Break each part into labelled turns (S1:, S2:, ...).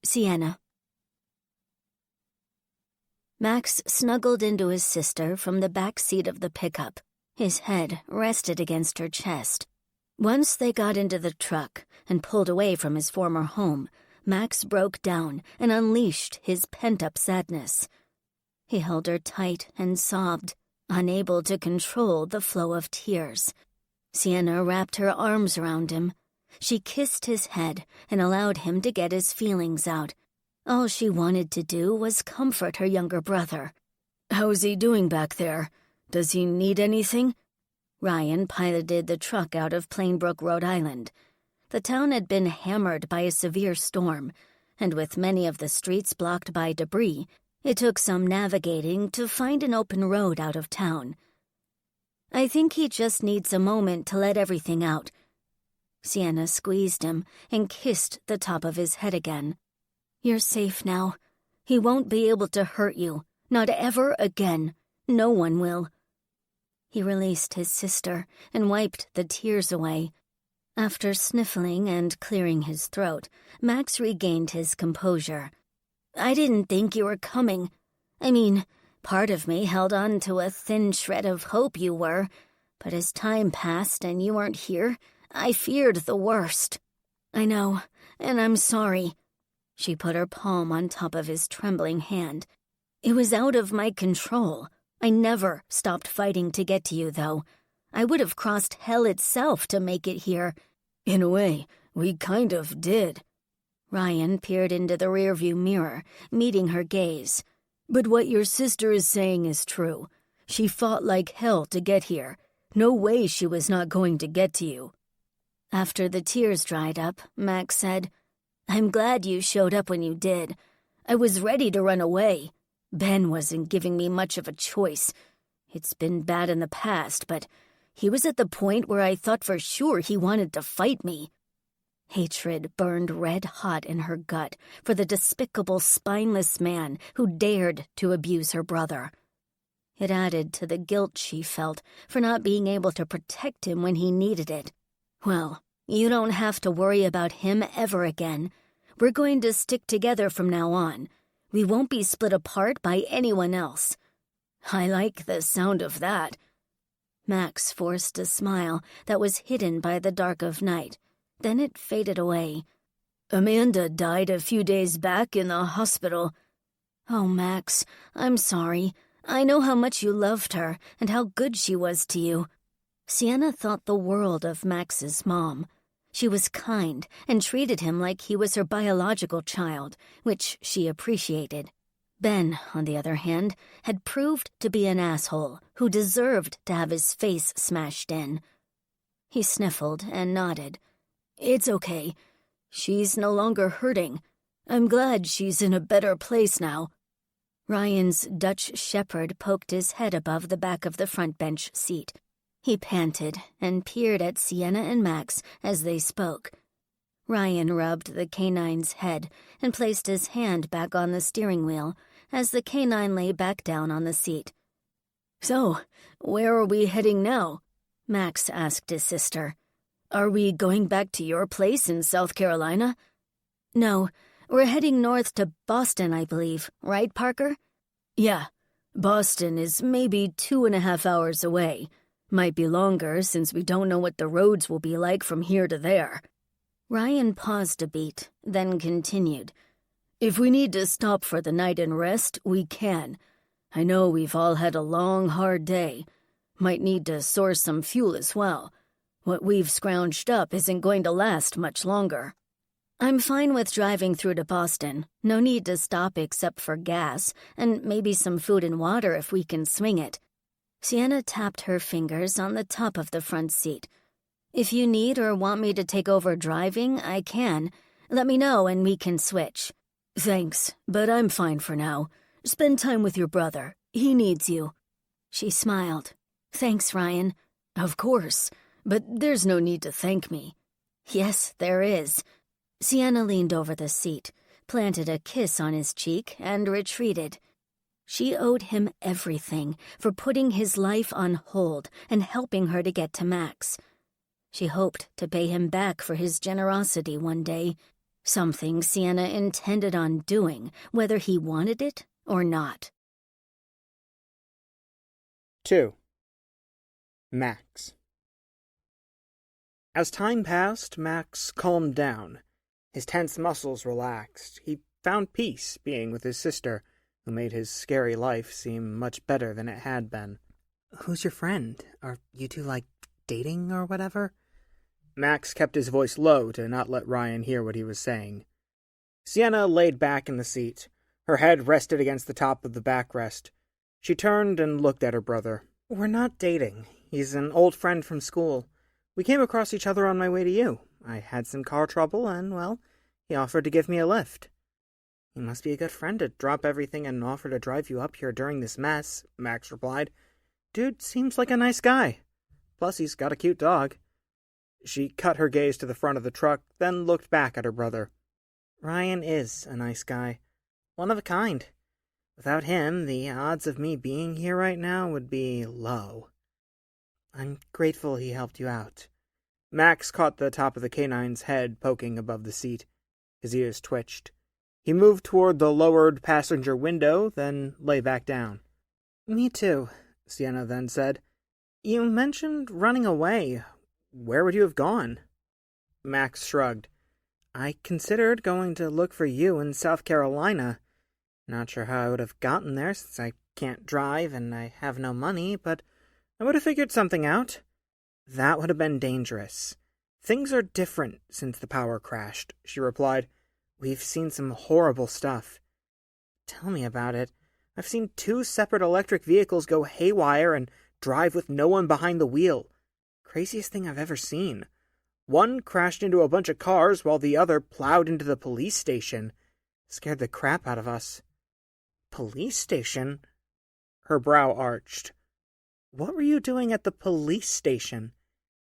S1: Sienna. Max snuggled into his sister from the back seat of the pickup. His head rested against her chest. Once they got into the truck and pulled away from his former home, Max broke down and unleashed his pent-up sadness. He held her tight and sobbed, unable to control the flow of tears. Sienna wrapped her arms around him. She kissed his head and allowed him to get his feelings out. All she wanted to do was comfort her younger brother. "How's he doing back there? Does he need anything?" Ryan piloted the truck out of Plainbrook, Rhode Island. The town had been hammered by a severe storm, and with many of the streets blocked by debris, it took some navigating to find an open road out of town. "I think he just needs a moment to let everything out." Sienna squeezed him and kissed the top of his head again. "You're safe now. He won't be able to hurt you. Not ever again. No one will." He released his sister and wiped the tears away. After sniffling and clearing his throat, Max regained his composure. "I didn't think you were coming. I mean, part of me held on to a thin shred of hope you were, but as time passed and you weren't here, I feared the worst." "I know, and I'm sorry." She put her palm on top of his trembling hand. "It was out of my control. I never stopped fighting to get to you, though. I would have crossed hell itself to make it here." "In a way, we kind of did." Ryan peered into the rearview mirror, meeting her gaze. "But what your sister is saying is true. She fought like hell to get here. No way she was not going to get to you." After the tears dried up, Max said, "I'm glad you showed up when you did. I was ready to run away. Ben wasn't giving me much of a choice. It's been bad in the past, but he was at the point where I thought for sure he wanted to fight me." Hatred burned red-hot in her gut for the despicable, spineless man who dared to abuse her brother. It added to the guilt she felt for not being able to protect him when he needed it. "Well, you don't have to worry about him ever again. We're going to stick together from now on. We won't be split apart by anyone else." "I like the sound of that." Max forced a smile that was hidden by the dark of night. Then it faded away. "Amanda died a few days back in the hospital." "Oh, Max, I'm sorry. I know how much you loved her and how good she was to you." Sienna thought the world of Max's mom. She was kind and treated him like he was her biological child, which she appreciated. Ben, on the other hand, had proved to be an asshole who deserved to have his face smashed in. He sniffled and nodded. "It's okay. She's no longer hurting. I'm glad she's in a better place now." Ryan's Dutch shepherd poked his head above the back of the front bench seat. He panted and peered at Sienna and Max as they spoke. Ryan rubbed the canine's head and placed his hand back on the steering wheel as the canine lay back down on the seat. "So, where are we heading now?" Max asked his sister. "Are we going back to your place in South Carolina?" "No, we're heading north to Boston, I believe. Right, Parker?" "Yeah, Boston is maybe 2.5 hours away. Might be longer since we don't know what the roads will be like from here to there." Ryan paused a beat, then continued. "If we need to stop for the night and rest, we can. I know we've all had a long, hard day. Might need to source some fuel as well. What we've scrounged up isn't going to last much longer." "I'm fine with driving through to Boston. No need to stop except for gas, and maybe some food and water if we can swing it." Sienna tapped her fingers on the top of the front seat. "If you need or want me to take over driving, I can. Let me know and we can switch." "Thanks, but I'm fine for now. Spend time with your brother. He needs you." She smiled. "Thanks, Ryan." "Of course, but there's no need to thank me." "Yes, there is." Sienna leaned over the seat, planted a kiss on his cheek, and retreated. She owed him everything for putting his life on hold and helping her to get to Max. She hoped to pay him back for his generosity one day. something Sienna intended on doing, whether he wanted it or not.
S2: 2. Max. As time passed, Max calmed down. His tense muscles relaxed. He found peace being with his sister, who made his scary life seem much better than it had been. "Who's your friend? Are you two, dating or whatever?" Max kept his voice low to not let Ryan hear what he was saying. Sienna laid back in the seat. Her head rested against the top of the backrest. She turned and looked at her brother. "We're not dating. He's an old friend from school. We came across each other on my way to you. I had some car trouble, and, well, he offered to give me a lift." "He must be a good friend to drop everything and offer to drive you up here during this mess," Max replied. "Dude seems like a nice guy. Plus, he's got a cute dog." She cut her gaze to the front of the truck, then looked back at her brother. "Ryan is a nice guy. One of a kind. Without him, the odds of me being here right now would be low. I'm grateful he helped you out." Max caught the top of the canine's head poking above the seat. His ears twitched. He moved toward the lowered passenger window, then lay back down. "Me too," Sienna then said. "You mentioned running away. Where would you have gone?" Max shrugged. "I considered going to look for you in South Carolina. Not sure how I would have gotten there, since I can't drive and I have no money, but I would have figured something out. That would have been dangerous. Things are different since the power crashed," she replied. "We've seen some horrible stuff." "Tell me about it. I've seen 2 separate electric vehicles go haywire and drive with no one behind the wheel. Craziest thing I've ever seen. One crashed into a bunch of cars while the other plowed into the police station. Scared the crap out of us." "Police station?" Her brow arched. "What were you doing at the police station?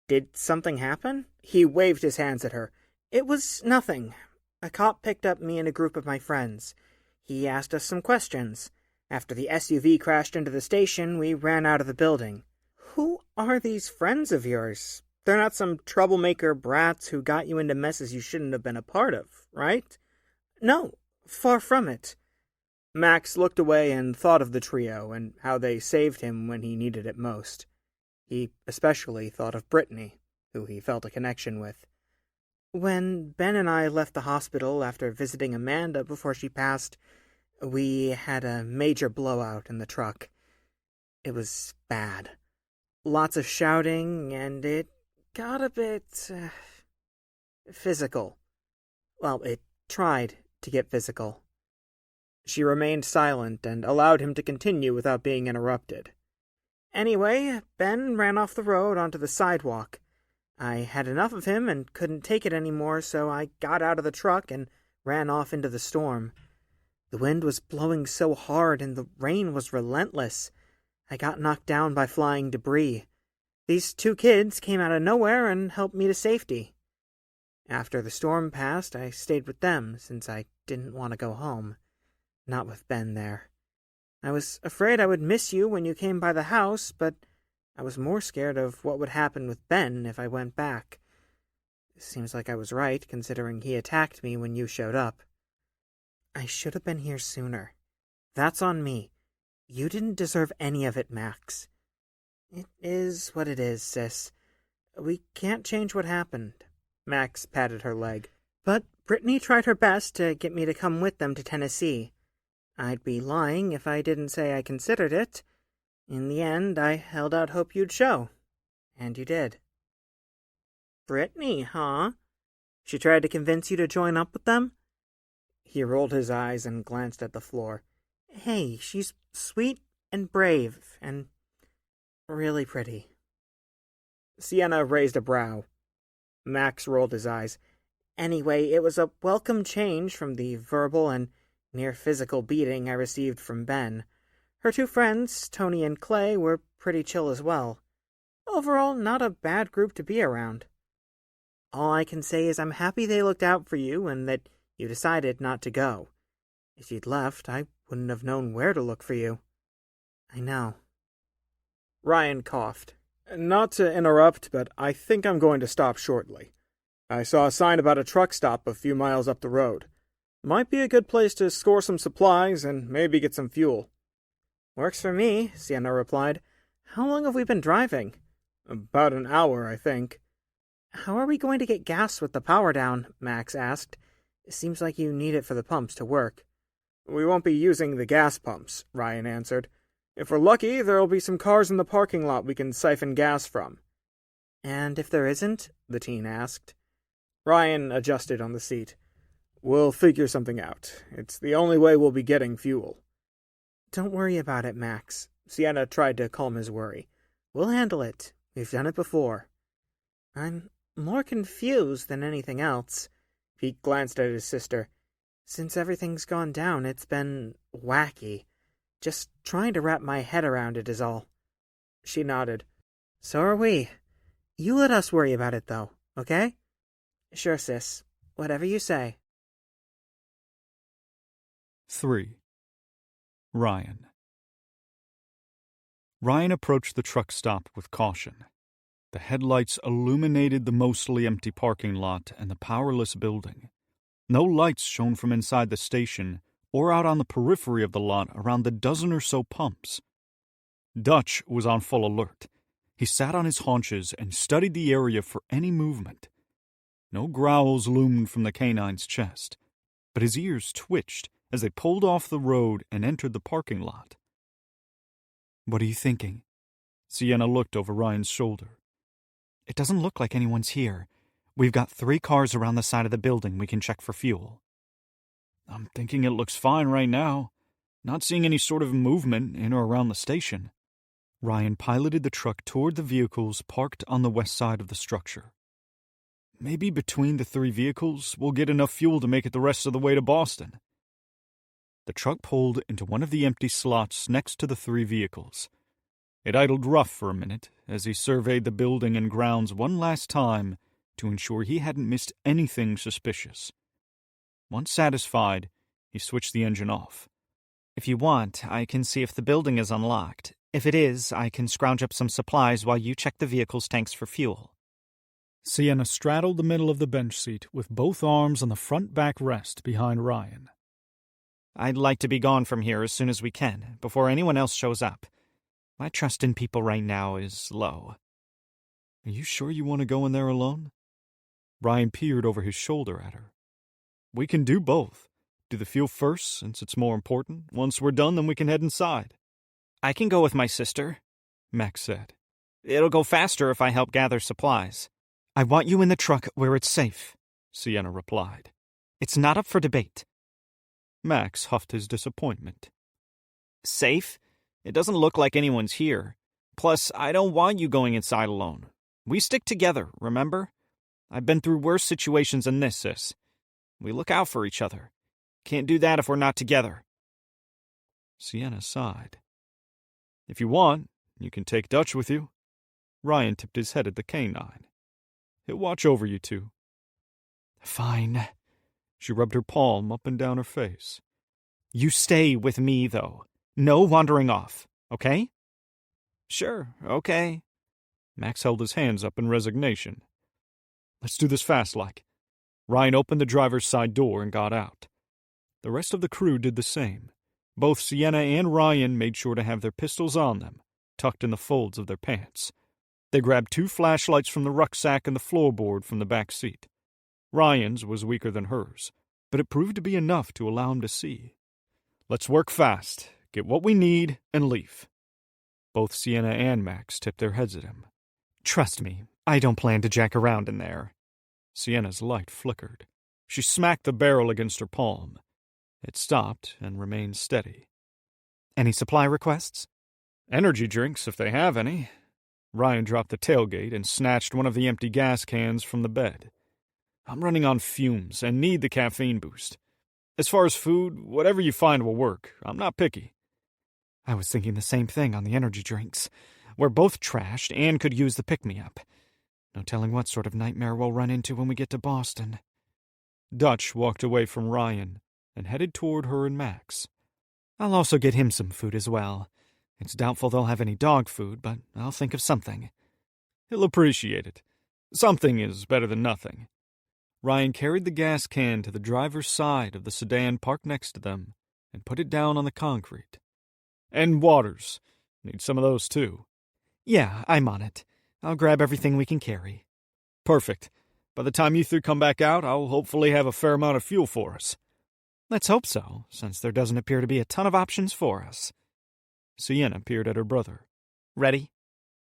S2: Did something happen?" He waved his hands at her. "It was nothing. A cop picked up me and a group of my friends. He asked us some questions. After the SUV crashed into the station, we ran out of the building." "Who are these friends of yours? They're not some troublemaker brats who got you into messes you shouldn't have been a part of, right?" "No, far from it." Max looked away and thought of the trio and how they saved him when he needed it most. He especially thought of Brittany, who he felt a connection with. "When Ben and I left the hospital after visiting Amanda before she passed, we had a major blowout in the truck. It was bad. Lots of shouting, and it got a bit physical. Well, it tried to get physical." She remained silent and allowed him to continue without being interrupted. "Anyway, Ben ran off the road onto the sidewalk. I had enough of him and couldn't take it anymore, so I got out of the truck and ran off into the storm. The wind was blowing so hard and the rain was relentless. I got knocked down by flying debris. These 2 kids came out of nowhere and helped me to safety. After the storm passed, I stayed with them since I didn't want to go home. Not with Ben there. I was afraid I would miss you when you came by the house, but I was more scared of what would happen with Ben if I went back. Seems like I was right, considering he attacked me when you showed up. I should have been here sooner. That's on me. You didn't deserve any of it, Max. It is what it is, sis. We can't change what happened." Max patted her leg. "But Brittany tried her best to get me to come with them to Tennessee. I'd be lying if I didn't say I considered it. In the end, I held out hope you'd show. And you did." "Brittany, huh? She tried to convince you to join up with them?" He rolled his eyes and glanced at the floor. "Hey, she's sweet and brave and really pretty." Sienna raised a brow. Max rolled his eyes. "Anyway, it was a welcome change from the verbal and near-physical beating I received from Ben. Her 2 friends, Tony and Clay, were pretty chill as well. Overall, not a bad group to be around. All I can say is I'm happy they looked out for you and that you decided not to go. If you'd left, I wouldn't have known where to look for you." "I know." Ryan coughed. "Not to interrupt, but I think I'm going to stop shortly. I saw a sign about a truck stop a few miles up the road. Might be a good place to score some supplies and maybe get some fuel."
S3: "Works for me," Sienna replied. "How long have we been driving?"
S2: "About an hour, I think."
S3: "How are we going to get gas with the power down?" Max asked. "It seems like you need it for the pumps to work."
S2: "We won't be using the gas pumps," Ryan answered. "If we're lucky, there'll be some cars in the parking lot we can siphon gas from."
S3: "And if there isn't?" the teen asked.
S2: Ryan adjusted on the seat. "We'll figure something out. It's the only way we'll be getting fuel."
S3: "Don't worry about it, Max." Sienna tried to calm his worry. "We'll handle it. We've done it before." "I'm more confused than anything else." Pete glanced at his sister. "Since everything's gone down, it's been wacky. Just trying to wrap my head around it is all."
S2: She nodded.
S3: "So are we. You let us worry about it, though, okay?" "Sure, sis. Whatever you say."
S4: 3. Ryan. Ryan approached the truck stop with caution. The headlights illuminated the mostly empty parking lot and the powerless building. No lights shone from inside the station or out on the periphery of the lot around the dozen or so pumps. Dutch was on full alert. He sat on his haunches and studied the area for any movement. No growls loomed from the canine's chest, but his ears twitched as they pulled off the road and entered the parking lot. "What are you thinking?" Sienna looked over Ryan's shoulder. "It doesn't look like anyone's here. We've got 3 cars around the side of the building we can check for fuel." "I'm thinking it looks fine right now. Not seeing any sort of movement in or around the station." Ryan piloted the truck toward the vehicles parked on the west side of the structure. "Maybe between the 3 vehicles, we'll get enough fuel to make it the rest of the way to Boston." The truck pulled into one of the empty slots next to the 3 vehicles. It idled rough for a minute as he surveyed the building and grounds one last time to ensure he hadn't missed anything suspicious. Once satisfied, he switched the engine off. "If you want, I can see if the building is unlocked. If it is, I can scrounge up some supplies while you check the vehicle's tanks for fuel." Sienna straddled the middle of the bench seat with both arms on the front backrest behind Ryan. "I'd like to be gone from here as soon as we can, before anyone else shows up. My trust in people right now is low." "Are you sure you want to go in there alone?" Ryan peered over his shoulder at her. "We can do both. Do the fuel first, since it's more important. Once we're done, then we can head inside." "I can go with my sister," Max said. "It'll go faster if I help gather supplies." "I want you in the truck where it's safe," Sienna replied. "It's not up for debate." Max huffed his disappointment. "Safe? It doesn't look like anyone's here. Plus, I don't want you going inside alone. We stick together, remember? I've been through worse situations than this, sis. We look out for each other. Can't do that if we're not together." Sienna sighed. "If you want, you can take Dutch with you." Ryan tipped his head at the canine. "He'll watch over you two." "Fine." She rubbed her palm up and down her face. "You stay with me, though. No wandering off, okay?" "Sure, okay." Max held his hands up in resignation. "Let's do this fast-like." Ryan opened the driver's side door and got out. The rest of the crew did the same. Both Sienna and Ryan made sure to have their pistols on them, tucked in the folds of their pants. They grabbed 2 flashlights from the rucksack and the floorboard from the back seat. Ryan's was weaker than hers, but it proved to be enough to allow him to see. "Let's work fast, get what we need, and leave." Both Sienna and Max tipped their heads at him. "Trust me, I don't plan to jack around in there." Sienna's light flickered. She smacked the barrel against her palm. It stopped and remained steady. "Any supply requests?" "Energy drinks, if they have any." Ryan dropped the tailgate and snatched one of the empty gas cans from the bed. "I'm running on fumes and need the caffeine boost. As far as food, whatever you find will work. I'm not picky." "I was thinking the same thing on the energy drinks. We're both trashed and could use the pick-me-up. No telling what sort of nightmare we'll run into when we get to Boston." Dutch walked away from Ryan and headed toward her and Max. "I'll also get him some food as well. It's doubtful they'll have any dog food, but I'll think of something." "He'll appreciate it. Something is better than nothing." Ryan carried the gas can to the driver's side of the sedan parked next to them and put it down on the concrete. And waters. Need some of those, too.
S3: Yeah, I'm on it. I'll grab everything we can carry.
S4: Perfect. By the time you three come back out, I'll hopefully have a fair amount of fuel for us.
S3: Let's hope so, since there doesn't appear to be a ton of options for us.
S4: Sienna peered at her brother.
S3: Ready?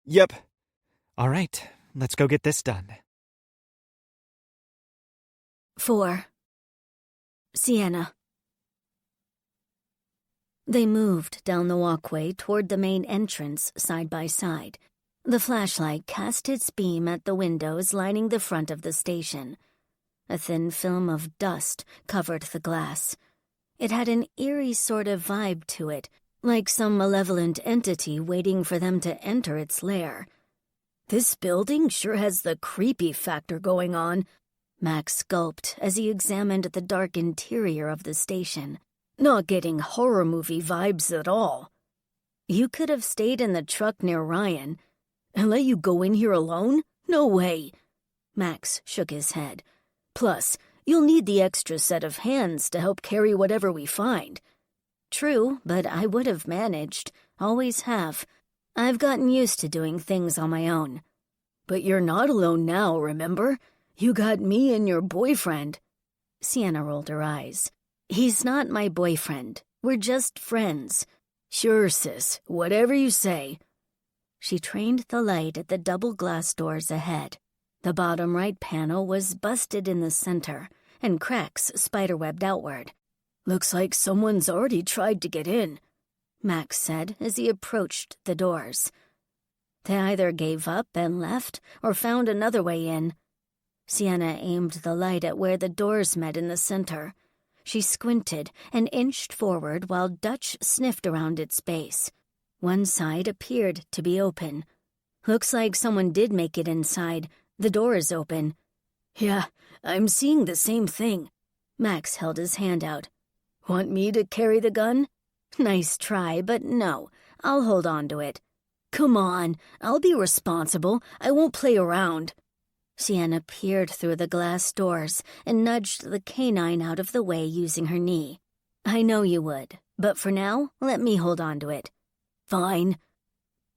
S4: Yep.
S3: All right, let's go get this done.
S1: 4. Sienna. They moved down the walkway toward the main entrance side by side. The flashlight cast its beam at the windows lining the front of the station. A thin film of dust covered the glass. It had an eerie sort of vibe to it, like some malevolent entity waiting for them to enter its lair. "This building sure has the creepy factor going on," Max gulped as he examined the dark interior of the station. "Not getting horror movie vibes at all." "You could have stayed in the truck near Ryan. And let you go in here alone? No way." Max shook his head. "Plus, you'll need the extra set of hands to help carry whatever we find." "True, but I would have managed. Always have. I've gotten used to doing things on my own." "But you're not alone now, remember? You got me and your boyfriend." Sienna rolled her eyes. "He's not my boyfriend. We're just friends." "Sure, sis. Whatever you say." She trained the light at the double glass doors ahead. The bottom right panel was busted in the center, and cracks spiderwebbed outward. "Looks like someone's already tried to get in," Max said as he approached the doors. They either gave up and left or found another way in. Sienna aimed the light at where the doors met in the center. She squinted and inched forward while Dutch sniffed around its base. One side appeared to be open. "Looks like someone did make it inside. The door is open." "Yeah, I'm seeing the same thing." Max held his hand out. "Want me to carry the gun?" "Nice try, but no. I'll hold on to it." "Come on, I'll be responsible. I won't play around." Sienna peered through the glass doors and nudged the canine out of the way using her knee. "I know you would, but for now, let me hold on to it." "Fine."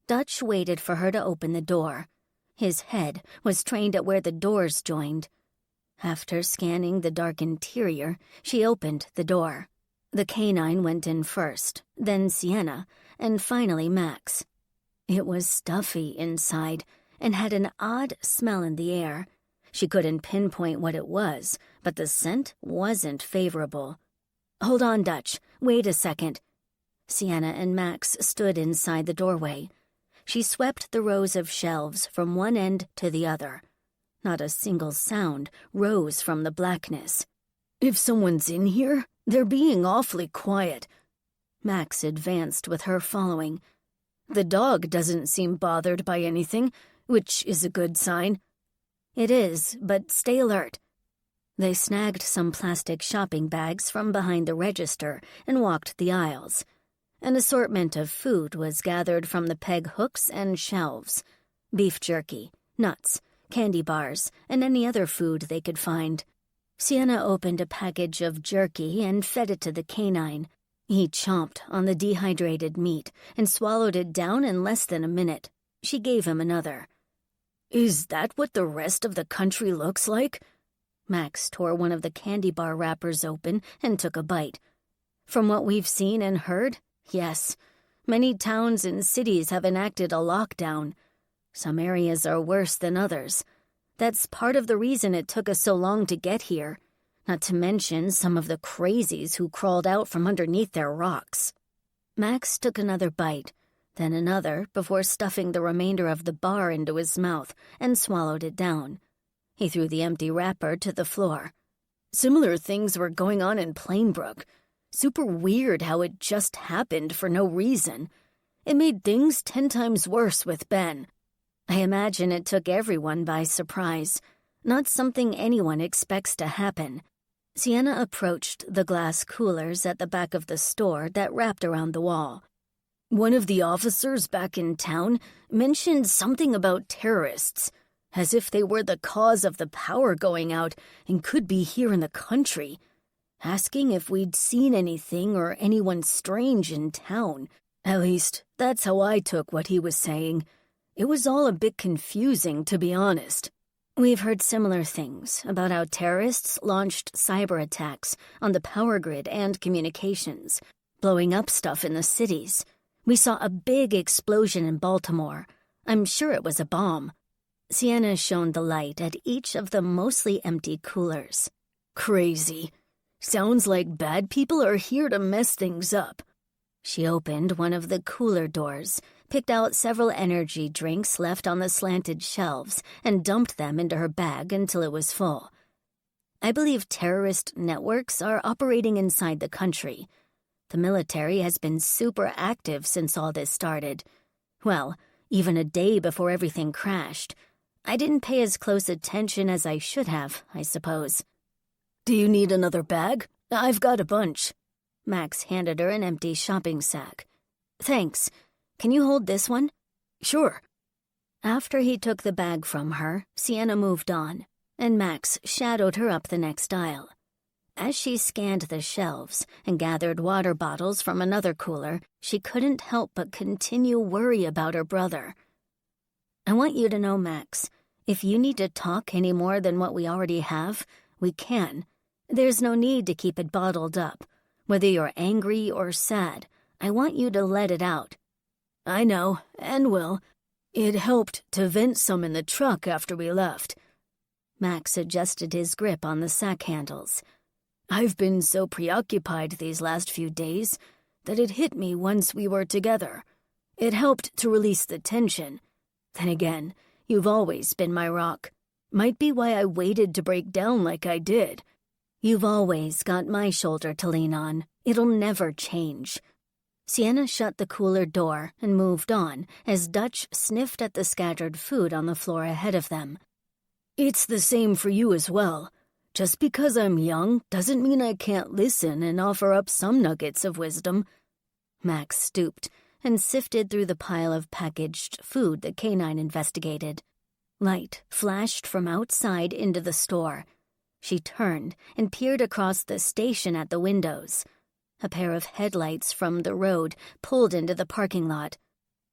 S1: Dutch waited for her to open the door. His head was trained at where the doors joined. After scanning the dark interior, she opened the door. The canine went in first, then Sienna, and finally Max. It was stuffy inside and had an odd smell in the air. She couldn't pinpoint what it was, but the scent wasn't favorable. "Hold on, Dutch. Wait a second." Sienna and Max stood inside the doorway. She swept the rows of shelves from one end to the other. Not a single sound rose from the blackness. "If someone's in here, they're being awfully quiet." Max advanced with her following. "The dog doesn't seem bothered by anything, which is a good sign." "It is, but stay alert." They snagged some plastic shopping bags from behind the register and walked the aisles. An assortment of food was gathered from the peg hooks and shelves. Beef jerky, nuts, candy bars, and any other food they could find. Sienna opened a package of jerky and fed it to the canine. He chomped on the dehydrated meat and swallowed it down in less than a minute. She gave him another. "Is that what the rest of the country looks like?" Max tore one of the candy bar wrappers open and took a bite. "From what we've seen and heard, yes. Many towns and cities have enacted a lockdown. Some areas are worse than others. That's part of the reason it took us so long to get here, not to mention some of the crazies who crawled out from underneath their rocks." Max took another bite, then another before stuffing the remainder of the bar into his mouth and swallowed it down. He threw the empty wrapper to the floor. "Similar things were going on in Plainbrook. Super weird how it just happened for no reason. It made things 10 times worse with Ben. I imagine it took everyone by surprise. Not something anyone expects to happen." Sienna approached the glass coolers at the back of the store that wrapped around the wall. "One of the officers back in town mentioned something about terrorists. as if they were the cause of the power going out and could be here in the country, asking if we'd seen anything or anyone strange in town. At least, that's how I took what he was saying. It was all a bit confusing, to be honest. We've heard similar things about how terrorists launched cyber attacks on the power grid and communications, blowing up stuff in the cities. We saw a big explosion in Baltimore. I'm sure it was a bomb. Sienna shone the light at each of the mostly empty coolers. Crazy. Sounds like bad people are here to mess things up. She opened one of the cooler doors, picked out several energy drinks left on the slanted shelves, and dumped them into her bag until it was full. I believe terrorist networks are operating inside the country. The military has been super active since all this started. Well, even a day before everything crashed. I didn't pay as close attention as I should have, I suppose. Do you need another bag? I've got a bunch. Max handed her an empty shopping sack. Thanks. Can you hold this one? Sure. After he took the bag from her, Sienna moved on, and Max shadowed her up the next aisle. As she scanned the shelves and gathered water bottles from another cooler, she couldn't help but continue worry about her brother. I want you to know, Max, if you need to talk any more than what we already have, we can. There's no need to keep it bottled up. Whether you're angry or sad, I want you to let it out. I know, and will. It helped to vent some in the truck after we left. Max adjusted his grip on the sack handles. I've been so preoccupied these last few days that it hit me once we were together. It helped to release the tension. Then again, you've always been my rock. Might be why I waited to break down like I did. You've always got my shoulder to lean on. It'll never change. Sienna shut the cooler door and moved on as Dutch sniffed at the scattered food on the floor ahead of them. It's the same for you as well. Just because I'm young doesn't mean I can't listen and offer up some nuggets of wisdom. Max stooped and sifted through the pile of packaged food the canine investigated. Light flashed from outside into the store. She turned and peered across the station at the windows. A pair of headlights from the road pulled into the parking lot.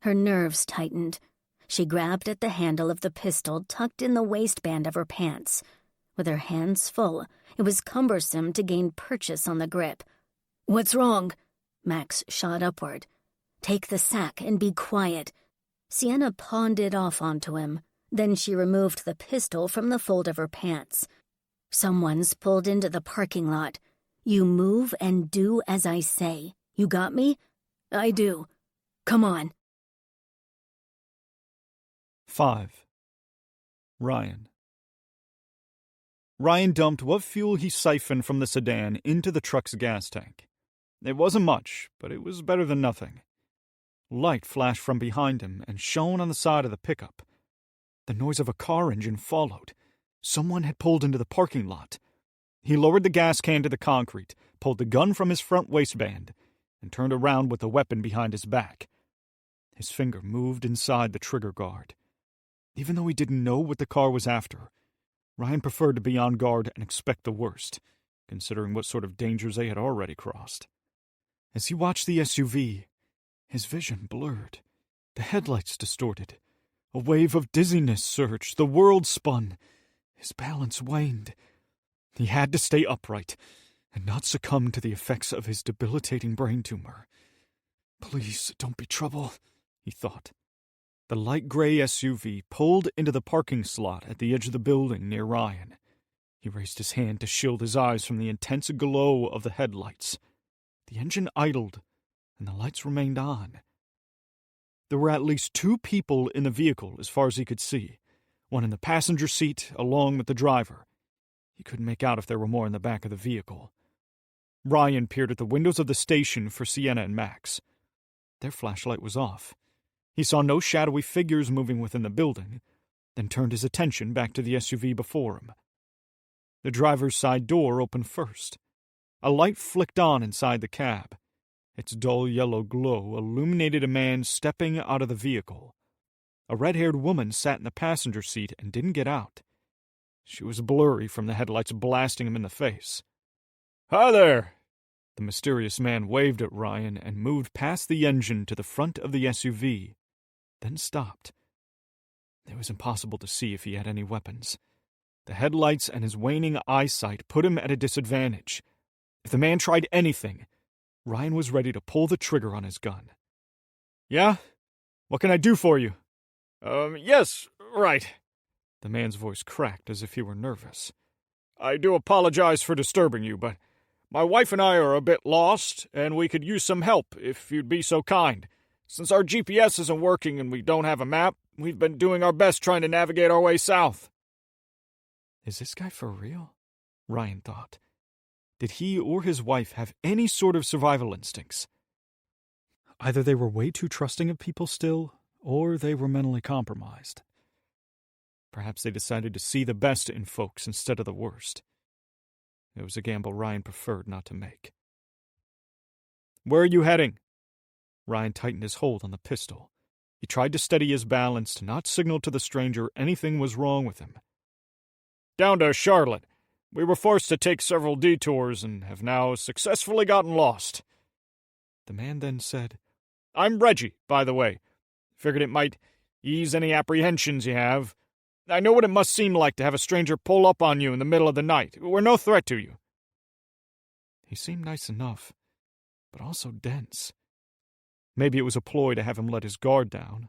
S1: Her nerves tightened. She grabbed at the handle of the pistol tucked in the waistband of her pants. With her hands full, it was cumbersome to gain purchase on the grip. What's wrong? Max shot upward. Take the sack and be quiet. Sienna pawned it off onto him. Then she removed the pistol from the fold of her pants. Someone's pulled into the parking lot. You move and do as I say. You got me? I do. Come on.
S4: 5. Ryan. Ryan dumped what fuel he siphoned from the sedan into the truck's gas tank. It wasn't much, but it was better than nothing. Light flashed from behind him and shone on the side of the pickup. The noise of a car engine followed. Someone had pulled into the parking lot. He lowered the gas can to the concrete, pulled the gun from his front waistband, and turned around with the weapon behind his back. His finger moved inside the trigger guard. Even though he didn't know what the car was after, Ryan preferred to be on guard and expect the worst, considering what sort of dangers they had already crossed. As he watched the SUV, his vision blurred, the headlights distorted. A wave of dizziness surged, the world spun. His balance waned. He had to stay upright and not succumb to the effects of his debilitating brain tumor. Please don't be trouble, he thought. The light gray SUV pulled into the parking slot at the edge of the building near Ryan. He raised his hand to shield his eyes from the intense glow of the headlights. The engine idled, and the lights remained on. There were at least 2 people in the vehicle as far as he could see, one in the passenger seat along with the driver. He couldn't make out if there were more in the back of the vehicle. Ryan peered at the windows of the station for Sienna and Max. Their flashlight was off. He saw no shadowy figures moving within the building, then turned his attention back to the SUV before him. The driver's side door opened first. A light flicked on inside the cab. Its dull yellow glow illuminated a man stepping out of the vehicle. A red-haired woman sat in the passenger seat and didn't get out. She was blurry from the headlights blasting him in the face. "Hi there!" The mysterious man waved at Ryan and moved past the engine to the front of the SUV, then stopped. It was impossible to see if he had any weapons. The headlights and his waning eyesight put him at a disadvantage. If the man tried anything, Ryan was ready to pull the trigger on his gun. "Yeah? What can I do for you?" Yes, right." The man's voice cracked as if he were nervous. "I do apologize for disturbing you, but my wife and I are a bit lost, and we could use some help if you'd be so kind. Since our GPS isn't working and we don't have a map, we've been doing our best trying to navigate our way south." Is this guy for real? Ryan thought. Did he or his wife have any sort of survival instincts? Either they were way too trusting of people still, or they were mentally compromised. Perhaps they decided to see the best in folks instead of the worst. It was a gamble Ryan preferred not to make. "Where are you heading?" Ryan tightened his hold on the pistol. He tried to steady his balance to not signal to the stranger anything was wrong with him. "Down to Charlotte. We were forced to take several detours and have now successfully gotten lost." The man then said, "I'm Reggie, by the way. Figured it might ease any apprehensions you have. I know what it must seem like to have a stranger pull up on you in the middle of the night. We're no threat to you." He seemed nice enough, but also dense. Maybe it was a ploy to have him let his guard down.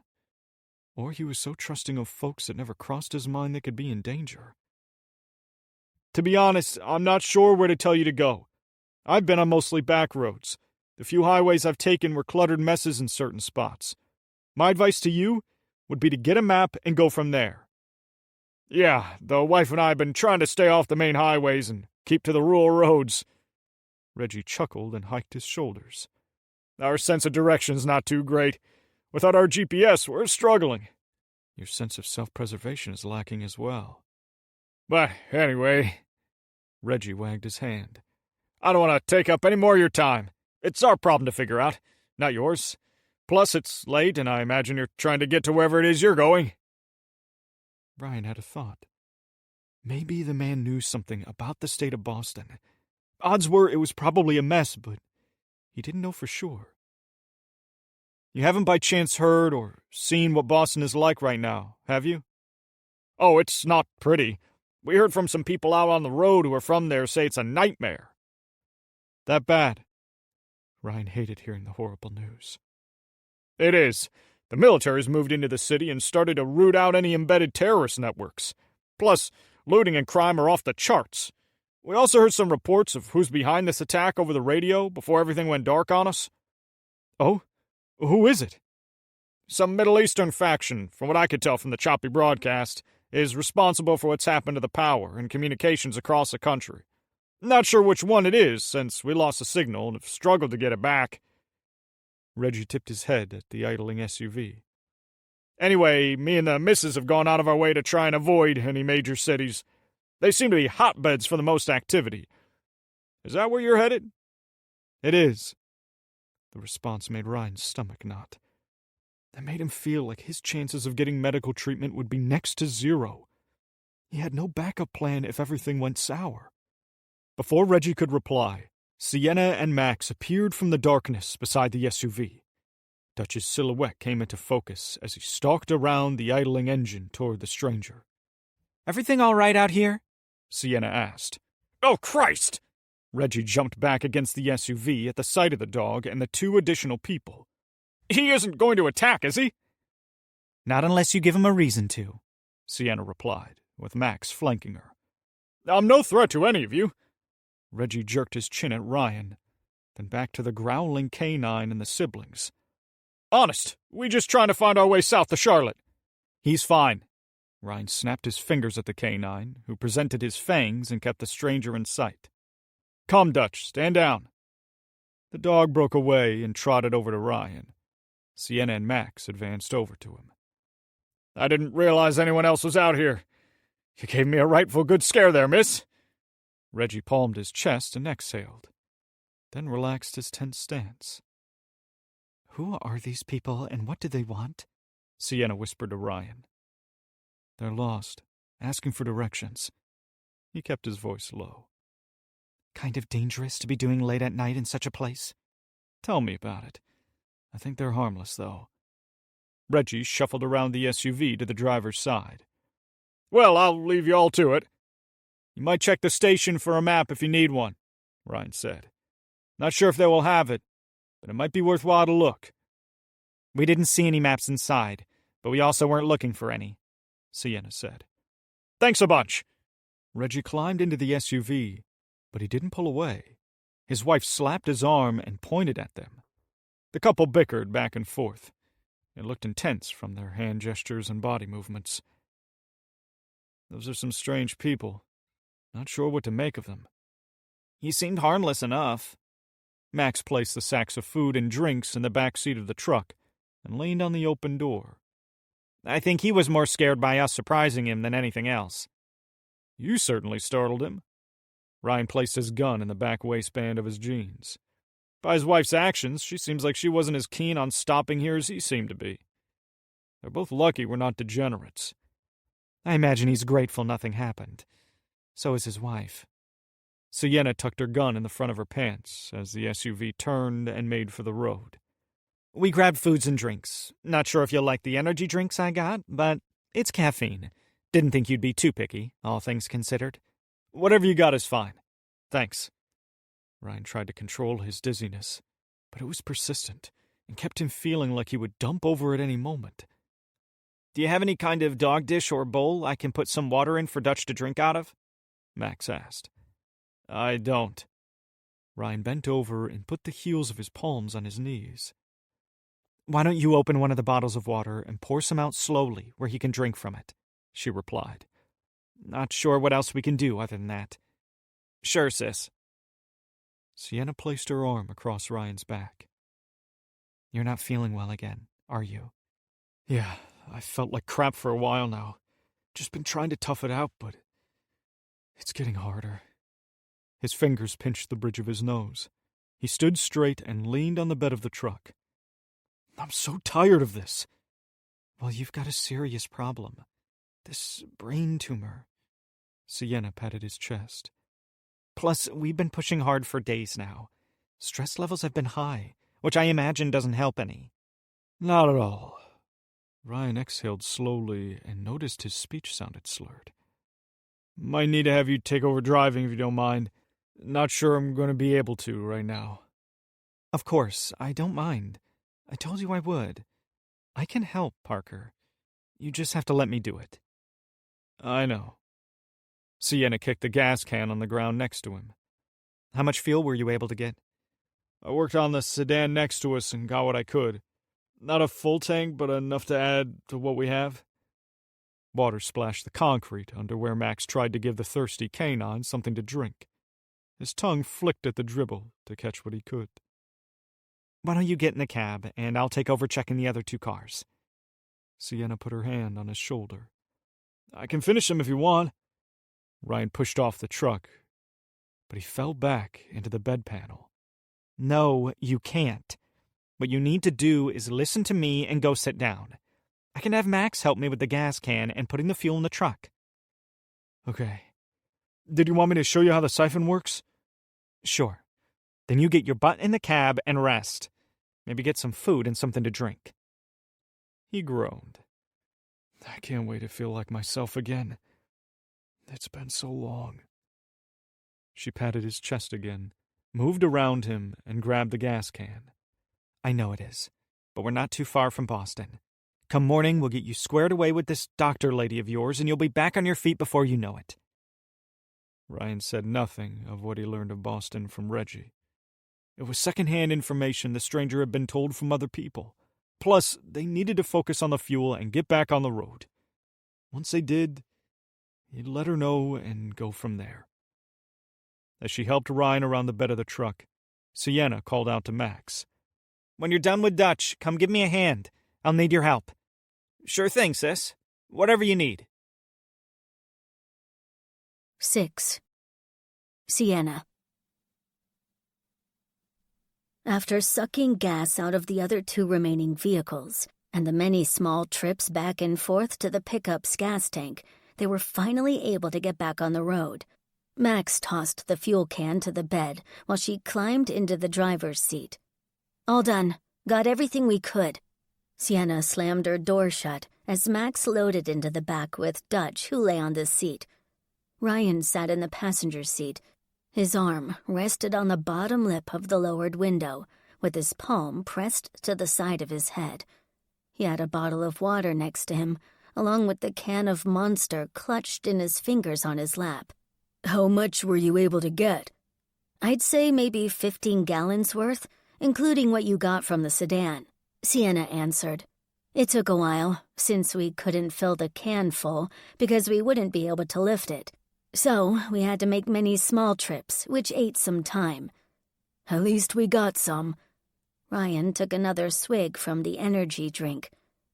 S4: Or he was so trusting of folks it never crossed his mind they could be in danger. "To be honest, I'm not sure where to tell you to go. I've been on mostly back roads. The few highways I've taken were cluttered messes in certain spots. My advice to you would be to get a map and go from there." "Yeah, the wife and I have been trying to stay off the main highways and keep to the rural roads." Reggie chuckled and hiked his shoulders. "Our sense of direction's not too great. Without our GPS, we're struggling." "Your sense of self-preservation is lacking as well." "But anyway," Reggie wagged his hand, "I don't want to take up any more of your time. It's our problem to figure out, not yours. Plus, it's late, and I imagine you're trying to get to wherever it is you're going." Ryan had a thought. Maybe the man knew something about the state of Boston. Odds were it was probably a mess, but he didn't know for sure. "You haven't by chance heard or seen what Boston is like right now, have you?" "Oh, it's not pretty. We heard from some people out on the road who are from there say it's a nightmare." "That bad?" Ryan hated hearing the horrible news. "It is. The military's moved into the city and started to root out any embedded terrorist networks. Plus, looting and crime are off the charts. We also heard some reports of who's behind this attack over the radio before everything went dark on us." "Oh? Who is it?" "Some Middle Eastern faction, from what I could tell from the choppy broadcast, is responsible for what's happened to the power and communications across the country. Not sure which one it is, since we lost the signal and have struggled to get it back." Reggie tipped his head at the idling SUV. "Anyway, me and the missus have gone out of our way to try and avoid any major cities. They seem to be hotbeds for the most activity. Is that where you're headed?" "It is." The response made Ryan's stomach knot. That made him feel like his chances of getting medical treatment would be next to zero. He had no backup plan if everything went sour. Before Reggie could reply, Sienna and Max appeared from the darkness beside the SUV. Dutch's silhouette came into focus as he stalked around the idling engine toward the stranger. "Everything all right out here?" Sienna asked. "Oh, Christ!" Reggie jumped back against the SUV at the sight of the dog and the two additional people. "He isn't going to attack, is he?" "Not unless you give him a reason to," Sienna replied, with Max flanking her. "I'm no threat to any of you." Reggie jerked his chin at Ryan, then back to the growling canine and the siblings. "Honest, we just trying to find our way south to Charlotte." "He's fine." Ryan snapped his fingers at the canine, who presented his fangs and kept the stranger in sight. "Come, Dutch, stand down." The dog broke away and trotted over to Ryan. Sienna and Max advanced over to him. "I didn't realize anyone else was out here. You gave me a rightful good scare there, miss." Reggie palmed his chest and exhaled, then relaxed his tense stance. "Who are these people and what do they want?" Sienna whispered to Ryan. They're lost, asking for directions. He kept his voice low.
S5: Kind of dangerous to be doing late at night in such a place?
S4: Tell me about it. I think they're harmless, though. Reggie shuffled around the SUV to the driver's side. Well, I'll leave you all to it. You might check the station for a map if you need one, Ryan said. Not sure if they will have it, but it might be worthwhile to look.
S5: We didn't see any maps inside, but we also weren't looking for any,
S4: Sienna said. Thanks a bunch. Reggie climbed into the SUV, but he didn't pull away. His wife slapped his arm and pointed at them. The couple bickered back and forth. It looked intense from their hand gestures and body movements. Those are some strange people. Not sure what to make of them.
S5: He seemed harmless enough.
S4: Max placed the sacks of food and drinks in the back seat of the truck and leaned on the open door.
S5: I think he was more scared by us surprising him than anything else.
S4: You certainly startled him. Ryan placed his gun in the back waistband of his jeans. By his wife's actions, she seems like she wasn't as keen on stopping here as he seemed to be. They're both lucky we're not degenerates.
S5: I imagine he's grateful nothing happened. So is his wife.
S4: Sienna tucked her gun in the front of her pants as the SUV turned and made for the road.
S5: We grabbed foods and drinks. Not sure if you'll like the energy drinks I got, but it's caffeine. Didn't think you'd be too picky, all things considered.
S4: Whatever you got is fine. Thanks. Ryan tried to control his dizziness, but it was persistent and kept him feeling like he would dump over at any moment.
S5: Do you have any kind of dog dish or bowl I can put some water in for Dutch to drink out of?
S4: Max asked. I don't. Ryan bent over and put the heels of his palms on his knees.
S5: Why don't you open one of the bottles of water and pour some out slowly where he can drink from it, she replied. Not sure what else we can do other than that. Sure, sis.
S4: Sienna placed her arm across Ryan's back.
S5: You're not feeling well again, are you?
S4: Yeah, I felt like crap for a while now. Just been trying to tough it out, but it's getting harder. His fingers pinched the bridge of his nose. He stood straight and leaned on the bed of the truck. I'm so tired of this.
S5: Well, you've got a serious problem. This brain tumor.
S4: Sienna patted his chest.
S5: Plus, we've been pushing hard for days now. Stress levels have been high, which I imagine doesn't help any.
S4: Not at all. Ryan exhaled slowly and noticed his speech sounded slurred. Might need to have you take over driving if you don't mind. Not sure I'm going to be able to right now.
S5: Of course, I don't mind. I told you I would. I can help, Parker. You just have to let me do it.
S4: I know. Sienna kicked the gas can on the ground next to him.
S5: How much fuel were you able to get?
S4: I worked on the sedan next to us and got what I could. Not a full tank, but enough to add to what we have. Water splashed the concrete under where Max tried to give the thirsty canine something to drink. His tongue flicked at the dribble to catch what he could.
S5: Why don't you get in the cab, and I'll take over checking the other 2 cars.
S4: Sienna put her hand on his shoulder. I can finish them if you want. Ryan pushed off the truck, but he fell back into the bed panel.
S5: No, you can't. What you need to do is listen to me and go sit down. I can have Max help me with the gas can and putting the fuel in the truck.
S4: Okay. Did you want me to show you how the siphon works?
S5: Sure. Then you get your butt in the cab and rest. Maybe get some food and something to drink.
S4: He groaned. I can't wait to feel like myself again. It's been so long. She patted his chest again, moved around him, and grabbed the gas can.
S5: I know it is, but we're not too far from Boston. Come morning, we'll get you squared away with this doctor lady of yours, and you'll be back on your feet before you know it.
S4: Ryan said nothing of what he learned of Boston from Reggie. It was second-hand information the stranger had been told from other people. Plus, they needed to focus on the fuel and get back on the road. Once they did, he'd let her know and go from there. As she helped Ryan around the bed of the truck, Sienna called out to Max.
S5: When you're done with Dutch, come give me a hand. I'll need your help. Sure thing, sis. Whatever you need.
S1: 6. Sienna. After sucking gas out of the other 2 remaining vehicles and the many small trips back and forth to the pickup's gas tank, they were finally able to get back on the road. Max tossed the fuel can to the bed while she climbed into the driver's seat. "All done. Got everything we could." Sienna slammed her door shut as Max loaded into the back with Dutch, who lay on the seat. Ryan sat in the passenger seat. His arm rested on the bottom lip of the lowered window, with his palm pressed to the side of his head. He had a bottle of water next to him, along with the can of Monster clutched in his fingers on his lap. "How much were you able to get?" "I'd say maybe 15 gallons worth, including what you got from the sedan," Sienna answered. "It took a while, since we couldn't fill the can full because we wouldn't be able to lift it. So we had to make many small trips, which ate some time." "At least we got some." Ryan took another swig from the energy drink.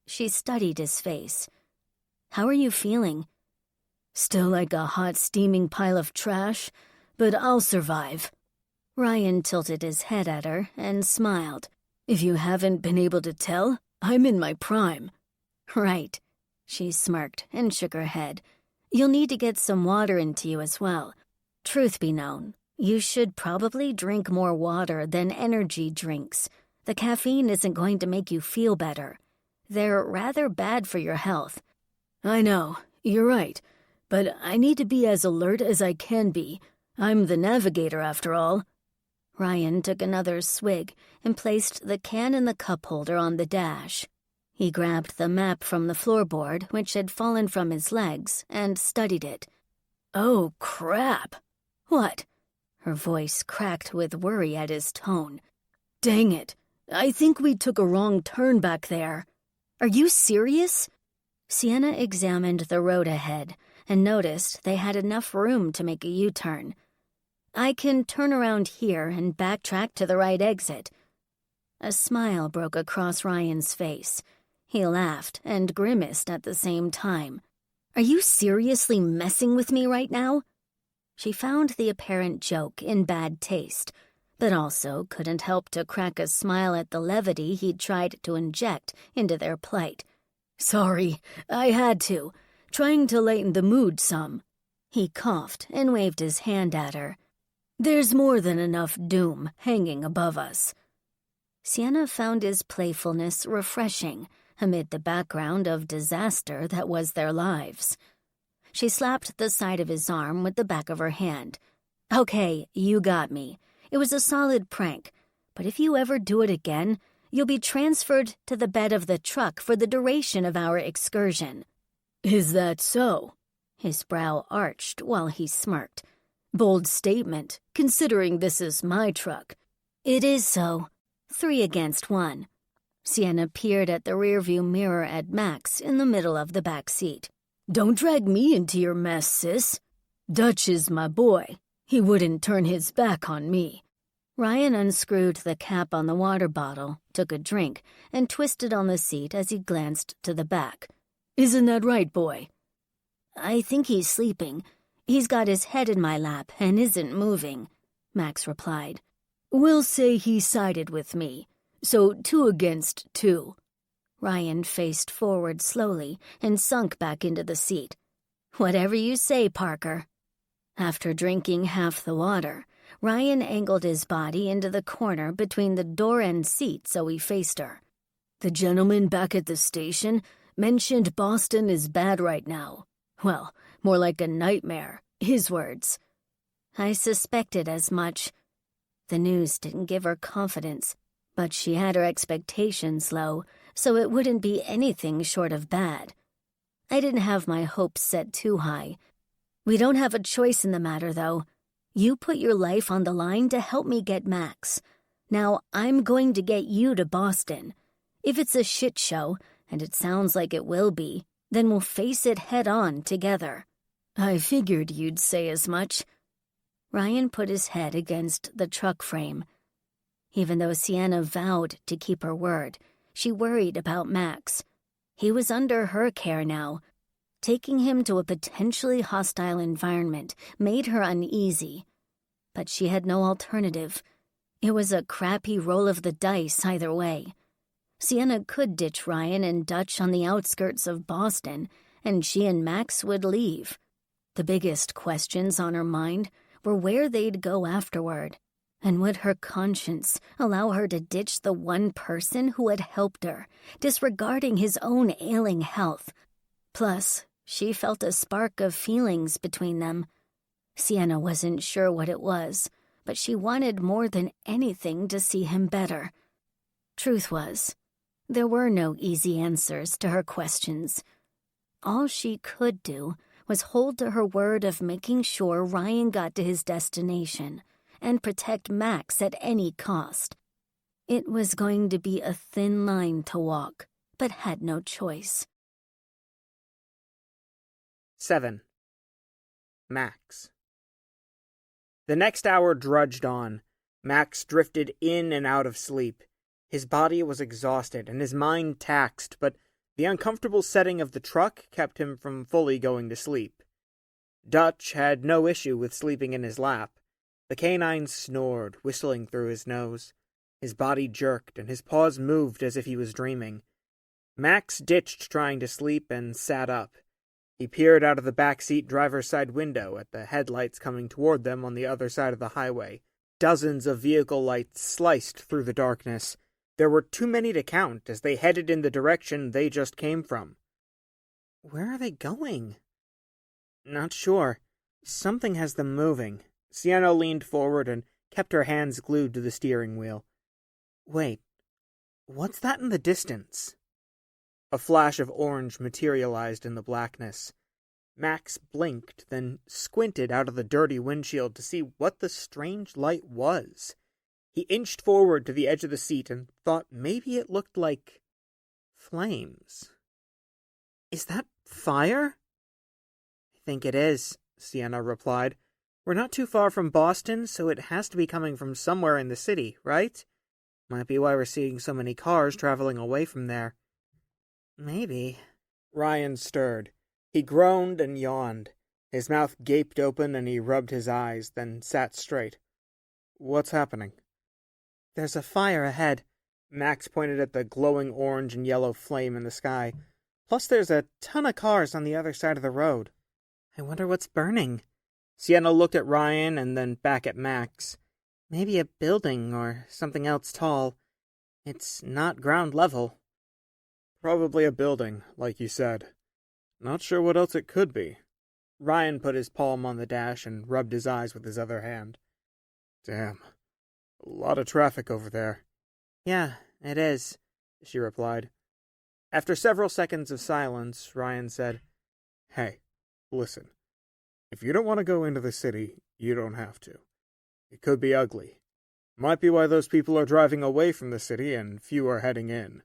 S1: She studied his face. "How are you feeling?" "Still like a hot, steaming pile of trash, but I'll survive." Ryan tilted his head at her and smiled. "If you haven't been able to tell, I'm in my prime." "Right." She smirked and shook her head. "You'll need to get some water into you as well. Truth be known, you should probably drink more water than energy drinks. The caffeine isn't going to make you feel better. They're rather bad for your health." "I know, you're right, but I need to be as alert as I can be. I'm the navigator after all." Ryan took another swig and placed the can in the cup holder on the dash. He grabbed the map from the floorboard, which had fallen from his legs, and studied it. "Oh, crap!" "What?" Her voice cracked with worry at his tone. "Dang it! I think we took a wrong turn back there." "Are you serious?" Sienna examined the road ahead and noticed they had enough room to make a U-turn. "I can turn around here and backtrack to the right exit." A smile broke across Ryan's face. He laughed and grimaced at the same time. "Are you seriously messing with me right now?" She found the apparent joke in bad taste, but also couldn't help to crack a smile at the levity he'd tried to inject into their plight. "Sorry, I had to. Trying to lighten the mood some." He coughed and waved his hand at her. "There's more than enough doom hanging above us." Sienna found his playfulness refreshing amid the background of disaster that was their lives. She slapped the side of his arm with the back of her hand. "Okay, you got me. It was a solid prank, but if you ever do it again, you'll be transferred to the bed of the truck for the duration of our excursion." "Is that so?" His brow arched while he smirked. "Bold statement, considering this is my truck." "It is so. 3 against 1. Sienna peered at the rearview mirror at Max in the middle of the back seat. "Don't drag me into your mess, sis. Dutch is my boy. He wouldn't turn his back on me." Ryan unscrewed the cap on the water bottle, took a drink, and twisted on the seat as he glanced to the back. "Isn't that right, boy?" "I think he's sleeping. He's got his head in my lap and isn't moving," Max replied. "We'll say he sided with me. So 2 against 2. Ryan faced forward slowly and sunk back into the seat. "Whatever you say, Parker." After drinking half the water, Ryan angled his body into the corner between the door and seat so he faced her. "The gentleman back at the station mentioned Boston is bad right now. Well, more like a nightmare, his words." "I suspected as much." The news didn't give her confidence, but she had her expectations low, so it wouldn't be anything short of bad. "I didn't have my hopes set too high. We don't have a choice in the matter, though. You put your life on the line to help me get Max. Now I'm going to get you to Boston. If it's a shit show, and it sounds like it will be, then we'll face it head on together." "I figured you'd say as much." Ryan put his head against the truck frame. Even though Sienna vowed to keep her word, she worried about Max. He was under her care now. Taking him to a potentially hostile environment made her uneasy. But she had no alternative. It was a crappy roll of the dice either way. Sienna could ditch Ryan and Dutch on the outskirts of Boston, and she and Max would leave. The biggest questions on her mind were where they'd go afterward, and would her conscience allow her to ditch the one person who had helped her, disregarding his own ailing health. Plus, she felt a spark of feelings between them. Sienna wasn't sure what it was, but she wanted more than anything to see him better. Truth was, there were no easy answers to her questions. All she could do was hold to her word of making sure Ryan got to his destination and protect Max at any cost. It was going to be a thin line to walk, but had no choice.
S2: 7. Max. The next hour drudged on. Max drifted in and out of sleep. His body was exhausted and his mind taxed, but the uncomfortable setting of the truck kept him from fully going to sleep. Dutch had no issue with sleeping in his lap. The canine snored, whistling through his nose. His body jerked, and his paws moved as if he was dreaming. Max ditched trying to sleep and sat up. He peered out of the back-seat driver's side window at the headlights coming toward them on the other side of the highway. Dozens of vehicle lights sliced through the darkness. There were too many to count as they headed in the direction they just came from.
S3: Where are they going? Not sure. Something has them moving.
S2: Sienna leaned forward and kept her hands glued to the steering wheel.
S3: Wait, what's that in the distance?
S2: A flash of orange materialized in the blackness. Max blinked, then squinted out of the dirty windshield to see what the strange light was. He inched forward to the edge of the seat and thought maybe it looked like flames.
S3: Is that fire?
S2: I think it is, Sienna replied. We're not too far from Boston, so it has to be coming from somewhere in the city, right? Might be why we're seeing so many cars traveling away from there.
S3: Maybe.
S2: Ryan stirred. He groaned and yawned. His mouth gaped open and he rubbed his eyes, then sat straight. What's happening?
S3: There's a fire ahead.
S2: Max pointed at the glowing orange and yellow flame in the sky. Plus there's a ton of cars on the other side of the road.
S3: I wonder what's burning.
S2: Sienna looked at Ryan and then back at Max.
S3: Maybe a building or something else tall. It's not ground level.
S4: Probably a building, like you said. Not sure what else it could be.
S2: Ryan put his palm on the dash and rubbed his eyes with his other hand.
S4: Damn. A lot of traffic over there.
S3: Yeah, it is, she replied.
S2: After several seconds of silence, Ryan said,
S4: Hey, listen. If you don't want to go into the city, you don't have to. It could be ugly. Might be why those people are driving away from the city and few are heading in.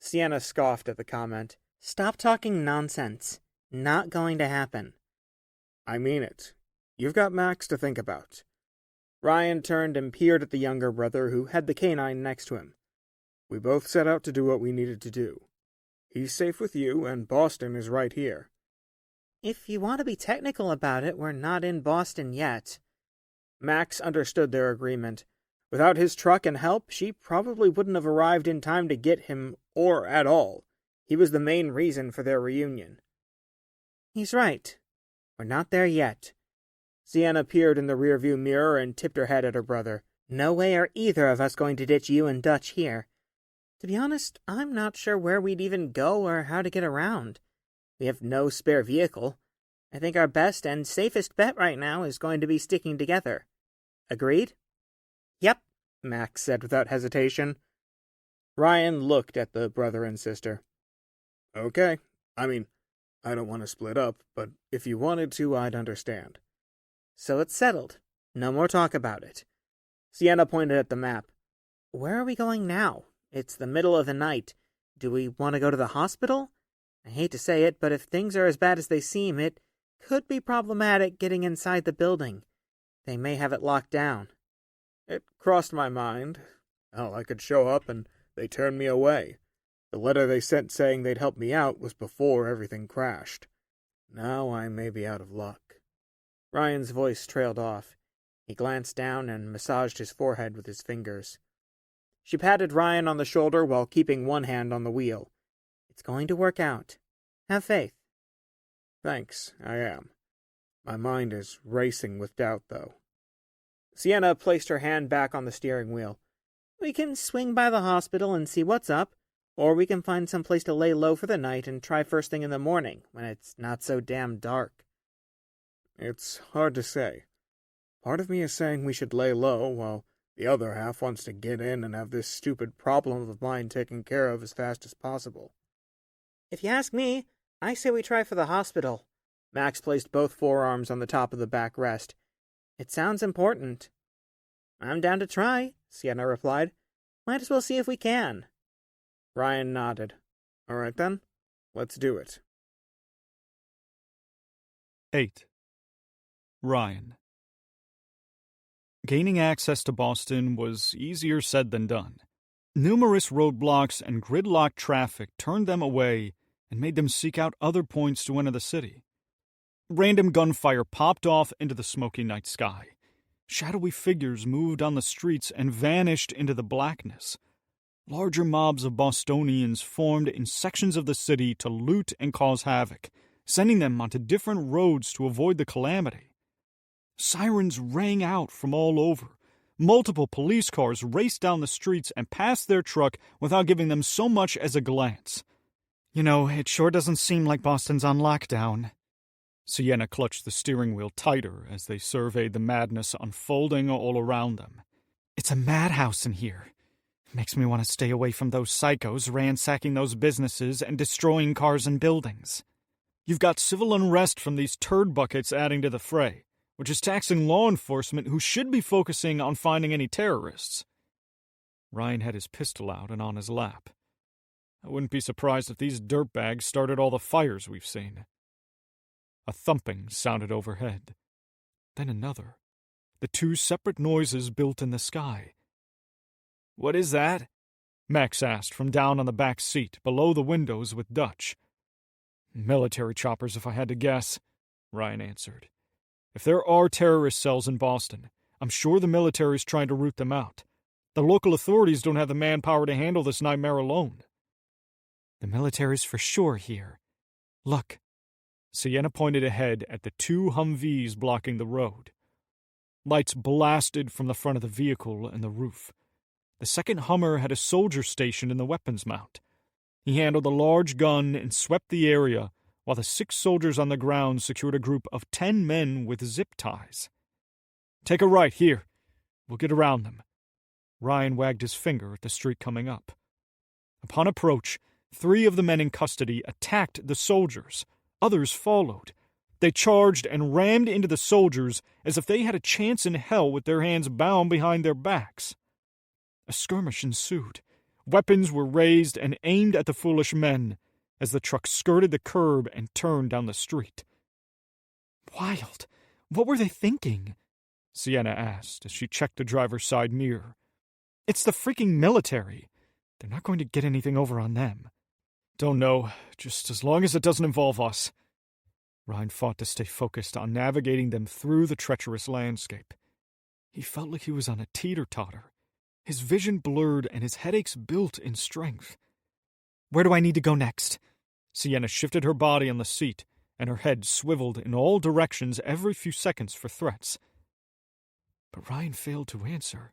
S2: Sienna scoffed at the comment.
S3: Stop talking nonsense. Not going to happen.
S4: I mean it. You've got Max to think about.
S2: Ryan turned and peered at the younger brother who had the canine next to him.
S4: We both set out to do what we needed to do. He's safe with you, and Boston is right here.
S3: If you want to be technical about it, we're not in Boston yet.
S2: Max understood their agreement. Without his truck and help, she probably wouldn't have arrived in time to get him, or at all. He was the main reason for their reunion.
S3: He's right. We're not there yet.
S2: Sienna peered in the rearview mirror and tipped her head at her brother.
S3: No way are either of us going to ditch you and Dutch here. To be honest, I'm not sure where we'd even go or how to get around. We have no spare vehicle. I think our best and safest bet right now is going to be sticking together. Agreed?
S2: Yep, Max said without hesitation. Ryan looked at the brother and sister.
S4: Okay. I mean, I don't want to split up, but if you wanted to, I'd understand.
S3: So it's settled. No more talk about it.
S2: Sienna pointed at the map.
S3: Where are we going now? It's the middle of the night. Do we want to go to the hospital? I hate to say it, but if things are as bad as they seem, it could be problematic getting inside the building. They may have it locked down.
S4: It crossed my mind. Hell, I could show up and they turned me away. The letter they sent saying they'd help me out was before everything crashed. Now I may be out of luck.
S2: Ryan's voice trailed off. He glanced down and massaged his forehead with his fingers. She patted Ryan on the shoulder while keeping one hand on the wheel. It's going to work out. Have faith.
S3: Thanks, I am. My mind is racing with doubt, though.
S2: Sienna placed her hand back on the steering wheel. We can swing by the hospital and see what's up, or we can find some place to lay low for the night and try first thing in the morning, when it's not so damn dark.
S3: It's hard to say. Part of me is saying we should lay low, while the other half wants to get in and have this stupid problem of mine taken care of as fast as possible.
S2: If you ask me, I say we try for the hospital. Max placed both forearms on the top of the backrest. It sounds important. I'm down to try, Sienna replied. Might as well see if we can.
S3: Ryan nodded. All right then, let's do it.
S4: 8. Ryan. Gaining access to Boston was easier said than done. Numerous roadblocks and gridlocked traffic turned them away and made them seek out other points to enter the city. Random gunfire popped off into the smoky night sky. Shadowy figures moved on the streets and vanished into the blackness. Larger mobs of Bostonians formed in sections of the city to loot and cause havoc, sending them onto different roads to avoid the calamity. Sirens rang out from all over. Multiple police cars raced down the streets and passed their truck without giving them so much as a glance.
S5: It sure doesn't seem like Boston's on lockdown.
S4: Sienna clutched the steering wheel tighter as they surveyed the madness unfolding all around them.
S5: It's a madhouse in here. Makes me want to stay away from those psychos ransacking those businesses and destroying cars and buildings.
S4: You've got civil unrest from these turd buckets adding to the fray, which is taxing law enforcement who should be focusing on finding any terrorists. Ryan had his pistol out and on his lap. I wouldn't be surprised if these dirtbags started all the fires we've seen. A thumping sounded overhead. Then another. The two separate noises built in the sky.
S5: What is that?
S4: Max asked from down on the back seat, below the windows with Dutch.
S5: Military choppers, if I had to guess,
S4: Ryan answered. If there are terrorist cells in Boston, I'm sure the military's trying to root them out. The local authorities don't have the manpower to handle this nightmare alone.
S5: The military's for sure here. Look.
S4: Sienna pointed ahead at the two Humvees blocking the road. Lights blasted from the front of the vehicle and the roof. The second Hummer had a soldier stationed in the weapons mount. He handled a large gun and swept the area, while the 6 soldiers on the ground secured a group of 10 men with zip ties. Take a right here. We'll get around them. Ryan wagged his finger at the street coming up. Upon approach, 3 of the men in custody attacked the soldiers. Others followed. They charged and rammed into the soldiers as if they had a chance in hell with their hands bound behind their backs. A skirmish ensued. Weapons were raised and aimed at the foolish men as the truck skirted the curb and turned down the street.
S5: Wild. What were they thinking?
S4: Sienna asked as she checked the driver's side mirror.
S5: It's the freaking military. They're not going to get anything over on them.
S4: Don't know, just as long as it doesn't involve us. Ryan fought to stay focused on navigating them through the treacherous landscape. He felt like he was on a teeter-totter. His vision blurred and his headaches built in strength.
S5: Where do I need to go next?
S4: Sienna shifted her body on the seat, and her head swiveled in all directions every few seconds for threats. But Ryan failed to answer.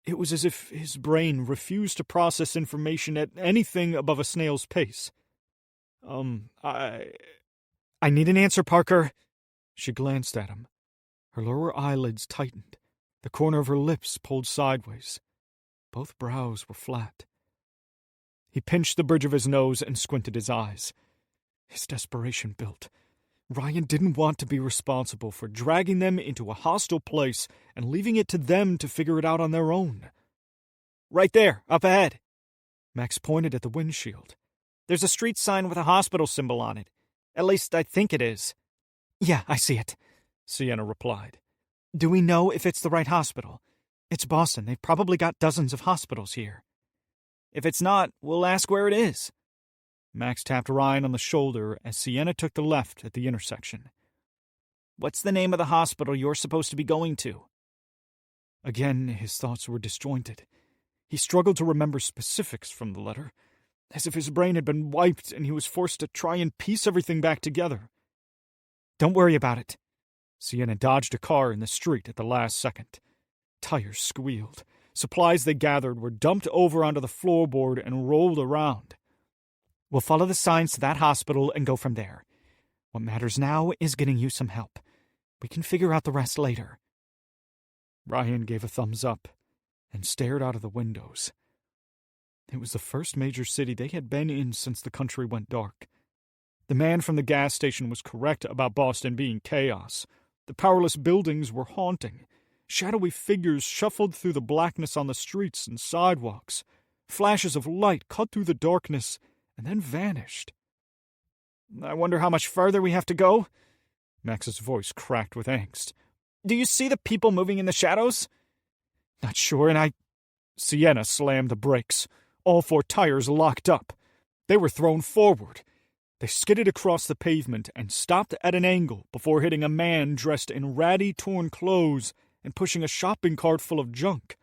S4: It was as if his brain refused to process information at anything above a snail's pace.
S5: I need an answer, Parker.
S4: She glanced at him. Her lower eyelids tightened. The corner of her lips pulled sideways. Both brows were flat. He pinched the bridge of his nose and squinted his eyes. His desperation built. Ryan didn't want to be responsible for dragging them into a hostile place and leaving it to them to figure it out on their own.
S5: Right there, up ahead. Max pointed at the windshield. There's a street sign with a hospital symbol on it. At least I think it is. Yeah, I see it, Sienna replied. Do we know if it's the right hospital? It's Boston. They've probably got dozens of hospitals here. If it's not, we'll ask where it is. Max tapped Ryan on the shoulder as Sienna took the left at the intersection. What's the name of the hospital you're supposed to be going to? Again, his thoughts were disjointed. He struggled to remember specifics from the letter, as if his brain had been wiped and he was forced to try and piece everything back together. "Don't worry about it." Sienna dodged a car in the street at the last second. Tires squealed. Supplies they gathered were dumped over onto the floorboard and rolled around. "We'll follow the signs to that hospital and go from there. What matters now is getting you some help. We can figure out the rest later." Ryan gave a thumbs up and stared out of the windows. It was the first major city they had been in since the country went dark. The man from the gas station was correct about Boston being chaos. The powerless buildings were haunting. Shadowy figures shuffled through the blackness on the streets and sidewalks. Flashes of light cut through the darkness and then vanished. "I wonder how much further we have to go?" Max's voice cracked with angst. "Do you see the people moving in the shadows?" "Not sure, and Sienna slammed the brakes. All 4 tires locked up. They were thrown forward. They skidded across the pavement and stopped at an angle before hitting a man dressed in ratty, torn clothes and pushing a shopping cart full of junk.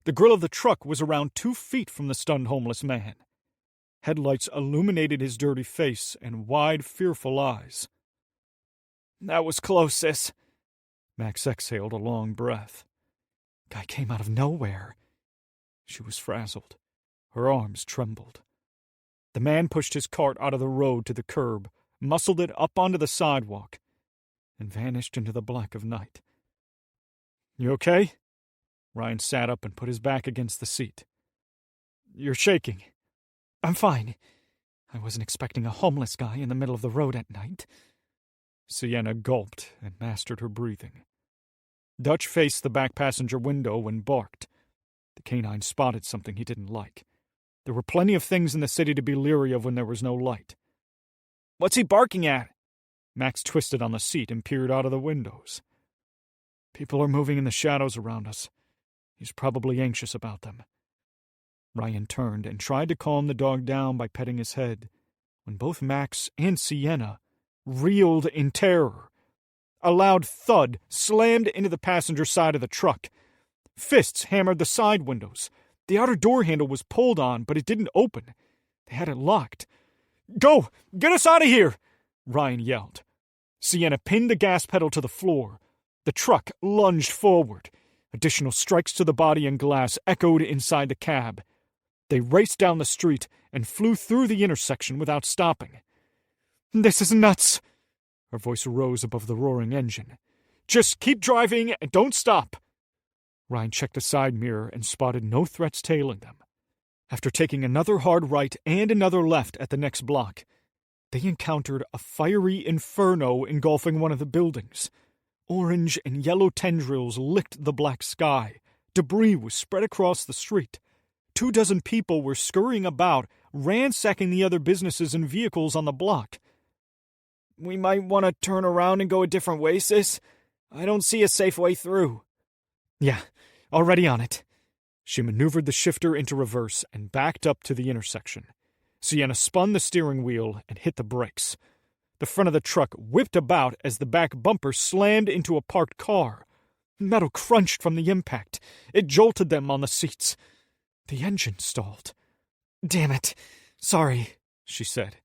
S5: The grill of the truck was around 2 feet from the stunned homeless man. Headlights illuminated his dirty face and wide, fearful eyes. "That was close, sis." Max exhaled a long breath. "Guy came out of nowhere." She was frazzled. Her arms trembled. The man pushed his cart out of the road to the curb, muscled it up onto the sidewalk, and vanished into the black of night. "You okay?" Ryan sat up and put his back against the seat. "You're shaking." "I'm fine. I wasn't expecting a homeless guy in the middle of the road at night." Sienna gulped and mastered her breathing. Dutch faced the back passenger window and barked. The canine spotted something he didn't like. There were plenty of things in the city to be leery of when there was no light. "What's he barking at?" Max twisted on the seat and peered out of the windows. "People are moving in the shadows around us. He's probably anxious about them." Ryan turned and tried to calm the dog down by petting his head, when both Max and Sienna reeled in terror. A loud thud slammed into the passenger side of the truck. Fists hammered the side windows. The outer door handle was pulled on, but it didn't open. They had it locked. "Go! Get us out of here!" Ryan yelled. Sienna pinned the gas pedal to the floor. The truck lunged forward. Additional strikes to the body and glass echoed inside the cab. They raced down the street and flew through the intersection without stopping. "This is nuts!" Her voice rose above the roaring engine. "Just keep driving and don't stop!" Ryan checked the side mirror and spotted no threats tailing them. After taking another hard right and another left at the next block, they encountered a fiery inferno engulfing one of the buildings. Orange and yellow tendrils licked the black sky. Debris was spread across the street. 24 people were scurrying about, ransacking the other businesses and vehicles on the block. "We might want to turn around and go a different way, sis. I don't see a safe way through." "Yeah, already on it." She maneuvered the shifter into reverse and backed up to the intersection. Sienna spun the steering wheel and hit the brakes. The front of the truck whipped about as the back bumper slammed into a parked car. Metal crunched from the impact. It jolted them on the seats. The engine stalled. "Damn it. Sorry," she said.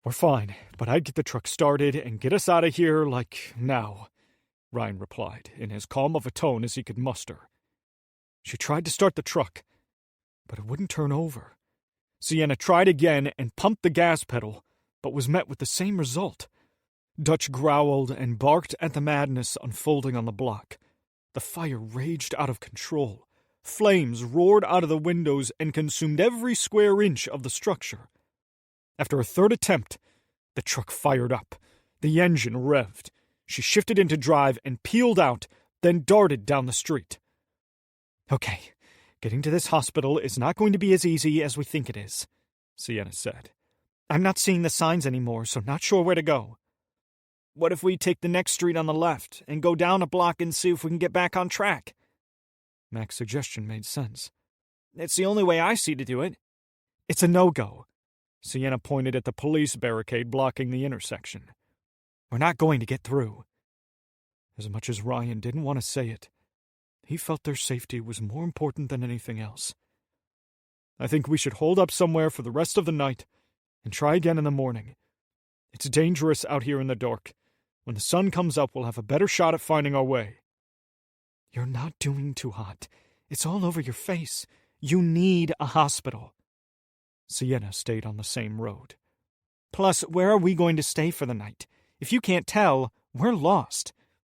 S5: "We're fine, but I'd get the truck started and get us out of here, now," Ryan replied, in as calm of a tone as he could muster. She tried to start the truck, but it wouldn't turn over. Sienna tried again and pumped the gas pedal, but was met with the same result. Dutch growled and barked at the madness unfolding on the block. The fire raged out of control. Flames roared out of the windows and consumed every square inch of the structure. After a third attempt, the truck fired up. The engine revved. She shifted into drive and peeled out, then darted down the street. "Okay, getting to this hospital is not going to be as easy as we think it is," Sienna said. "I'm not seeing the signs anymore, so not sure where to go." "What if we take the next street on the left and go down a block and see if we can get back on track?" Mac's suggestion made sense. "It's the only way I see to do it." "It's a no-go." Sienna pointed at the police barricade blocking the intersection. "We're not going to get through." As much as Ryan didn't want to say it, he felt their safety was more important than anything else. I think we should hold up somewhere for the rest of the night and try again in the morning. It's dangerous out here in the dark. When the sun comes up, we'll have a better shot at finding our way." "You're not doing too hot. It's all over your face. You need a hospital." Sienna stayed on the same road. "Plus, where are we going to stay for the night? If you can't tell, we're lost.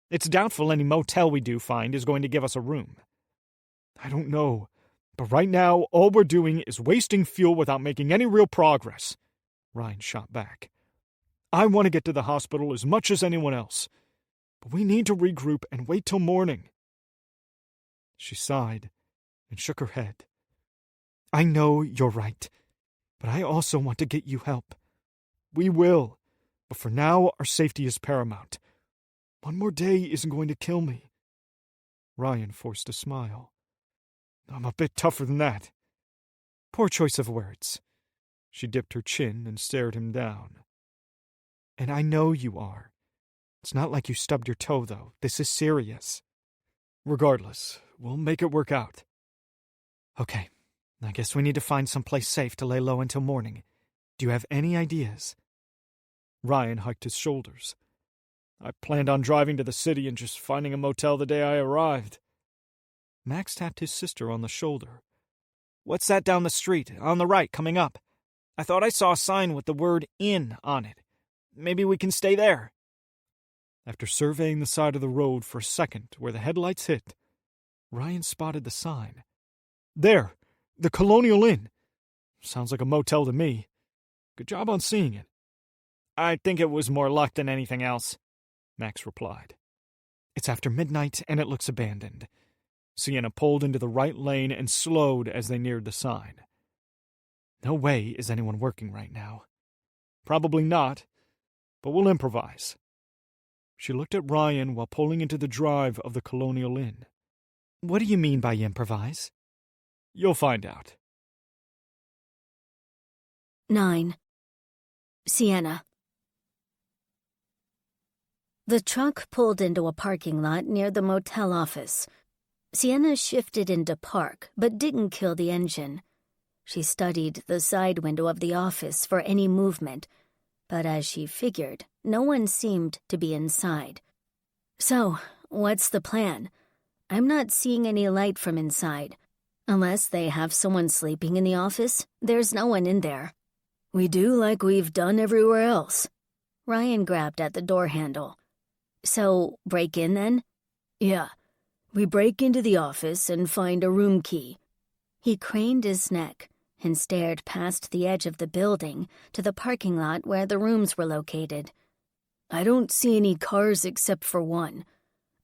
S5: It's doubtful any motel we do find is going to give us a room." "I don't know, but right now all we're doing is wasting fuel without making any real progress," Ryan shot back. "I want to get to the hospital as much as anyone else, but we need to regroup and wait till morning." She sighed and shook her head. "I know you're right, but I also want to get you help. We will, but for now our safety is paramount. One more day isn't going to kill me." Ryan forced a smile. "I'm a bit tougher than that." "Poor choice of words." She dipped her chin and stared him down. "And I know you are. It's not like you stubbed your toe, though. This is serious." "Regardless, we'll make it work out." "Okay, I guess we need to find someplace safe to lay low until morning. Do you have any ideas?" Ryan hiked his shoulders. "I planned on driving to the city and just finding a motel the day I arrived." Max tapped his sister on the shoulder. "What's that down the street, on the right, coming up? I thought I saw a sign with the word inn on it. Maybe we can stay there." After surveying the side of the road for a second where the headlights hit, Ryan spotted the sign. "There, the Colonial Inn. Sounds like a motel to me. Good job on seeing it." "I think it was more luck than anything else," Max replied. "It's after midnight and it looks abandoned." Sienna pulled into the right lane and slowed as they neared the sign. "No way is anyone working right now." "Probably not, but we'll improvise." She looked at Ryan while pulling into the drive of the Colonial Inn. "What do you mean by improvise?" "You'll find out."
S1: 9. Sienna. The truck pulled into a parking lot near the motel office. Sienna shifted into park, but didn't kill the engine. She studied the side window of the office for any movement, but as she figured, no one seemed to be inside. "So, what's the plan? I'm not seeing any light from inside. Unless they have someone sleeping in the office, there's no one in there." "We do like we've done everywhere else." Ryan grabbed at the door handle. "So, break in then?" "Yeah. We break into the office and find a room key." He craned his neck and stared past the edge of the building to the parking lot where the rooms were located. "I don't see any cars except for one.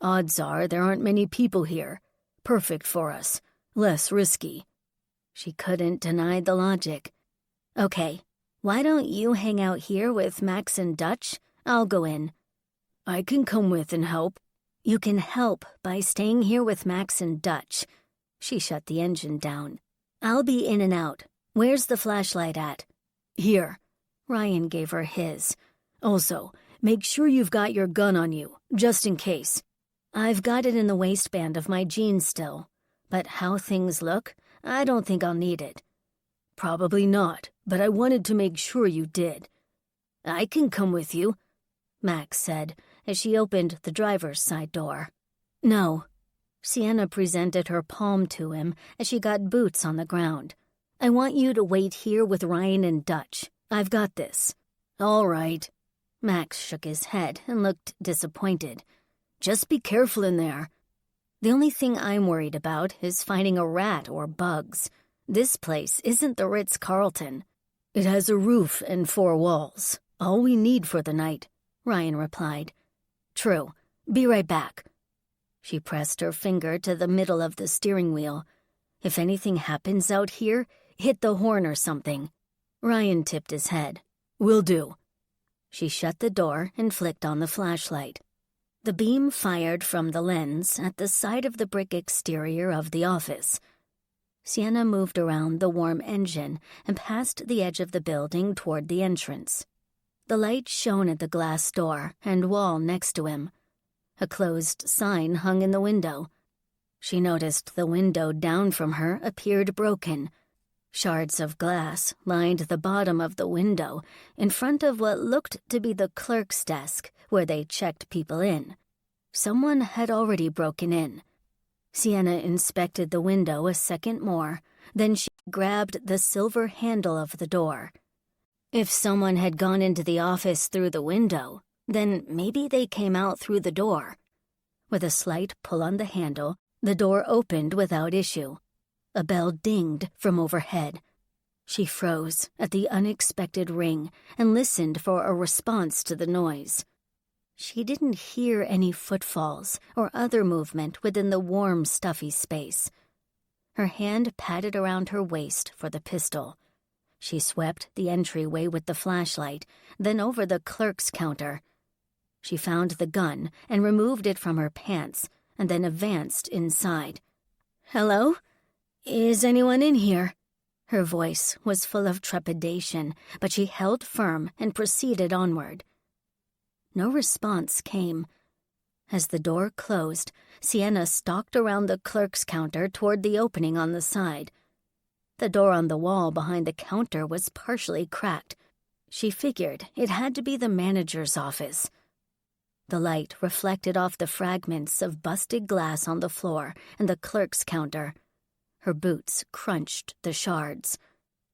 S1: Odds are there aren't many people here. Perfect for us. Less risky." She couldn't deny the logic. "Okay, why don't you hang out here with Max and Dutch? I'll go in." "I can come with and help." "You can help by staying here with Max and Dutch." She shut the engine down. "I'll be in and out. Where's the flashlight at?" "Here." Ryan gave her his. "Also, make sure you've got your gun on you, just in case." "I've got it in the waistband of my jeans still. But how things look, I don't think I'll need it." "Probably not, but I wanted to make sure you did." "I can come with you," Max said as she opened the driver's side door. "No." Sienna presented her palm to him as she got boots on the ground. "I want you to wait here with Ryan and Dutch. I've got this." "All right." Max shook his head and looked disappointed. "Just be careful in there." "The only thing I'm worried about is finding a rat or bugs. This place isn't the Ritz-Carlton." "It has a roof and 4 walls. All we need for the night," Ryan replied. "True. Be right back." She pressed her finger to the middle of the steering wheel. "If anything happens out here, hit the horn or something." Ryan tipped his head. "Will do." She shut the door and flicked on the flashlight. The beam fired from the lens at the side of the brick exterior of the office. Sienna moved around the warm engine and past the edge of the building toward the entrance. The light shone at the glass door and wall next to him. A closed sign hung in the window. She noticed the window down from her appeared broken. Shards of glass lined the bottom of the window in front of what looked to be the clerk's desk where they checked people in. Someone had already broken in. Sienna inspected the window a second more, then she grabbed the silver handle of the door. If someone had gone into the office through the window, then maybe they came out through the door. With a slight pull on the handle, the door opened without issue. A bell dinged from overhead. She froze at the unexpected ring and listened for a response to the noise. She didn't hear any footfalls or other movement within the warm, stuffy space. Her hand patted around her waist for the pistol. She swept the entryway with the flashlight, then over the clerk's counter. She found the gun and removed it from her pants, and then advanced inside. "Hello? Is anyone in here?" Her voice was full of trepidation, but she held firm and proceeded onward. No response came. As the door closed, Sienna stalked around the clerk's counter toward the opening on the side. The door on the wall behind the counter was partially cracked. She figured it had to be the manager's office. The light reflected off the fragments of busted glass on the floor and the clerk's counter. Her boots crunched the shards.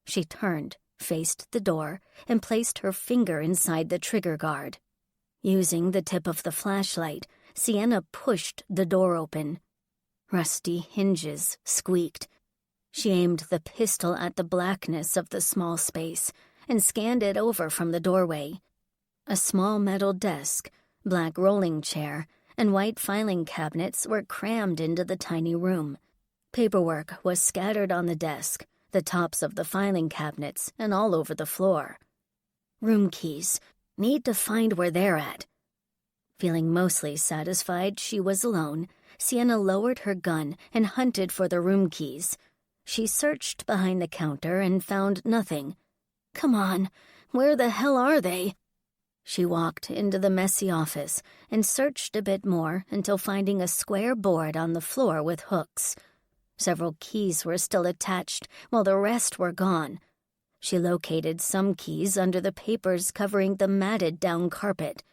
S1: She turned, faced the door, and placed her finger inside the trigger guard. Using the tip of the flashlight, Sienna pushed the door open. Rusty hinges squeaked. She aimed the pistol at the blackness of the small space and scanned it over from the doorway. A small metal desk, black rolling chair, and white filing cabinets were crammed into the tiny room. Paperwork was scattered on the desk, the tops of the filing cabinets, and all over the floor. Room keys. Need to find where they're at. Feeling mostly satisfied she was alone, Sienna lowered her gun and hunted for the room keys. She searched behind the counter and found nothing. Come on, where the hell are they? She walked into the messy office and searched a bit more until finding a square board on the floor with hooks. Several keys were still attached while the rest were gone. She located some keys under the papers covering the matted-down carpet.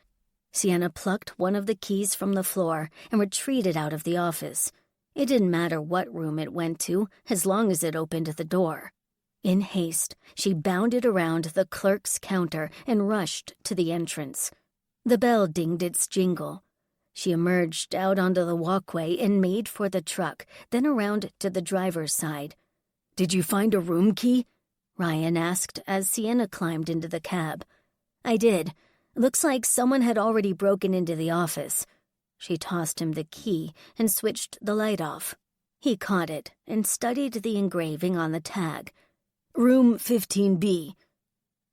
S1: Sienna plucked one of the keys from the floor and retreated out of the office. It didn't matter what room it went to, as long as it opened the door. In haste, she bounded around the clerk's counter and rushed to the entrance. The bell dinged its jingle. She emerged out onto the walkway and made for the truck, then around to the driver's side. "Did you find a room key?" Ryan asked as Sienna climbed into the cab. "I did. Looks like someone had already broken into the office." She tossed him the key and switched the light off. He caught it and studied the engraving on the tag. "Room 15B.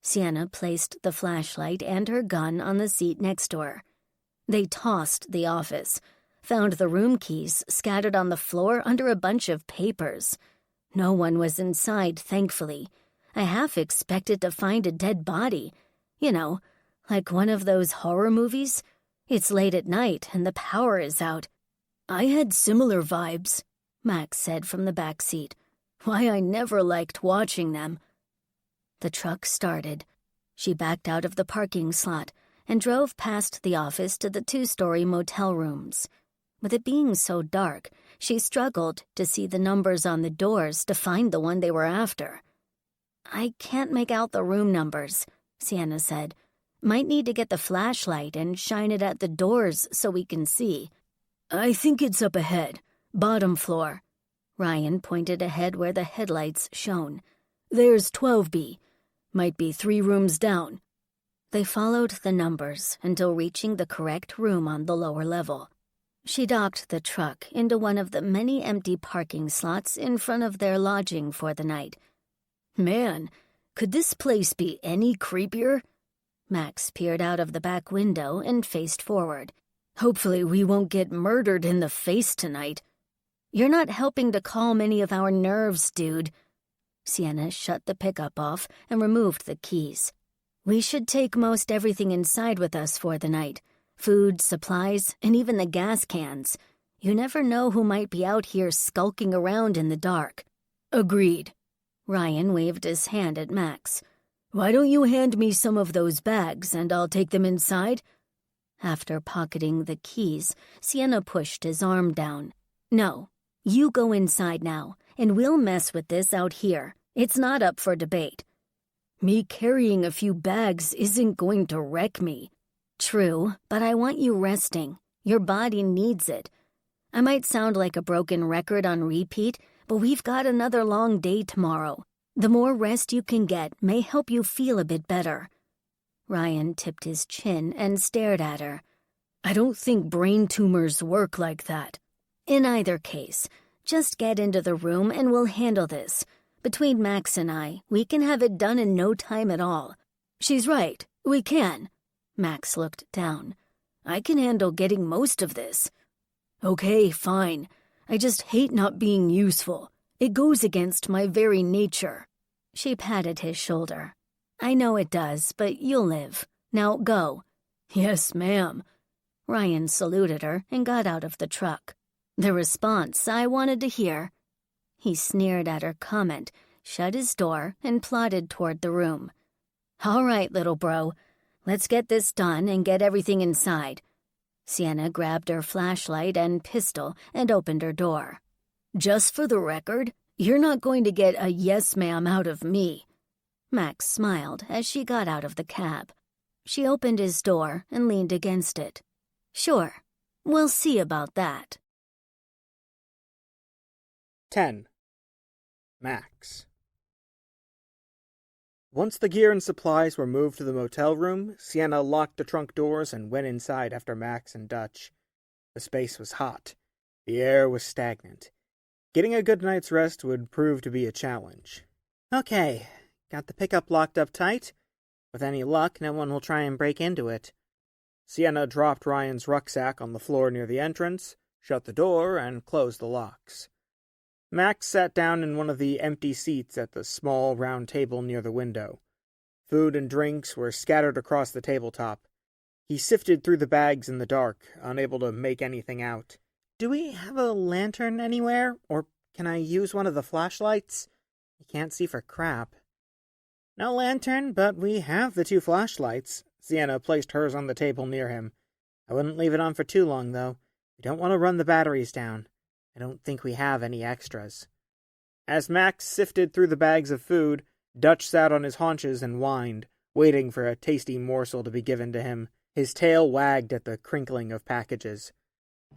S1: Sienna placed the flashlight and her gun on the seat next to her. They tossed the office, found the room keys scattered on the floor under a bunch of papers. No one was inside, thankfully. I half expected to find a dead body. You know, like one of those horror movies. It's late at night and the power is out. "I had similar vibes," Max said from the back seat. "Why I never liked watching them." The truck started. She backed out of the parking slot and drove past the office to the 2-story motel rooms. With it being so dark, she struggled to see the numbers on the doors to find the one they were after. "I can't make out the room numbers," Sienna said. "Might need to get the flashlight and shine it at the doors so we can see." "I think it's up ahead, bottom floor." Ryan pointed ahead where the headlights shone. "There's 12B. Might be 3 rooms down." They followed the numbers until reaching the correct room on the lower level. She docked the truck into one of the many empty parking slots in front of their lodging for the night. "Man, could this place be any creepier?" Max peered out of the back window and faced forward. "Hopefully we won't get murdered in the face tonight." "You're not helping to calm any of our nerves, dude." Sienna shut the pickup off and removed the keys. "We should take most everything inside with us for the night. Food, supplies, and even the gas cans. You never know who might be out here skulking around in the dark." "Agreed." Ryan waved his hand at Max. "Why don't you hand me some of those bags and I'll take them inside?" After pocketing the keys, Sienna pushed his arm down. "No, you go inside now, and we'll mess with this out here. It's not up for debate." "Me carrying a few bags isn't going to wreck me." "True, but I want you resting. Your body needs it. I might sound like a broken record on repeat, but we've got another long day tomorrow. The more rest you can get may help you feel a bit better." Ryan tipped his chin and stared at her. "I don't think brain tumors work like that." "In either case, just get into the room and we'll handle this. Between Max and I, we can have it done in no time at all." "She's right, we can." Max looked down. "I can handle getting most of this." "Okay, fine. I just hate not being useful. It goes against my very nature." She patted his shoulder. "I know it does, but you'll live. Now go." "Yes, ma'am." Ryan saluted her and got out of the truck. The response I wanted to hear. He sneered at her comment, shut his door, and plodded toward the room. "All right, little bro. Let's get this done and get everything inside." Sienna grabbed her flashlight and pistol and opened her door. "Just for the record, you're not going to get a yes ma'am out of me." Max smiled as she got out of the cab. She opened his door and leaned against it. "Sure, we'll see about that."
S2: 10. Max. Once the gear and supplies were moved to the motel room, Sienna locked the trunk doors and went inside after Max and Dutch. The space was hot. The air was stagnant. Getting a good night's rest would prove to be a challenge. "Okay, got the pickup locked up tight. With any luck, no one will try and break into it." Sienna dropped Ryan's rucksack on the floor near the entrance, shut the door, and closed the locks. Max sat down in one of the empty seats at the small round table near the window. Food and drinks were scattered across the tabletop. He sifted through the bags in the dark, unable to make anything out. "Do we have a lantern anywhere? Or can I use one of the flashlights? I can't see for crap." "No lantern, but we have the 2 flashlights." Sienna placed hers on the table near him. "I wouldn't leave it on for too long, though. We don't want to run the batteries down. I don't think we have any extras." As Max sifted through the bags of food, Dutch sat on his haunches and whined, waiting for a tasty morsel to be given to him. His tail wagged at the crinkling of packages.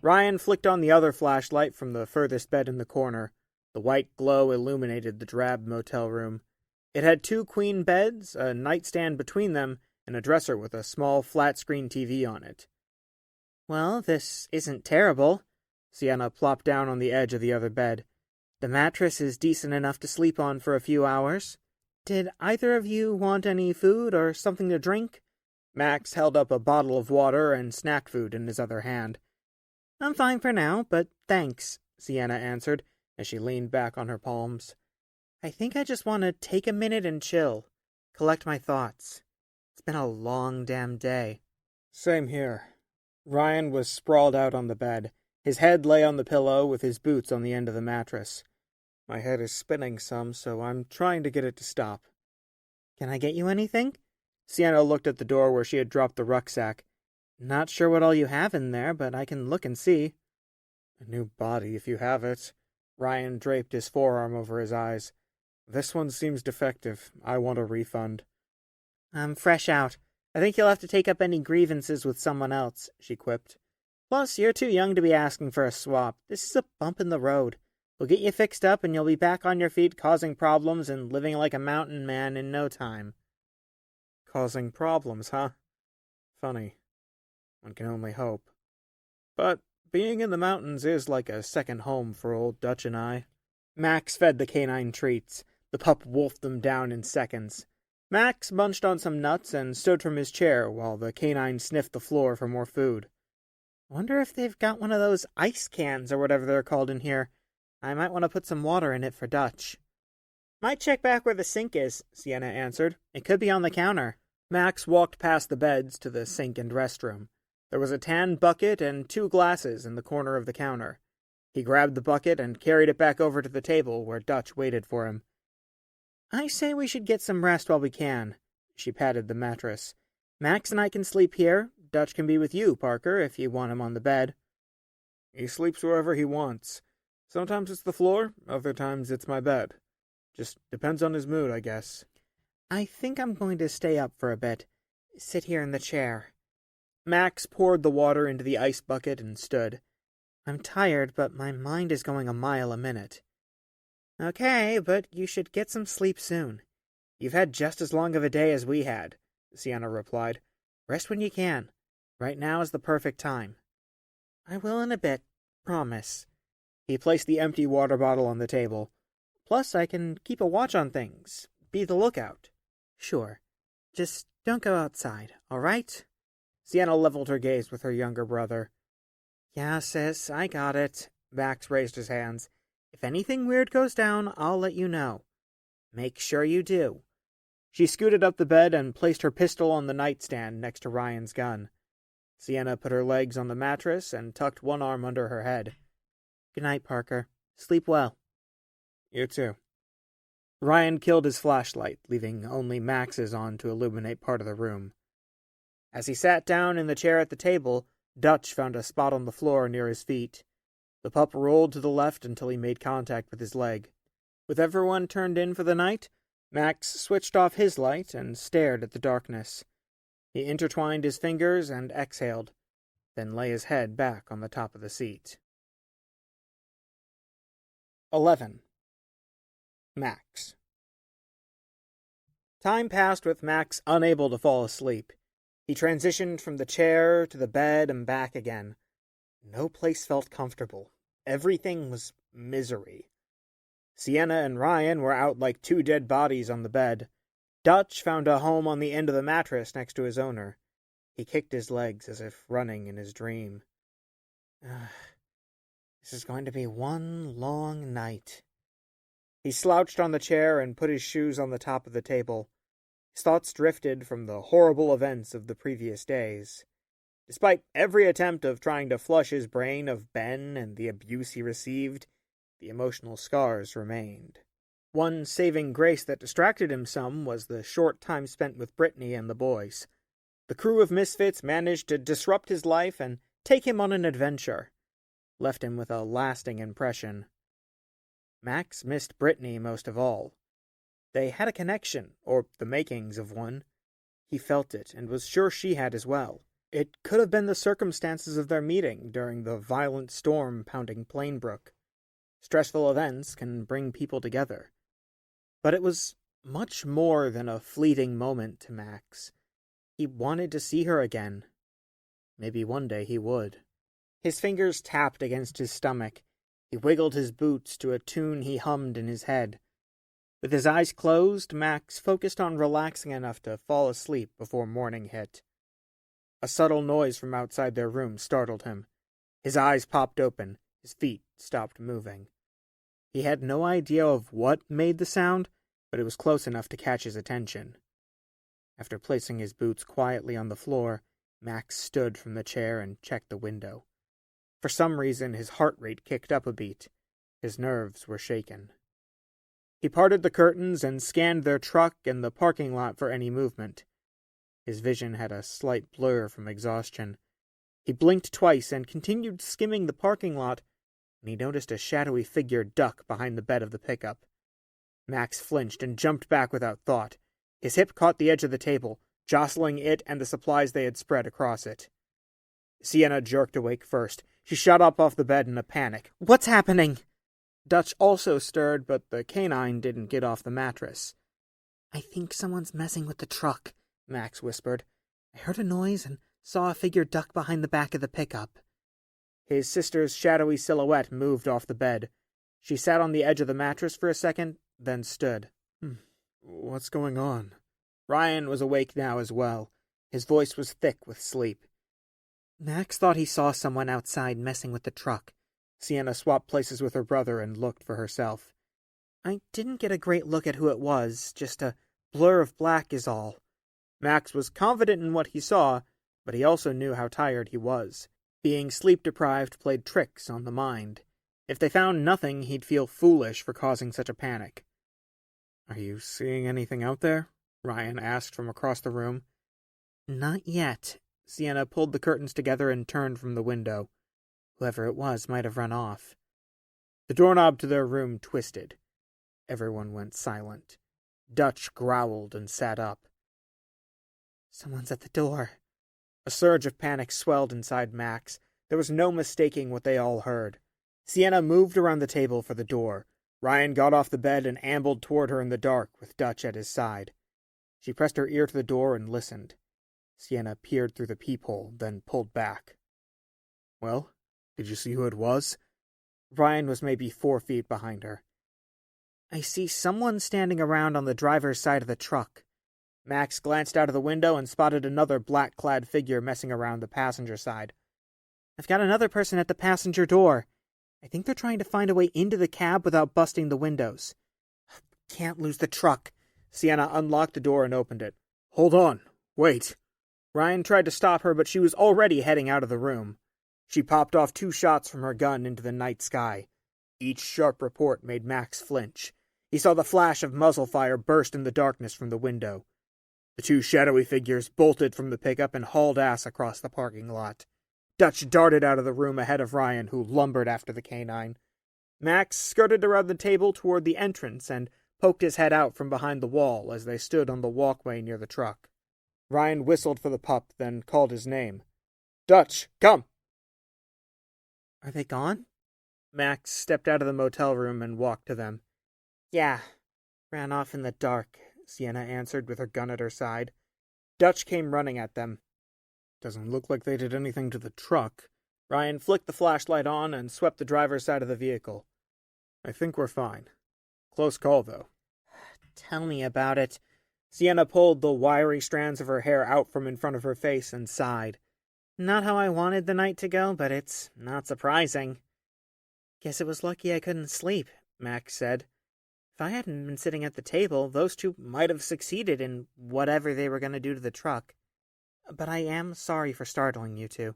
S2: Ryan flicked on the other flashlight from the furthest bed in the corner. The white glow illuminated the drab motel room. It had 2 queen beds, a nightstand between them, and a dresser with a small flat-screen TV on it. "Well, this isn't terrible." Sienna plopped down on the edge of the other bed. "The mattress is decent enough to sleep on for a few hours. Did either of you want any food or something to drink?" Max held up a bottle of water and snack food in his other hand. "I'm fine for now, but thanks," Sienna answered, as she leaned back on her palms. "I think I just want to take a minute and chill, collect my thoughts. It's been a long damn day." "Same here." Ryan was sprawled out on the bed. His head lay on the pillow with his boots on the end of the mattress. "My head is spinning some, so I'm trying to get it to stop." "Can I get you anything?" Sienna looked at the door where she had dropped the rucksack. "Not sure what all you have in there, but I can look and see." "A new body, if you have it." Ryan draped his forearm over his eyes. "This one seems defective. I want a refund." "I'm fresh out. I think you'll have to take up any grievances with someone else," she quipped. "Plus, you're too young to be asking for a swap. This is a bump in the road. We'll get you fixed up and you'll be back on your feet causing problems and living like a mountain man in no time." "Causing problems, huh? Funny. One can only hope. But being in the mountains is like a second home for old Dutch and I." Max fed the canine treats. The pup wolfed them down in seconds. Max munched on some nuts and stood from his chair while the canine sniffed the floor for more food. "Wonder if they've got one of those ice cans or whatever they're called in here. I might want to put some water in it for Dutch." "Might check back where the sink is," Sienna answered. "It could be on the counter." Max walked past the beds to the sink and restroom. There was a tan bucket and 2 glasses in the corner of the counter. He grabbed the bucket and carried it back over to the table where Dutch waited for him.
S3: I say we should get some rest while we can. She patted the mattress. Max and I can sleep here. Dutch can be with you, Parker, if you want him on the bed.
S2: He sleeps wherever he wants. Sometimes it's the floor, other times it's my bed. Just depends on his mood, I guess.
S3: I think I'm going to stay up for a bit. Sit here in the chair. Max poured the water into the ice bucket and stood. I'm tired, but my mind is going a mile a minute. Okay, but you should get some sleep soon. You've had just as long of a day as we had, Sienna replied. Rest when you can. Right now is the perfect time. I will in a bit, promise. He placed the empty water bottle on the table. Plus, I can keep a watch on things. Be the lookout. Sure. Just don't go outside, all right? Sienna leveled her gaze with her younger brother. Yeah, sis, I got it. Max raised his hands. If anything weird goes down, I'll let you know. Make sure you do. She scooted up the bed and placed her pistol on the nightstand next to Ryan's gun. Sienna put her legs on the mattress and tucked one arm under her head. Good night, Parker. Sleep well.
S2: You too.
S3: Ryan killed his flashlight, leaving only Max's on to illuminate part of the room. As he sat down in the chair at the table, Dutch found a spot on the floor near his feet. The pup rolled to the left until he made contact with his leg. With everyone turned in for the night, Max switched off his light and stared at the darkness. He intertwined his fingers and exhaled, then lay his head back on the top of the seat. 11. Max. Time passed with Max unable to fall asleep. He transitioned from the chair to the bed and back again. No place felt comfortable. Everything was misery. Sienna and Ryan were out like two dead bodies on the bed. Dutch found a home on the end of the mattress next to his owner. He kicked his legs as if running in his dream. This is going to be one long night. He slouched on the chair and put his shoes on the top of the table. His thoughts drifted from the horrible events of the previous days. Despite every attempt of trying to flush his brain of Ben and the abuse he received, the emotional scars remained. One saving grace that distracted him some was the short time spent with Brittany and the boys. The crew of misfits managed to disrupt his life and take him on an adventure. Left him with a lasting impression. Max missed Brittany most of all. They had a connection, or the makings of one. He felt it, and was sure she had as well. It could have been the circumstances of their meeting during the violent storm pounding Plainbrook. Stressful events can bring people together. But it was much more than a fleeting moment to Max. He wanted to see her again. Maybe one day he would. His fingers tapped against his stomach. He wiggled his boots to a tune he hummed in his head. With his eyes closed, Max focused on relaxing enough to fall asleep before morning hit. A subtle noise from outside their room startled him. His eyes popped open, his feet stopped moving. He had no idea of what made the sound, but it was close enough to catch his attention. After placing his boots quietly on the floor, Max stood from the chair and checked the window. For some reason, his heart rate kicked up a beat. His nerves were shaken. He parted the curtains and scanned their truck and the parking lot for any movement. His vision had a slight blur from exhaustion. He blinked twice and continued skimming the parking lot when he noticed a shadowy figure duck behind the bed of the pickup. Max flinched and jumped back without thought. His hip caught the edge of the table, jostling it and the supplies they had spread across it. Sienna jerked awake first. She shot up off the bed in a panic. What's happening? Dutch also stirred, but the canine didn't get off the mattress. I think someone's messing with the truck, Max whispered. I heard a noise and saw a figure duck behind the back of the pickup. His sister's shadowy silhouette moved off the bed. She sat on the edge of the mattress for a second, then stood.
S2: What's going on?
S3: Ryan was awake now as well. His voice was thick with sleep. Max thought he saw someone outside messing with the truck. Sienna swapped places with her brother and looked for herself. I didn't get a great look at who it was, just a blur of black is all. Max was confident in what he saw, but he also knew how tired he was. Being sleep-deprived played tricks on the mind. If they found nothing, he'd feel foolish for causing such a panic.
S2: Are you seeing anything out there? Ryan asked from across the room. Not yet. Sienna pulled the curtains together and turned from the window. Whoever it was might have run off. The doorknob to their room twisted. Everyone went silent. Dutch growled and sat up. Someone's at the door. A surge of panic swelled inside Max. There was no mistaking what they all heard. Sienna moved around the table for the door. Ryan got off the bed and ambled toward her in the dark with Dutch at his side. She pressed her ear to the door and listened. Sienna peered through the peephole, then pulled back. Well, did you see who it was? Ryan was maybe 4 feet behind her. I see someone standing around on the driver's side of the truck. Max glanced out of the window and spotted another black-clad figure messing around the passenger side. I've got another person at the passenger door. I think they're trying to find a way into the cab without busting the windows. Can't lose the truck. Sienna unlocked the door and opened it. Hold on. Wait. Ryan tried to stop her, but she was already heading out of the room. She popped off 2 shots from her gun into the night sky. Each sharp report made Max flinch. He saw the flash of muzzle fire burst in the darkness from the window. The 2 shadowy figures bolted from the pickup and hauled ass across the parking lot. Dutch darted out of the room ahead of Ryan, who lumbered after the canine. Max skirted around the table toward the entrance and poked his head out from behind the wall as they stood on the walkway near the truck. Ryan whistled for the pup, then called his name. Dutch, come! Are they gone? Max stepped out of the motel room and walked to them. Yeah, ran off in the dark, Sienna answered with her gun at her side. Dutch came running at them. Doesn't look like they did anything to the truck. Ryan flicked the flashlight on and swept the driver's side of the vehicle. I think we're fine. Close call, though. Tell me about it. Sienna pulled the wiry strands of her hair out from in front of her face and sighed. Not how I wanted the night to go, but it's not surprising. Guess it was lucky I couldn't sleep, Max said. If I hadn't been sitting at the table, those 2 might have succeeded in whatever they were going to do to the truck. But I am sorry for startling you 2.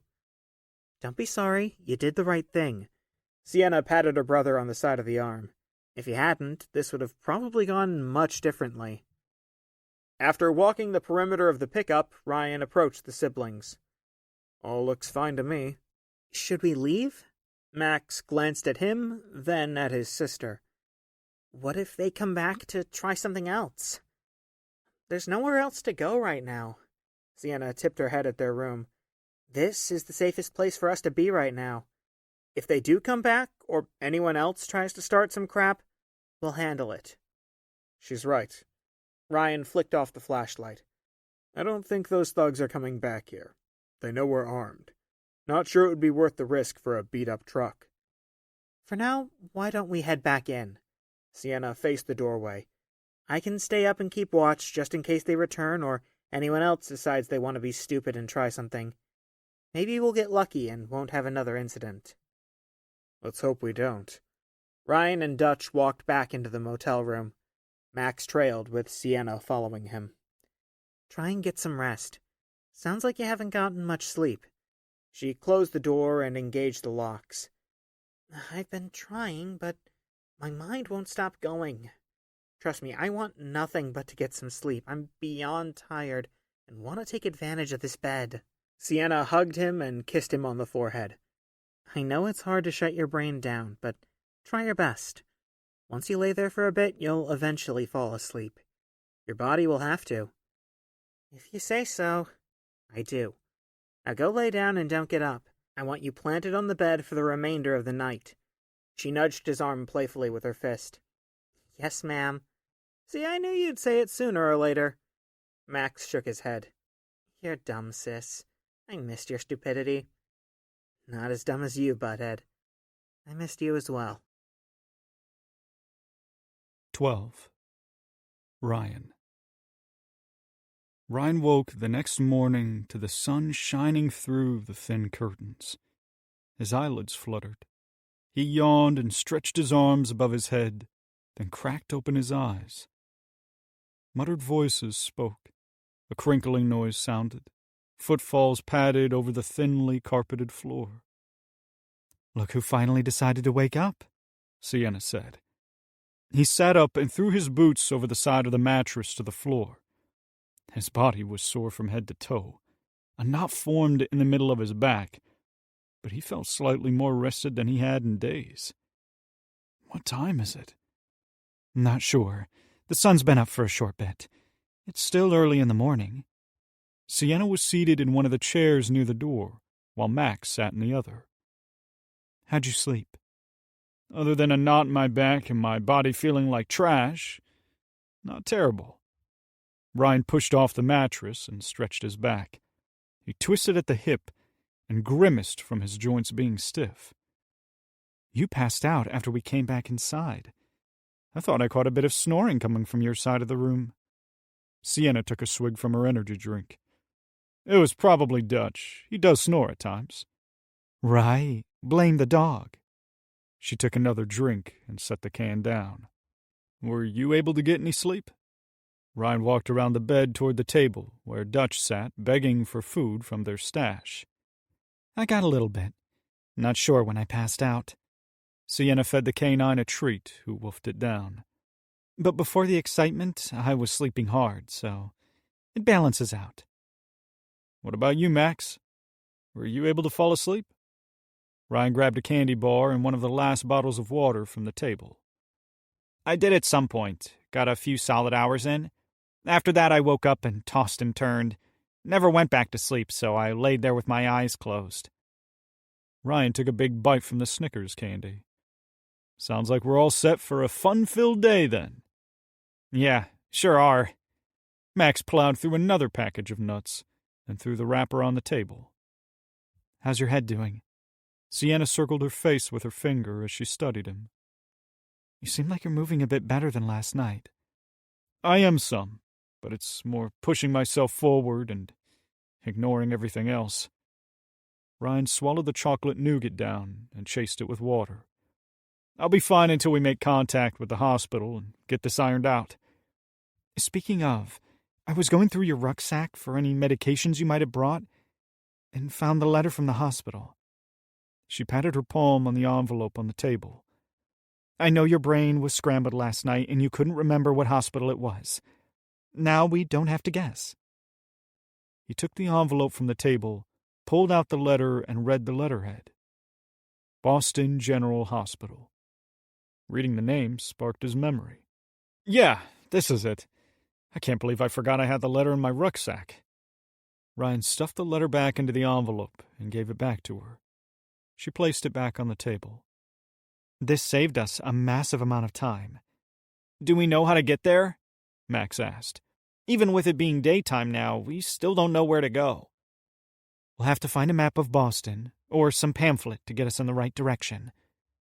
S2: Don't be sorry. You did the right thing. Sienna patted her brother on the side of the arm. If you hadn't, this would have probably gone much differently. After walking the perimeter of the pickup, Ryan approached the siblings. All looks fine to me. Should we leave? Max glanced at him, then at his sister. What if they come back to try something else? There's nowhere else to go right now. Sienna tipped her head at their room. This is the safest place for us to be right now. If they do come back, or anyone else tries to start some crap, we'll handle it. She's right. Ryan flicked off the flashlight. I don't think those thugs are coming back here. They know we're armed. Not sure it would be worth the risk for a beat-up truck. For now, why don't we head back in? Sienna faced the doorway. I can stay up and keep watch just in case they return or anyone else decides they want to be stupid and try something. Maybe we'll get lucky and won't have another incident. Let's hope we don't. Ryan and Dutch walked back into the motel room. Max trailed, with Sienna following him. Try and get some rest. Sounds like you haven't gotten much sleep. She closed the door and engaged the locks. I've been trying, but my mind won't stop going. Trust me, I want nothing but to get some sleep. I'm beyond tired and want to take advantage of this bed. Sienna hugged him and kissed him on the forehead. I know it's hard to shut your brain down, but try your best. Once you lay there for a bit, you'll eventually fall asleep. Your body will have to. If you say so. I do. Now go lay down and don't get up. I want you planted on the bed for the remainder of the night. She nudged his arm playfully with her fist. Yes, ma'am. See, I knew you'd say it sooner or later. Max shook his head. You're dumb, sis. I missed your stupidity. Not as dumb as you, butthead. I missed you as well.
S4: 12. Ryan woke the next morning to the sun shining through the thin curtains. His eyelids fluttered. He yawned and stretched his arms above his head, then cracked open his eyes. Muttered voices spoke. A crinkling noise sounded. Footfalls padded over the thinly carpeted floor. Look who finally decided to wake up, Sienna said. He sat up and threw his boots over the side of the mattress to the floor. His body was sore from head to toe. A knot formed in the middle of his back, but he felt slightly more rested than he had in days. What time is it?
S5: Not sure. The sun's been up for a short bit. It's still early in the morning.
S4: Sienna was seated in one of the chairs near the door, while Max sat in the other.
S5: How'd you sleep?
S4: Other than a knot in my back and my body feeling like trash, not terrible. Ryan pushed off the mattress and stretched his back. He twisted at the hip and grimaced from his joints being stiff.
S5: You passed out after we came back inside. I thought I caught a bit of snoring coming from your side of the room.
S4: Sienna took a swig from her energy drink. It was probably Dutch. He does snore at times.
S5: Right. Blame the dog.
S4: She took another drink and set the can down. Were you able to get any sleep? Ryan walked around the bed toward the table where Dutch sat, begging for food from their stash.
S5: I got a little bit. Not sure when I passed out.
S4: Sienna fed the canine a treat, who wolfed it down.
S5: But before the excitement, I was sleeping hard, so it balances out.
S4: What about you, Max? Were you able to fall asleep? Ryan grabbed a candy bar and one of the last bottles of water from the table.
S5: I did at some point. Got a few solid hours in. After that, I woke up and tossed and turned. Never went back to sleep, so I laid there with my eyes closed.
S4: Ryan took a big bite from the Snickers candy. Sounds like we're all set for a fun-filled day, then.
S5: Yeah, sure are.
S4: Max plowed through another package of nuts and threw the wrapper on the table.
S5: How's your head doing?
S4: Sienna circled her face with her finger as she studied him.
S5: You seem like you're moving a bit better than last night.
S4: I am some, but it's more pushing myself forward and ignoring everything else. Ryan swallowed the chocolate nougat down and chased it with water. I'll be fine until we make contact with the hospital and get this ironed out.
S5: Speaking of, I was going through your rucksack for any medications you might have brought and found the letter from the hospital.
S4: She patted her palm on the envelope on the table.
S5: I know your brain was scrambled last night and you couldn't remember what hospital it was. Now we don't have to guess.
S4: He took the envelope from the table, pulled out the letter, and read the letterhead. Boston General Hospital. Reading the name sparked his memory. Yeah, this is it. I can't believe I forgot I had the letter in my rucksack. Ryan stuffed the letter back into the envelope and gave it back to her. She placed it back on the table.
S5: This saved us a massive amount of time.
S4: Do we know how to get there? Max asked. Even with it being daytime now, we still don't know where to go.
S5: We'll have to find a map of Boston, or some pamphlet to get us in the right direction,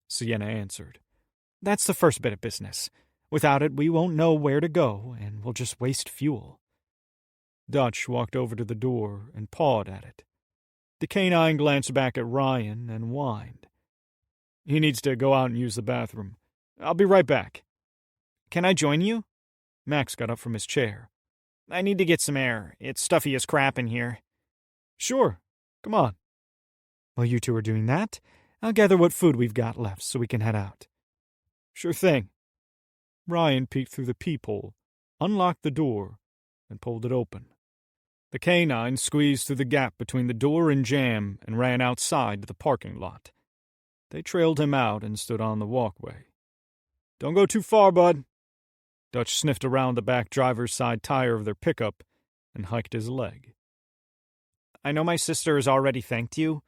S4: Sienna answered.
S5: That's the first bit of business. Without it, we won't know where to go, and we'll just waste fuel.
S4: Dutch walked over to the door and pawed at it. The canine glanced back at Ryan and whined. He needs to go out and use the bathroom. I'll be right back.
S5: Can I join you?
S4: Max got up from his chair.
S5: I need to get some air. It's stuffy as crap in here.
S4: Sure. Come on.
S5: While you two are doing that, I'll gather what food we've got left so we can head out.
S4: Sure thing. Ryan peeked through the peephole, unlocked the door, and pulled it open. The canine squeezed through the gap between the door and jamb and ran outside to the parking lot. They trailed him out and stood on the walkway. Don't go too far, bud. Dutch sniffed around the back driver's side tire of their pickup and hiked his leg.
S5: I know my sister has already thanked you,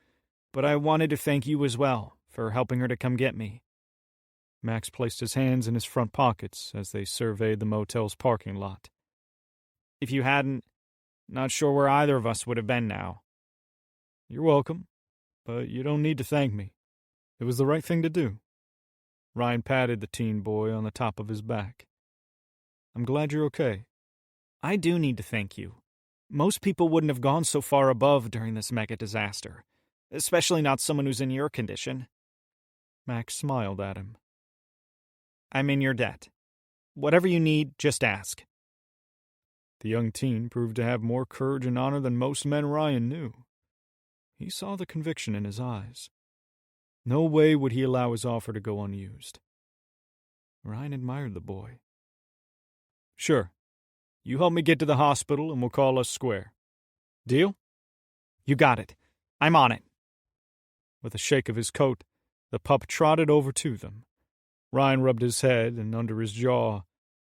S5: but I wanted to thank you as well for helping her to come get me.
S4: Max placed his hands in his front pockets as they surveyed the motel's parking lot.
S5: If you hadn't, not sure where either of us would have been now.
S4: You're welcome, but you don't need to thank me. It was the right thing to do. Ryan patted the teen boy on the top of his back. I'm glad you're okay.
S5: I do need to thank you. Most people wouldn't have gone so far above during this mega disaster, especially not someone who's in your condition.
S4: Max smiled at him.
S5: I'm in your debt. Whatever you need, just ask.
S4: The young teen proved to have more courage and honor than most men Ryan knew. He saw the conviction in his eyes. No way would he allow his offer to go unused. Ryan admired the boy. Sure. You help me get to the hospital and we'll call us square. Deal?
S5: You got it. I'm on it.
S4: With a shake of his coat, the pup trotted over to them. Ryan rubbed his head and under his jaw,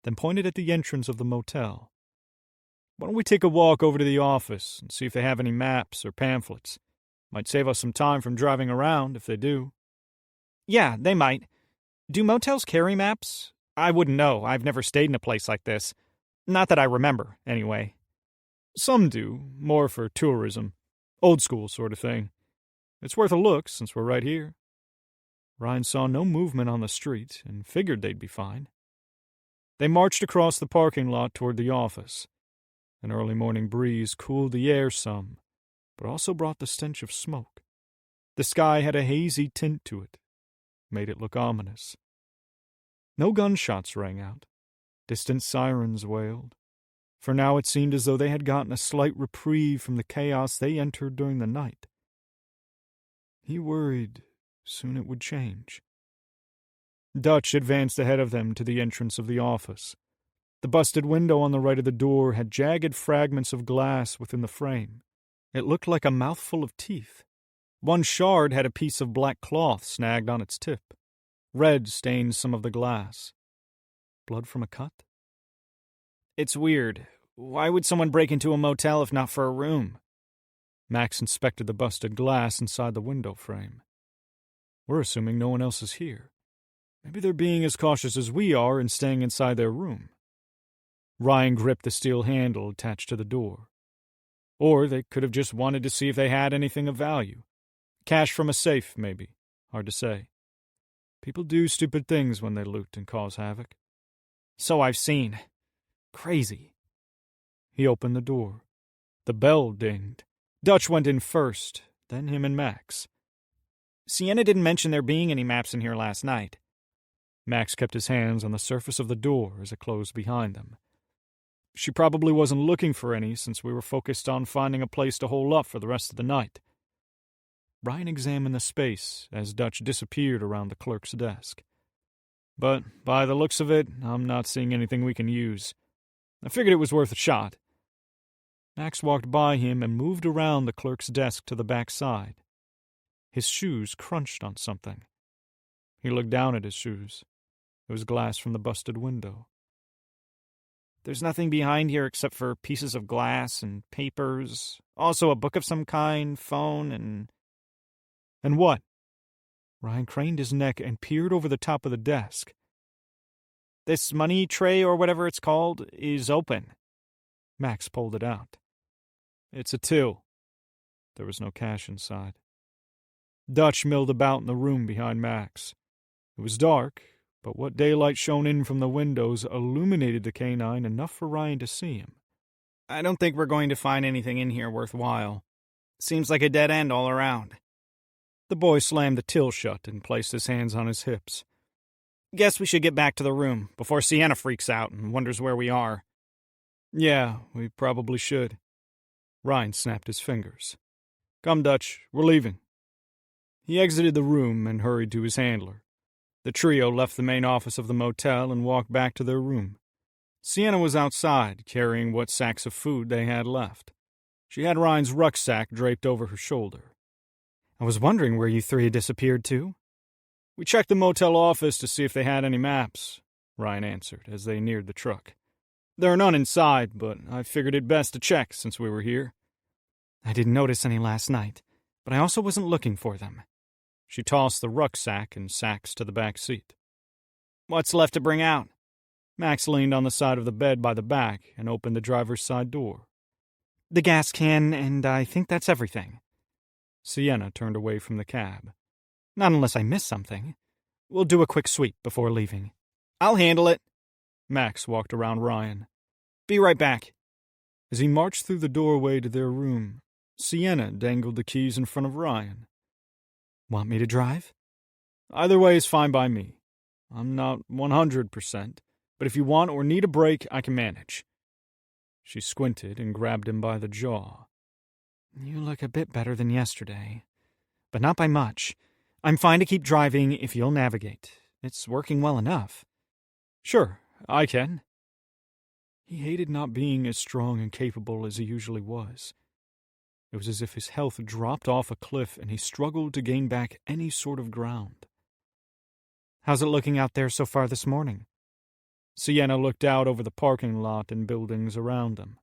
S4: then pointed at the entrance of the motel. Why don't we take a walk over to the office and see if they have any maps or pamphlets? Might save us some time from driving around if they do.
S5: Yeah, they might. Do motels carry maps? I wouldn't know. I've never stayed in a place like this. Not that I remember, anyway.
S4: Some do, more for tourism. Old school sort of thing. It's worth a look since we're right here. Ryan saw no movement on the street and figured they'd be fine. They marched across the parking lot toward the office. An early morning breeze cooled the air some, but also brought the stench of smoke. The sky had a hazy tint to it, made it look ominous. No gunshots rang out. Distant sirens wailed. For now it seemed as though they had gotten a slight reprieve from the chaos they entered during the night. He worried soon it would change. Dutch advanced ahead of them to the entrance of the office. The busted window on the right of the door had jagged fragments of glass within the frame. It looked like a mouthful of teeth. One shard had a piece of black cloth snagged on its tip. Red stained some of the glass. Blood from a cut?
S5: It's weird. Why would someone break into a motel if not for a room?
S4: Max inspected the busted glass inside the window frame. We're assuming no one else is here. Maybe they're being as cautious as we are and staying inside their room. Ryan gripped the steel handle attached to the door. Or they could have just wanted to see if they had anything of value. Cash from a safe, maybe. Hard to say. People do stupid things when they loot and cause havoc.
S5: So I've seen. Crazy.
S4: He opened the door. The bell dinged. Dutch went in first, then him and Max.
S5: Sienna didn't mention there being any maps in here last night.
S4: Max kept his hands on the surface of the door as it closed behind them. She probably wasn't looking for any since we were focused on finding a place to hole up for the rest of the night. Ryan examined the space as Dutch disappeared around the clerk's desk. But by the looks of it, I'm not seeing anything we can use. I figured it was worth a shot. Max walked by him and moved around the clerk's desk to the back side. His shoes crunched on something. He looked down at his shoes. It was glass from the busted window.
S5: There's nothing behind here except for pieces of glass and papers. Also a book of some kind, phone, and...
S4: And what? Ryan craned his neck and peered over the top of the desk.
S5: This money tray, or whatever it's called, is open.
S4: Max pulled it out. It's a till. There was no cash inside. Dutch milled about in the room behind Max. It was dark, but what daylight shone in from the windows illuminated the canine enough for Ryan to see him.
S5: I don't think we're going to find anything in here worthwhile. Seems like a dead end all around.
S4: The boy slammed the till shut and placed his hands on his hips.
S5: Guess we should get back to the room before Sienna freaks out and wonders where we are.
S4: Yeah, we probably should. Ryan snapped his fingers. Come, Dutch, we're leaving. He exited the room and hurried to his handler. The trio left the main office of the motel and walked back to their room. Sienna was outside, carrying what sacks of food they had left. She had Ryan's rucksack draped over her shoulder.
S5: I was wondering where you three had disappeared to.
S4: We checked the motel office to see if they had any maps, Ryan answered as they neared the truck. There are none inside, but I figured it best to check since we were here.
S5: I didn't notice any last night, but I also wasn't looking for them.
S4: She tossed the rucksack and sacks to the back seat.
S5: What's left to bring out?
S4: Max leaned on the side of the bed by the back and opened the driver's side door.
S5: The gas can, and I think that's everything.
S4: Sienna turned away from the cab.
S5: Not unless I miss something. We'll do a quick sweep before leaving.
S4: I'll handle it. Max walked around Ryan.
S5: Be right back.
S4: As he marched through the doorway to their room, Sienna dangled the keys in front of Ryan.
S5: Want me to drive?
S4: Either way is fine by me. I'm not 100%, but if you want or need a break, I can manage. She squinted and grabbed him by the jaw.
S5: You look a bit better than yesterday, but not by much. I'm fine to keep driving if you'll navigate. It's working well enough. Sure, I can. He hated not being as strong and capable as he usually was. It was as if his health dropped off a cliff and he struggled to gain back any sort of ground. How's it looking out there so far this morning? Sienna looked out over the parking lot and buildings around them.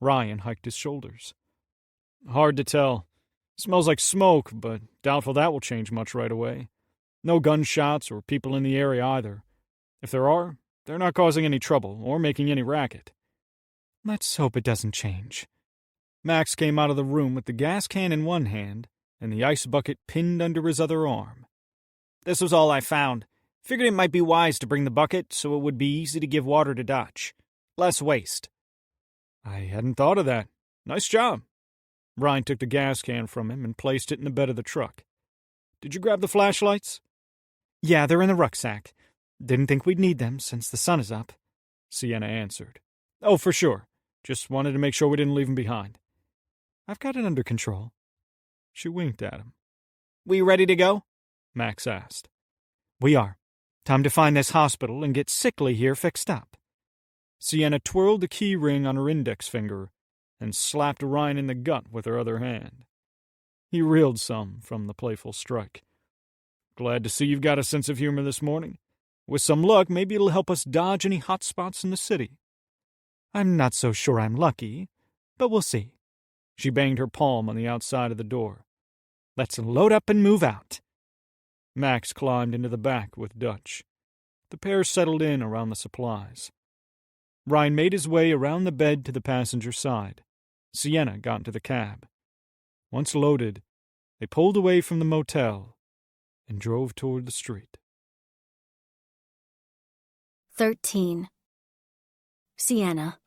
S5: Ryan hiked his shoulders. Hard to tell. Smells like smoke, but doubtful that will change much right away. No gunshots or people in the area either. If there are, they're not causing any trouble or making any racket. Let's hope it doesn't change. Max came out of the room with the gas can in one hand and the ice bucket pinned under his other arm. This was all I found. Figured it might be wise to bring the bucket so it would be easy to give water to Dutch. Less waste. I hadn't thought of that. Nice job. Ryan took the gas can from him and placed it in the bed of the truck. Did you grab the flashlights? Yeah, they're in the rucksack. Didn't think we'd need them since the sun is up, Sienna answered. Oh, for sure. Just wanted to make sure we didn't leave him behind. I've got it under control. She winked at him. We ready to go? Max asked. We are. Time to find this hospital and get Sickly here fixed up. Sienna twirled the key ring on her index finger and slapped Ryan in the gut with her other hand. He reeled some from the playful strike. Glad to see you've got a sense of humor this morning. With some luck, maybe it'll help us dodge any hot spots in the city. I'm not so sure I'm lucky, but we'll see. She banged her palm on the outside of the door. Let's load up and move out. Max climbed into the back with Dutch. The pair settled in around the supplies. Ryan made his way around the bed to the passenger side. Sienna got into the cab. Once loaded, they pulled away from the motel and drove toward the street.
S1: 13. Sienna.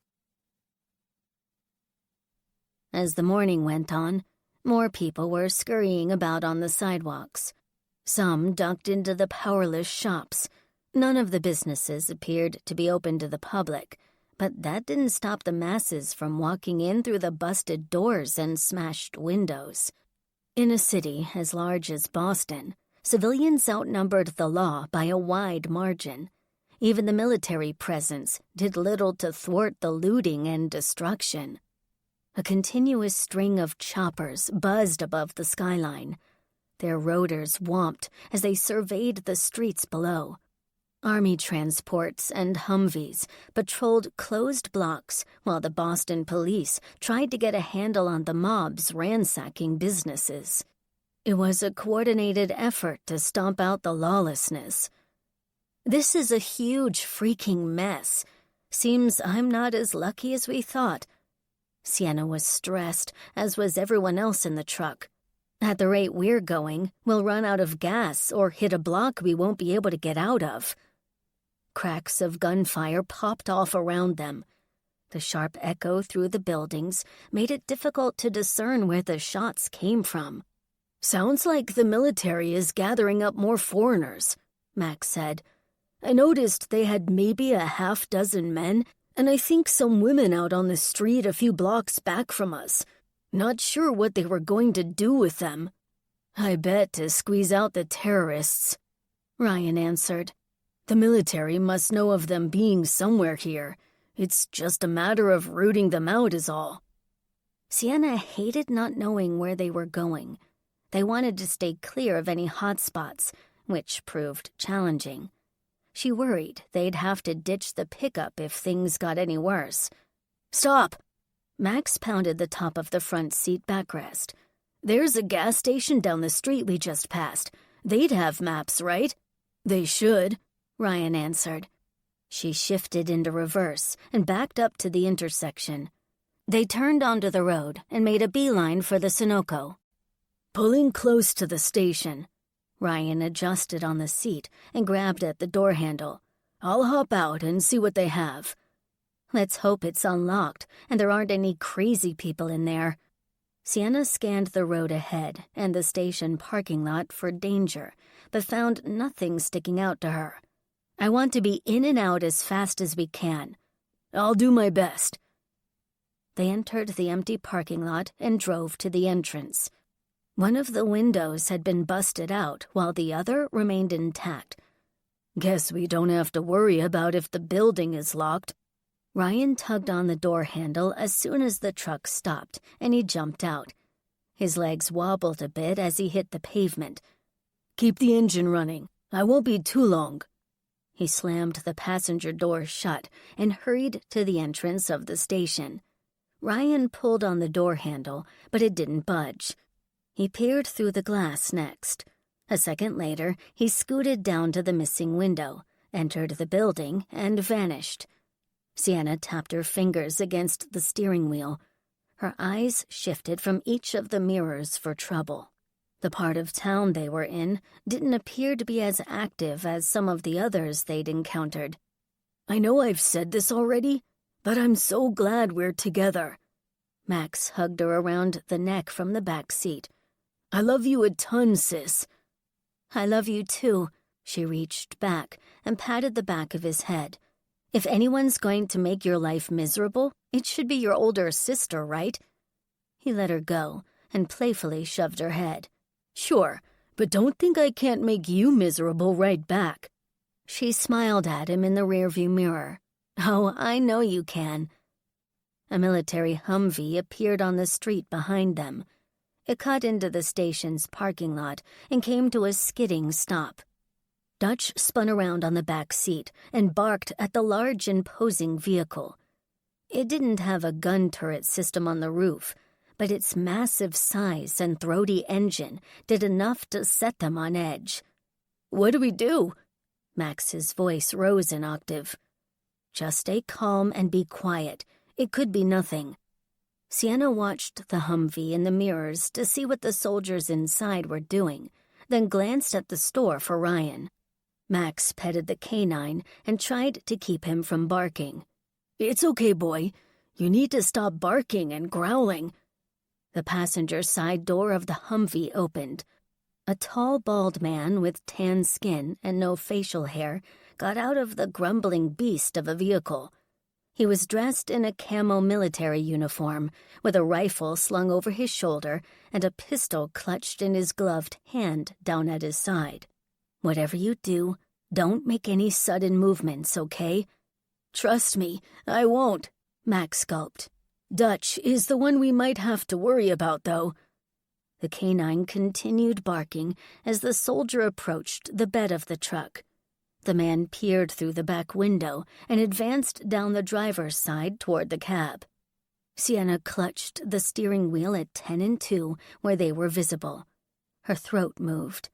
S1: As the morning went on, more people were scurrying about on the sidewalks. Some ducked into the powerless shops. None of the businesses appeared to be open to the public, but that didn't stop the masses from walking in through the busted doors and smashed windows. In a city as large as Boston, civilians outnumbered the law by a wide margin. Even the military presence did little to thwart the looting and destruction. A continuous string of choppers buzzed above the skyline. Their rotors whomped as they surveyed the streets below. Army transports and Humvees patrolled closed blocks while the Boston police tried to get a handle on the mobs ransacking businesses. It was a coordinated effort to stomp out the lawlessness. This is a huge freaking mess. Seems I'm not as lucky as we thought. Sienna was stressed, as was everyone else in the truck. At the rate we're going, we'll run out of gas or hit a block we won't be able to get out of. Cracks of gunfire popped off around them. The sharp echo through the buildings made it difficult to discern where the shots came from. Sounds like the military is gathering up more foreigners, Max said. I noticed they had maybe a half-dozen men, and I think some women out on the street a few blocks back from us. Not sure what they were going to do with them. I bet to squeeze out the terrorists, Ryan answered. The military must know of them being somewhere here. It's just a matter of rooting them out is all. Sienna hated not knowing where they were going. They wanted to stay clear of any hot spots, which proved challenging. She worried they'd have to ditch the pickup if things got any worse. Stop! Max pounded the top of the front seat backrest. There's a gas station down the street we just passed. They'd have maps, right? They should, Ryan answered. She shifted into reverse and backed up to the intersection. They turned onto the road and made a beeline for the Sunoco. Pulling close to the station, Ryan adjusted on the seat and grabbed at the door handle. I'll hop out and see what they have. Let's hope it's unlocked and there aren't any crazy people in there. Sienna scanned the road ahead and the station parking lot for danger, but found nothing sticking out to her. I want to be in and out as fast as we can. I'll do my best. They entered the empty parking lot and drove to the entrance. One of the windows had been busted out while the other remained intact. Guess we don't have to worry about if the building is locked. Ryan tugged on the door handle as soon as the truck stopped, and he jumped out. His legs wobbled a bit as he hit the pavement. Keep the engine running. I won't be too long. He slammed the passenger door shut and hurried to the entrance of the station. Ryan pulled on the door handle, but it didn't budge. He peered through the glass next. A second later, he scooted down to the missing window, entered the building, and vanished. Sienna tapped her fingers against the steering wheel. Her eyes shifted from each of the mirrors for trouble. The part of town they were in didn't appear to be as active as some of the others they'd encountered. I know I've said this already, but I'm so glad we're together. Max hugged her around the neck from the back seat. I love you a ton, sis. I love you too. She reached back and patted the back of his head. If anyone's going to make your life miserable, it should be your older sister, right? He let her go and playfully shoved her head. Sure, but don't think I can't make you miserable right back. She smiled at him in the rearview mirror. Oh, I know you can. A military Humvee appeared on the street behind them. It cut into the station's parking lot and came to a skidding stop. Dutch spun around on the back seat and barked at the large, imposing vehicle. It didn't have a gun turret system on the roof, but its massive size and throaty engine did enough to set them on edge. What do we do? Max's voice rose an octave. Just stay calm and be quiet. It could be nothing. Sienna watched the Humvee in the mirrors to see what the soldiers inside were doing, then glanced at the store for Ryan. Max petted the canine and tried to keep him from barking. It's okay, boy. You need to stop barking and growling. The passenger side door of the Humvee opened. A tall, bald man with tan skin and no facial hair got out of the grumbling beast of a vehicle. He was dressed in a camo military uniform, with a rifle slung over his shoulder and a pistol clutched in his gloved hand down at his side. Whatever you do, don't make any sudden movements, okay? Trust me, I won't, Max gulped. Dutch is the one we might have to worry about, though. The canine continued barking as the soldier approached the bed of the truck. The man peered through the back window and advanced down the driver's side toward the cab. Sienna clutched the steering wheel at 10 and 2 where they were visible. Her throat moved.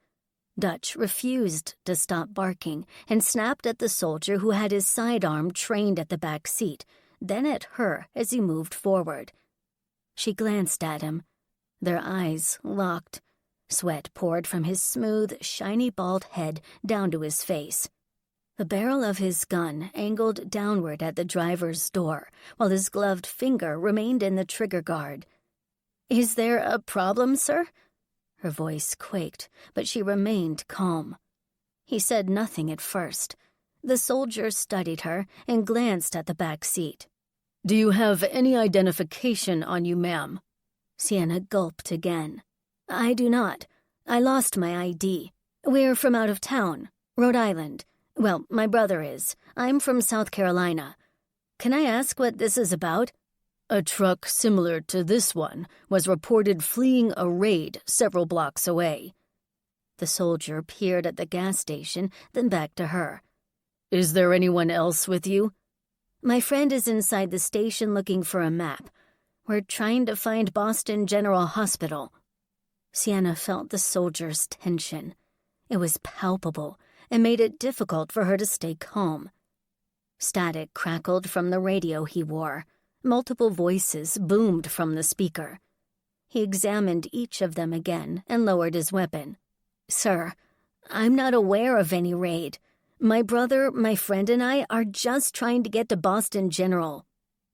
S1: Dutch refused to stop barking and snapped at the soldier who had his sidearm trained at the back seat, then at her as he moved forward. She glanced at him. Their eyes locked. Sweat poured from his smooth, shiny bald head down to his face. The barrel of his gun angled downward at the driver's door, while his gloved finger remained in the trigger guard. Is there a problem, sir? Her voice quaked, but she remained calm. He said nothing at first. The soldier studied her and glanced at the back seat. Do you have any identification on you, ma'am? Sienna gulped again. I do not. I lost my ID. We're from out of town, Rhode Island. Well, my brother is. I'm from South Carolina. Can I ask what this is about? A truck similar to this one was reported fleeing a raid several blocks away. The soldier peered at the gas station, then back to her. Is there anyone else with you? My friend is inside the station looking for a map. We're trying to find Boston General Hospital. Sienna felt the soldier's tension. It was palpable and made it difficult for her to stay calm. Static crackled from the radio he wore. Multiple voices boomed from the speaker. He examined each of them again and lowered his weapon. Sir, I'm not aware of any raid. My brother, my friend, and I are just trying to get to Boston General.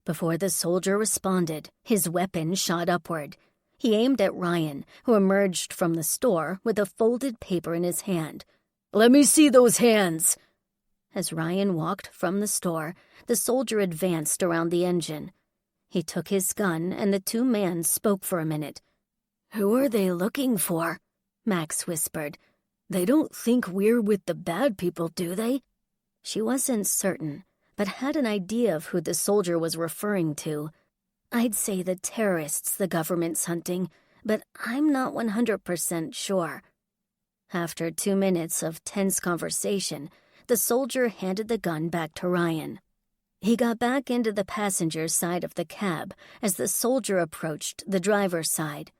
S1: Before the soldier responded, his weapon shot upward. He aimed at Ryan, who emerged from the store with a folded paper in his hand. Let me see those hands! As Ryan walked from the store, the soldier advanced around the engine. He took his gun, and the two men spoke for a minute. Who are they looking for? Max whispered. They don't think we're with the bad people, do they? She wasn't certain, but had an idea of who the soldier was referring to. I'd say the terrorists the government's hunting, but I'm not 100% sure. After 2 minutes of tense conversation, the soldier handed the gun back to Ryan. He got back into the passenger side of the cab as the soldier approached the driver's side.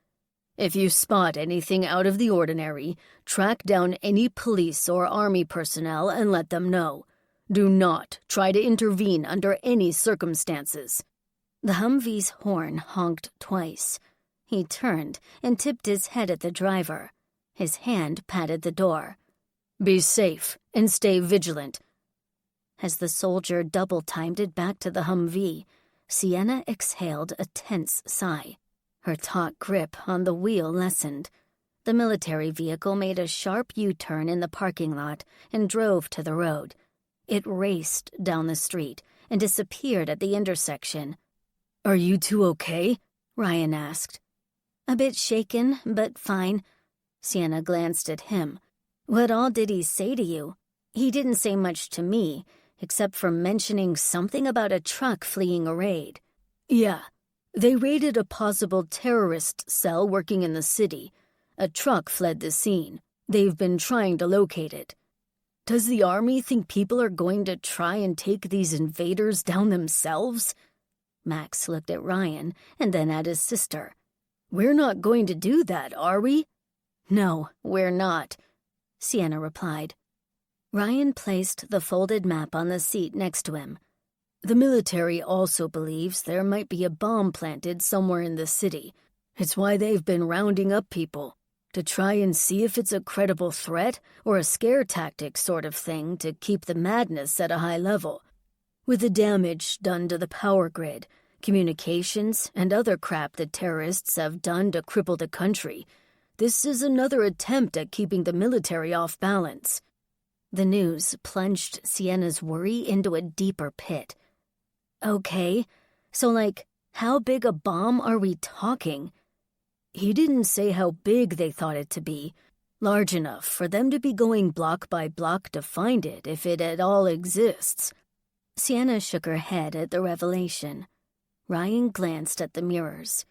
S1: If you spot anything out of the ordinary, track down any police or army personnel and let them know. Do not try to intervene under any circumstances. The Humvee's horn honked twice. He turned and tipped his head at the driver. His hand patted the door. Be safe and stay vigilant. As the soldier double-timed it back to the Humvee, Sienna exhaled a tense sigh. Her taut grip on the wheel lessened. The military vehicle made a sharp U-turn in the parking lot and drove to the road. It raced down the street and disappeared at the intersection. Are you two okay? Ryan asked. A bit shaken, but fine. Sienna glanced at him. What all did he say to you? He didn't say much to me, except for mentioning something about a truck fleeing a raid. Yeah, they raided a possible terrorist cell working in the city. A truck fled the scene. They've been trying to locate it. Does the army think people are going to try and take these invaders down themselves? Max looked at Ryan and then at his sister. We're not going to do that, are we? No, we're not, Sienna replied. Ryan placed the folded map on the seat next to him. The military also believes there might be a bomb planted somewhere in the city. It's why they've been rounding up people, to try and see if it's a credible threat or a scare tactic sort of thing to keep the madness at a high level. With the damage done to the power grid, communications, and other crap the terrorists have done to cripple the country, this is another attempt at keeping the military off balance. The news plunged Sienna's worry into a deeper pit. Okay, so how big a bomb are we talking? He didn't say how big they thought it to be. Large enough for them to be going block by block to find it if it at all exists. Sienna shook her head at the revelation. Ryan glanced at the mirrors.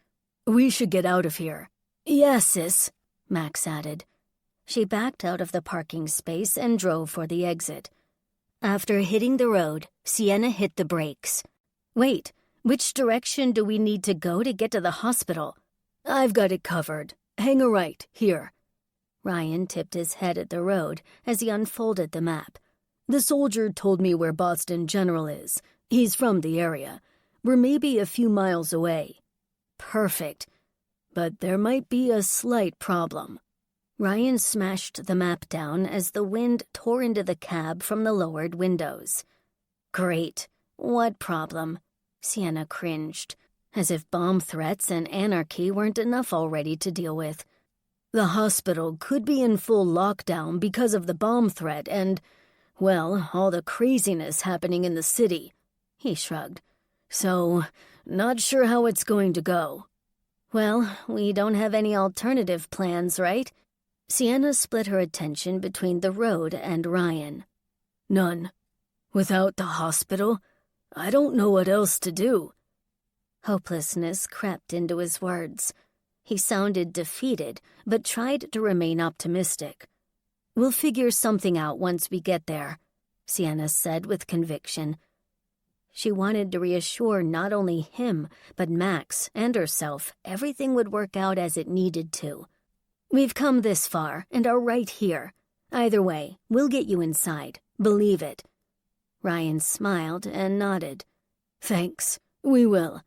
S1: We should get out of here. Yes, sis, Max added. She backed out of the parking space and drove for the exit. After hitting the road, Sienna hit the brakes. Wait, which direction do we need to go to get to the hospital? I've got it covered. Hang a right, here. Ryan tipped his head at the road as he unfolded the map. The soldier told me where Boston General is. He's from the area. We're maybe a few miles away. Perfect. But there might be a slight problem. Ryan smashed the map down as the wind tore into the cab from the lowered windows. Great. What problem? Sienna cringed, as if bomb threats and anarchy weren't enough already to deal with. The hospital could be in full lockdown because of the bomb threat and, well, all the craziness happening in the city. He shrugged. So, not sure how it's going to go. Well, we don't have any alternative plans, right? Sienna split her attention between the road and Ryan. None. Without the hospital, I don't know what else to do. Hopelessness crept into his words. He sounded defeated, but tried to remain optimistic. We'll figure something out once we get there, Sienna said with conviction. She wanted to reassure not only him, but Max and herself everything would work out as it needed to. We've come this far and are right here. Either way, we'll get you inside. Believe it. Ryan smiled and nodded. Thanks. We will.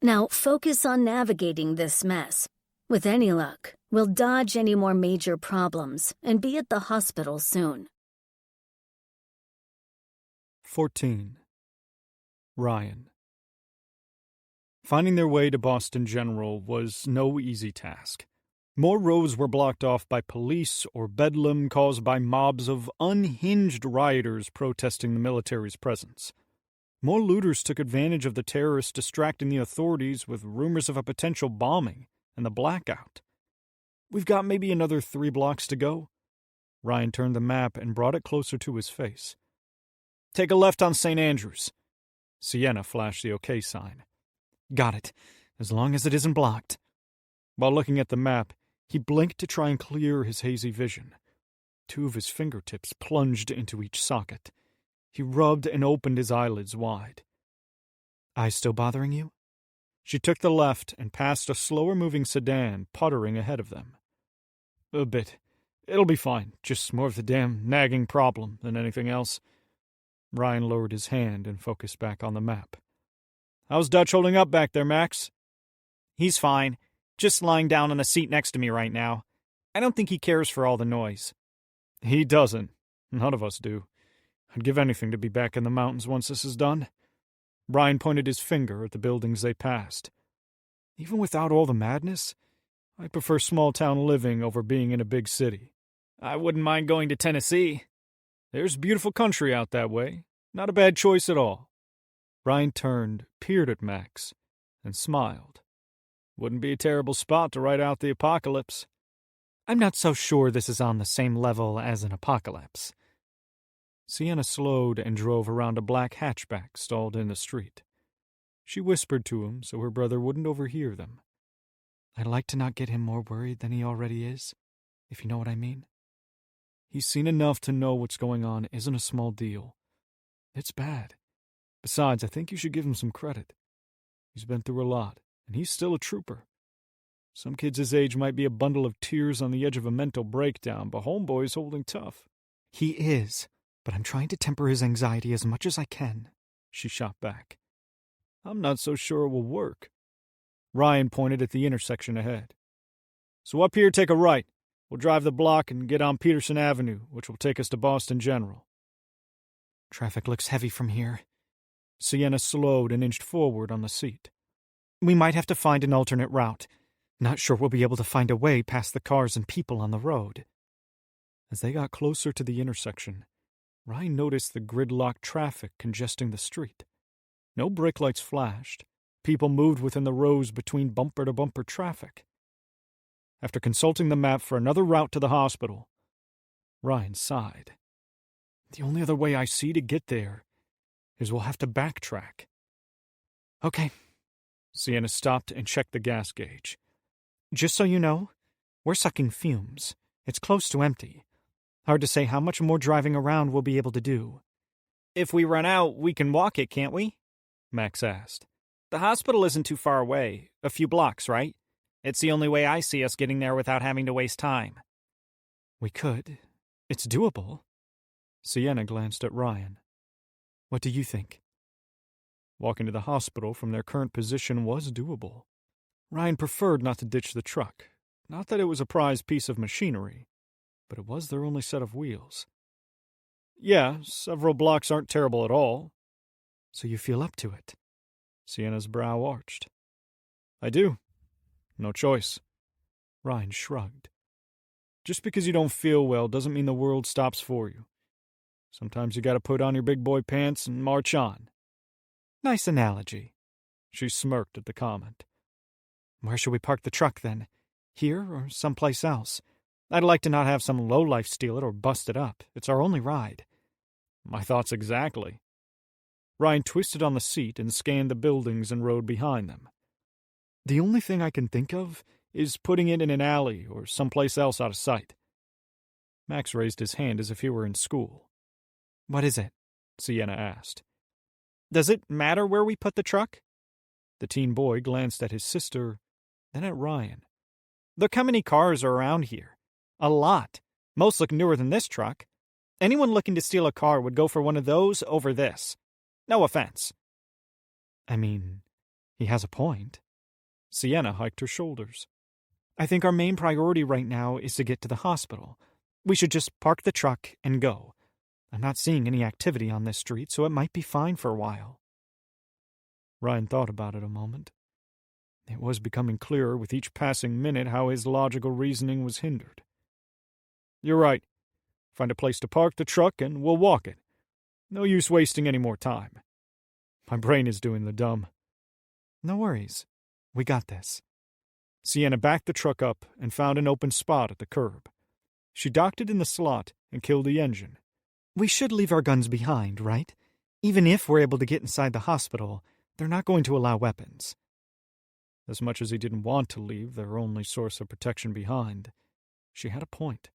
S1: Now focus on navigating this mess. With any luck, we'll dodge any more major problems and be at the hospital soon.
S4: 14. Ryan. Finding their way to Boston General was no easy task. More roads were blocked off by police or bedlam caused by mobs of unhinged rioters protesting the military's presence. More looters took advantage of the terrorists distracting the authorities with rumors of a potential bombing and the blackout. We've got maybe another 3 blocks to go. Ryan turned the map and brought it closer to his face. Take a left on St. Andrews. Sienna flashed the OK sign. Got it, as long as it isn't blocked. While looking at the map, he blinked to try and clear his hazy vision. 2 of his fingertips plunged into each socket. He rubbed and opened his eyelids wide. Eyes still bothering you? She took the left and passed a slower-moving sedan puttering ahead of them. A bit. It'll be fine. Just more of the damn nagging problem than anything else. Ryan lowered his hand and focused back on the map. How's Dutch holding up back there, Max?
S5: He's fine. Just lying down on the seat next to me right now. I don't think he cares for all the noise.
S4: He doesn't. None of us do. I'd give anything to be back in the mountains once this is done. Ryan pointed his finger at the buildings they passed. Even without all the madness, I prefer small-town living over being in a big city.
S5: I wouldn't mind going to Tennessee.
S4: There's beautiful country out that way. Not a bad choice at all. Ryan turned, peered at Max, and smiled. Wouldn't be a terrible spot to write out the apocalypse.
S5: I'm not so sure this is on the same level as an apocalypse.
S4: Sienna slowed and drove around a black hatchback stalled in the street. She whispered to him so her brother wouldn't overhear them. I'd like to not get him more worried than he already is, if you know what I mean. He's seen enough to know what's going on isn't a small deal. It's bad. Besides, I think you should give him some credit. He's been through a lot, and he's still a trooper. Some kids his age might be a bundle of tears on the edge of a mental breakdown, but homeboy's holding tough.
S5: He is, but I'm trying to temper his anxiety as much as I can, she shot back.
S4: I'm not so sure it will work. Ryan pointed at the intersection ahead. So up here, take a right. We'll drive the block and get on Peterson Avenue, which will take us to Boston General.
S5: Traffic looks heavy from here.
S4: Sienna slowed and inched forward on the seat.
S5: We might have to find an alternate route. Not sure we'll be able to find a way past the cars and people on the road.
S4: As they got closer to the intersection, Ryan noticed the gridlocked traffic congesting the street. No brake lights flashed. People moved within the rows between bumper-to-bumper traffic. After consulting the map for another route to the hospital, Ryan sighed. The only other way I see to get there is we'll have to backtrack.
S5: Okay.
S4: Sienna stopped and checked the gas gauge.
S5: Just so you know, we're sucking fumes. It's close to empty. Hard to say how much more driving around we'll be able to do.
S6: If we run out, we can walk it, can't we?
S4: Max asked.
S6: The hospital isn't too far away. A few blocks, right? It's the only way I see us getting there without having to waste time.
S5: We could. It's doable.
S4: Sienna glanced at Ryan.
S5: What do you think?
S4: Walking to the hospital from their current position was doable. Ryan preferred not to ditch the truck. Not that it was a prized piece of machinery, but it was their only set of wheels. Yeah, several blocks aren't terrible at all.
S5: So you feel up to it?
S4: Sienna's brow arched. I do. No choice.
S5: Ryan shrugged.
S4: Just because you don't feel well doesn't mean the world stops for you. Sometimes you gotta put on your big boy pants and march on.
S5: Nice analogy.
S4: She smirked at the comment.
S5: Where should we park the truck, then? Here or someplace else? I'd like to not have some lowlife steal it or bust it up. It's our only ride.
S4: My thoughts exactly. Ryan twisted on the seat and scanned the buildings and road behind them. The only thing I can think of is putting it in an alley or someplace else out of sight. Max raised his hand as if he were in school.
S5: What is it?
S4: Sienna asked.
S6: Does it matter where we put the truck?
S4: The teen boy glanced at his sister, then at Ryan.
S6: Look how many cars are around here. A lot. Most look newer than this truck. Anyone looking to steal a car would go for one of those over this. No offense.
S5: I mean, he has a point.
S4: Sienna hiked her shoulders.
S5: I think our main priority right now is to get to the hospital. We should just park the truck and go. I'm not seeing any activity on this street, so it might be fine for a while.
S4: Ryan thought about it a moment. It was becoming clearer with each passing minute how his logical reasoning was hindered. You're right. Find a place to park the truck and we'll walk it. No use wasting any more time. My brain is doing the dumb.
S5: No worries. We got this.
S4: Sienna backed the truck up and found an open spot at the curb.
S5: She docked it in the slot and killed the engine.
S6: We should leave our guns behind, right? Even if we're able to get inside the hospital, they're not going to allow weapons.
S5: As much as he didn't want to leave their only source of protection behind, she had a point.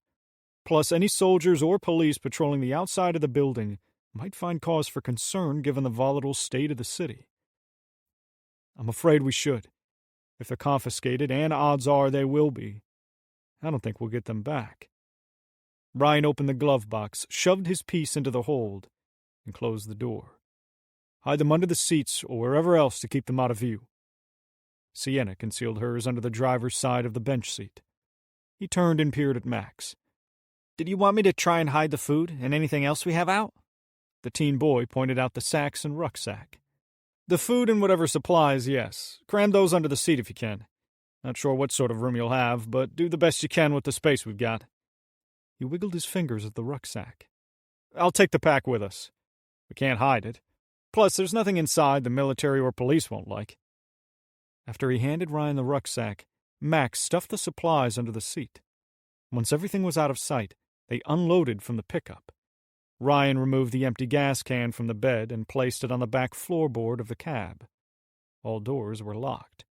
S5: Plus, any soldiers or police patrolling the outside of the building might find cause for concern given the volatile state of the city. I'm afraid we should. If they're confiscated, and odds are they will be, I don't think we'll get them back. Ryan opened the glove box, shoved his piece into the hold, and closed the door. Hide them under the seats or wherever else to keep them out of view. Sienna concealed hers under the driver's side of the bench seat. He turned and peered at Max.
S6: Did you want me to try and hide the food and anything else we have out?
S5: The teen boy pointed out the sacks and rucksack. The food and whatever supplies, yes. Cram those under the seat if you can. Not sure what sort of room you'll have, but do the best you can with the space we've got. He wiggled his fingers at the rucksack. I'll take the pack with us. We can't hide it. Plus, there's nothing inside the military or police won't like. After he handed Ryan the rucksack, Max stuffed the supplies under the seat. Once everything was out of sight, they unloaded from the pickup. Ryan removed the empty gas can from the bed and placed it on the back floorboard of the cab. All doors were locked.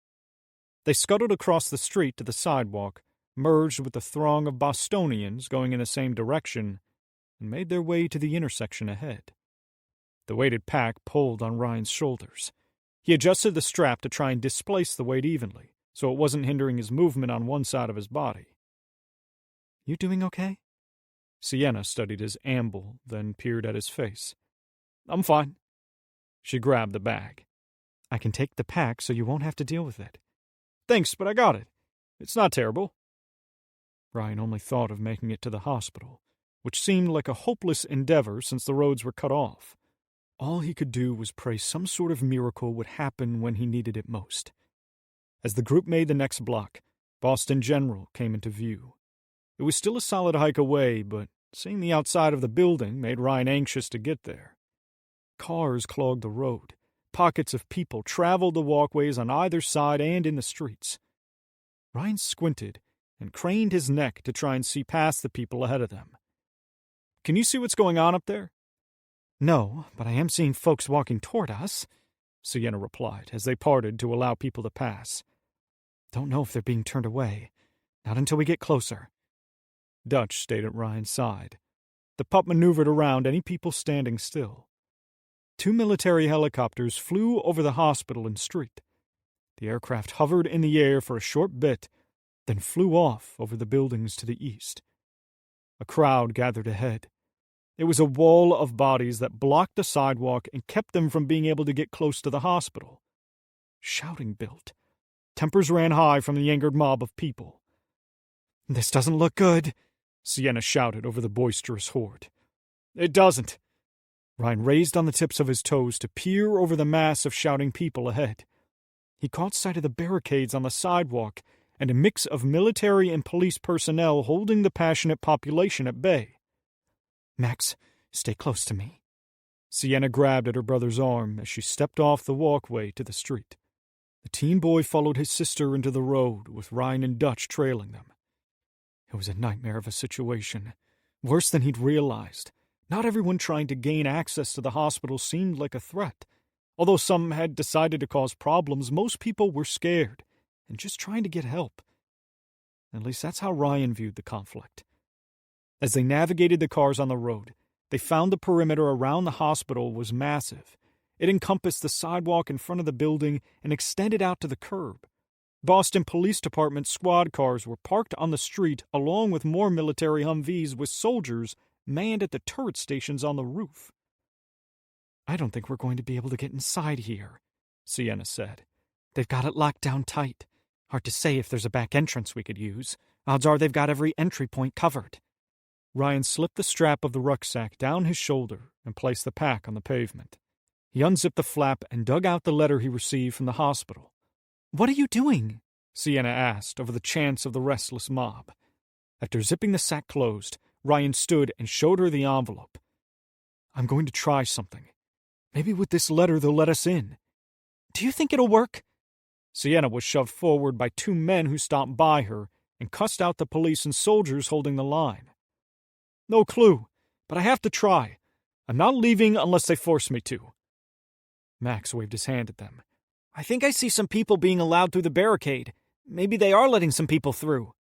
S5: They scuttled across the street to the sidewalk, merged with the throng of Bostonians going in the same direction, and made their way to the intersection ahead. The weighted pack pulled on Ryan's shoulders. He adjusted the strap to try and displace the weight evenly, so it wasn't hindering his movement on one side of his body.
S6: You doing okay?
S5: Sienna studied his amble, then peered at his face. I'm fine. She grabbed the bag.
S6: I can take the pack so you won't have to deal with it.
S5: Thanks, but I got it. It's not terrible. Ryan only thought of making it to the hospital, which seemed like a hopeless endeavor since the roads were cut off. All he could do was pray some sort of miracle would happen when he needed it most. As the group made the next block, Boston General came into view. It was still a solid hike away, but seeing the outside of the building made Ryan anxious to get there. Cars clogged the road. Pockets of people traveled the walkways on either side and in the streets. Ryan squinted and craned his neck to try and see past the people ahead of them. Can you see what's going on up there?
S6: No, but I am seeing folks walking toward us, Sienna replied as they parted to allow people to pass. Don't know if they're being turned away. Not until we get closer.
S5: Dutch stayed at Ryan's side. The pup maneuvered around any people standing still. 2 military helicopters flew over the hospital and street. The aircraft hovered in the air for a short bit, then flew off over the buildings to the east. A crowd gathered ahead. It was a wall of bodies that blocked the sidewalk and kept them from being able to get close to the hospital. Shouting built. Tempers ran high from the angered mob of people.
S6: This doesn't look good,
S5: Sienna shouted over the boisterous horde. It doesn't. Ryan raised on the tips of his toes to peer over the mass of shouting people ahead. He caught sight of the barricades on the sidewalk and a mix of military and police personnel holding the passionate population at bay.
S6: Max, stay close to me.
S5: Sienna grabbed at her brother's arm as she stepped off the walkway to the street. The teen boy followed his sister into the road, with Ryan and Dutch trailing them. It was a nightmare of a situation, worse than he'd realized. Not everyone trying to gain access to the hospital seemed like a threat. Although some had decided to cause problems, most people were scared and just trying to get help. At least that's how Ryan viewed the conflict. As they navigated the cars on the road, they found the perimeter around the hospital was massive. It encompassed the sidewalk in front of the building and extended out to the curb. Boston Police Department squad cars were parked on the street along with more military Humvees with soldiers manned at the turret stations on the roof.
S6: I don't think we're going to be able to get inside here, Sienna said. They've got it locked down tight. Hard to say if there's a back entrance we could use. Odds are they've got every entry point covered.
S5: Ryan slipped the strap of the rucksack down his shoulder and placed the pack on the pavement. He unzipped the flap and dug out the letter he received from the hospital.
S6: What are you doing?
S5: Sienna asked over the chants of the restless mob. After zipping the sack closed, Ryan stood and showed her the envelope. I'm going to try something. Maybe with this letter they'll let us in.
S6: Do you think it'll work?
S5: Sienna was shoved forward by 2 men who stopped by her and cussed out the police and soldiers holding the line.
S6: No clue, but I have to try. I'm not leaving unless they force me to. Max waved his hand at them. I think I see some people being allowed through the barricade. Maybe they are letting some people through.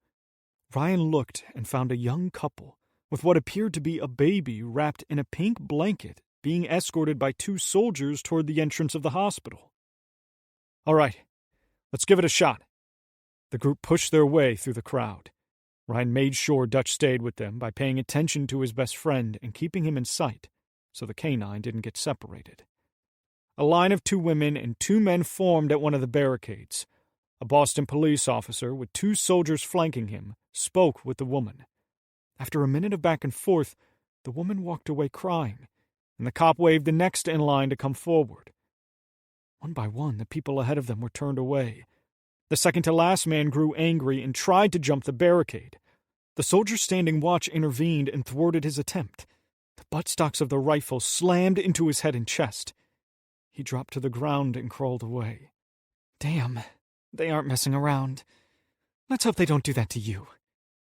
S6: Ryan looked and found a young couple with what appeared to be a baby wrapped in a pink blanket being escorted by 2 soldiers toward the entrance of the hospital. All right, let's give it a shot. The group pushed their way through the crowd. Ryan made sure Dutch stayed with them by paying attention to his best friend and keeping him in sight so the canine didn't get separated. A line of 2 women and 2 men formed at one of the barricades. A Boston police officer, with 2 soldiers flanking him, spoke with the woman. After a minute of back and forth, the woman walked away crying, and the cop waved the next in line to come forward. One by one, the people ahead of them were turned away. The second-to-last man grew angry and tried to jump the barricade. The soldier standing watch intervened and thwarted his attempt. The buttstocks of the rifle slammed into his head and chest. He dropped to the ground and crawled away. Damn, they aren't messing around. Let's hope they don't do that to you,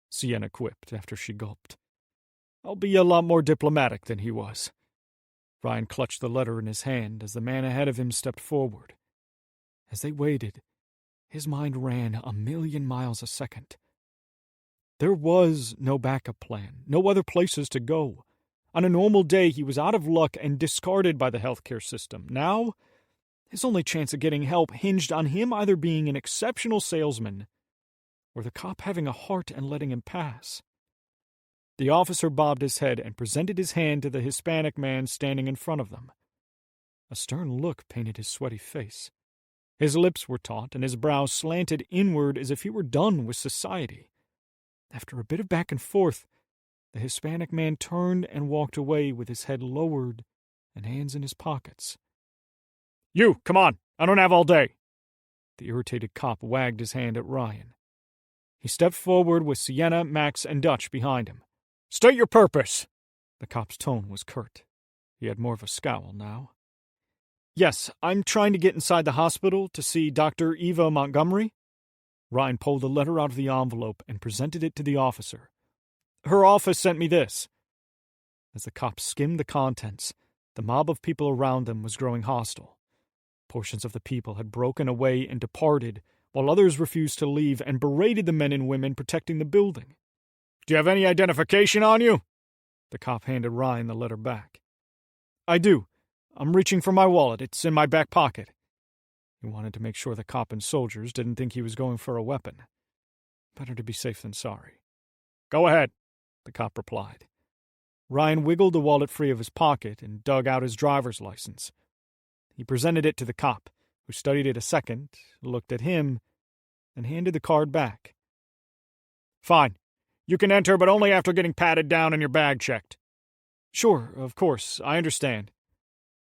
S6: Sienna quipped after she gulped. I'll be a lot more diplomatic than he was. Ryan clutched the letter in his hand as the man ahead of him stepped forward. As they waited, his mind ran 1,000,000 miles a second. There was no backup plan, no other places to go. On a normal day, he was out of luck and discarded by the healthcare system. Now, his only chance of getting help hinged on him either being an exceptional salesman or the cop having a heart and letting him pass. The officer bobbed his head and presented his hand to the Hispanic man standing in front of them. A stern look painted his sweaty face. His lips were taut and his brows slanted inward as if he were done with society. After a bit of back and forth, the Hispanic man turned and walked away with his head lowered and hands in his pockets. You, come on, I don't have all day. The irritated cop wagged his hand at Ryan. He stepped forward with Sienna, Max, and Dutch behind him. State your purpose. The cop's tone was curt. He had more of a scowl now. Yes, I'm trying to get inside the hospital to see Dr. Eva Montgomery. Ryan pulled the letter out of the envelope and presented it to the officer. Her office sent me this. As the cop skimmed the contents, the mob of people around them was growing hostile. Portions of the people had broken away and departed, while others refused to leave and berated the men and women protecting the building. Do you have any identification on you? The cop handed Ryan the letter back. I do. I'm reaching for my wallet. It's in my back pocket. He wanted to make sure the cop and soldiers didn't think he was going for a weapon. Better to be safe than sorry. Go ahead, the cop replied. Ryan wiggled the wallet free of his pocket and dug out his driver's license. He presented it to the cop, who studied it a second, looked at him, and handed the card back. Fine. You can enter, but only after getting patted down and your bag checked. Sure, of course, I understand.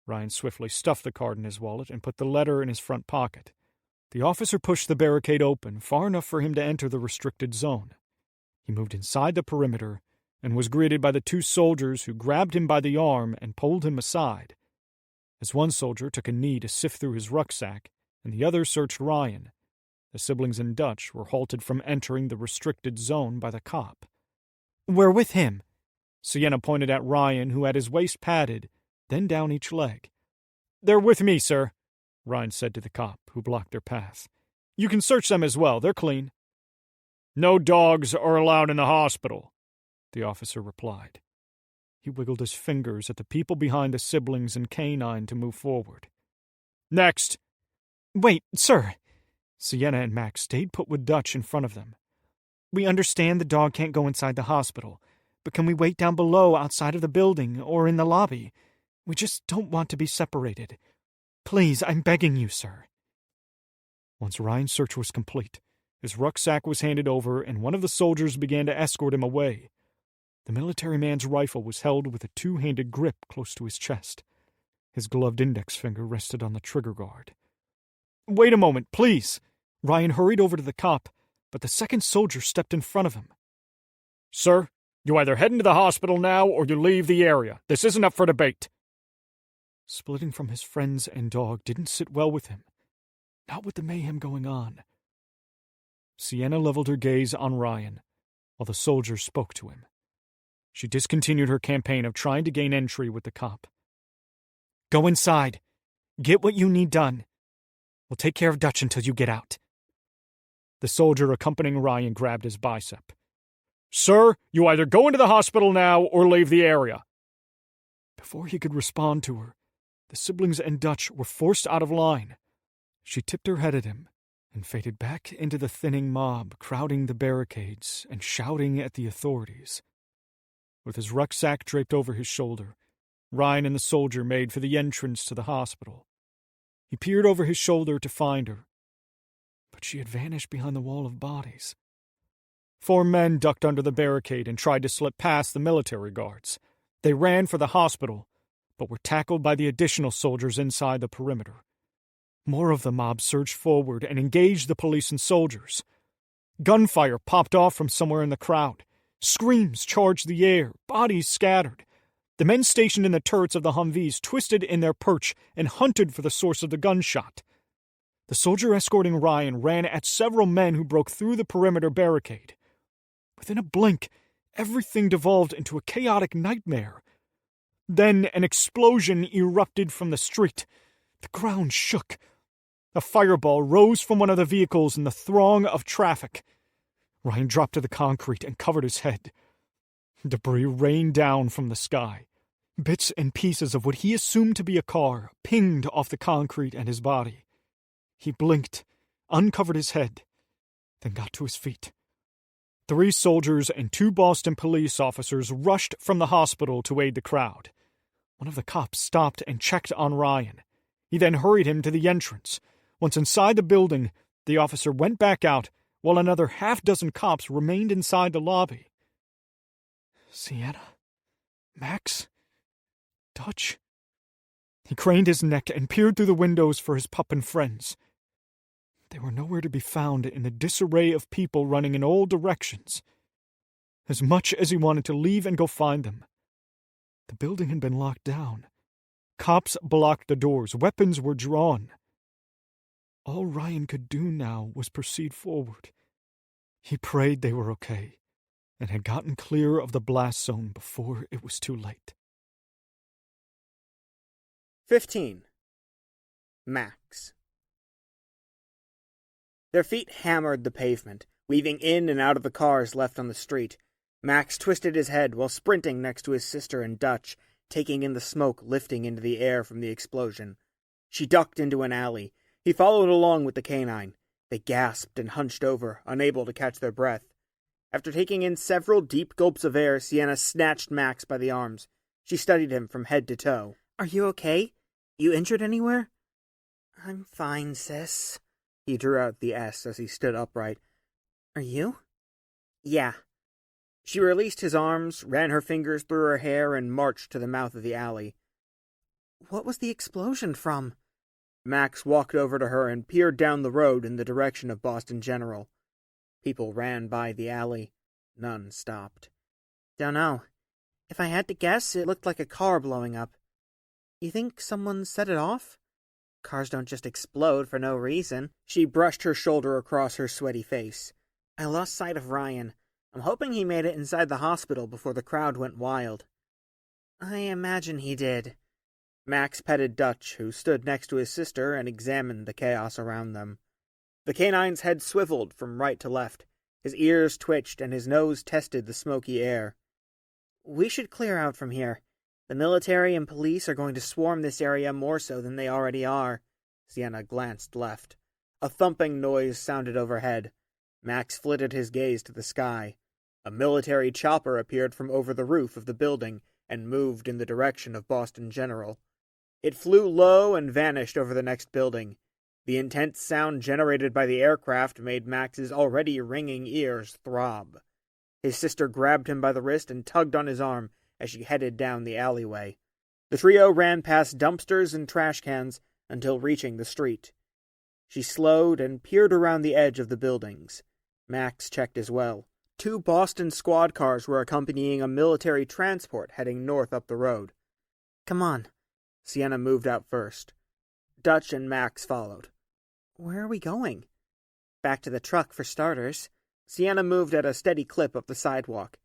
S6: Ryan swiftly stuffed the card in his wallet and put the letter in his front pocket. The officer pushed the barricade open far enough for him to enter the restricted zone. He moved inside the perimeter and was greeted by the 2 soldiers who grabbed him by the arm and pulled him aside. As one soldier took a knee to sift through his rucksack and the other searched Ryan, the siblings and Dutch were halted from entering the restricted zone by the cop. We're with him. Sienna pointed at Ryan, who had his waist padded, then down each leg. They're with me, sir, Ryan said to the cop, who blocked their path. You can search them as well. They're clean. No dogs are allowed in the hospital, the officer replied. He wiggled his fingers at the people behind the siblings and canine to move forward. Next. Wait, sir. Sienna and Max stayed put with Dutch in front of them. We understand the dog can't go inside the hospital, but can we wait down below outside of the building or in the lobby? We just don't want to be separated. Please, I'm begging you, sir. Once Ryan's search was complete, his rucksack was handed over and one of the soldiers began to escort him away. The military man's rifle was held with a 2-handed grip close to his chest. His gloved index finger rested on the trigger guard. Wait a moment, please. Ryan hurried over to the cop, but the second soldier stepped in front of him. Sir, you either head into the hospital now or you leave the area. This isn't up for debate. Splitting from his friends and dog didn't sit well with him. Not with the mayhem going on. Sienna leveled her gaze on Ryan, while the soldier spoke to him. She discontinued her campaign of trying to gain entry with the cop. "Go inside. Get what you need done. We'll take care of Dutch until you get out." The soldier accompanying Ryan grabbed his bicep. "Sir, you either go into the hospital now or leave the area." Before he could respond to her, the siblings and Dutch were forced out of line. She tipped her head at him and faded back into the thinning mob crowding the barricades and shouting at the authorities. With his rucksack draped over his shoulder, Ryan and the soldier made for the entrance to the hospital. He peered over his shoulder to find her, but she had vanished behind the wall of bodies. 4 men ducked under the barricade and tried to slip past the military guards. They ran for the hospital, but were tackled by the additional soldiers inside the perimeter. More of the mob surged forward and engaged the police and soldiers. Gunfire popped off from somewhere in the crowd. Screams charged the air, bodies scattered. The men stationed in the turrets of the Humvees twisted in their perch and hunted for the source of the gunshot. The soldier escorting Ryan ran at several men who broke through the perimeter barricade. Within a blink, everything devolved into a chaotic nightmare. Then an explosion erupted from the street. The ground shook. A fireball rose from one of the vehicles in the throng of traffic. Ryan dropped to the concrete and covered his head. Debris rained down from the sky. Bits and pieces of what he assumed to be a car pinged off the concrete and his body. He blinked, uncovered his head, then got to his feet. 3 soldiers and 2 Boston police officers rushed from the hospital to aid the crowd. One of the cops stopped and checked on Ryan. He then hurried him to the entrance. Once inside the building, the officer went back out, while another 6 cops remained inside the lobby. "Sienna? Max? Dutch?" He craned his neck and peered through the windows for his pup and friends. They were nowhere to be found in the disarray of people running in all directions. As much as he wanted to leave and go find them, the building had been locked down. Cops blocked the doors. Weapons were drawn. All Ryan could do now was proceed forward. He prayed they were okay and had gotten clear of the blast zone before it was too late.
S2: 15. Max. Their feet hammered the pavement, weaving in and out of the cars left on the street. Max twisted his head while sprinting next to his sister and Dutch, taking in the smoke lifting into the air from the explosion. She ducked into an alley. He followed along with the canine. They gasped and hunched over, unable to catch their breath. After taking in several deep gulps of air, Sienna snatched Max by the arms. She studied him from head to toe.
S3: "Are you okay? You injured anywhere?"
S2: "I'm fine, sis." He drew out the S as he stood upright.
S3: "Are you?"
S2: "Yeah." She released his arms, ran her fingers through her hair, and marched to the mouth of the alley.
S3: "What was the explosion from?"
S2: Max walked over to her and peered down the road in the direction of Boston General. People ran by the alley. None stopped.
S3: "Dunno. If I had to guess, it looked like a car blowing up. You think someone set it off? Cars don't just explode for no reason."
S2: She brushed her shoulder across her sweaty face.
S3: "I lost sight of Ryan. I'm hoping he made it inside the hospital before the crowd went wild." "I imagine he did."
S2: Max petted Dutch, who stood next to his sister and examined the chaos around them. The canine's head swiveled from right to left. His ears twitched and his nose tested the smoky air.
S3: "We should clear out from here. The military and police are going to swarm this area more so than they already are."
S2: Sienna glanced left. A thumping noise sounded overhead. Max flitted his gaze to the sky. A military chopper appeared from over the roof of the building and moved in the direction of Boston General. It flew low and vanished over the next building. The intense sound generated by the aircraft made Max's already ringing ears throb. His sister grabbed him by the wrist and tugged on his arm as she headed down the alleyway. The trio ran past dumpsters and trash cans until reaching the street. She slowed and peered around the edge of the buildings. Max checked as well. 2 Boston squad cars were accompanying a military transport heading north up the road.
S3: "Come on."
S2: Sienna moved out first. Dutch and Max followed.
S3: "Where are we going?"
S2: "Back to the truck, for starters." Sienna moved at a steady clip up the sidewalk.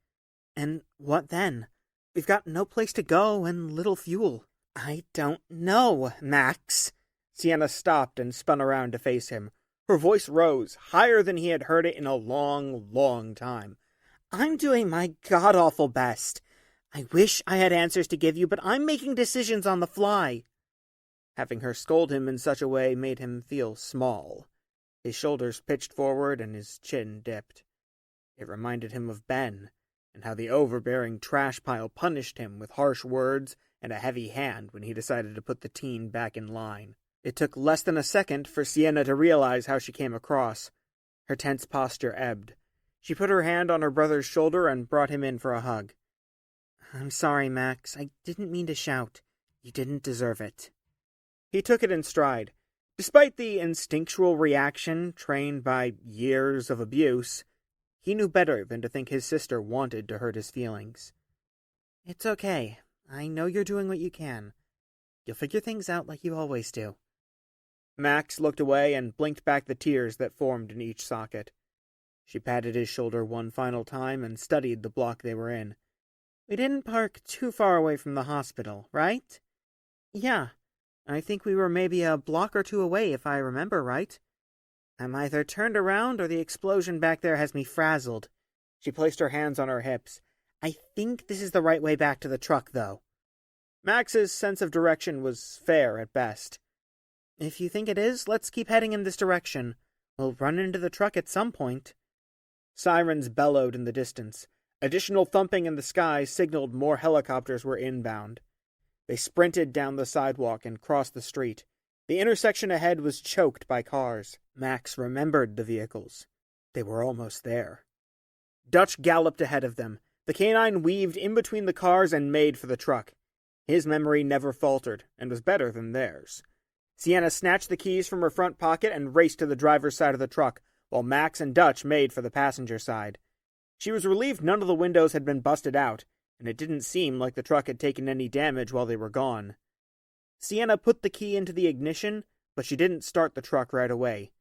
S3: And what then? We've got no place to go and little fuel. I don't know, Max.
S2: Sienna stopped and spun around to face him. Her voice rose, higher than he had heard it in a long, long time.
S3: I'm doing my god-awful best. I wish I had answers to give you, but I'm making decisions on the fly.
S2: Having her scold him in such a way made him feel small. His shoulders pitched forward and his chin dipped. It reminded him of Ben, and how the overbearing trash pile punished him with harsh words and a heavy hand when he decided to put the teen back in line. It took less than a second for Sienna to realize how she came across. Her tense posture ebbed. She put her hand on her brother's shoulder and brought him in for a hug.
S3: I'm sorry, Max. I didn't mean to shout. You didn't deserve it.
S2: He took it in stride. Despite the instinctual reaction trained by years of abuse, he knew better than to think his sister wanted to hurt his feelings.
S3: It's okay. I know you're doing what you can. You'll figure things out like you always do.
S2: Max looked away and blinked back the tears that formed in each socket. She patted his shoulder one final time and studied the block they were in.
S3: We didn't park too far away from the hospital, right? Yeah. I think we were maybe a block or two away, if I remember right. I'm either turned around or the explosion back there has me frazzled.
S2: She placed her hands on her hips.
S3: I think this is the right way back to the truck, though.
S2: Max's sense of direction was fair at best.
S3: If you think it is, let's keep heading in this direction. We'll run into the truck at some point.
S2: Sirens bellowed in the distance. Additional thumping in the sky signaled more helicopters were inbound. They sprinted down the sidewalk and crossed the street. The intersection ahead was choked by cars. Max remembered the vehicles. They were almost there. Dutch galloped ahead of them. The canine weaved in between the cars and made for the truck. His memory never faltered, and was better than theirs. Sienna snatched the keys from her front pocket and raced to the driver's side of the truck, while Max and Dutch made for the passenger side. She was relieved none of the windows had been busted out, and it didn't seem like the truck had taken any damage while they were gone. Sienna put the key into the ignition, but she didn't start the truck right away.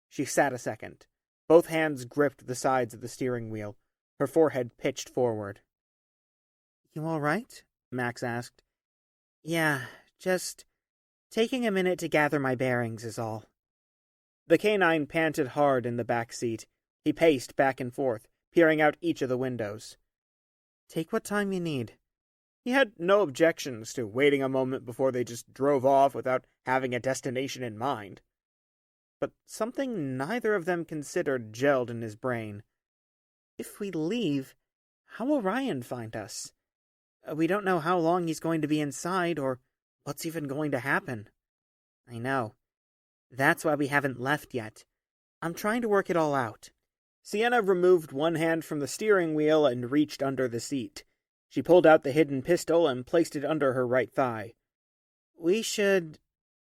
S2: She sat a second. Both hands gripped the sides of the steering wheel. Her forehead pitched forward.
S3: You all right? Max asked. Yeah, just taking a minute to gather my bearings is all.
S2: The canine panted hard in the back seat. He paced back and forth, peering out each of the windows.
S3: Take what time you need.
S2: He had no objections to waiting a moment before they just drove off without having a destination in mind. But something neither of them considered gelled in his brain.
S3: If we leave, how will Ryan find us? We don't know how long he's going to be inside or what's even going to happen. I know. That's why we haven't left yet. I'm trying to work it all out.
S2: Sienna removed one hand from the steering wheel and reached under the seat. She pulled out the hidden pistol and placed it under her right thigh.
S3: We should...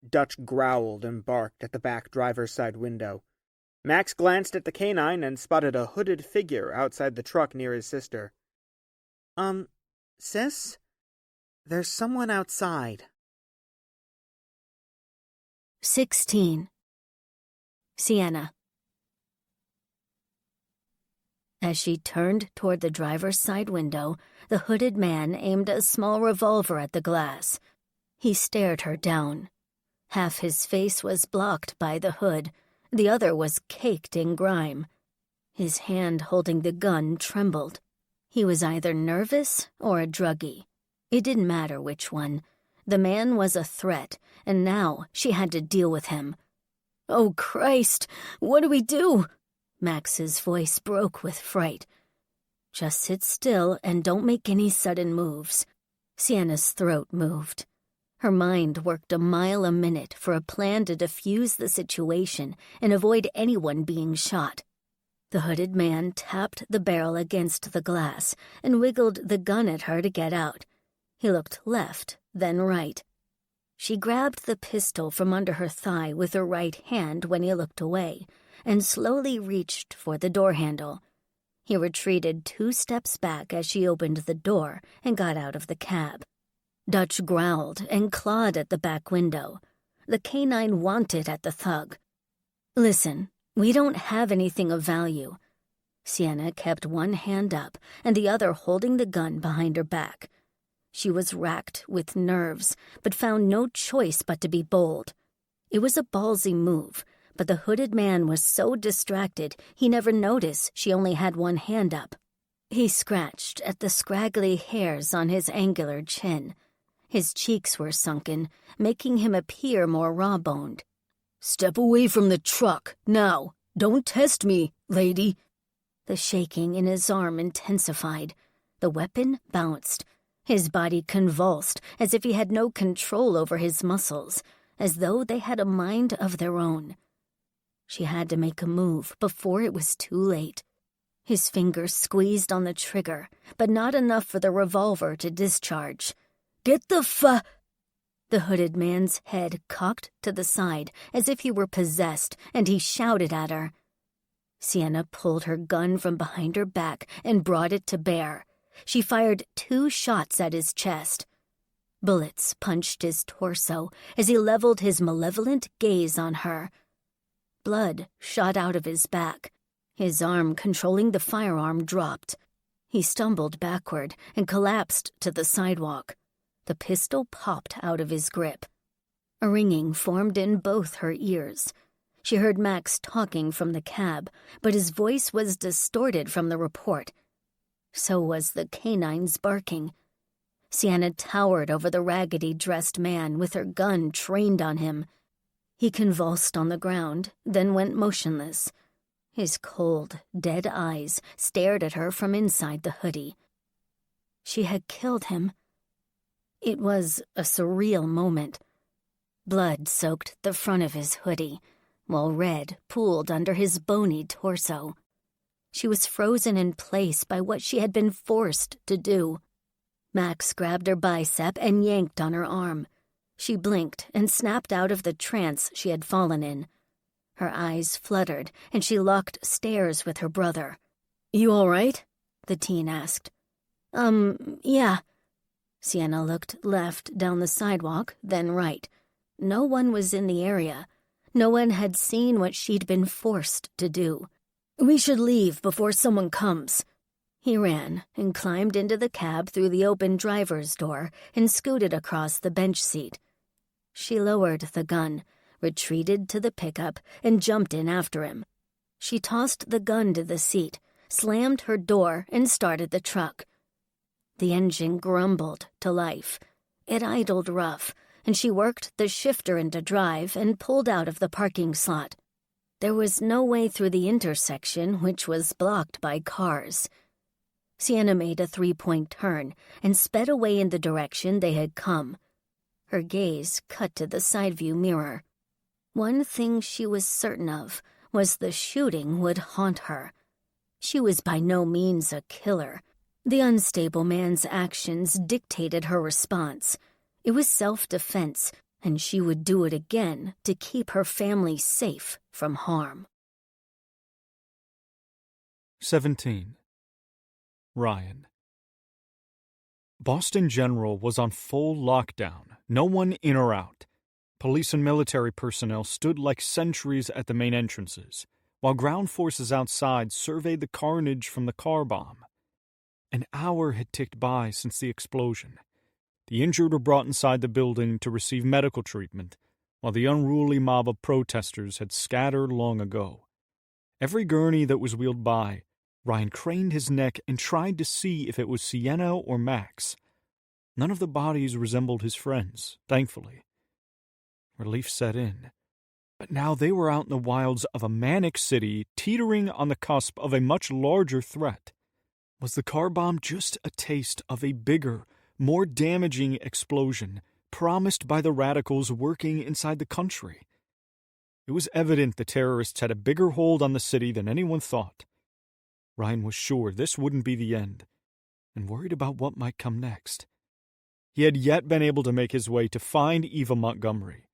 S2: Dutch growled and barked at the back driver's side window. Max glanced at the canine and spotted a hooded figure outside the truck near his sister.
S3: Sis? There's someone outside.
S1: 16. Sienna. As she turned toward the driver's side window, the hooded man aimed a small revolver at the glass. He stared her down. Half his face was blocked by the hood. The other was caked in grime. His hand holding the gun trembled. He was either nervous or a druggie. It didn't matter which one. The man was a threat, and now she had to deal with him. "Oh, Christ! What do we do?" Max's voice broke with fright. "Just sit still and don't make any sudden moves." Sienna's throat moved. Her mind worked a mile a minute for a plan to defuse the situation and avoid anyone being shot. The hooded man tapped the barrel against the glass and wiggled the gun at her to get out. He looked left, then right. She grabbed the pistol from under her thigh with her right hand when he looked away and slowly reached for the door handle. He retreated 2 steps back as she opened the door and got out of the cab. Dutch growled and clawed at the back window. The canine wanted at the thug. "Listen, we don't have anything of value." Sienna kept one hand up and the other holding the gun behind her back. She was racked with nerves, but found no choice but to be bold. It was a ballsy move, but the hooded man was so distracted he never noticed she only had one hand up. He scratched at the scraggly hairs on his angular chin. His cheeks were sunken, making him appear more raw-boned. "Step away from the truck, now! Don't test me, lady!" The shaking in his arm intensified. The weapon bounced. His body convulsed as if he had no control over his muscles, as though they had a mind of their own. She had to make a move before it was too late. His fingers squeezed on the trigger, but not enough for the revolver to discharge. "Get the The hooded man's head cocked to the side as if he were possessed, and he shouted at her. Sienna pulled her gun from behind her back and brought it to bear. She fired 2 shots at his chest. Bullets punched his torso as he leveled his malevolent gaze on her. Blood shot out of his back. His arm controlling the firearm dropped. He stumbled backward and collapsed to the sidewalk. The pistol popped out of his grip. A ringing formed in both her ears. She heard Max talking from the cab, but his voice was distorted from the report. So was the canine's barking. Sienna towered over the raggedy-dressed man with her gun trained on him. He convulsed on the ground, then went motionless. His cold, dead eyes stared at her from inside the hoodie. She had killed him. It was a surreal moment. Blood soaked the front of his hoodie, while red pooled under his bony torso. She was frozen in place by what she had been forced to do. Max grabbed her bicep and yanked on her arm. She blinked and snapped out of the trance she had fallen in. Her eyes fluttered, and she locked stares with her brother. "You all right?" the teen asked. Yeah." Sienna looked left down the sidewalk, then right. No one was in the area. No one had seen what she'd been forced to do. "We should leave before someone comes." He ran and climbed into the cab through the open driver's door and scooted across the bench seat. She lowered the gun, retreated to the pickup, and jumped in after him. She tossed the gun to the seat, slammed her door, and started the truck. The engine grumbled to life. It idled rough, and she worked the shifter into drive and pulled out of the parking slot. There was no way through the intersection, which was blocked by cars. Sienna made a 3-point turn and sped away in the direction they had come. Her gaze cut to the side view mirror. One thing she was certain of was the shooting would haunt her. She was by no means a killer. The unstable man's actions dictated her response. It was self-defense, and she would do it again to keep her family safe from harm.
S4: 17. Ryan. Boston General was on full lockdown, no one in or out. Police and military personnel stood like sentries at the main entrances, while ground forces outside surveyed the carnage from the car bomb. An hour had ticked by since the explosion. The injured were brought inside the building to receive medical treatment, while the unruly mob of protesters had scattered long ago. Every gurney that was wheeled by, Ryan craned his neck and tried to see if it was Sienna or Max. None of the bodies resembled his friends, thankfully. Relief set in. But now they were out in the wilds of a manic city teetering on the cusp of a much larger threat. Was the car bomb just a taste of a bigger, more damaging explosion promised by the radicals working inside the country? It was evident the terrorists had a bigger hold on the city than anyone thought. Ryan was sure this wouldn't be the end, and worried about what might come next. He had yet been able to make his way to find Eva Montgomery.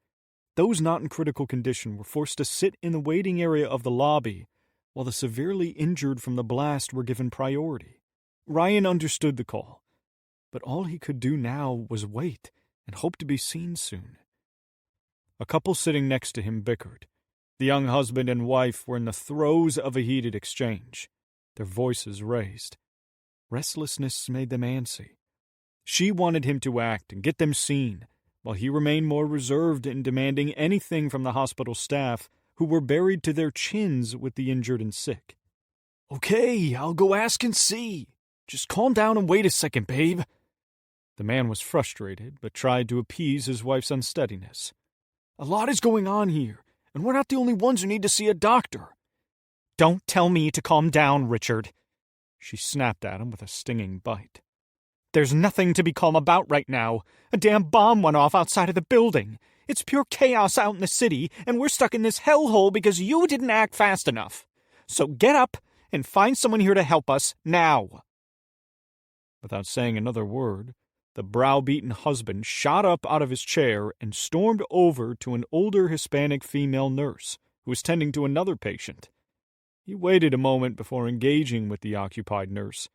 S4: Those not in critical condition were forced to sit in the waiting area of the lobby, while the severely injured from the blast were given priority. Ryan understood the call, but all he could do now was wait and hope to be seen soon. A couple sitting next to him bickered. The young husband and wife were in the throes of a heated exchange.
S6: their voices raised. Restlessness made them antsy. She wanted him to act and get them seen, while he remained more reserved in demanding anything from the hospital staff, who were buried to their chins with the injured and sick.
S5: Okay, I'll go ask and see. Just calm down and wait a second, babe.
S6: The man was frustrated, but tried to appease his wife's unsteadiness.
S5: A lot is going on here, and we're not the only ones who need to see a doctor.
S6: Don't tell me to calm down, Richard. She snapped at him with a stinging bite. There's nothing to be calm about right now. A damn bomb went off outside of the building. It's pure chaos out in the city, and we're stuck in this hellhole because you didn't act fast enough. So get up and find someone here to help us now. Without saying another word, the browbeaten husband shot up out of his chair and stormed over to an older Hispanic female nurse who was tending to another patient. He waited a moment before engaging with the occupied nurse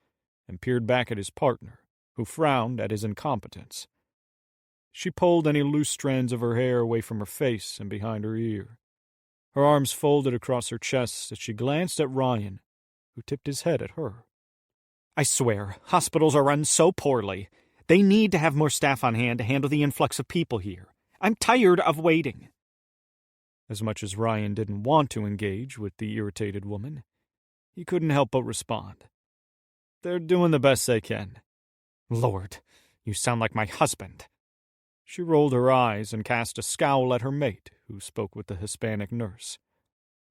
S6: and peered back at his partner, who frowned at his incompetence. She pulled any loose strands of her hair away from her face and behind her ear. Her arms folded across her chest as she glanced at Ryan, who tipped his head at her. I swear, hospitals are run so poorly. They need to have more staff on hand to handle the influx of people here. I'm tired of waiting. As much as Ryan didn't want to engage with the irritated woman, he couldn't help but respond. They're doing the best they can. Lord, you sound like my husband. She rolled her eyes and cast a scowl at her mate, who spoke with the Hispanic nurse.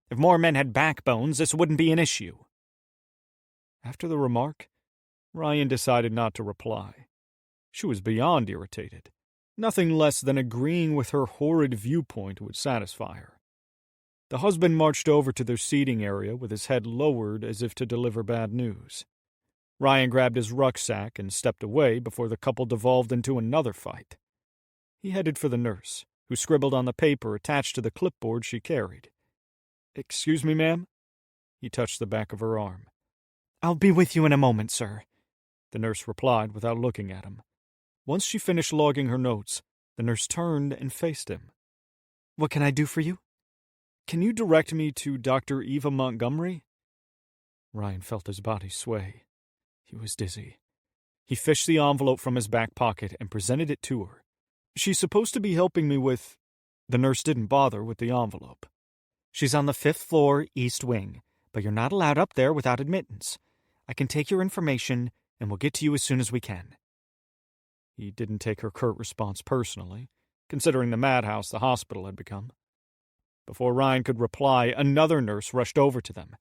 S6: If more men had backbones, this wouldn't be an issue. After the remark, Ryan decided not to reply. She was beyond irritated. Nothing less than agreeing with her horrid viewpoint would satisfy her. The husband marched over to their seating area with his head lowered as if to deliver bad news. Ryan grabbed his rucksack and stepped away before the couple devolved into another fight. He headed for the nurse, who scribbled on the paper attached to the clipboard she carried. Excuse me, ma'am? He touched the back of her arm. I'll be with you in a moment, sir, the nurse replied without looking at him. Once she finished logging her notes, the nurse turned and faced him. What can I do for you? Can you direct me to Dr. Eva Montgomery? Ryan felt his body sway. He was dizzy. He fished the envelope from his back pocket and presented it to her. She's supposed to be helping me with... The nurse didn't bother with the envelope. She's on the 5th floor, East Wing, but you're not allowed up there without admittance. I can take your information, and we'll get to you as soon as we can. He didn't take her curt response personally, considering the madhouse the hospital had become. Before Ryan could reply, another nurse rushed over to them.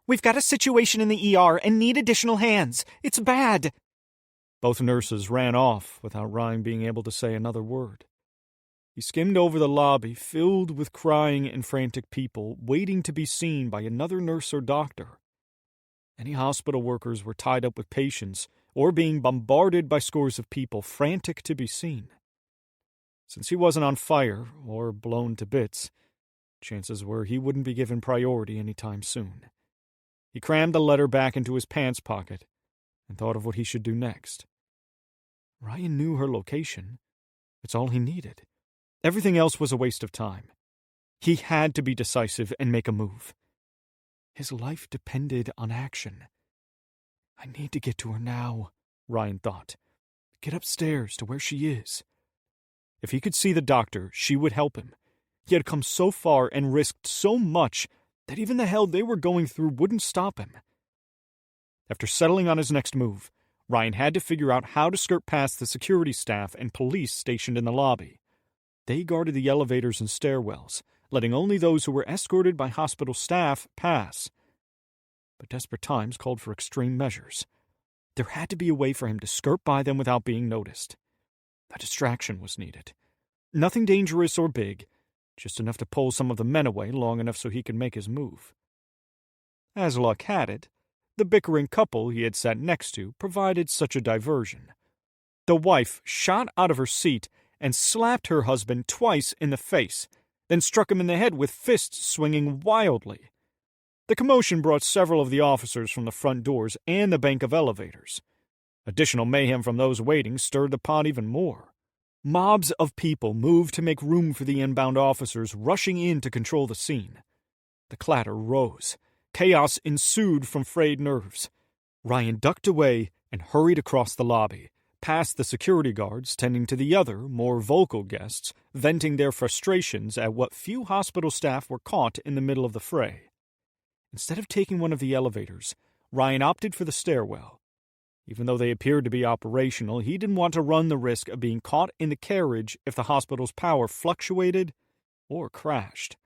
S6: We've got a situation in the ER and need additional hands. It's bad. Both nurses ran off without Ryan being able to say another word. He skimmed over the lobby, filled with crying and frantic people, waiting to be seen by another nurse or doctor. Any hospital workers were tied up with patients or being bombarded by scores of people frantic to be seen. Since he wasn't on fire or blown to bits, chances were he wouldn't be given priority any time soon. He crammed the letter back into his pants pocket and thought of what he should do next. Ryan knew her location. It's all he needed. Everything else was a waste of time. He had to be decisive and make a move. His life depended on action. I need to get to her now, Ryan thought. Get upstairs to where she is. If he could see the doctor, she would help him. He had come so far and risked so much that even the hell they were going through wouldn't stop him. After settling on his next move, Ryan had to figure out how to skirt past the security staff and police stationed in the lobby. They guarded the elevators and stairwells, letting only those who were escorted by hospital staff pass. But desperate times called for extreme measures. There had to be a way for him to skirt by them without being noticed. A distraction was needed. Nothing dangerous or big, just enough to pull some of the men away long enough so he could make his move. As luck had it, the bickering couple he had sat next to provided such a diversion. The wife shot out of her seat and slapped her husband twice in the face, then struck him in the head with fists swinging wildly. The commotion brought several of the officers from the front doors and the bank of elevators. Additional mayhem from those waiting stirred the pot even more. Mobs of people moved to make room for the inbound officers rushing in to control the scene. The clatter rose. Chaos ensued from frayed nerves. Ryan ducked away and hurried across the lobby, past the security guards tending to the other, more vocal guests, venting their frustrations at what few hospital staff were caught in the middle of the fray. Instead of taking one of the elevators, Ryan opted for the stairwell. Even though they appeared to be operational, he didn't want to run the risk of being caught in the carriage if the hospital's power fluctuated or crashed.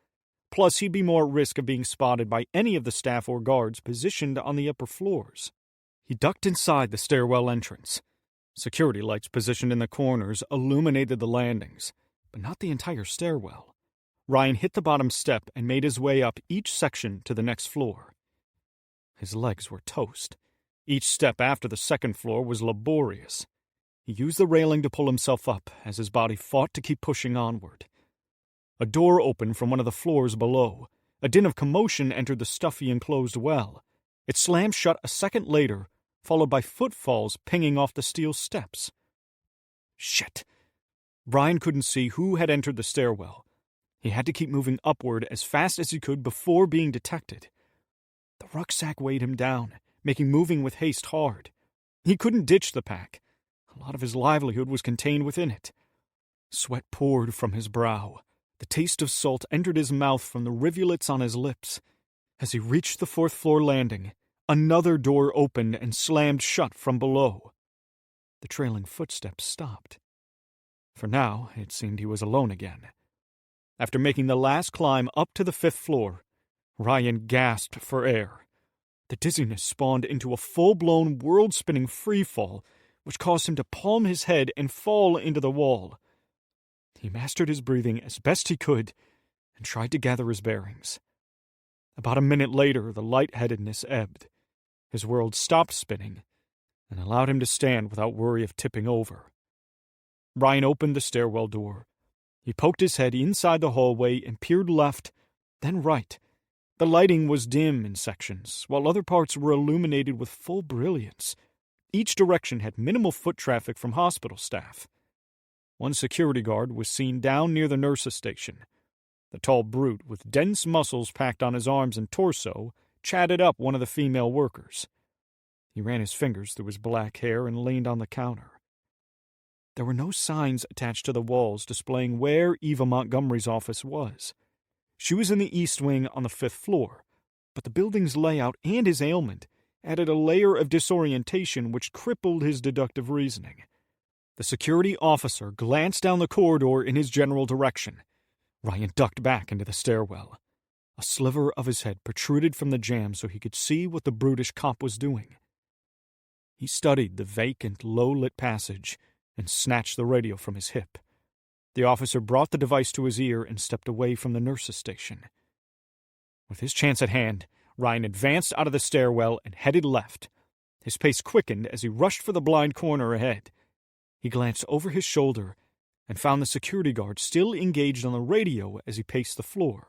S6: Plus, he'd be more at risk of being spotted by any of the staff or guards positioned on the upper floors. He ducked inside the stairwell entrance. Security lights positioned in the corners illuminated the landings, but not the entire stairwell. Ryan hit the bottom step and made his way up each section to the next floor. His legs were toast. Each step after the second floor was laborious. He used the railing to pull himself up as his body fought to keep pushing onward. A door opened from one of the floors below. A din of commotion entered the stuffy enclosed well. It slammed shut a second later, followed by footfalls pinging off the steel steps. Shit! Brian couldn't see who had entered the stairwell. He had to keep moving upward as fast as he could before being detected. The rucksack weighed him down, making moving with haste hard. He couldn't ditch the pack. A lot of his livelihood was contained within it. Sweat poured from his brow. The taste of salt entered his mouth from the rivulets on his lips. As he reached the fourth-floor landing, another door opened and slammed shut from below. The trailing footsteps stopped. For now, it seemed he was alone again. After making the last climb up to the fifth floor, Ryan gasped for air. The dizziness spawned into a full-blown, world-spinning freefall, which caused him to palm his head and fall into the wall. He mastered his breathing as best he could and tried to gather his bearings. About a minute later, the lightheadedness ebbed. His world stopped spinning and allowed him to stand without worry of tipping over. Ryan opened the stairwell door. He poked his head inside the hallway and peered left, then right. The lighting was dim in sections, while other parts were illuminated with full brilliance. Each direction had minimal foot traffic from hospital staff. One security guard was seen down near the nurse's station. The tall brute, with dense muscles packed on his arms and torso, chatted up one of the female workers. He ran his fingers through his black hair and leaned on the counter. There were no signs attached to the walls displaying where Eva Montgomery's office was. She was in the east wing on the fifth floor, but the building's layout and his ailment added a layer of disorientation which crippled his deductive reasoning. The security officer glanced down the corridor in his general direction. Ryan ducked back into the stairwell. A sliver of his head protruded from the jamb so he could see what the brutish cop was doing. He studied the vacant, low-lit passage and snatched the radio from his hip. The officer brought the device to his ear and stepped away from the nurse's station. With his chance at hand, Ryan advanced out of the stairwell and headed left. His pace quickened as he rushed for the blind corner ahead. He glanced over his shoulder and found the security guard still engaged on the radio as he paced the floor.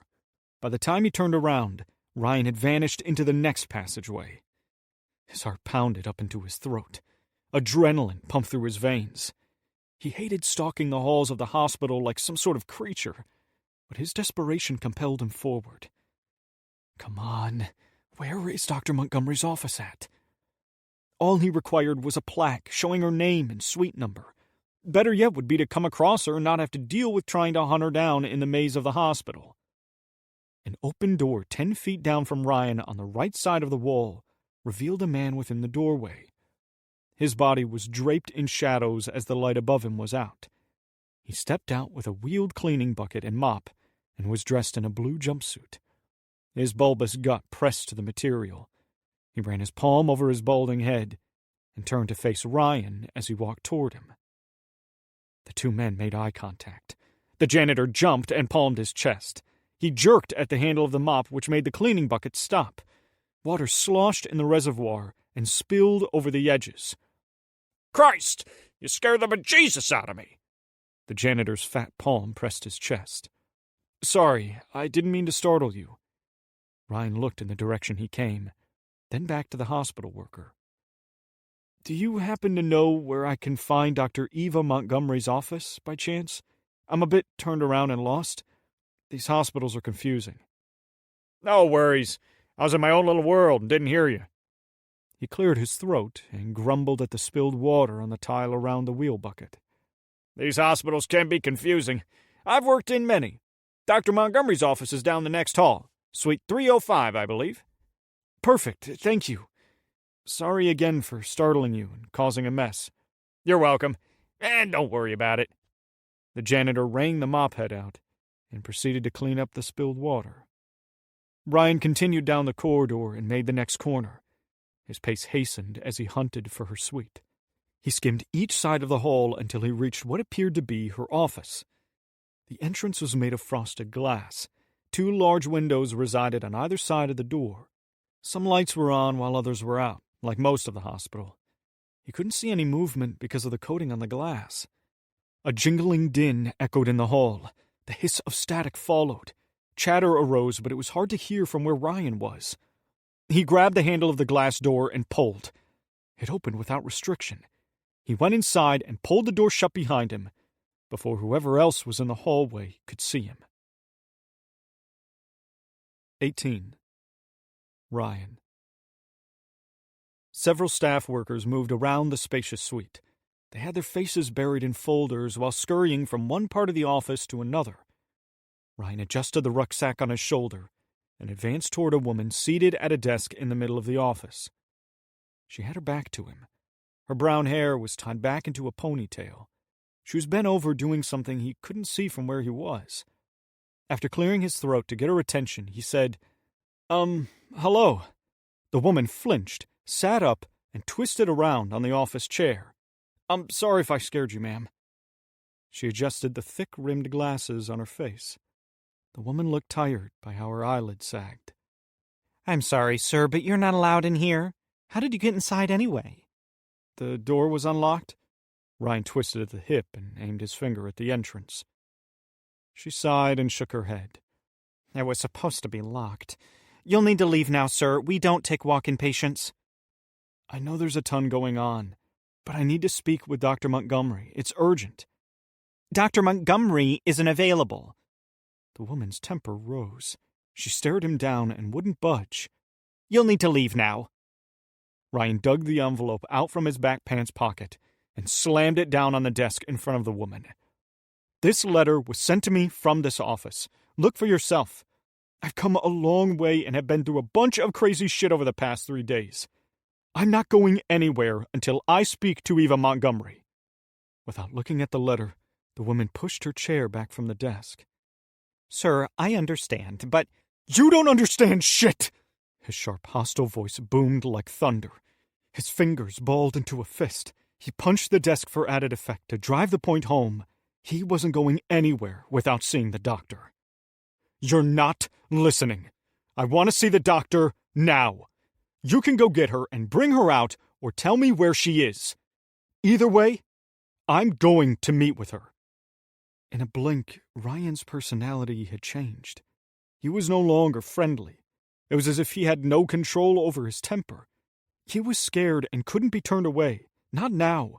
S6: By the time he turned around, Ryan had vanished into the next passageway. His heart pounded up into his throat. Adrenaline pumped through his veins. He hated stalking the halls of the hospital like some sort of creature, but his desperation compelled him forward. Come on, where is Dr. Montgomery's office at? All he required was a plaque showing her name and suite number. Better yet would be to come across her and not have to deal with trying to hunt her down in the maze of the hospital. An open door 10 feet down from Ryan on the right side of the wall revealed a man within the doorway. His body was draped in shadows as the light above him was out. He stepped out with a wheeled cleaning bucket and mop and was dressed in a blue jumpsuit. His bulbous gut pressed to the material. He ran his palm over his balding head and turned to face Ryan as he walked toward him. The two men made eye contact. The janitor jumped and palmed his chest. He jerked at the handle of the mop, which made the cleaning bucket stop. Water sloshed in the reservoir and spilled over the edges. "Christ! You scared the bejesus out of me!" The janitor's fat palm pressed his chest. "Sorry, I didn't mean to startle you." Ryan looked in the direction he came, then back to the hospital worker. "Do you happen to know where I can find Dr. Eva Montgomery's office, by chance? I'm a bit turned around and lost. These hospitals are confusing." "No worries.
S5: I was in my own little world and didn't hear you. He cleared his throat and grumbled at the spilled water on the tile around the wheel bucket. These hospitals can be confusing. I've worked in many. Dr. Montgomery's office is down the next hall. Suite 305, I believe. Perfect, thank you. Sorry again for startling you and causing a mess. You're welcome, and don't worry about it. The janitor wrung the mop head out and proceeded to clean up the spilled water. Ryan continued down the corridor and made the next corner. His pace hastened as he hunted for her suite. He skimmed each side of the hall until he reached what appeared to be her office. The entrance was made of frosted glass. 2 large windows resided on either side of the door. Some lights were on while others were out, like most of the hospital. He couldn't see any movement because of the coating on the glass. A jingling din echoed in the hall. The hiss of static followed. Chatter arose, but it was hard to hear from where Ryan was. He grabbed the handle of the glass door and pulled. It opened without restriction. He went inside and pulled the door shut behind him before whoever else was in the hallway could see him. 18. Ryan. Several staff workers moved around the spacious suite. They had their faces buried in folders while scurrying from one part of the office to another. Ryan adjusted the rucksack on his shoulder and advanced toward a woman seated at a desk in the middle of the office. She had her back to him. Her brown hair was tied back into a ponytail. She was bent over doing something he couldn't see from where he was. After clearing his throat to get her attention, he said, hello. The woman flinched, sat up, and twisted around on the office chair. I'm sorry if I scared you, ma'am. She adjusted the thick-rimmed glasses on her face. The woman looked tired by how her eyelids sagged. I'm sorry, sir, but you're not allowed in here. How did you get inside anyway? The door was unlocked. Ryan twisted at the hip and aimed his finger at the entrance. She sighed and shook her head. It was supposed to be locked. You'll need to leave now, sir. We don't take walk-in patients. I know there's a ton going on, but I need to speak with Dr. Montgomery. It's urgent. Dr. Montgomery isn't available. The woman's temper rose. She stared him down and wouldn't budge. You'll need to leave now. Ryan dug the envelope out from his back pants pocket and slammed it down on the desk in front of the woman. This letter was sent to me from this office. Look for yourself. I've come a long way and have been through a bunch of crazy shit over the past 3 days. I'm not going anywhere until I speak to Eva Montgomery. Without looking at the letter, the woman pushed her chair back from the desk. Sir, I understand, but... You don't understand shit! His sharp, hostile voice boomed like thunder. His fingers balled into a fist. He punched the desk for added effect to drive the point home. He wasn't going anywhere without seeing the doctor. You're not listening. I want to see the doctor now. You can go get her and bring her out or tell me where she is. Either way, I'm going to meet with her. In a blink, Ryan's personality had changed. He was no longer friendly. It was as if he had no control over his temper. He was scared and couldn't be turned away. Not now.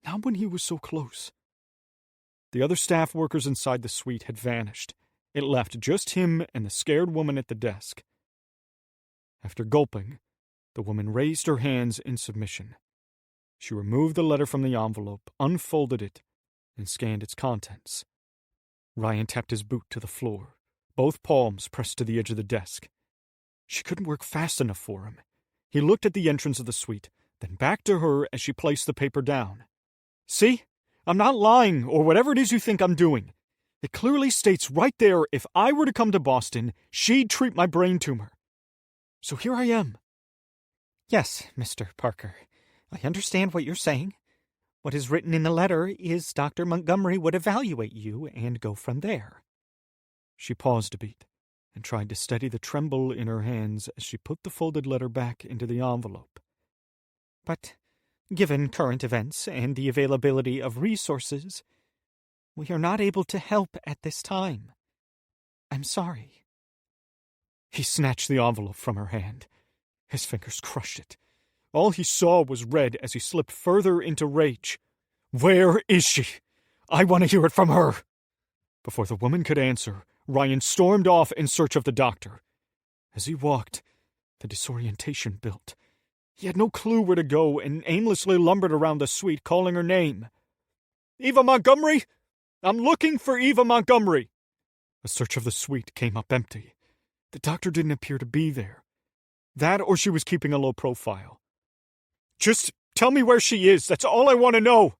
S5: Not when he was so close. The other staff workers inside the suite had vanished. It left just him and the scared woman at the desk. After gulping, the woman raised her hands in submission. She removed the letter from the envelope, unfolded it, and scanned its contents. Ryan tapped his boot to the floor, both palms pressed to the edge of the desk. She couldn't work fast enough for him. He looked at the entrance of the suite, then back to her as she placed the paper down. See? I'm not lying, or whatever it is you think I'm doing. It clearly states right there if I were to come to Boston, she'd treat my brain tumor. So here I am. Yes, Mr. Parker. I understand what you're saying. What is written in the letter is Dr. Montgomery would evaluate you and go from there. She paused a beat and tried to steady the tremble in her hands as she put the folded letter back into the envelope. But given current events and the availability of resources, we are not able to help at this time. I'm sorry. He snatched the envelope from her hand. His fingers crushed it. All he saw was red as he slipped further into rage. Where is she? I want to hear it from her. Before the woman could answer, Ryan stormed off in search of the doctor. As he walked,
S6: The disorientation built. He had no clue where to go and aimlessly lumbered around the suite, calling her name. "Eva Montgomery? I'm looking for Eva Montgomery." A search of the suite came up empty. The doctor didn't appear to be there. That or she was keeping a low profile. "Just tell me where she is. That's all I want to know,"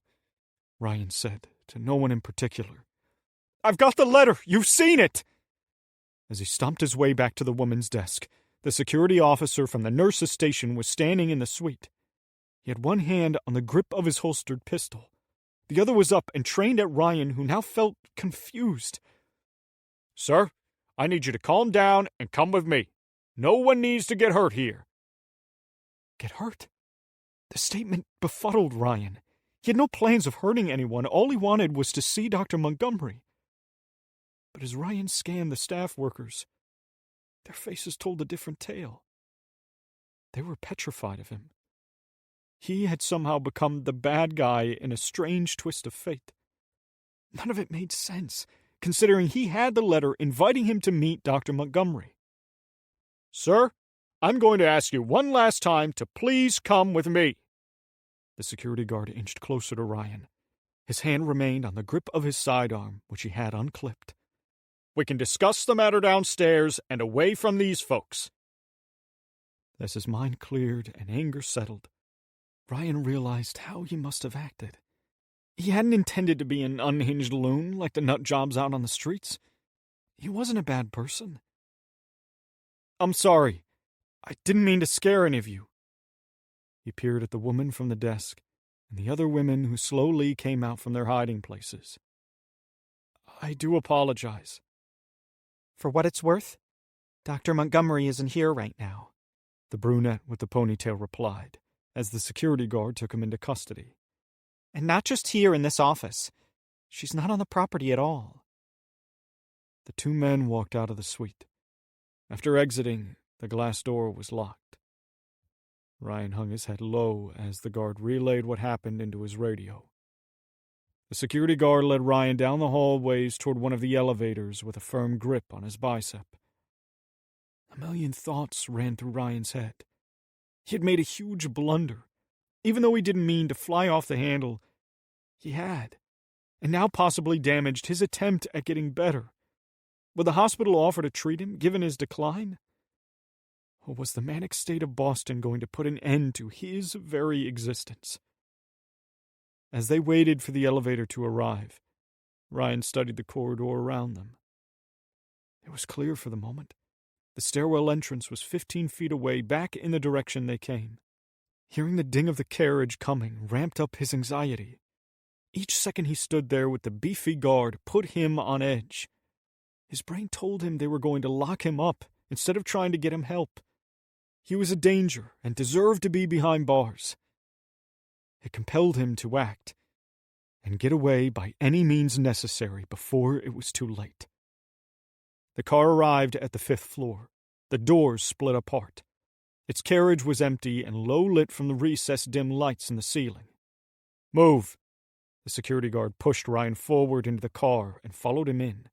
S6: Ryan said, to no one in particular. "I've got the letter. You've seen it." As he stomped his way back to the woman's desk, the security officer from the nurse's station was standing in the suite. He had one hand on the grip of his holstered pistol. The other was up and trained at Ryan, who now felt confused. "Sir, I need you to calm down and come with me. No one needs to get hurt here." Get hurt? The statement befuddled Ryan. He had no plans of hurting anyone. All he wanted was to see Dr. Montgomery. But as Ryan scanned the staff workers, their faces told a different tale. They were petrified of him. He had somehow become the bad guy in a strange twist of fate. None of it made sense, considering he had the letter inviting him to meet Dr. Montgomery. "Sir, I'm going to ask you one last time to please come with me." The security guard inched closer to Ryan. His hand remained on the grip of his sidearm, which he had unclipped. "We can discuss the matter downstairs and away from these folks." As his mind cleared and anger settled, Ryan realized how he must have acted. He hadn't intended to be an unhinged loon like the nut jobs out on the streets. He wasn't a bad person. "I'm sorry. I didn't mean to scare any of you." He peered at the woman from the desk and the other women who slowly came out from their hiding places. "I do apologize."
S5: "For what it's worth, Dr. Montgomery isn't here right now,"
S6: the brunette with the ponytail replied, as the security guard took him into custody.
S5: "And not just here in this office. She's not on the property at all."
S6: The two men walked out of the suite. After exiting, the glass door was locked. Ryan hung his head low as the guard relayed what happened into his radio. The security guard led Ryan down the hallways toward one of the elevators with a firm grip on his bicep. A million thoughts ran through Ryan's head. He had made a huge blunder. Even though he didn't mean to fly off the handle, he had, and now possibly damaged his attempt at getting better. Would the hospital offer to treat him, given his decline? Or was the manic state of Boston going to put an end to his very existence? As they waited for the elevator to arrive, Ryan studied the corridor around them. It was clear for the moment. The stairwell entrance was 15 feet away, back in the direction they came. Hearing the ding of the carriage coming ramped up his anxiety. Each second he stood there with the beefy guard put him on edge. His brain told him they were going to lock him up instead of trying to get him help. He was a danger and deserved to be behind bars. It compelled him to act and get away by any means necessary before it was too late. The car arrived at the 5th floor. The doors split apart. Its carriage was empty and low-lit from the recessed dim lights in the ceiling. "Move!" The security guard pushed Ryan forward into the car and followed him in.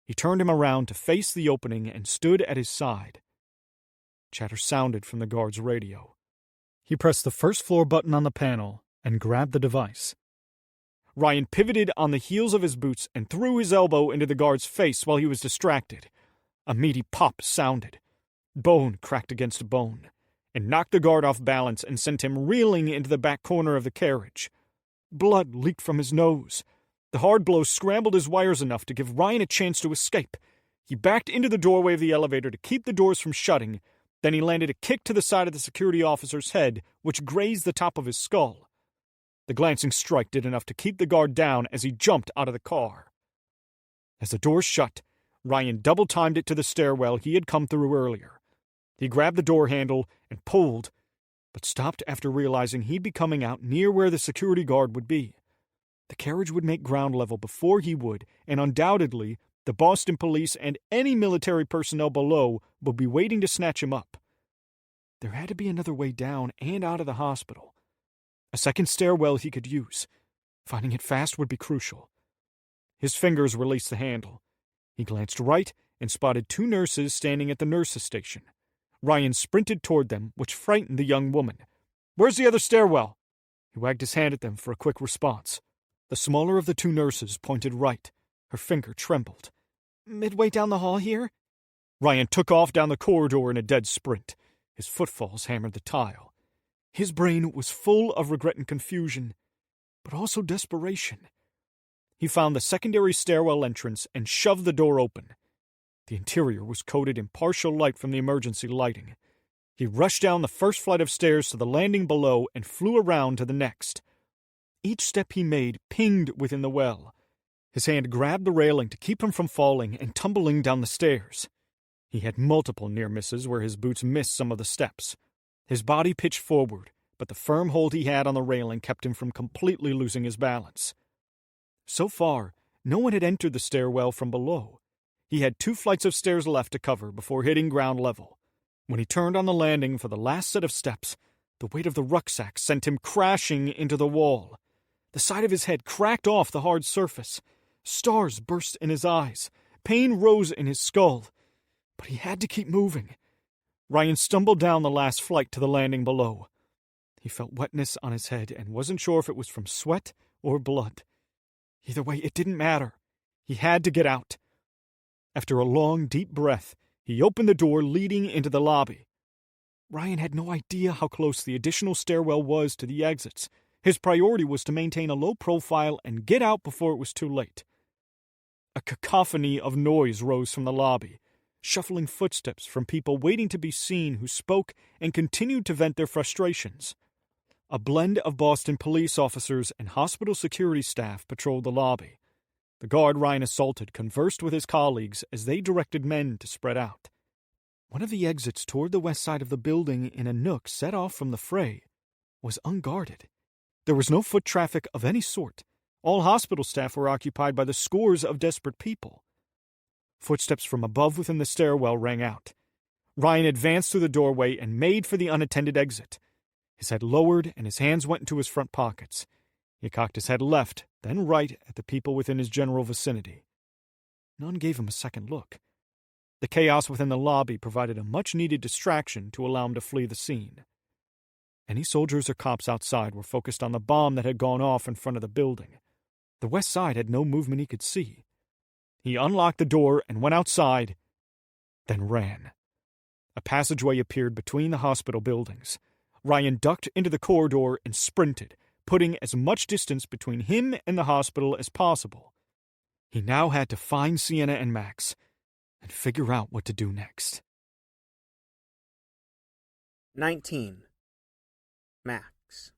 S6: He turned him around to face the opening and stood at his side. Chatter sounded from the guard's radio. He pressed the first-floor button on the panel and grabbed the device. Ryan pivoted on the heels of his boots and threw his elbow into the guard's face while he was distracted. A meaty pop sounded. Bone cracked against bone, and knocked the guard off balance and sent him reeling into the back corner of the carriage. Blood leaked from his nose. The hard blow scrambled his wires enough to give Ryan a chance to escape. He backed into the doorway of the elevator to keep the doors from shutting. Then he landed a kick to the side of the security officer's head, which grazed the top of his skull. The glancing strike did enough to keep the guard down as he jumped out of the car. As the doors shut, Ryan double-timed it to the stairwell he had come through earlier. He grabbed the door handle and pulled, but stopped after realizing he'd be coming out near where the security guard would be. The carriage would make ground level before he would, and undoubtedly, the Boston police and any military personnel below would be waiting to snatch him up. There had to be another way down and out of the hospital. A second stairwell he could use. Finding it fast would be crucial. His fingers released the handle. He glanced right and spotted two nurses standing at the nurses' station.
S5: Ryan sprinted toward them, which frightened the young woman. "Where's the other stairwell?" He wagged his hand at them for a quick response. The smaller of the two nurses pointed right. Her finger trembled. "Midway down the hall here?" Ryan took off down the corridor in a dead sprint. His footfalls hammered the tile. His brain was full of regret and confusion, but also desperation. He found the secondary stairwell entrance and shoved the door open. The interior was coated in partial light from the emergency lighting. He rushed down the first flight of stairs to the landing below and flew around to the next. Each step he made pinged within the well. His hand grabbed the railing to keep him from falling and tumbling down the stairs. He had multiple near misses where his boots missed some of the steps. His body pitched forward, but the firm hold he had on the railing kept him from completely losing his balance. So far, no one had entered the stairwell from below. He had 2 flights of stairs left to cover before hitting ground level. When he turned on the landing for the last set of steps, the weight of the rucksack sent him crashing into the wall. The side of his head cracked off the hard surface. Stars burst in his eyes. Pain rose in his skull. But he had to keep moving. Ryan stumbled down the last flight to the landing below. He felt wetness on his head and wasn't sure if it was from sweat or blood. Either way, it didn't matter. He had to get out. After a long, deep breath, he opened the door leading into the lobby. Ryan had no idea how close the additional stairwell was to the exits. His priority was to maintain a low profile and get out before it was too late. A cacophony of noise rose from the lobby, shuffling footsteps from people waiting to be seen who spoke and continued to vent their frustrations. A blend of Boston police officers and hospital security staff patrolled the lobby. The guard Ryan assaulted conversed with his colleagues as they directed men to spread out. One of the exits toward the west side of the building in a nook set off from the fray was unguarded. There was no foot traffic of any sort. All hospital staff were occupied by the scores of desperate people. Footsteps from above within the stairwell rang out. Ryan advanced through the doorway and made for the unattended exit. His head lowered and his hands went into his front pockets. He cocked his head left, then right at the people within his general vicinity. None gave him a second look. The chaos within the lobby provided a much-needed distraction to allow him to flee the scene. Any soldiers or cops outside were focused on the bomb that had gone off in front of the building. The west side had no movement he could see. He unlocked the door and went outside, then ran. A passageway appeared between the hospital buildings. Ryan ducked into the corridor and sprinted, putting as much distance between him and the hospital as possible. He now had to find Sienna and Max and figure out what to do next.
S2: 19. Max.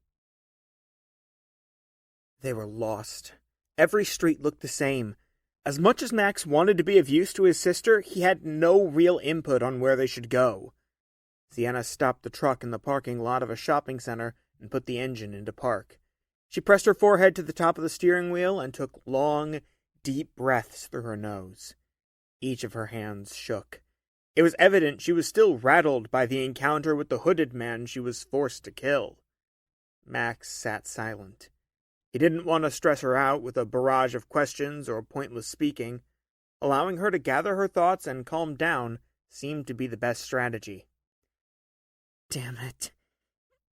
S2: They were lost. Every street looked the same. As much as Max wanted to be of use to his sister, he had no real input on where they should go. Sienna stopped the truck in the parking lot of a shopping center and put the engine into park. She pressed her forehead to the top of the steering wheel and took long, deep breaths through her nose. Each of her hands shook. It was evident she was still rattled by the encounter with the hooded man she was forced to kill. Max sat silent. He didn't want to stress her out with a barrage of questions or pointless speaking. Allowing her to gather her thoughts and calm down seemed to be the best strategy. "Damn it.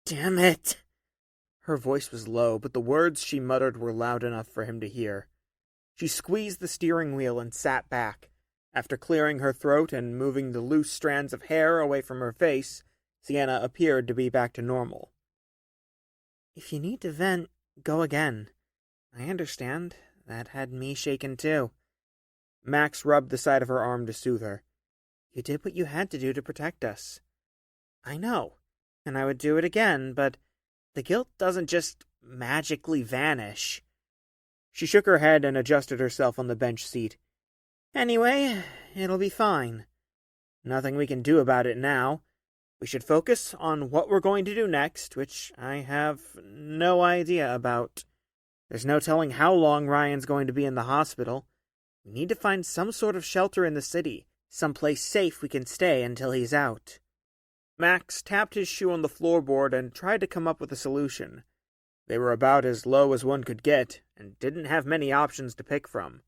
S2: Damn it." Her voice was low, but the words she muttered were loud enough for him to hear. She squeezed the steering wheel and sat back. After clearing her throat and moving the loose strands of hair away from her face, Sienna appeared to be back to normal. "If you need to vent, go again. I understand. That had me shaken too." Max rubbed the side of her arm to soothe her. "You did what you had to do to protect us." "I know, and I would do it again, but the guilt doesn't just magically vanish." She shook her head and adjusted herself on the bench seat. "Anyway, it'll be fine. Nothing we can do about it now. We should focus on what we're going to do next, which I have no idea about. There's no telling how long Ryan's going to be in the hospital. We need to find some sort of shelter in the city, someplace safe we can stay until he's out." Max tapped his shoe on the floorboard and tried to come up with a solution. They were about as low as one could get, and didn't have many options to pick from.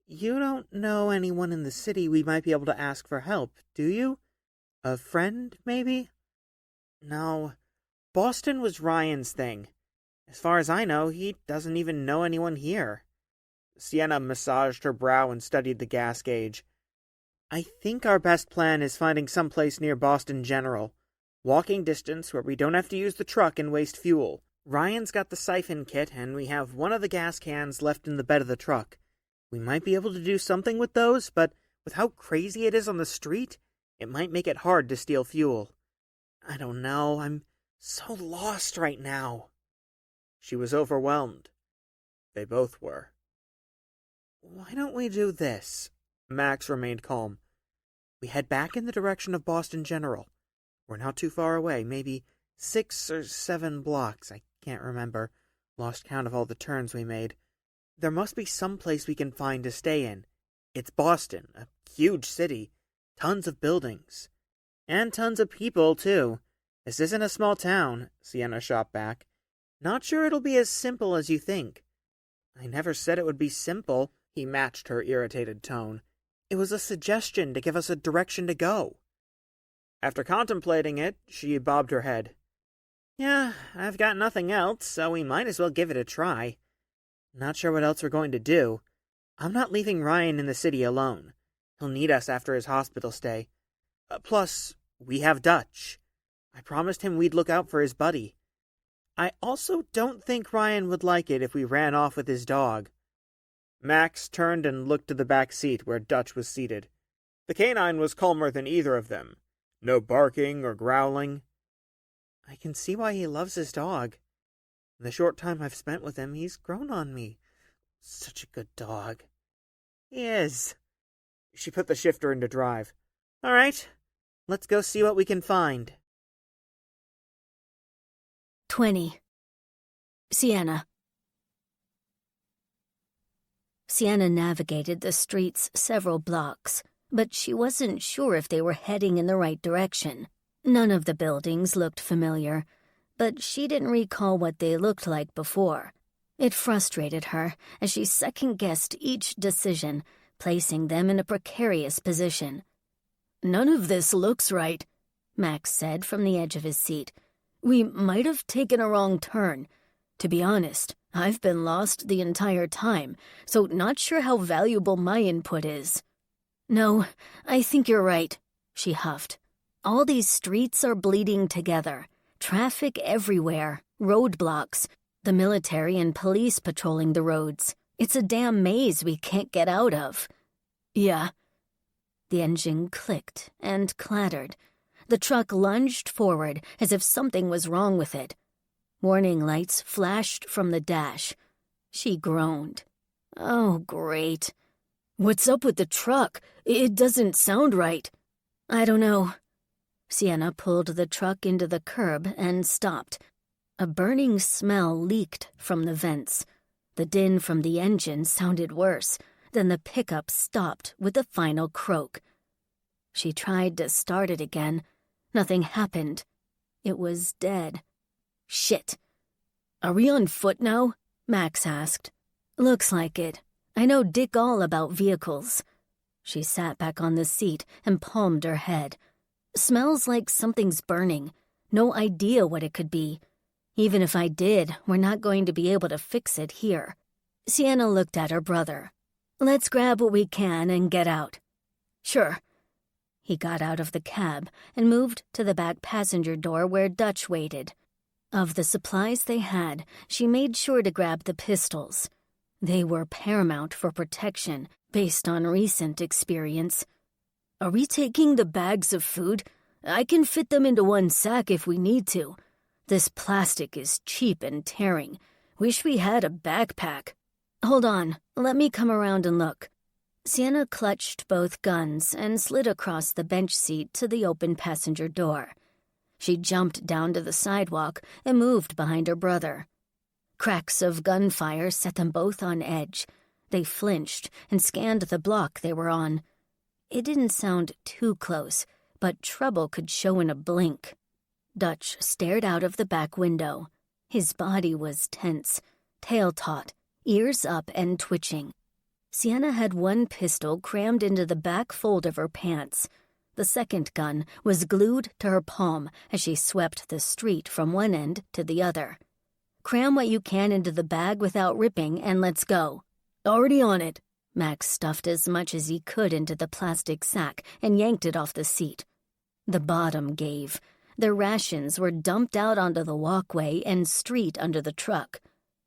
S2: "You don't know anyone in the city we might be able to ask for help, do you?
S3: A friend, maybe? No, Boston was Ryan's thing. As far as I know, he doesn't even know anyone here. Sienna massaged her brow and studied the gas gauge. I think our best plan is finding someplace near Boston General. Walking distance where we don't have to use the truck and waste fuel. Ryan's got the siphon kit, and we have one of the gas cans left in the bed of the truck. We might be able to do something with those, but with how crazy it is on the street, it might make it hard to steal fuel. I don't know, I'm so lost right now.
S2: She was overwhelmed. They both were.
S3: Why don't we do this? Max remained calm. We head back in the direction of Boston General. We're not too far away, maybe 6 or 7 blocks, I can't remember. Lost count of all the turns we made. There must be some place we can find to stay in. It's Boston, a huge city. Tons of buildings. And tons of people, too. This isn't a small town, Sienna shot back. Not sure it'll be as simple as you think. I never said it would be simple, he matched her irritated tone. It was a suggestion to give us a direction to go.
S2: After contemplating it, she bobbed her head.
S3: Yeah, I've got nothing else, so we might as well give it a try. Not sure what else we're going to do. I'm not leaving Ryan in the city alone. He'll need us after his hospital stay. Plus, we have Dutch. I promised him we'd look out for his buddy. I also don't think Ryan would like it if we ran off with his dog.
S2: Max turned and looked to the back seat where Dutch was seated. The canine was calmer than either of them. No barking or growling.
S3: I can see why he loves his dog. In the short time I've spent with him, he's grown on me. Such a good dog. He is.
S2: She put the shifter into drive.
S3: All right, let's go see what we can find.
S1: 20. Sienna. Sienna navigated the streets several blocks, but she wasn't sure if they were heading in the right direction. None of the buildings looked familiar, but she didn't recall what they looked like before. It frustrated her as she second-guessed each decision, placing them in a precarious position. "None of this looks right," Max said from the edge of his seat. "We might have taken a wrong turn. To be honest, I've been lost the entire time, so not sure how valuable my input is." "No, I think you're right," she huffed. "All these streets are bleeding together. Traffic everywhere, roadblocks, the military and police patrolling the roads. It's a damn maze we can't get out of." "Yeah." The engine clicked and clattered. The truck lunged forward as if something was wrong with it. Warning lights flashed from the dash. She groaned. "Oh, great. What's up with the truck? It doesn't sound right." "I don't know." Sienna pulled the truck into the curb and stopped. A burning smell leaked from the vents. The din from the engine sounded worse. Then the pickup stopped with a final croak. She tried to start it again. Nothing happened. It was dead. "Shit. Are we on foot now?" Max asked. "Looks like it. I know dick all about vehicles." She sat back on the seat and palmed her head. "Smells like something's burning. No idea what it could be. Even if I did, we're not going to be able to fix it here." Sienna looked at her brother. "Let's grab what we can and get out." "Sure." He got out of the cab and moved to the back passenger door where Dutch waited. Of the supplies they had, she made sure to grab the pistols. They were paramount for protection, based on recent experience. "Are we taking the bags of food? I can fit them into one sack if we need to. This plastic is cheap and tearing. Wish we had a backpack." "Hold on, let me come around and look." Sienna clutched both guns and slid across the bench seat to the open passenger door. She jumped down to the sidewalk and moved behind her brother. Cracks of gunfire set them both on edge. They flinched and scanned the block they were on. It didn't sound too close, but trouble could show in a blink. Dutch stared out of the back window. His body was tense, tail taut, ears up and twitching. Sienna had one pistol crammed into the back fold of her pants. The second gun was glued to her palm as she swept the street from one end to the other. Cram what you can into the bag without ripping and let's go. Already on it. Max stuffed as much as he could into the plastic sack and yanked it off the seat. The bottom gave. Their rations were dumped out onto the walkway and street under the truck.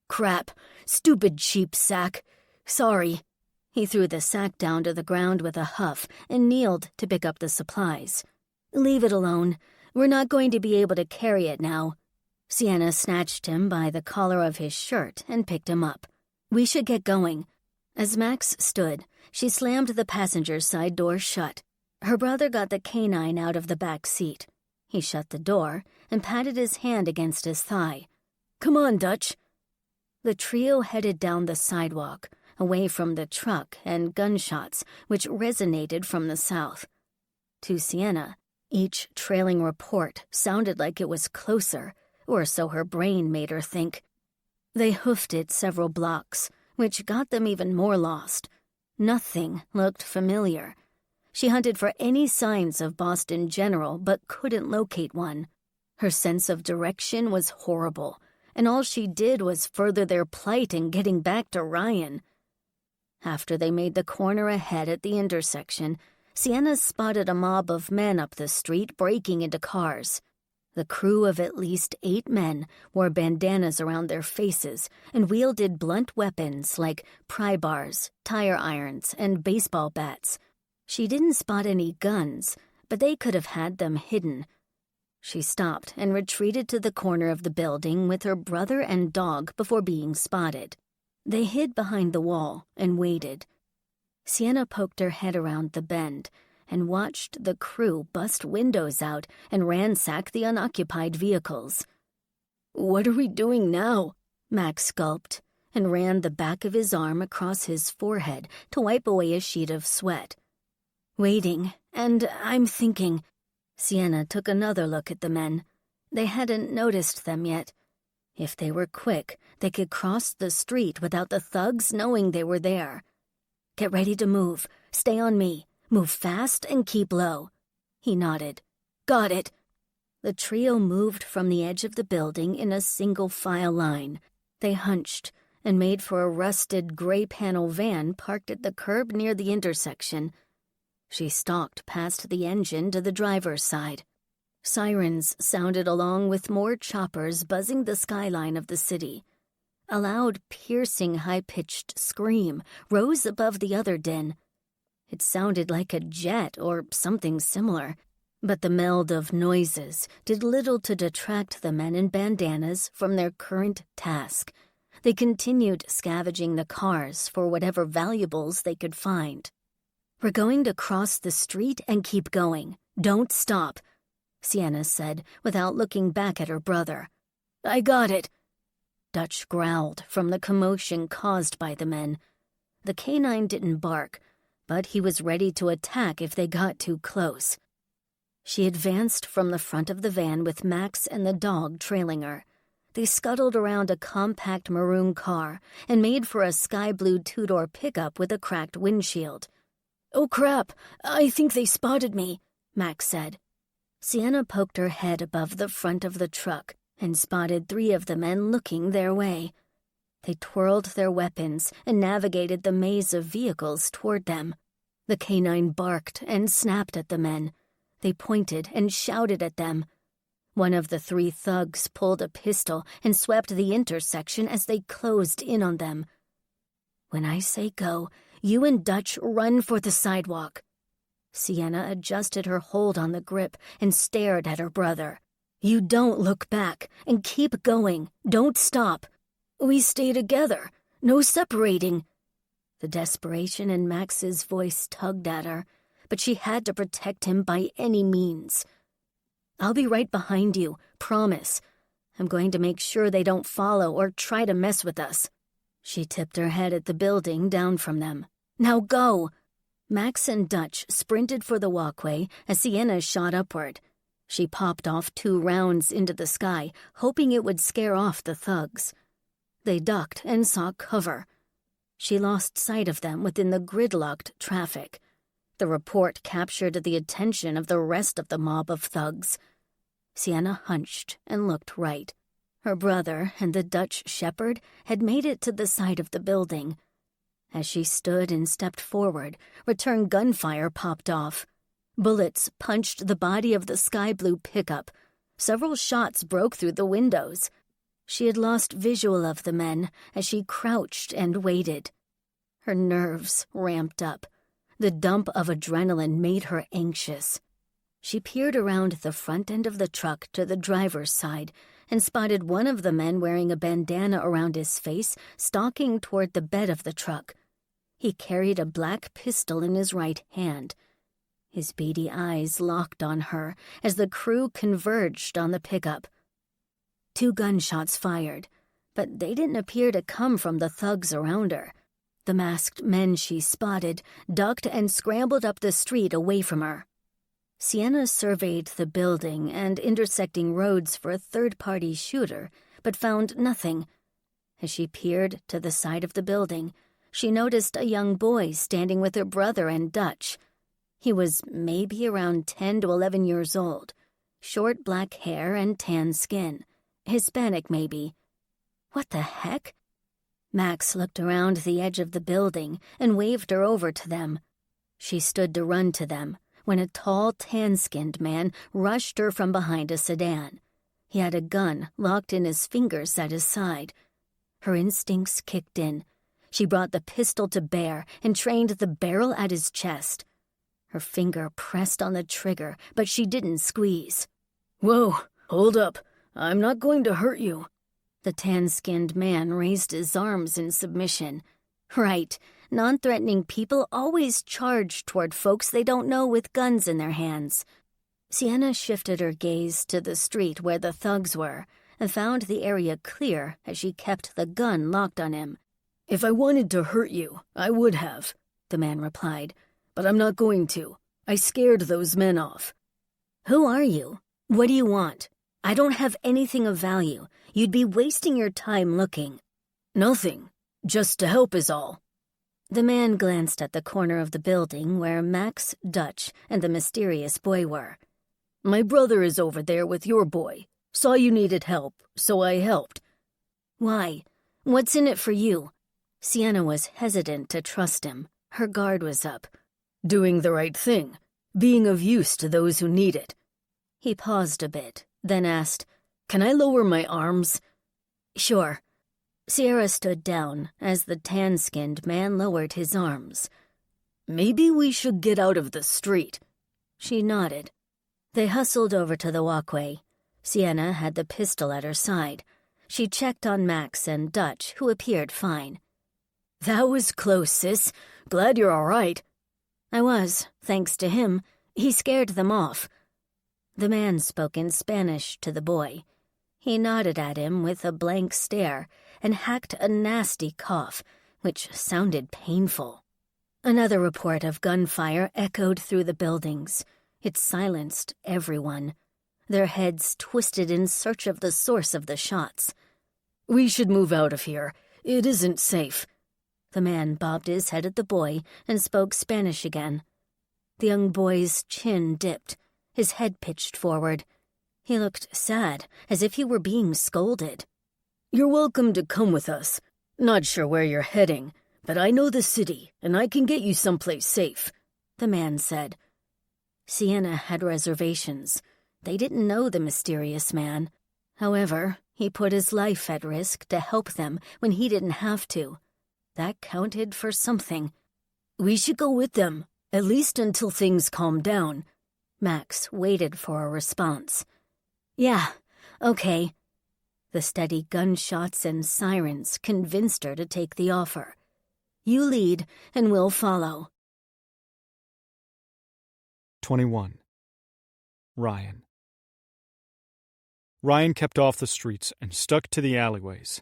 S1: Crap. Stupid cheap sack. Sorry. He threw the sack down to the ground with a huff and kneeled to pick up the supplies. Leave it alone. We're not going to be able to carry it now. Sienna snatched him by the collar of his shirt and picked him up. We should get going. As Max stood, she slammed the passenger side door shut. Her brother got the canine out of the back seat. He shut the door and patted his hand against his thigh. Come on, Dutch. The trio headed down the sidewalk, away from the truck and gunshots, which resonated from the south. To Sienna, each trailing report sounded like it was closer, or so her brain made her think. They hoofed it several blocks, which got them even more lost. Nothing looked familiar. She hunted for any signs of Boston General, but couldn't locate one. Her sense of direction was horrible, and all she did was further their plight in getting back to Ryan. After they made the corner ahead at the intersection, Sienna spotted a mob of men up the street breaking into cars. The crew of at least 8 men wore bandanas around their faces and wielded blunt weapons like pry bars, tire irons, and baseball bats. She didn't spot any guns, but they could have had them hidden. She stopped and retreated to the corner of the building with her brother and dog before being spotted. They hid behind the wall and waited. Sienna poked her head around the bend and watched the crew bust windows out and ransack the unoccupied vehicles. What are we doing now? Max gulped and ran the back of his arm across his forehead to wipe away a sheet of sweat. Waiting, and I'm thinking. Sienna took another look at the men. They hadn't noticed them yet. If they were quick, they could cross the street without the thugs knowing they were there. Get ready to move. Stay on me. Move fast and keep low. He nodded. Got it. The trio moved from the edge of the building in a single file line. They hunched and made for a rusted gray panel van parked at the curb near the intersection. She stalked past the engine to the driver's side. Sirens sounded along with more choppers buzzing the skyline of the city. A loud, piercing, high-pitched scream rose above the other din. It sounded like a jet or something similar, but the meld of noises did little to detract the men in bandanas from their current task. They continued scavenging the cars for whatever valuables they could find. We're going to cross the street and keep going. Don't stop, Sienna said without looking back at her brother. I got it. Dutch growled from the commotion caused by the men. The canine didn't bark, but he was ready to attack if they got too close. She advanced from the front of the van with Max and the dog trailing her. They scuttled around a compact maroon car and made for a sky-blue 2-door pickup with a cracked windshield. Oh crap, I think they spotted me, Max said. Sienna poked her head above the front of the truck and spotted 3 of the men looking their way. They twirled their weapons and navigated the maze of vehicles toward them. The canine barked and snapped at the men. They pointed and shouted at them. One of the 3 thugs pulled a pistol and swept the intersection as they closed in on them. When I say go, you and Dutch run for the sidewalk. Sienna adjusted her hold on the grip and stared at her brother. You don't look back and keep going. Don't stop. We stay together. No separating. The desperation in Max's voice tugged at her, but she had to protect him by any means. I'll be right behind you, promise. I'm going to make sure they don't follow or try to mess with us. She tipped her head at the building down from them. Now go! Max and Dutch sprinted for the walkway as Sienna shot upward. She popped off 2 rounds into the sky, hoping it would scare off the thugs. They ducked and sought cover. She lost sight of them within the gridlocked traffic. The report captured the attention of the rest of the mob of thugs. Sienna hunched and looked right. Her brother and the Dutch shepherd had made it to the side of the building. As she stood and stepped forward, return gunfire popped off. Bullets punched the body of the sky-blue pickup. Several shots broke through the windows. She had lost visual of the men as she crouched and waited. Her nerves ramped up. The dump of adrenaline made her anxious. She peered around the front end of the truck to the driver's side and spotted one of the men wearing a bandana around his face stalking toward the bed of the truck. He carried a black pistol in his right hand. His beady eyes locked on her as the crew converged on the pickup. 2 gunshots fired, but they didn't appear to come from the thugs around her. The masked men she spotted ducked and scrambled up the street away from her. Sienna surveyed the building and intersecting roads for a third-party shooter, but found nothing. As she peered to the side of the building, she noticed a young boy standing with her brother and Dutch. He was maybe around 10 to 11 years old, short black hair and tan skin. Hispanic, maybe. What the heck? Max looked around the edge of the building and waved her over to them. She stood to run to them when a tall, tan-skinned man rushed her from behind a sedan. He had a gun locked in his fingers at his side. Her instincts kicked in. She brought the pistol to bear and trained the barrel at his chest. Her finger pressed on the trigger, but she didn't squeeze. "Whoa, hold up. I'm not going to hurt you." The tan-skinned man raised his arms in submission. Right, non-threatening people always charge toward folks they don't know with guns in their hands. Sienna shifted her gaze to the street where the thugs were and found the area clear as she kept the gun locked on him. "If I wanted to hurt you, I would have," the man replied. "But I'm not going to. I scared those men off." "Who are you? What do you want? I don't have anything of value. You'd be wasting your time looking." "Nothing. Just to help is all." The man glanced at the corner of the building where Max, Dutch, and the mysterious boy were. "My brother is over there with your boy. Saw you needed help, so I helped." "Why? What's in it for you?" Sienna was hesitant to trust him. Her guard was up. "Doing the right thing. Being of use to those who need it." He paused a bit, then asked, "Can I lower my arms?" "Sure." Sierra stood down as the tan-skinned man lowered his arms. "Maybe we should get out of the street." She nodded. They hustled over to the walkway. Sienna had the pistol at her side. She checked on Max and Dutch, who appeared fine. "That was close, sis. Glad you're all right." "I was, thanks to him. He scared them off." The man spoke in Spanish to the boy. He nodded at him with a blank stare and hacked a nasty cough, which sounded painful. Another report of gunfire echoed through the buildings. It silenced everyone. Their heads twisted in search of the source of the shots. "We should move out of here. It isn't safe." The man bobbed his head at the boy and spoke Spanish again. The young boy's chin dipped. His head pitched forward. He looked sad, as if he were being scolded. "You're welcome to come with us. Not sure where you're heading, but I know the city, and I can get you someplace safe," the man said. Sienna had reservations. They didn't know the mysterious man. However, he put his life at risk to help them when he didn't have to. That counted for something. "We should go with them, at least until things calm down." Max waited for a response. "Yeah, okay." The steady gunshots and sirens convinced her to take the offer. "You lead, and we'll follow."
S4: 21. Ryan. Ryan kept off the streets and stuck to the alleyways.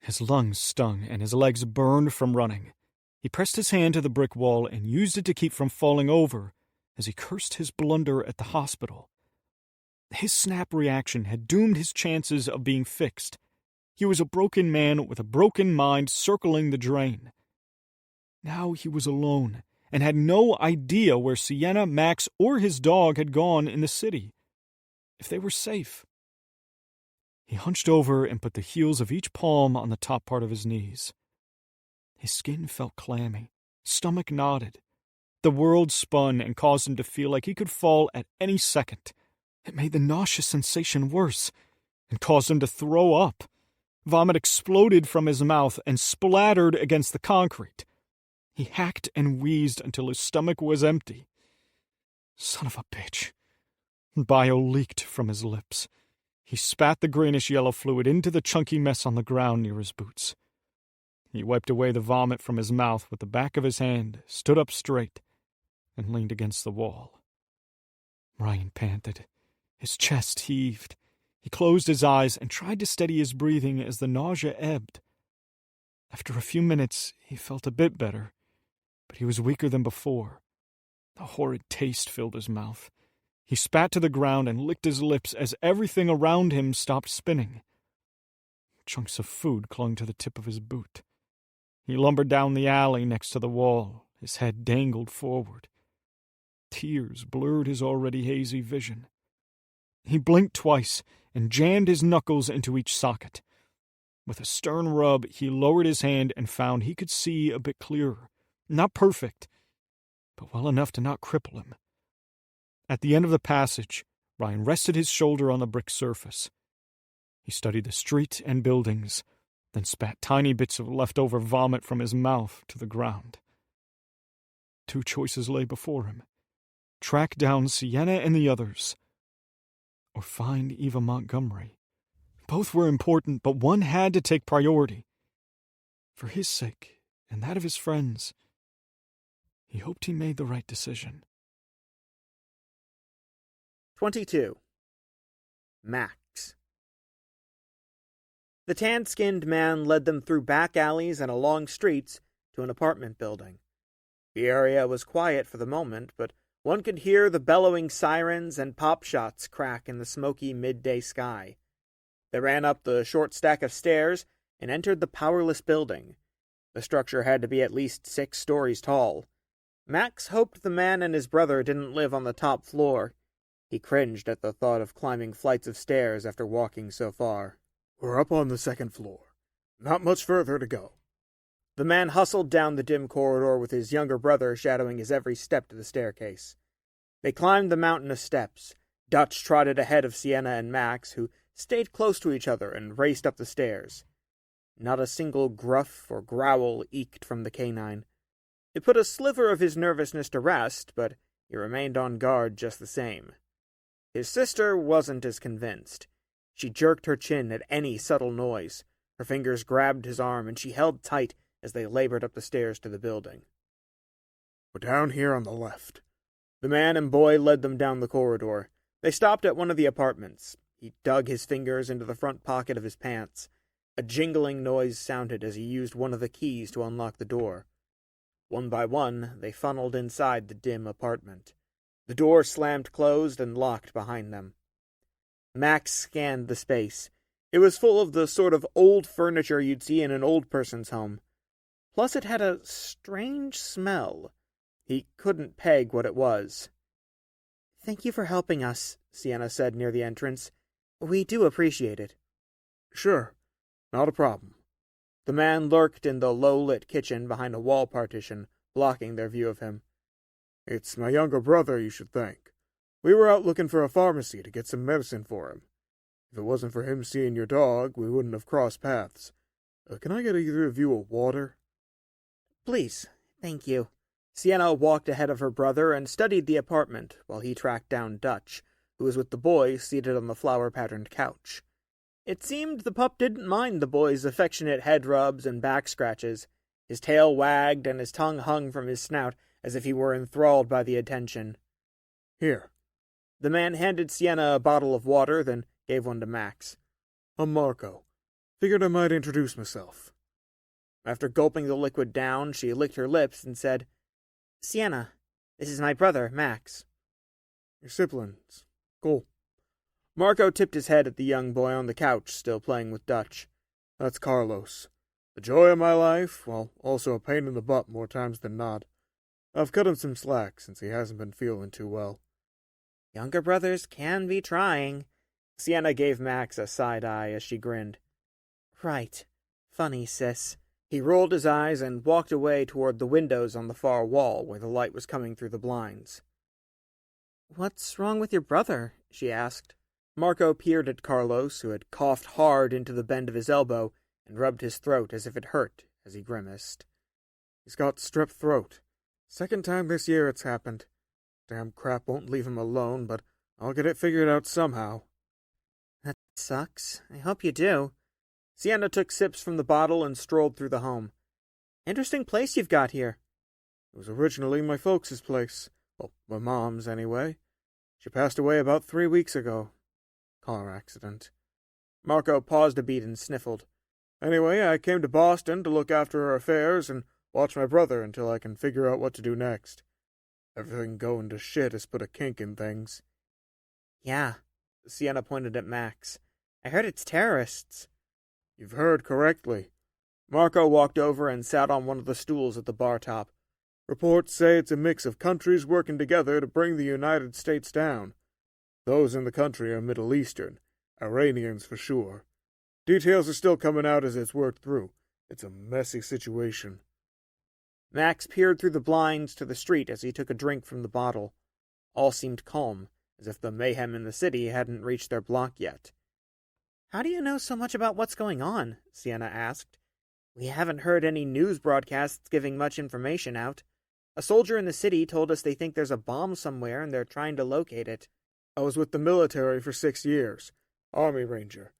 S4: His lungs stung and his legs burned from running. He pressed his hand to the brick wall and used it to keep from falling over as he cursed his blunder at the hospital. His snap reaction had doomed his chances of being fixed. He was a broken man with a broken mind circling the drain. Now he was alone
S6: and had no idea where Sienna, Max, or his dog had gone in the city. If they were safe. He hunched over and put the heels of each palm on the top part of his knees. His skin felt clammy, stomach knotted. The world spun and caused him to feel like he could fall at any second. It made the nauseous sensation worse and caused him to throw up. Vomit exploded from his mouth and splattered against the concrete. He hacked and wheezed until his stomach was empty. Son of a bitch. Bile leaked from his lips. He spat the greenish-yellow fluid into the chunky mess on the ground near his boots. He wiped away the vomit from his mouth with the back of his hand, stood up straight, and leaned against the wall. Ryan panted. His chest heaved. He closed his eyes and tried to steady his breathing as the nausea ebbed. After a few minutes, he felt a bit better, but he was weaker than before. A horrid taste filled his mouth. He spat to the ground and licked his lips as everything around him stopped spinning. Chunks of food clung to the tip of his boot. He lumbered down the alley next to the wall. His head dangled forward. Tears blurred his already hazy vision. He blinked twice and jammed his knuckles into each socket. With a stern rub, he lowered his hand and found he could see a bit clearer. Not perfect, but well enough to not cripple him. At the end of the passage, Ryan rested his shoulder on the brick surface. He studied the street and buildings, then spat tiny bits of leftover vomit from his mouth to the ground. 2 choices lay before him. Track down Sienna and the others, or find Eva Montgomery. Both were important, but one had to take priority. For his sake, and that of his friends, he hoped he made the right decision.
S2: 22. Max. The tan-skinned man led them through back alleys and along streets to an apartment building. The area was quiet for the moment, but one could hear the bellowing sirens and pop shots crack in the smoky midday sky. They ran up the short stack of stairs and entered the powerless building. The structure had to be at least 6 stories tall. Max hoped the man and his brother didn't live on the top floor. He cringed at the thought of climbing flights of stairs after walking so far.
S3: We're up on the 2nd floor. Not much further to go.
S2: The man hustled down the dim corridor with his younger brother shadowing his every step to the staircase. They climbed the mountain of steps. Dutch trotted ahead of Sienna and Max, who stayed close to each other and raced up the stairs. Not a single gruff or growl eked from the canine. It put a sliver of his nervousness to rest, but he remained on guard just the same. His sister wasn't as convinced. She jerked her chin at any subtle noise. Her fingers grabbed his arm, and she held tight as they labored up the stairs to the building.
S3: We're down here on the left.
S2: The man and boy led them down the corridor. They stopped at one of the apartments. He dug his fingers into the front pocket of his pants. A jingling noise sounded as he used one of the keys to unlock the door. One by one, they funneled inside the dim apartment. The door slammed closed and locked behind them. Max scanned the space. It was full of the sort of old furniture you'd see in an old person's home. Plus it had a strange smell. He couldn't peg what it was. "Thank you for helping us," Sienna said near the entrance. "We do appreciate it."
S3: "Sure. Not a problem."
S2: The man lurked in the low-lit kitchen behind a wall partition, blocking their view of him.
S3: "It's my younger brother, you should thank. We were out looking for a pharmacy to get some medicine for him. If it wasn't for him seeing your dog, we wouldn't have crossed paths. Can I get either of you a water?"
S2: "Please, thank you." Sienna walked ahead of her brother and studied the apartment while he tracked down Dutch, who was with the boy seated on the flower-patterned couch. It seemed the pup didn't mind the boy's affectionate head rubs and back scratches. His tail wagged and his tongue hung from his snout as if he were enthralled by the attention.
S3: "Here."
S2: The man handed Sienna a bottle of water, then gave one to Max.
S3: "I'm Marco. Figured I might introduce myself."
S2: After gulping the liquid down, she licked her lips and said, "Sienna, this is my brother, Max."
S3: "Your siblings. Cool."
S2: Marco tipped his head at the young boy on the couch, still playing with Dutch.
S3: "That's Carlos. The joy of my life, while also a pain in the butt more times than not.
S7: I've cut him some slack since he hasn't been feeling too well.
S2: Younger brothers can be trying. Sienna gave Max a side eye as she grinned. Right. Funny, sis. He rolled his eyes and walked away toward the windows on the far wall where the light was coming through the blinds. What's wrong with your brother? She asked. Marco peered at Carlos, who had coughed hard into the bend of his elbow and rubbed his throat as if it hurt as he grimaced.
S7: He's got strep throat. Second time this year it's happened. Damn crap won't leave him alone, but I'll get it figured out somehow.
S2: That sucks. I hope you do. Sienna took sips from the bottle and strolled through the home. Interesting place you've got here.
S7: It was originally my folks' place. Well, my mom's, anyway. She passed away about 3 weeks ago. Car accident.
S2: Marco paused a beat and sniffled.
S7: Anyway, I came to Boston to look after her affairs and watch my brother until I can figure out what to do next. Everything going to shit has put a kink in things.
S2: Yeah. Sienna pointed at Max. I heard it's terrorists.
S7: You've heard correctly.
S2: Marco walked over and sat on one of the stools at the bar top.
S7: Reports say it's a mix of countries working together to bring the United States down. Those in the country are Middle Eastern, Iranians for sure. Details are still coming out as it's worked through. It's a messy situation.
S2: Max peered through the blinds to the street as he took a drink from the bottle. All seemed calm, as if the mayhem in the city hadn't reached their block yet. How do you know so much about what's going on? Sienna asked. We haven't heard any news broadcasts giving much information out. A soldier in the city told us they think there's a bomb somewhere and they're trying to locate it.
S7: I was with the military for 6 years. Army Ranger.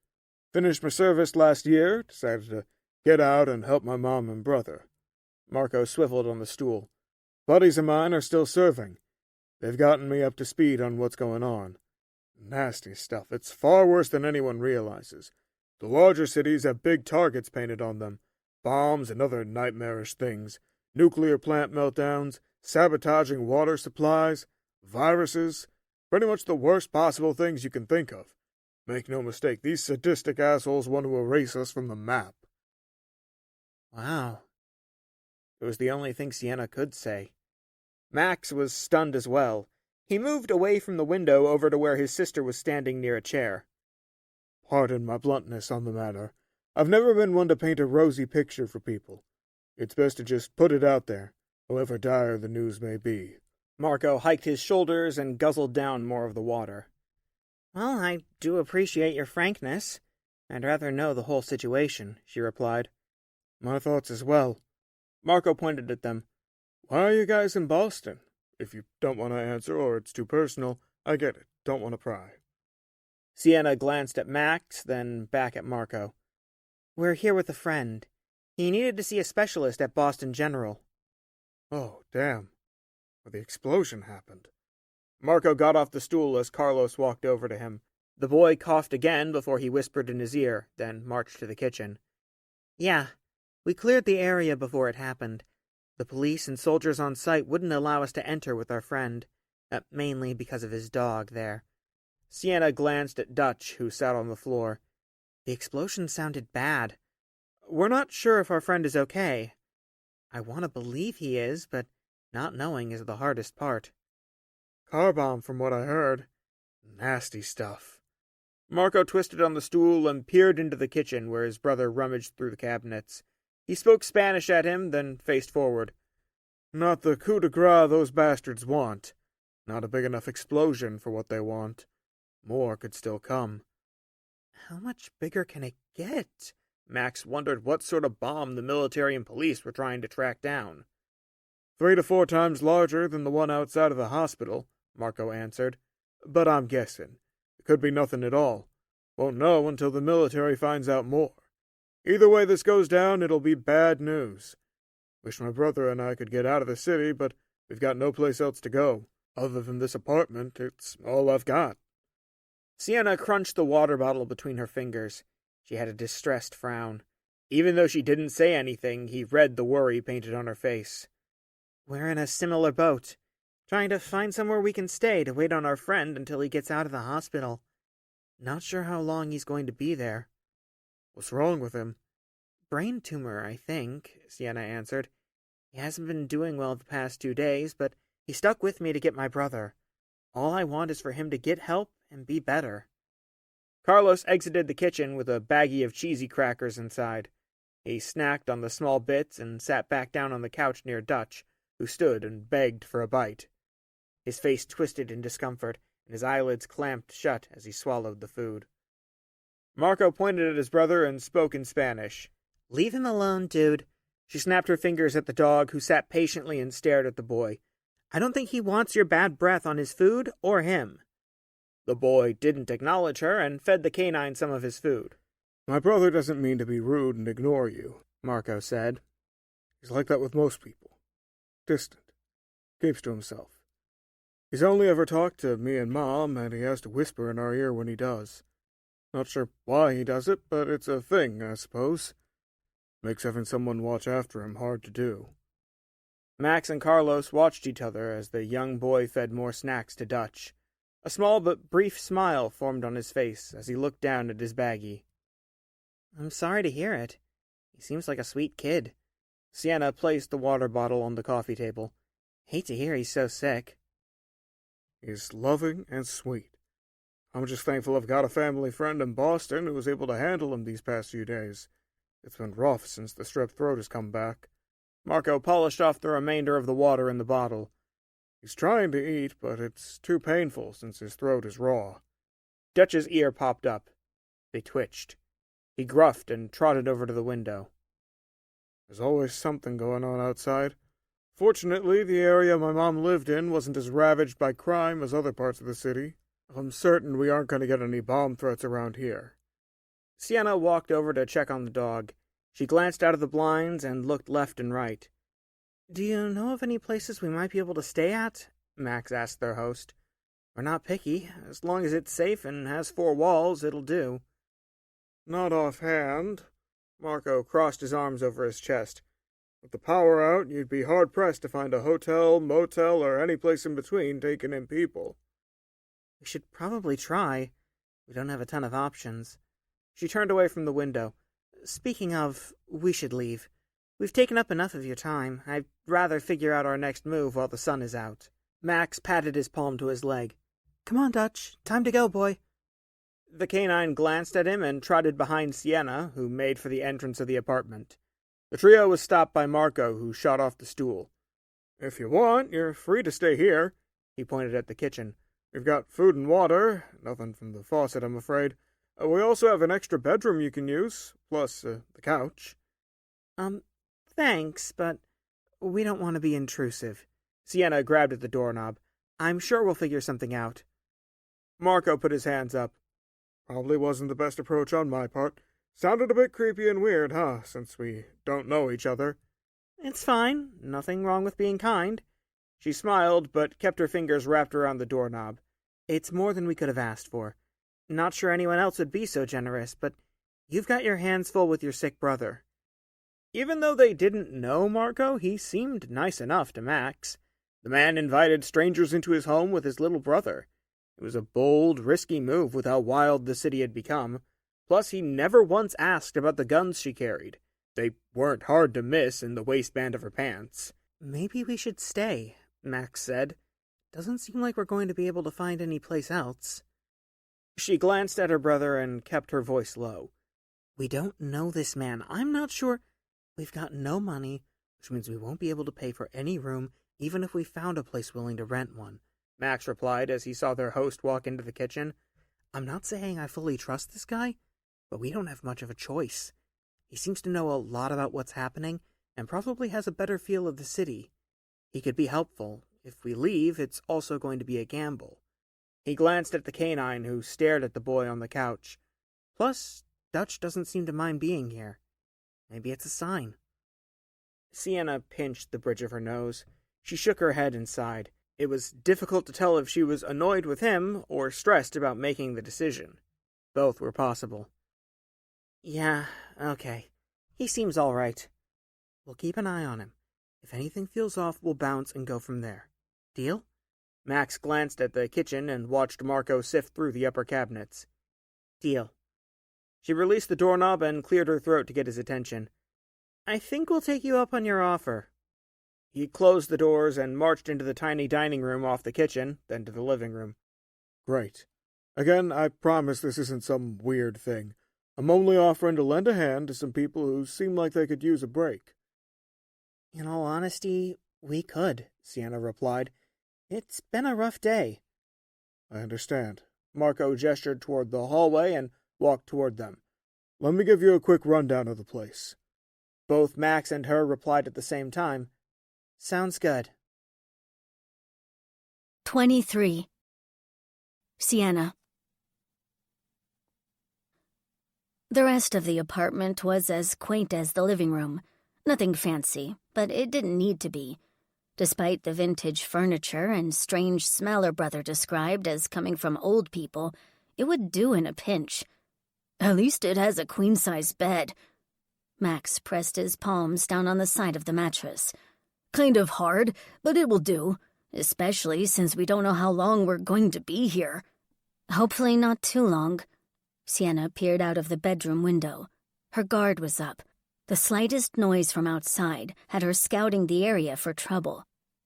S7: Finished my service last year, decided to get out and help my mom and brother.
S2: Marco swiveled on the stool.
S7: Buddies of mine are still serving. They've gotten me up to speed on what's going on. Nasty stuff. It's far worse than anyone realizes. The larger cities have big targets painted on them. Bombs and other nightmarish things. Nuclear plant meltdowns, sabotaging water supplies, viruses. Pretty much the worst possible things you can think of. Make no mistake, these sadistic assholes want to erase us from the map.
S2: Wow. It was the only thing Sienna could say. Max was stunned as well. He moved away from the window over to where his sister was standing near a chair.
S7: Pardon my bluntness on the matter. I've never been one to paint a rosy picture for people. It's best to just put it out there, however dire the news may be.
S2: Marco hiked his shoulders and guzzled down more of the water. Well, I do appreciate your frankness. I'd rather know the whole situation, she replied.
S7: My thoughts as well.
S2: Marco pointed at them.
S7: Why are you guys in Boston? If you don't want to answer or it's too personal, I get it. Don't want to pry.
S2: Sienna glanced at Max, then back at Marco. We're here with a friend. He needed to see a specialist at Boston General.
S7: Oh, damn. Well, the explosion happened.
S2: Marco got off the stool as Carlos walked over to him. The boy coughed again before he whispered in his ear, then marched to the kitchen. Yeah, we cleared the area before it happened. The police and soldiers on site wouldn't allow us to enter with our friend, mainly because of his dog there. Sienna glanced at Dutch, who sat on the floor. The explosion sounded bad. We're not sure if our friend is okay. I want to believe he is, but not knowing is the hardest part.
S7: Car bomb, from what I heard. Nasty stuff.
S2: Marco twisted on the stool and peered into the kitchen where his brother rummaged through the cabinets. He spoke Spanish at him, then faced forward.
S7: Not the coup de grace those bastards want. Not a big enough explosion for what they want. More could still come.
S2: How much bigger can it get? Max wondered what sort of bomb the military and police were trying to track down.
S7: 3 to 4 times larger than the one outside of the hospital, Marco answered. But I'm guessing. It could be nothing at all. Won't know until the military finds out more. Either way this goes down, it'll be bad news. Wish my brother and I could get out of the city, but we've got no place else to go. Other than this apartment, it's all I've got.
S2: Sienna crunched the water bottle between her fingers. She had a distressed frown. Even though she didn't say anything, he read the worry painted on her face. We're in a similar boat, trying to find somewhere we can stay to wait on our friend until he gets out of the hospital. Not sure how long he's going to be there.
S7: What's wrong with him?
S2: Brain tumor, I think, Sienna answered.
S3: He hasn't been doing well the past 2 days, but he stuck with me to get my brother. All I want is for him to get help and be better."
S2: Carlos exited the kitchen with a baggie of cheesy crackers inside. He snacked on the small bits and sat back down on the couch near Dutch, who stood and begged for a bite. His face twisted in discomfort, and his eyelids clamped shut as he swallowed the food. Marco pointed at his brother and spoke in Spanish.
S3: "Leave him alone, dude."
S2: She snapped her fingers at the dog, who sat patiently and stared at the boy.
S3: "I don't think he wants your bad breath on his food or him."
S2: The boy didn't acknowledge her and fed the canine some of his food.
S7: "My brother doesn't mean to be rude and ignore you," Marco said. "He's like that with most people. Distant. Keeps to himself. He's only ever talked to me and Mom, and he has to whisper in our ear when he does. Not sure why he does it, but it's a thing, I suppose. Makes having someone watch after him hard to do."
S2: Max and Carlos watched each other as the young boy fed more snacks to Dutch. A small but brief smile formed on his face as he looked down at his baggie.
S3: "I'm sorry to hear it. He seems like a sweet kid."
S2: Sienna placed the water bottle on the coffee table.
S3: "Hate to hear he's so sick."
S7: "He's loving and sweet. I'm just thankful I've got a family friend in Boston who was able to handle him these past few days. It's been rough since the strep throat has come back."
S2: Marco polished off the remainder of the water in the bottle.
S7: "He's trying to eat, but it's too painful since his throat is raw."
S2: Dutch's ear popped up. They twitched. He gruffed and trotted over to the window.
S7: "There's always something going on outside. Fortunately, the area my mom lived in wasn't as ravaged by crime as other parts of the city. I'm certain we aren't going to get any bomb threats around here."
S2: Sienna walked over to check on the dog. She glanced out of the blinds and looked left and right.
S3: "Do you know of any places we might be able to stay at?"
S2: Max asked their host. "We're not picky. As long as it's safe and has 4 walls, it'll do."
S7: "Not offhand." Marco crossed his arms over his chest. "With the power out, you'd be hard-pressed to find a hotel, motel, or any place in between taking in people."
S3: "We should probably try. We don't have a ton of options."
S2: She turned away from the window.
S3: "Speaking of, we should leave. We've taken up enough of your time. I'd rather figure out our next move while the sun is out."
S2: Max patted his palm to his leg.
S3: "Come on, Dutch. Time to go, boy."
S2: The canine glanced at him and trotted behind Sienna, who made for the entrance of the apartment. The trio was stopped by Marco, who shot off the stool.
S7: "If you want, you're free to stay here."
S2: He pointed at the kitchen.
S7: "We've got food and water. Nothing from the faucet, I'm afraid. We also have an extra bedroom you can use, plus the couch."
S3: Thanks, but we don't want to be intrusive."
S2: Sienna grabbed at the doorknob.
S3: "I'm sure we'll figure something out."
S2: Marco put his hands up.
S7: "Probably wasn't the best approach on my part. Sounded a bit creepy and weird, huh, since we don't know each other."
S3: "It's fine. Nothing wrong with being kind."
S2: She smiled, but kept her fingers wrapped around the doorknob.
S3: "It's more than we could have asked for. Not sure anyone else would be so generous, but you've got your hands full with your sick brother."
S2: Even though they didn't know Marco, he seemed nice enough to Max. The man invited strangers into his home with his little brother. It was a bold, risky move with how wild the city had become. Plus, he never once asked about the guns she carried. They weren't hard to miss in the waistband of her pants.
S3: "Maybe we should stay," Max said. "Doesn't seem like we're going to be able to find any place else."
S2: She glanced at her brother and kept her voice low.
S3: "We don't know this man. I'm not sure. We've got no money, which means we won't be able to pay for any room, even if we found a place willing to rent one,"
S2: Max replied as he saw their host walk into the kitchen.
S3: "I'm not saying I fully trust this guy, but we don't have much of a choice. He seems to know a lot about what's happening and probably has a better feel of the city. He could be helpful. If we leave, it's also going to be a gamble."
S2: He glanced at the canine, who stared at the boy on the couch.
S3: "Plus, Dutch doesn't seem to mind being here. Maybe it's a sign."
S2: Sienna pinched the bridge of her nose. She shook her head and sighed. It was difficult to tell if she was annoyed with him or stressed about making the decision. Both were possible.
S3: "Yeah, okay. He seems all right. We'll keep an eye on him. If anything feels off, we'll bounce and go from there. Deal?"
S2: Max glanced at the kitchen and watched Marco sift through the upper cabinets.
S3: "Deal."
S2: She released the doorknob and cleared her throat to get his attention.
S3: "I think we'll take you up on your offer."
S2: He closed the doors and marched into the tiny dining room off the kitchen, then to the living room.
S7: Great. Again, I promise this isn't some weird thing. I'm only offering to lend a hand to some people who seem like they could use a break.
S3: In all honesty, we could, Sienna replied. It's been a rough day.
S7: I understand.
S2: Marco gestured toward the hallway and walked toward them.
S7: Let me give you a quick rundown of the place.
S2: Both Max and her replied at the same time.
S3: Sounds good.
S1: 23. Sienna. The rest of the apartment was as quaint as the living room. Nothing fancy, but it didn't need to be. Despite the vintage furniture and strange smell her brother described as coming from old people, it would do in a pinch. At least it has a queen-size bed. Max pressed his palms down on the side of the mattress. Kind of hard, but it will do, especially since we don't know how long we're going to be here. Hopefully not too long. Sienna peered out of the bedroom window. Her guard was up. The slightest noise from outside had her scouting the area for trouble.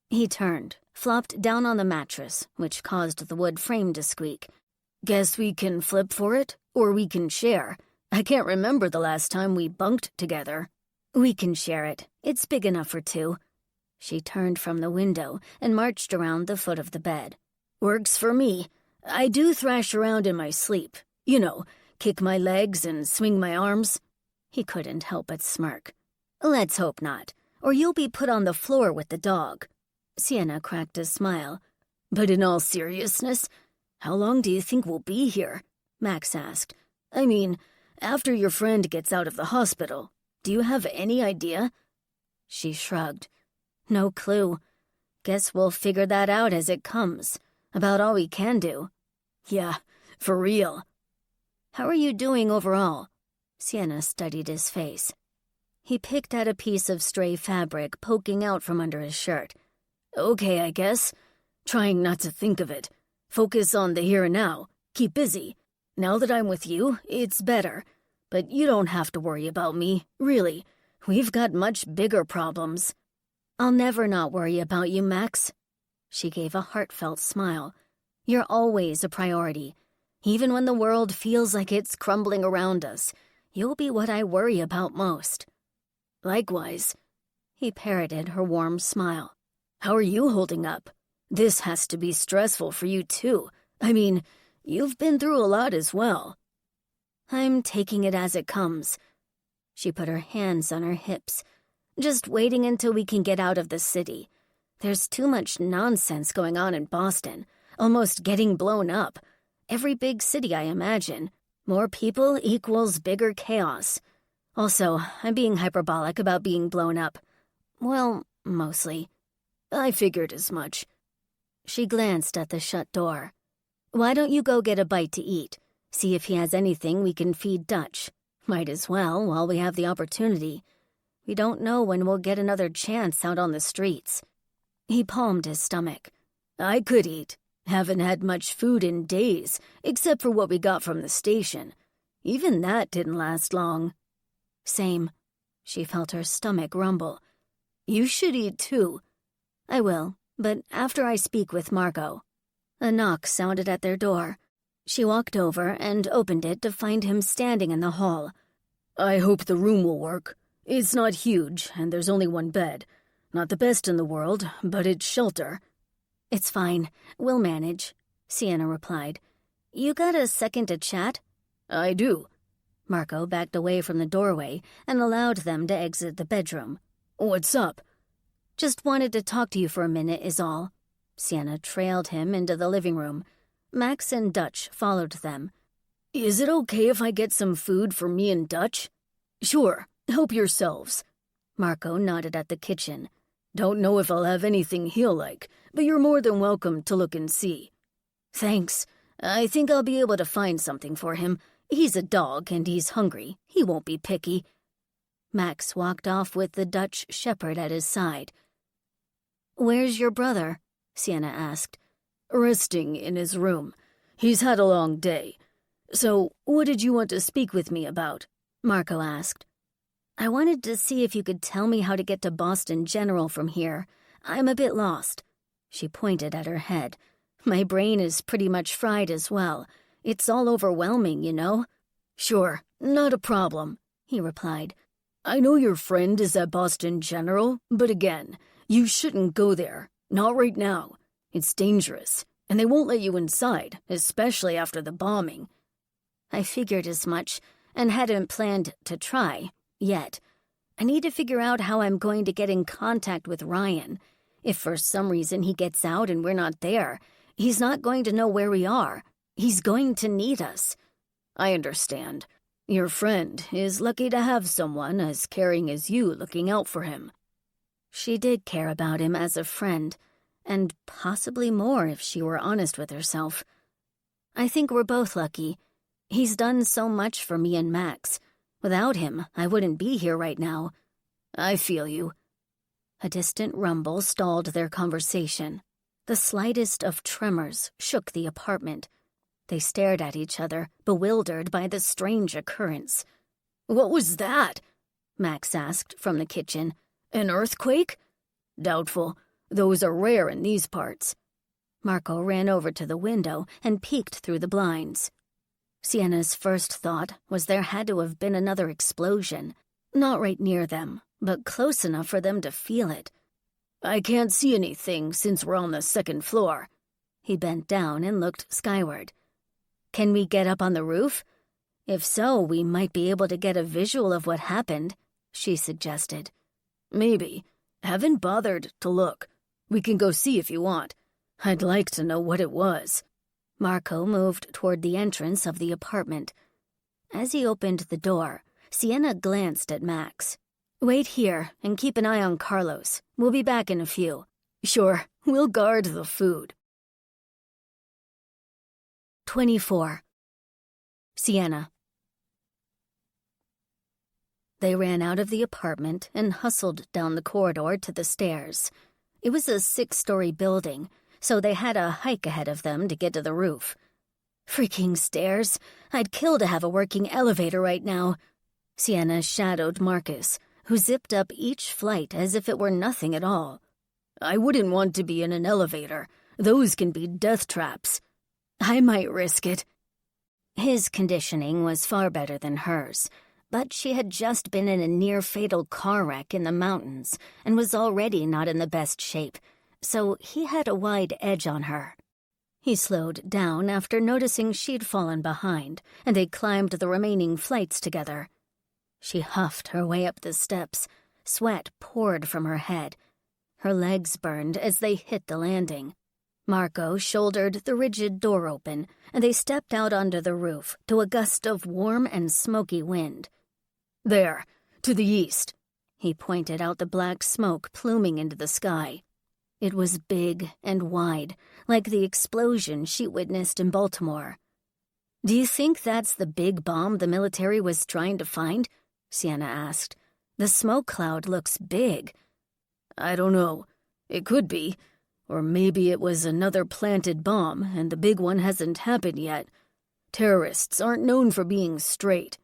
S1: He turned, flopped down on the mattress, which caused the wood frame to squeak. Guess we can flip for it, or we can share. I can't remember the last time we bunked together. We can share it. It's big enough for two. She turned from the window and marched around the foot of the bed. Works for me. I do thrash around in my sleep. You know, kick my legs and swing my arms. He couldn't help but smirk. Let's hope not, or you'll be put on the floor with the dog. Sienna cracked a smile. But in all seriousness, how long do you think we'll be here? Max asked. I mean, after your friend gets out of the hospital, do you have any idea? She shrugged. No clue. Guess we'll figure that out as it comes. About all we can do. Yeah, for real. How are you doing overall? Sienna studied his face. He picked at a piece of stray fabric poking out from under his shirt. Okay, I guess. Trying not to think of it. Focus on the here and now. Keep busy. Now that I'm with you, it's better. But you don't have to worry about me, really. We've got much bigger problems. I'll never not worry about you, Max. She gave a heartfelt smile. You're always a priority. Even when the world feels like it's crumbling around us, you'll be what I worry about most. Likewise. He parroted her warm smile. How are you holding up? This has to be stressful for you, too. I mean, you've been through a lot as well. I'm taking it as it comes. She put her hands on her hips. Just waiting until we can get out of the city. There's too much nonsense going on in Boston, almost getting blown up. Every big city, I imagine. More people equals bigger chaos. Also, I'm being hyperbolic about being blown up. Well, mostly. I figured as much. She glanced at the shut door. Why don't you go get a bite to eat? See if he has anything we can feed Dutch. Might as well, while we have the opportunity. We don't know when we'll get another chance out on the streets. He palmed his stomach. I could eat. Haven't had much food in days, except for what we got from the station. Even that didn't last long. Same. She felt her stomach rumble. You should eat too. I will, but after I speak with Marco. A knock sounded at their door. She walked over and opened it to find him standing in the hall. I hope the room will work. It's not huge, and there's only one bed. Not the best in the world, but it's shelter. It's fine. We'll manage, Sienna replied. You got a second to chat? I do. Marco backed away from the doorway and allowed them to exit the bedroom. What's up? Just wanted to talk to you for a minute is all. Sienna trailed him into the living room. Max and Dutch followed them. Is it okay if I get some food for me and Dutch? Sure, help yourselves. Marco nodded at the kitchen. Don't know if I'll have anything he'll like, but you're more than welcome to look and see. Thanks. I think I'll be able to find something for him. He's a dog and he's hungry. He won't be picky. Max walked off with the Dutch shepherd at his side. Where's your brother? Sienna asked. Resting in his room. He's had a long day. So, what did you want to speak with me about? Marco asked. I wanted to see if you could tell me how to get to Boston General from here. I'm a bit lost." She pointed at her head. "My brain is pretty much fried as well. It's all overwhelming, you know."
S8: "Sure, not a problem," he replied. "I know your friend is at Boston General, but again, you shouldn't go there. Not right now. It's dangerous, and they won't let you inside, especially after the bombing."
S1: I figured as much, and hadn't planned to try, yet. I need to figure out how I'm going to get in contact with Ryan. If for some reason he gets out and we're not there, he's not going to know where we are. He's going to need us.
S8: "I understand. Your friend is lucky to have someone as caring as you looking out for him."
S1: She did care about him as a friend, and possibly more if she were honest with herself. I think we're both lucky. He's done so much for me and Max. Without him, I wouldn't be here right now.
S8: "I feel you."
S1: A distant rumble stalled their conversation. The slightest of tremors shook the apartment. They stared at each other, bewildered by the strange occurrence.
S8: "What was that?"
S1: Max asked from the kitchen.
S8: "An earthquake?" "Doubtful. Those are rare in these parts."
S1: Marco ran over to the window and peeked through the blinds. Sienna's first thought was there had to have been another explosion. Not right near them, but close enough for them to feel it.
S8: "I can't see anything since we're on the second floor."
S1: He bent down and looked skyward. "Can we get up on the roof? If so, we might be able to get a visual of what happened," she suggested.
S8: "Maybe. Haven't bothered to look. We can go see if you want. I'd like to know what it was."
S1: Marco moved toward the entrance of the apartment. As he opened the door, Sienna glanced at Max. "Wait here and keep an eye on Carlos. We'll be back in a few."
S8: "Sure, we'll guard the food."
S1: 24. Sienna. They ran out of the apartment and hustled down the corridor to the stairs. It was a 6-story building, so they had a hike ahead of them to get to the roof. "Freaking stairs! I'd kill to have a working elevator right now." Sienna shadowed Marcus, who zipped up each flight as if it were nothing at all.
S8: "I wouldn't want to be in an elevator. Those can be death traps."
S1: "I might risk it." His conditioning was far better than hers, but she had just been in a near-fatal car wreck in the mountains and was already not in the best shape, so he had a wide edge on her. He slowed down after noticing she'd fallen behind, and they climbed the remaining flights together. She huffed her way up the steps. Sweat poured from her head. Her legs burned as they hit the landing. Marco shouldered the rigid door open, and they stepped out onto the roof to a gust of warm and smoky wind.
S8: "There, to the east."
S1: He pointed out the black smoke pluming into the sky. It was big and wide, like the explosion she witnessed in Baltimore. "Do you think that's the big bomb the military was trying to find?" Sienna asked. "The smoke cloud looks big."
S8: "I don't know. It could be. Or maybe it was another planted bomb, and the big one hasn't happened yet. Terrorists aren't known for being straight."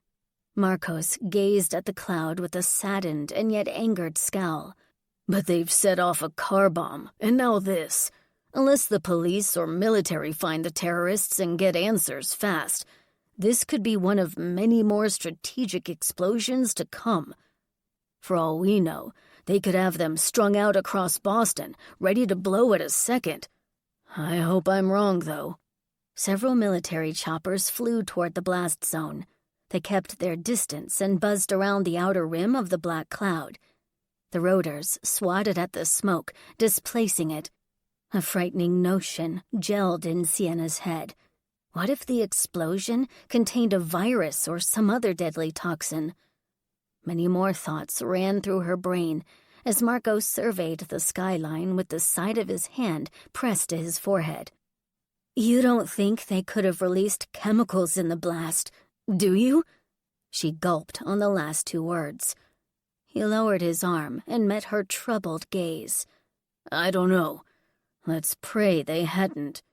S1: Marcos gazed at the cloud with a saddened and yet angered scowl.
S8: "But they've set off a car bomb, and now this. Unless the police or military find the terrorists and get answers fast, this could be one of many more strategic explosions to come. For all we know, they could have them strung out across Boston, ready to blow at a second. I hope I'm wrong, though."
S1: Several military choppers flew toward the blast zone. They kept their distance and buzzed around the outer rim of the black cloud. The rotors swatted at the smoke, displacing it. A frightening notion gelled in Sienna's head. What if the explosion contained a virus or some other deadly toxin? Many more thoughts ran through her brain as Marco surveyed the skyline with the side of his hand pressed to his forehead. "You don't think they could have released chemicals in the blast, do you?" She gulped on the last 2 words. He lowered his arm and met her troubled gaze.
S8: "I don't know. Let's pray they hadn't."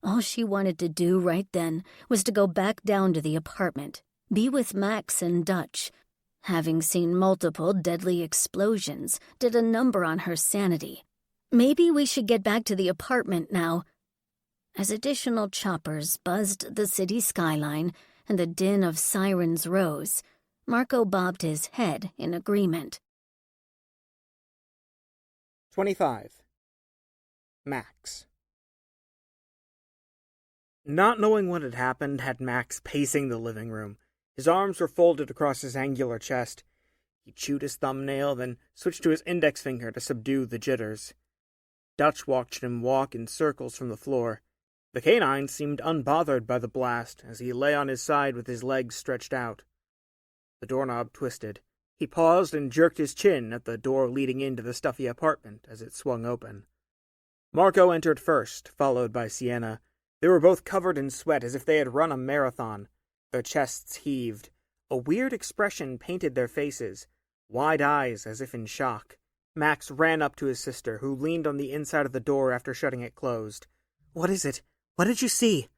S1: All she wanted to do right then was to go back down to the apartment, be with Max and Dutch. Having seen multiple deadly explosions did a number on her sanity. Maybe we should get back to the apartment now. As additional choppers buzzed the city skyline and the din of sirens rose, Marco bobbed his head in agreement.
S2: 25. Max. Not knowing what had happened had Max pacing the living room. His arms were folded across his angular chest. He chewed his thumbnail, then switched to his index finger to subdue the jitters. Dutch watched him walk in circles from the floor. The canine seemed unbothered by the blast as he lay on his side with his legs stretched out. The doorknob twisted. He paused and jerked his chin at the door leading into the stuffy apartment as it swung open. Marco entered first, followed by Sienna. They were both covered in sweat as if they had run a marathon. Their chests heaved. A weird expression painted their faces, wide eyes as if in shock. Max ran up to his sister, who leaned on the inside of the door after shutting it closed. "What is it? What did you see?"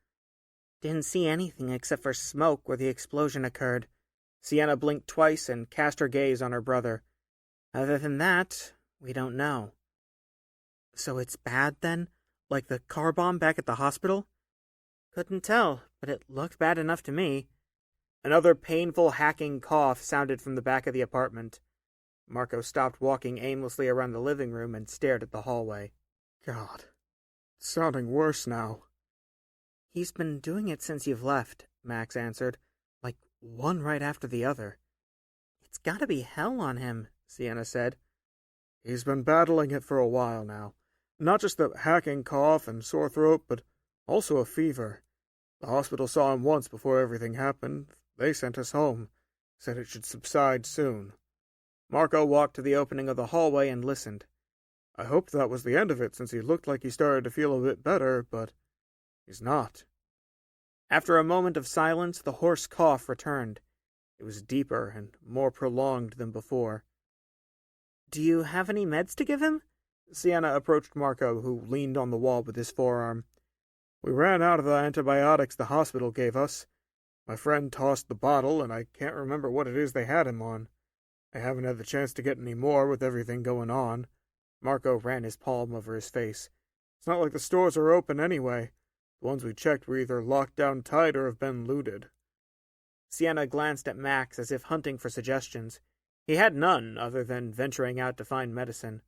S2: "Didn't see anything except for smoke where the explosion occurred." Sienna blinked twice and cast her gaze on her brother. "Other than that, we don't know." "So it's bad, then? Like the car bomb back at the hospital?" "Couldn't tell, but it looked bad enough to me." Another painful hacking cough sounded from the back of the apartment. Marco stopped walking aimlessly around the living room and stared at the hallway.
S7: God, it's sounding worse now.
S2: "He's been doing it since you've left," Max answered, "like one right after the other." "It's gotta be hell on him," Sienna said.
S7: "He's been battling it for a while now. Not just the hacking cough and sore throat, but also a fever. The hospital saw him once before everything happened. They sent us home, said it should subside soon."
S2: Marco walked to the opening of the hallway and listened.
S7: "I hoped that was the end of it, since he looked like he started to feel a bit better, but he's not."
S2: After a moment of silence, the hoarse cough returned. It was deeper and more prolonged than before. "Do you have any meds to give him?" Sienna approached Marco, who leaned on the wall with his forearm.
S7: "We ran out of the antibiotics the hospital gave us. My friend tossed the bottle, and I can't remember what it is they had him on. I haven't had the chance to get any more with everything going on."
S2: Marco ran his palm over his face.
S7: "It's not like the stores are open anyway. The ones we checked were either locked down tight or have been looted."
S2: Sienna glanced at Max as if hunting for suggestions. He had none other than venturing out to find medicine.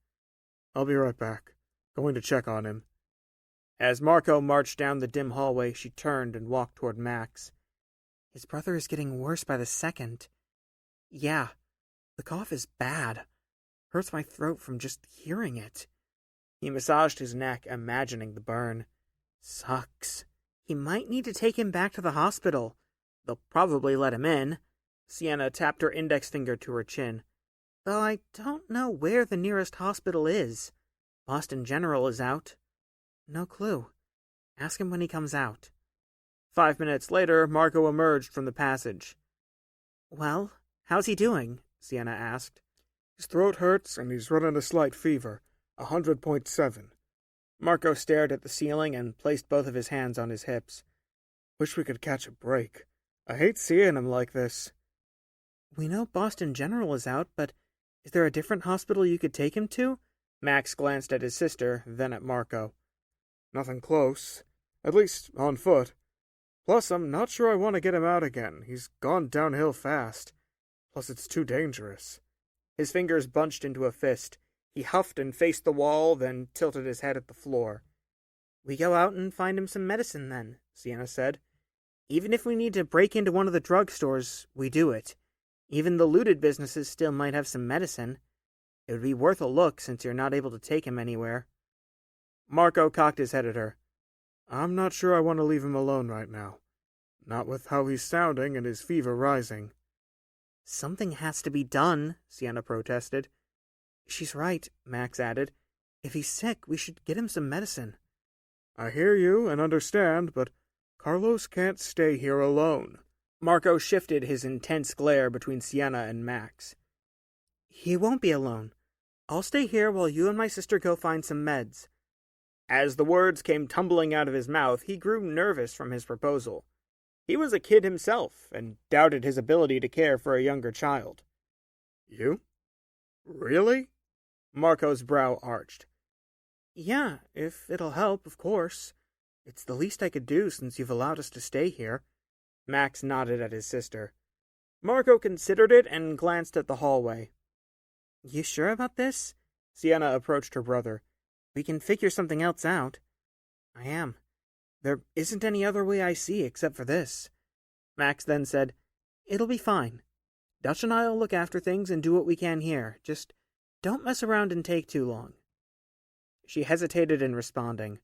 S7: "I'll be right back. Going to check on him."
S2: As Marco marched down the dim hallway, she turned and walked toward Max. "His brother is getting worse by the second." "Yeah, the cough is bad. Hurts my throat from just hearing it." He massaged his neck, imagining the burn. "Sucks. He might need to take him back to the hospital. They'll probably let him in." Sienna tapped her index finger to her chin. "Though I don't know where the nearest hospital is. Boston General is out." "No clue. Ask him when he comes out." 5 minutes later, Marco emerged from the passage. "Well, how's he doing?" Sienna asked.
S7: "His throat hurts, and he's running a slight fever, 100.7.
S2: Marco stared at the ceiling and placed both of his hands on his hips.
S7: "Wish we could catch a break. I hate seeing him like this."
S2: "We know Boston General is out, but is there a different hospital you could take him to?" Max glanced at his sister, then at Marco.
S7: "Nothing close. At least, on foot. Plus, I'm not sure I want to get him out again. He's gone downhill fast. Plus, it's too dangerous."
S2: His fingers bunched into a fist. He huffed and faced the wall, then tilted his head at the floor. "We go out and find him some medicine, then," Sienna said. "Even if we need to break into one of the drugstores, we do it. Even the looted businesses still might have some medicine. It would be worth a look, since you're not able to take him anywhere." Marco cocked his head at her.
S7: "I'm not sure I want to leave him alone right now. Not with how he's sounding and his fever rising."
S2: "Something has to be done," Sienna protested. "She's right," Max added. "If he's sick, we should get him some medicine."
S7: "I hear you and understand, but Carlos can't stay here alone."
S2: Marco shifted his intense glare between Sienna and Max. "He won't be alone. I'll stay here while you and my sister go find some meds." As the words came tumbling out of his mouth, he grew nervous from his proposal. He was a kid himself, and doubted his ability to care for a younger child.
S7: You? Really?
S2: Marco's brow arched.
S3: Yeah, if it'll help, of course. It's the least I could do since you've allowed us to stay here.
S2: Max nodded at his sister. Marco considered it and glanced at the hallway.
S3: You sure about this?
S2: Sienna approached her brother.
S3: We can figure something else out. I am. There isn't any other way I see except for this.
S2: Max then said,
S3: It'll be fine. Dutch and I'll look after things and do what we can here. Just don't mess around and take too long.
S2: She hesitated in responding.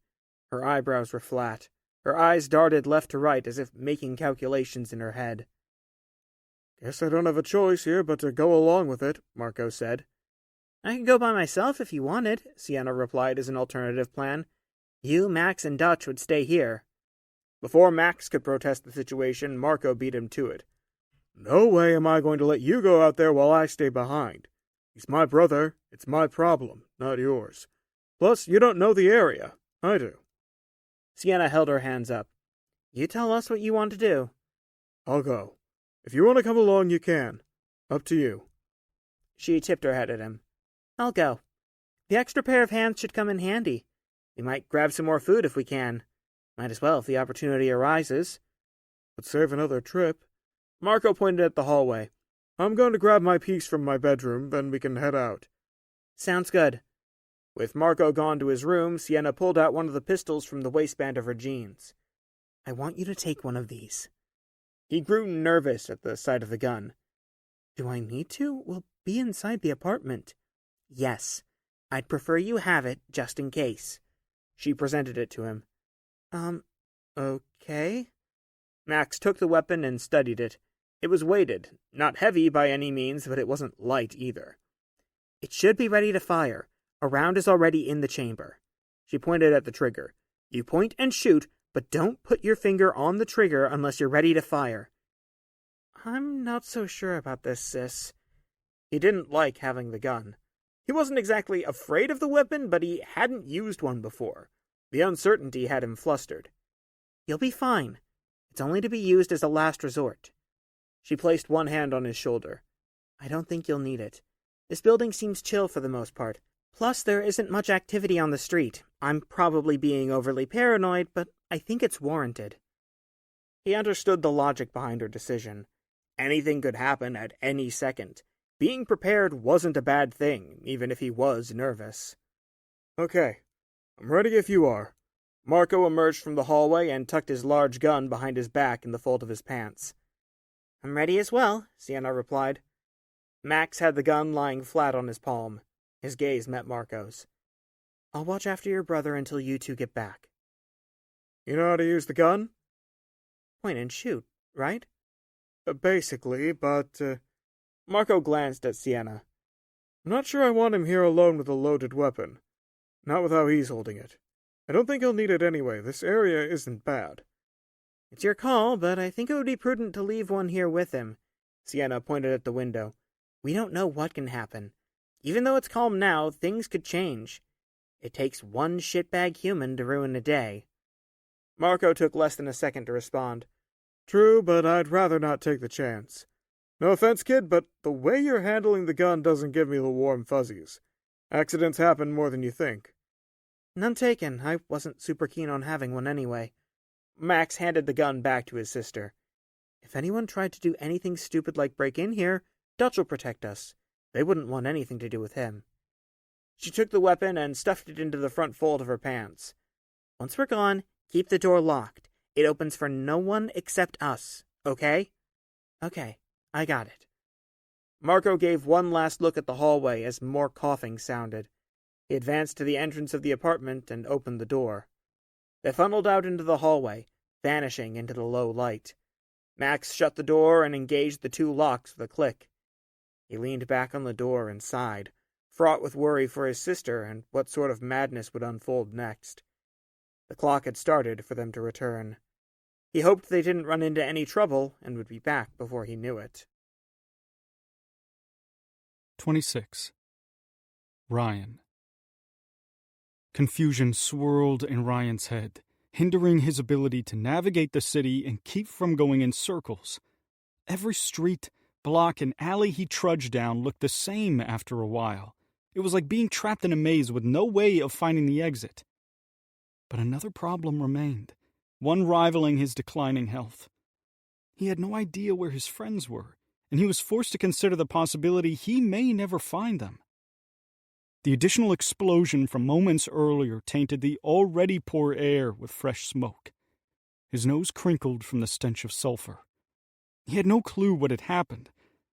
S2: Her eyebrows were flat. Her eyes darted left to right as if making calculations in her head.
S7: Guess I don't have a choice here but to go along with it, Marco said.
S3: I could go by myself if you wanted, Sienna replied as an alternative plan. You, Max, and Dutch would stay here.
S2: Before Max could protest the situation, Marco beat him to it.
S7: No way am I going to let you go out there while I stay behind. He's my brother. It's my problem, not yours. Plus, you don't know the area. I do.
S2: Sienna held her hands up.
S3: You tell us what you want to do.
S7: I'll go. If you want to come along, you can. Up to you.
S2: She tipped her head at him.
S3: I'll go. The extra pair of hands should come in handy. We might grab some more food if we can. Might as well if the opportunity arises.
S7: But save another trip.
S2: Marco pointed at the hallway.
S7: I'm going to grab my piece from my bedroom, then we can head out.
S3: Sounds good.
S2: With Marco gone to his room, Sienna pulled out one of the pistols from the waistband of her jeans.
S3: I want you to take one of these.
S2: He grew nervous at the sight of the gun.
S3: Do I need to? We'll be inside the apartment. Yes. I'd prefer you have it, just in case.
S2: She presented it to him.
S3: Okay.
S2: Max took the weapon and studied it. It was weighted, not heavy by any means, but it wasn't light either.
S3: It should be ready to fire. A round is already in the chamber.
S2: She pointed at the trigger.
S3: You point and shoot, but don't put your finger on the trigger unless you're ready to fire. I'm not so sure about this, sis.
S2: He didn't like having the gun. He wasn't exactly afraid of the weapon, but he hadn't used one before. The uncertainty had him flustered.
S3: You'll be fine. It's only to be used as a last resort.
S2: She placed one hand on his shoulder.
S3: I don't think you'll need it. This building seems chill for the most part. Plus, there isn't much activity on the street. I'm probably being overly paranoid, but I think it's warranted.
S2: He understood the logic behind her decision. Anything could happen at any second. Being prepared wasn't a bad thing, even if he was nervous.
S7: Okay, I'm ready if you are.
S2: Marco emerged from the hallway and tucked his large gun behind his back in the fold of his pants.
S3: I'm ready as well, Sienna replied.
S2: Max had the gun lying flat on his palm. His gaze met Marco's.
S3: I'll watch after your brother until you two get back.
S7: You know how to use the gun?
S3: Point and shoot, right?
S7: Basically, but...
S2: Marco glanced at Sienna.
S7: I'm not sure I want him here alone with a loaded weapon. Not with how he's holding it. I don't think he'll need it anyway. This area isn't bad.
S3: It's your call, but I think it would be prudent to leave one here with him.
S2: Sienna pointed at the window.
S3: We don't know what can happen. Even though it's calm now, things could change. It takes one shitbag human to ruin a day.
S2: Marco took less than a second to respond.
S7: True, but I'd rather not take the chance. No offense, kid, but the way you're handling the gun doesn't give me the warm fuzzies. Accidents happen more than you think.
S3: None taken. I wasn't super keen on having one anyway.
S2: Max handed the gun back to his sister.
S3: If anyone tried to do anything stupid like break in here, Dutch will protect us. They wouldn't want anything to do with him.
S2: She took the weapon and stuffed it into the front fold of her pants.
S3: Once we're gone, keep the door locked. It opens for no one except us, okay? Okay, I got it.
S2: Marco gave one last look at the hallway as more coughing sounded. He advanced to the entrance of the apartment and opened the door. They funneled out into the hallway, vanishing into the low light. Max shut the door and engaged the two locks with a click. He leaned back on the door and sighed, fraught with worry for his sister and what sort of madness would unfold next. The clock had started for them to return. He hoped they didn't run into any trouble and would be back before he knew it.
S4: 26. Ryan. Confusion swirled in Ryan's head, hindering his ability to navigate the city and keep from going in circles. Every street, Block and alley he trudged down looked the same after a while. It was like being trapped in a maze with no way of finding the exit. But another problem remained, one rivaling his declining health. He had no idea where his friends were, and he was forced to consider the possibility he may never find them. The additional explosion from moments earlier tainted the already poor air with fresh smoke. His nose crinkled from the stench of sulfur. He had no clue what had happened,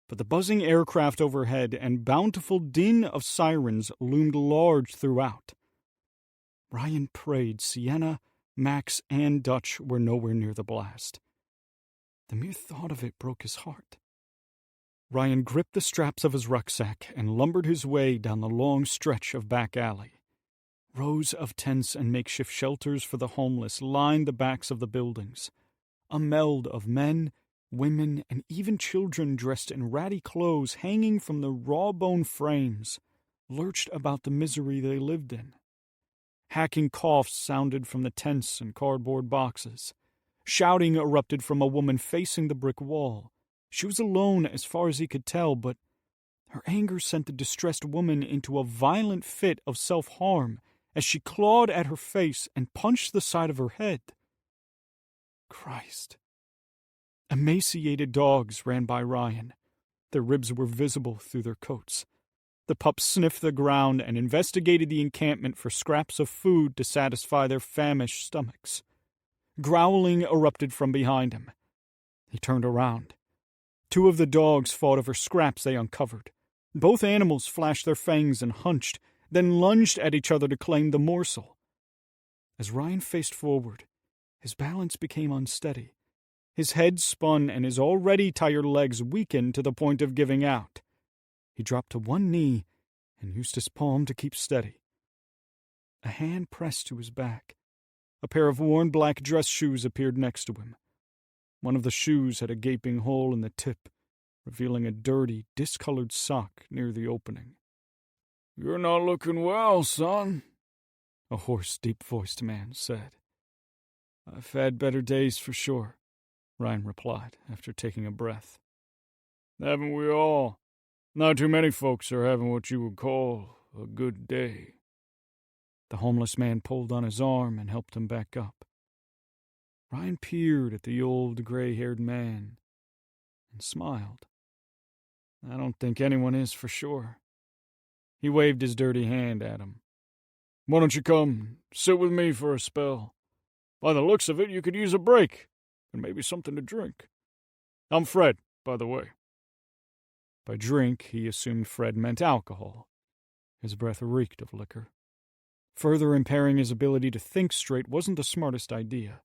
S4: but the buzzing aircraft overhead and bountiful din of sirens loomed large throughout. Ryan prayed Sienna, Max, and Dutch were nowhere near the blast. The mere thought of it broke his heart. Ryan gripped the straps of his rucksack and lumbered his way down the long stretch of back alley. Rows of tents and makeshift shelters for the homeless lined the backs of the buildings. A meld of men, women, and even children dressed in ratty clothes hanging from the raw-bone frames lurched about the misery they lived in. Hacking coughs sounded from the tents and cardboard boxes. Shouting erupted from a woman facing the brick wall. She was alone as far as he could tell, but her anger sent the distressed woman into a violent fit of self-harm as she clawed at her face and punched the side of her head. Christ. Emaciated dogs ran by Ryan. Their ribs were visible through their coats. The pups sniffed the ground and investigated the encampment for scraps of food to satisfy their famished stomachs. Growling erupted from behind him. He turned around. Two of the dogs fought over scraps they uncovered. Both animals flashed their fangs and hunched, then lunged at each other to claim the morsel. As Ryan faced forward, his balance became unsteady. His head spun and his already tired legs weakened to the point of giving out. He dropped to one knee and used his palm to keep steady. A hand pressed to his back. A pair of worn black dress shoes appeared next to him. One of the shoes had a gaping hole in the tip, revealing a dirty, discolored sock near the opening. "You're not looking well, son," a hoarse, deep-voiced man said. "I've had better days for sure," Ryan replied, after taking a breath. "Haven't we all? Not too many folks are having what you would call a good day." The homeless man pulled on his arm and helped him back up. Ryan peered at the old, gray-haired man and smiled. "I don't think anyone is for sure." He waved his dirty hand at him. "Why don't you come sit with me for a spell? By the looks of it, you could use a break and maybe something to drink. I'm Fred, by the way." By drink, he assumed Fred meant alcohol. His breath reeked of liquor. Further impairing his ability to think straight wasn't the smartest idea.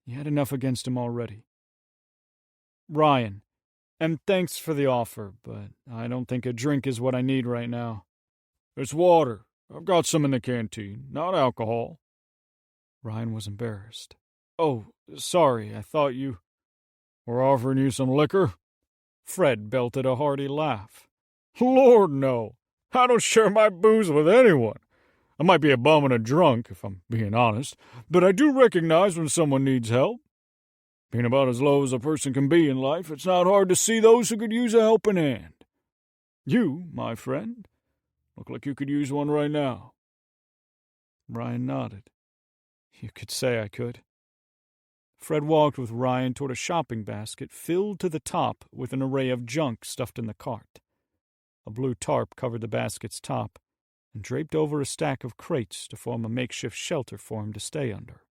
S4: He had enough against him already. "Ryan, and thanks for the offer, but I don't think a drink is what I need right now." "It's water. I've got some in the canteen, not alcohol." Ryan was embarrassed. "Oh, sorry, I thought you—" "We're offering you some liquor?" Fred belted a hearty laugh. "Lord, no. I don't share my booze with anyone. I might be a bum and a drunk, if I'm being honest, but I do recognize when someone needs help. Being about as low as a person can be in life, it's not hard to see those who could use a helping hand. You, my friend, look like you could use one right now." Ryan nodded. "You could say I could." Fred walked with Ryan toward a shopping basket filled to the top with an array of junk stuffed in the cart. A blue tarp covered the basket's top and draped over a stack of crates to form a makeshift shelter for him to stay under.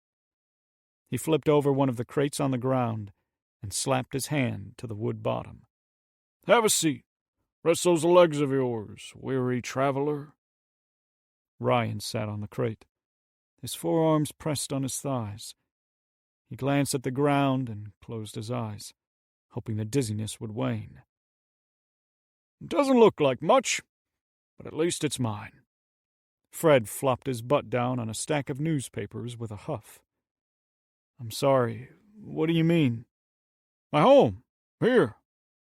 S4: He flipped over one of the crates on the ground and slapped his hand to the wood bottom. "Have a seat. Rest those legs of yours, weary traveler." Ryan sat on the crate, his forearms pressed on his thighs. He glanced at the ground and closed his eyes, hoping the dizziness would wane. "It doesn't look like much, but at least it's mine." Fred flopped his butt down on a stack of newspapers with a huff. "I'm sorry. What do you mean?" "My home. Here.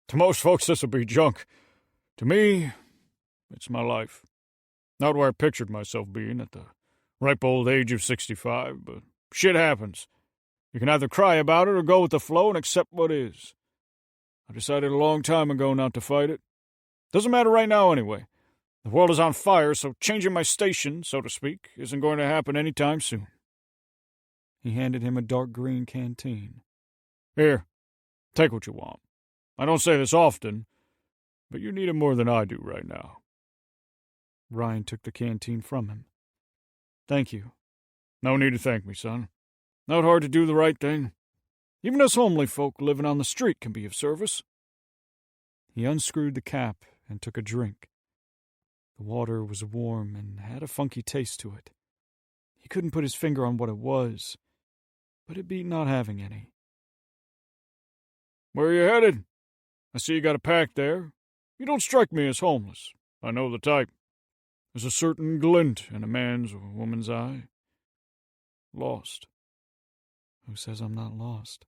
S4: To most folks, this would be junk. To me, it's my life. Not where I pictured myself being at the ripe old age of 65, but shit happens. You can either cry about it or go with the flow and accept what is.
S6: I decided a long time ago not to fight it. Doesn't matter right now anyway. The world is on fire, so changing my station, so to speak, isn't going to happen any time soon. He handed him a dark green canteen. Here, take what you want. I don't say this often, but you need it more than I do right now. Ryan took the canteen from him. Thank you. No need to thank me, son. Not hard to do the right thing. Even us homely folk living on the street can be of service. He unscrewed the cap and took a drink. The water was warm and had a funky taste to it. He couldn't put his finger on what it was, but it beat not having any. Where are you headed? I see you got a pack there. You don't strike me as homeless. I know the type. There's a certain glint in a man's or woman's eye. Lost. Who says I'm not lost?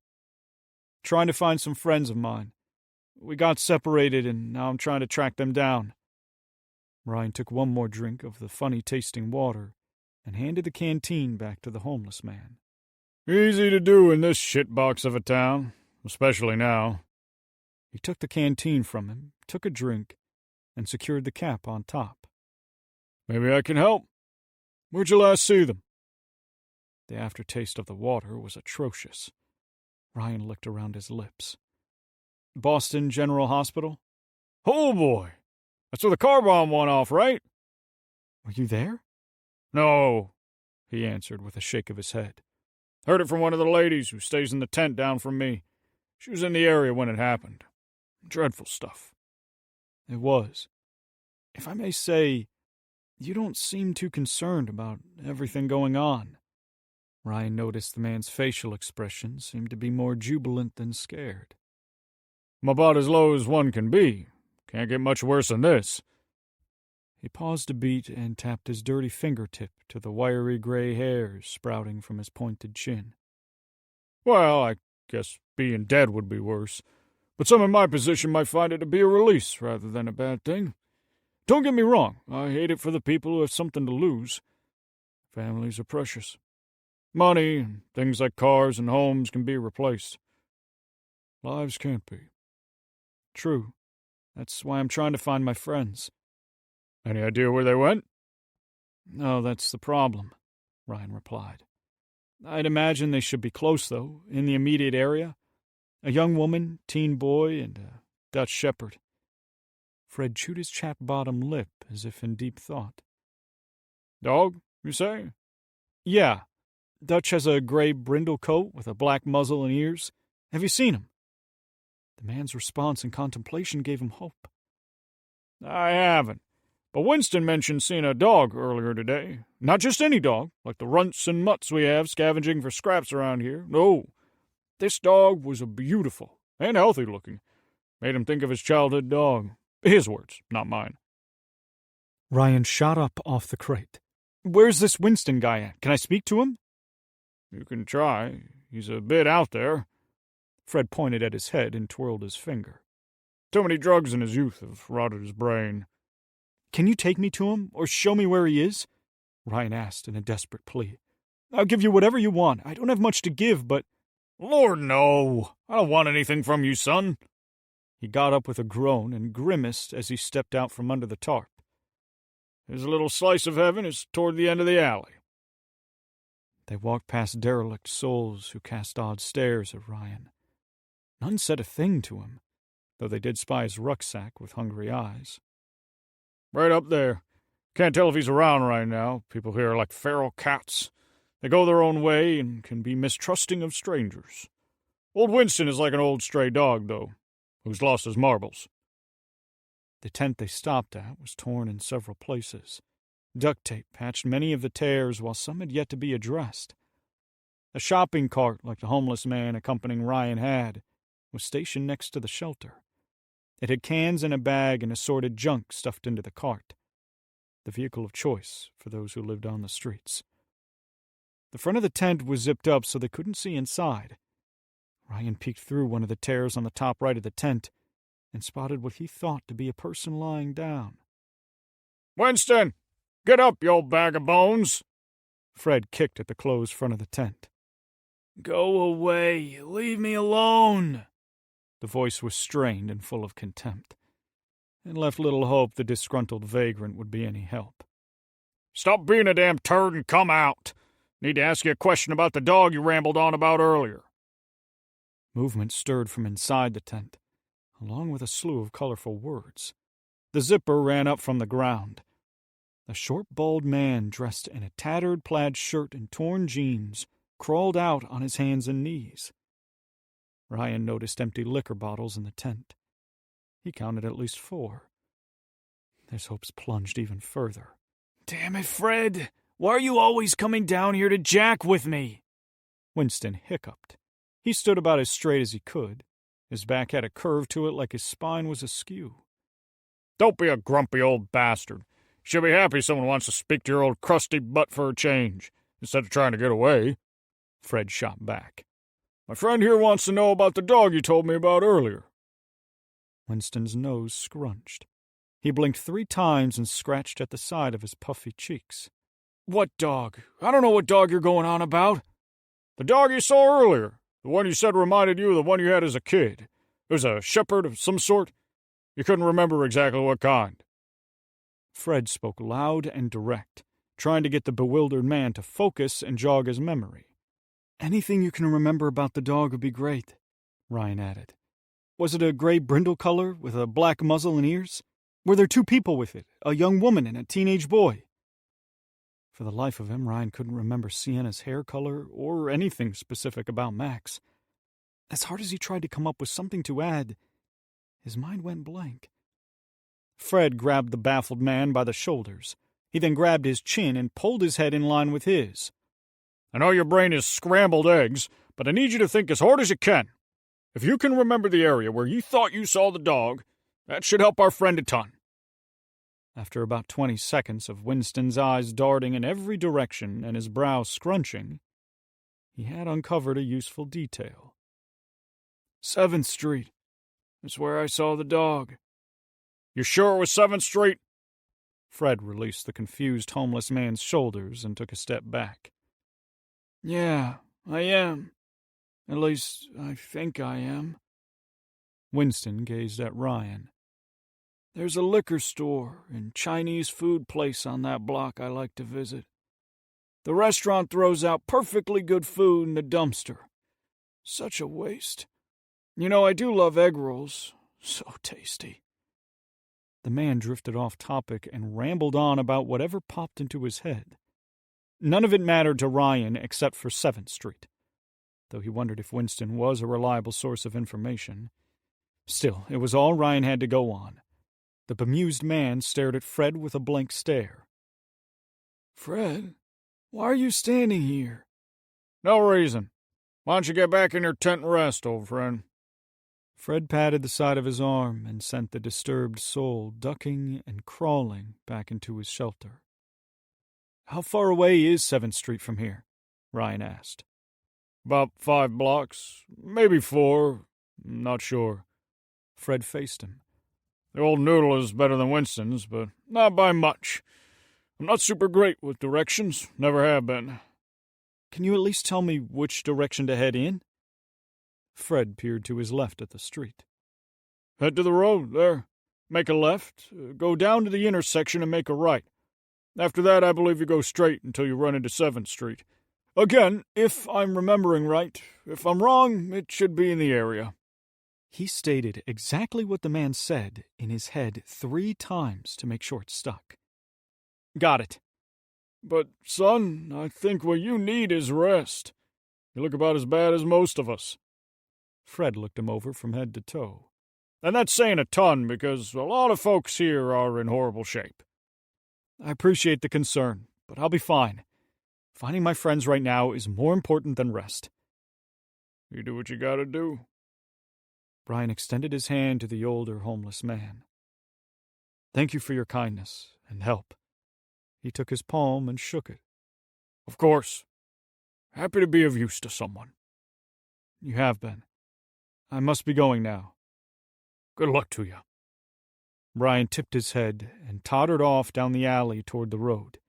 S6: Trying to find some friends of mine. We got separated, and now I'm trying to track them down. Ryan took one more drink of the funny-tasting water and handed the canteen back to the homeless man. Easy to do in this shitbox of a town, especially now. He took the canteen from him, took a drink, and secured the cap on top. Maybe I can help. Where'd you last see them? The aftertaste of the water was atrocious. Ryan licked around his lips. Boston General Hospital? Oh, boy! That's where the car bomb went off, right? Were you there? No, he answered with a shake of his head. Heard it from one of the ladies who stays in the tent down from me. She was in the area when it happened. Dreadful stuff. It was. If I may say, you don't seem too concerned about everything going on. Ryan noticed the man's facial expression seemed to be more jubilant than scared. I'm about as low as one can be. Can't get much worse than this. He paused a beat and tapped his dirty fingertip to the wiry gray hairs sprouting from his pointed chin. Well, I guess being dead would be worse, but some in my position might find it to be a release rather than a bad thing. Don't get me wrong, I hate it for the people who have something to lose. Families are precious. Money and things like cars and homes can be replaced. Lives can't be. True. That's why I'm trying to find my friends. Any idea where they went? No, that's the problem, Ryan replied. I'd imagine they should be close, though, in the immediate area. A young woman, teen boy, and a Dutch shepherd. Fred chewed his chapped bottom lip as if in deep thought. Dog, you say? Yeah. Dutch has a gray brindle coat with a black muzzle and ears. Have you seen him? The man's response and contemplation gave him hope. I haven't. But Winston mentioned seeing a dog earlier today. Not just any dog, like the runts and mutts we have scavenging for scraps around here. No. This dog was a beautiful and healthy looking. Made him think of his childhood dog. His words, not mine. Ryan shot up off the crate. Where's this Winston guy at? Can I speak to him? You can try. He's a bit out there. Fred pointed at his head and twirled his finger. Too many drugs in his youth have rotted his brain. Can you take me to him, or show me where he is? Ryan asked in a desperate plea. I'll give you whatever you want. I don't have much to give, but... Lord, no! I don't want anything from you, son. He got up with a groan and grimaced as he stepped out from under the tarp. His little slice of heaven is toward the end of the alley. They walked past derelict souls who cast odd stares at Ryan. None said a thing to him, though they did spy his rucksack with hungry eyes. Right up there. Can't tell if he's around right now. People here are like feral cats. They go their own way and can be mistrusting of strangers. Old Winston is like an old stray dog, though, who's lost his marbles. The tent they stopped at was torn in several places. Duct tape patched many of the tears, while some had yet to be addressed. A shopping cart, like the homeless man accompanying Ryan had, was stationed next to the shelter. It had cans in a bag and assorted junk stuffed into the cart, the vehicle of choice for those who lived on the streets. The front of the tent was zipped up so they couldn't see inside. Ryan peeked through one of the tears on the top right of the tent and spotted what he thought to be a person lying down. Winston! Get up, you old bag of bones! Fred kicked at the closed front of the tent. Go away! Leave me alone! The voice was strained and full of contempt. It left little hope the disgruntled vagrant would be any help.
S5: Stop being a damn turd and come out. Need to ask you a question about the dog you rambled on about earlier.
S6: Movement stirred from inside the tent, along with a slew of colorful words. The zipper ran up from the ground. A short, bald man dressed in a tattered plaid shirt and torn jeans crawled out on his hands and knees. Ryan noticed empty liquor bottles in the tent. He counted at least 4. His hopes plunged even further.
S5: Damn it, Fred! Why are you always coming down here to jack with me?
S6: Winston hiccuped. He stood about as straight as he could. His back had a curve to it like his spine was askew.
S5: Don't be a grumpy old bastard. You should be happy someone wants to speak to your old crusty butt for a change, instead of trying to get away.
S6: Fred shot back.
S5: My friend here wants to know about the dog you told me about earlier.
S6: Winston's nose scrunched. He blinked 3 times and scratched at the side of his puffy cheeks.
S5: What dog? I don't know what dog you're going on about. The dog you saw earlier. The one you said reminded you of the one you had as a kid. It was a Shupert of some sort. You couldn't remember exactly what kind.
S6: Fred spoke loud and direct, trying to get the bewildered man to focus and jog his memory. Anything you can remember about the dog would be great, Ryan added. Was it a gray brindle color with a black muzzle and ears? Were there 2 people with it, a young woman and a teenage boy? For the life of him, Ryan couldn't remember Sienna's hair color or anything specific about Max. As hard as he tried to come up with something to add, his mind went blank. Fred grabbed the baffled man by the shoulders. He then grabbed his chin and pulled his head in line with his.
S5: I know your brain is scrambled eggs, but I need you to think as hard as you can. If you can remember the area where you thought you saw the dog, that should help our friend a ton.
S6: After about 20 seconds of Winston's eyes darting in every direction and his brow scrunching, he had uncovered a useful detail.
S5: 7th Street. That's where I saw the dog. You sure it was 7th Street?
S6: Fred released the confused homeless man's shoulders and took a step back.
S5: Yeah, I am. At least, I think I am.
S6: Winston gazed at Ryan.
S5: There's a liquor store and Chinese food place on that block I like to visit. The restaurant throws out perfectly good food in the dumpster. Such a waste. You know, I do love egg rolls. So tasty.
S6: The man drifted off topic and rambled on about whatever popped into his head. None of it mattered to Ryan except for 7th Street, though he wondered if Winston was a reliable source of information. Still, it was all Ryan had to go on. The bemused man stared at Fred with a blank stare.
S5: Fred, why are you standing here? No reason. Why don't you get back in your tent and rest, old friend?
S6: Fred patted the side of his arm and sent the disturbed soul ducking and crawling back into his shelter. How far away is 7th Street from here? Ryan asked.
S5: About 5 blocks, maybe 4, not sure.
S6: Fred faced him.
S5: The old noodle is better than Winston's, but not by much. I'm not super great with directions, never have been.
S6: Can you at least tell me which direction to head in? Fred peered to his left at the street.
S5: Head to the road, there. Make a left, go down to the intersection and make a right. After that, I believe you go straight until you run into 7th Street. Again, if I'm remembering right. If I'm wrong, it should be in the area.
S6: He stated exactly what the man said in his head 3 times to make sure it stuck.
S5: Got it. But, son, I think what you need is rest. You look about as bad as most of us.
S6: Fred looked him over from head to toe.
S5: And that's saying a ton, because a lot of folks here are in horrible shape.
S6: I appreciate the concern, but I'll be fine. Finding my friends right now is more important than rest.
S5: You do what you gotta do.
S6: Brian extended his hand to the older homeless man. Thank you for your kindness and help. He took his palm and shook it.
S5: Of course. Happy to be of use to someone.
S6: You have been. I must be going now.
S5: Good luck to you.
S6: Brian tipped his head and tottered off down the alley toward the road.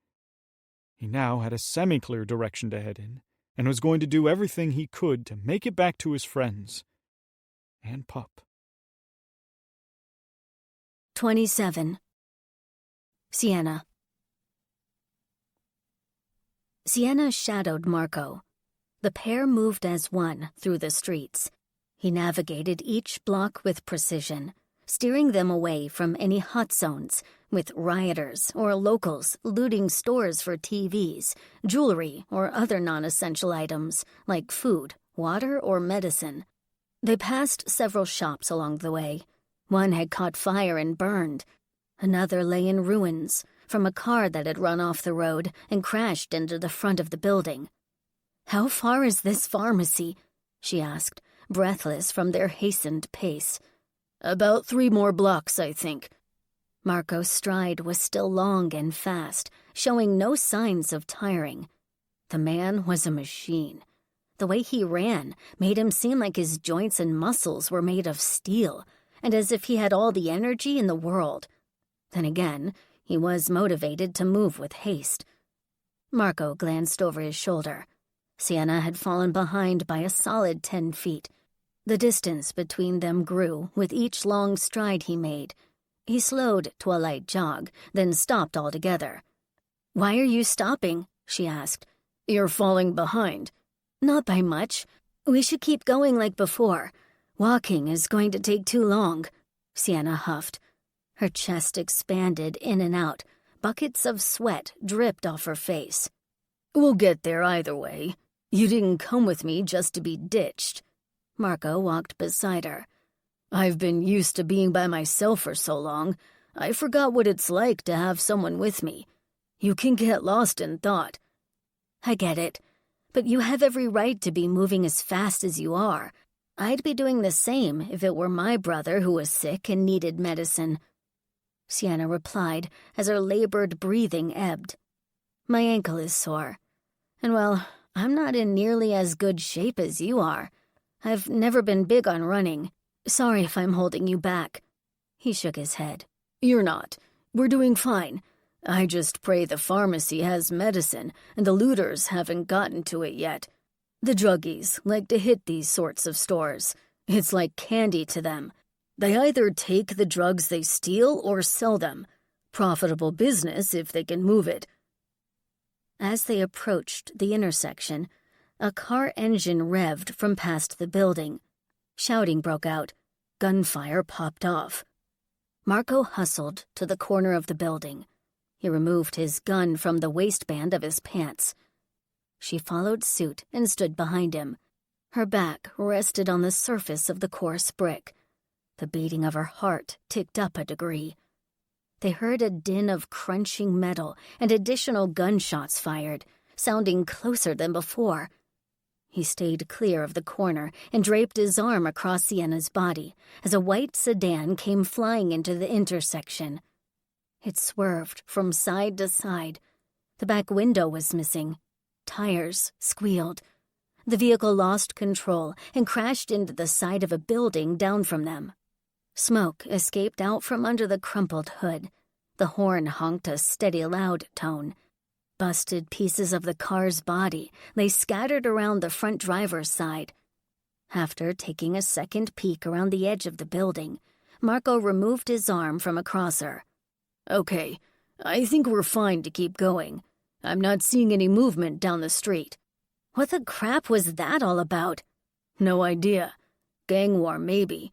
S6: He now had a semi-clear direction to head in, and was going to do everything he could to make it back to his friends. and pup.
S1: 27. Sienna. Sienna shadowed Marco. The pair moved as one through the streets. He navigated each block with precision, steering them away from any hot zones, with rioters or locals looting stores for TVs, jewelry, or other non-essential items like food, water, or medicine. They passed several shops along the way. One had caught fire and burned. Another lay in ruins from a car that had run off the road and crashed into the front of the building. "How far is this pharmacy?" she asked, breathless from their hastened pace. "About 3 more blocks, I think." Marco's stride was still long and fast, showing no signs of tiring. The man was a machine. The way he ran made him seem like his joints and muscles were made of steel, and as if he had all the energy in the world. Then again, he was motivated to move with haste. Marco glanced over his shoulder. Sienna had fallen behind by a solid 10 feet. The distance between them grew with each long stride he made. He slowed to a light jog, then stopped altogether. "Why are you stopping?" she asked. "You're falling behind." "Not by much. We should keep going like before. Walking is going to take too long," Sienna huffed. Her chest expanded in and out. Buckets of sweat dripped off her face. "We'll get there either way. You didn't come with me just to be ditched." Marco walked beside her. "I've been used to being by myself for so long, I forgot what it's like to have someone with me. You can get lost in thought." "I get it. But you have every right to be moving as fast as you are. I'd be doing the same if it were my brother who was sick and needed medicine." Sienna replied as her labored breathing ebbed. "My ankle is sore. And well, I'm not in nearly as good shape as you are. I've never been big on running. Sorry if I'm holding you back." He shook his head. "You're not. We're doing fine. I just pray the pharmacy has medicine and the looters haven't gotten to it yet. The druggies like to hit these sorts of stores. It's like candy to them. They either take the drugs they steal or sell them. Profitable business if they can move it." As they approached the intersection, a car engine revved from past the building. Shouting broke out. Gunfire popped off. Marco hustled to the corner of the building. He removed his gun from the waistband of his pants. She followed suit and stood behind him. Her back rested on the surface of the coarse brick. The beating of her heart ticked up a degree. They heard a din of crunching metal and additional gunshots fired, sounding closer than before. He stayed clear of the corner and draped his arm across Sienna's body as a white sedan came flying into the intersection. It swerved from side to side. The back window was missing. Tires squealed. The vehicle lost control and crashed into the side of a building down from them. Smoke escaped out from under the crumpled hood. The horn honked a steady, loud tone. Busted pieces of the car's body lay scattered around the front driver's side. After taking a second peek around the edge of the building, Marco removed his arm from across her. "Okay, I think we're fine to keep going. I'm not seeing any movement down the street." "What the crap was that all about?" "No idea. Gang war, maybe.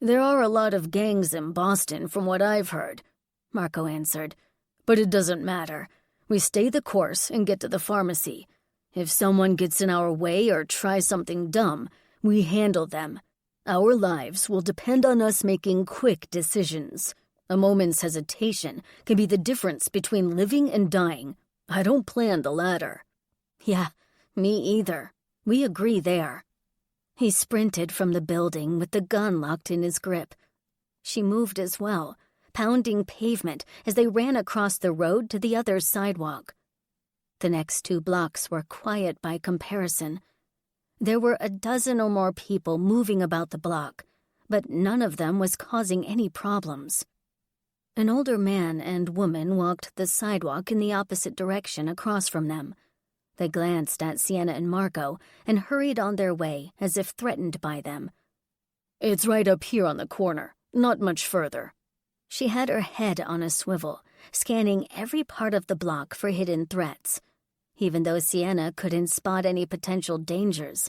S1: There are a lot of gangs in Boston, from what I've heard," Marco answered. "But it doesn't matter. We stay the course and get to the pharmacy. If someone gets in our way or tries something dumb, we handle them. Our lives will depend on us making quick decisions. A moment's hesitation can be the difference between living and dying. I don't plan the latter." "Yeah, me either. We agree there." He sprinted from the building with the gun locked in his grip. She moved as well, pounding pavement as they ran across the road to the other sidewalk. The next 2 blocks were quiet by comparison. There were a dozen or more people moving about the block, but none of them was causing any problems. An older man and woman walked the sidewalk in the opposite direction across from them. They glanced at Sienna and Marco and hurried on their way as if threatened by them.
S8: It's right up here on the corner, not much further.
S1: She had her head on a swivel, scanning every part of the block for hidden threats. Even though Sienna couldn't spot any potential dangers,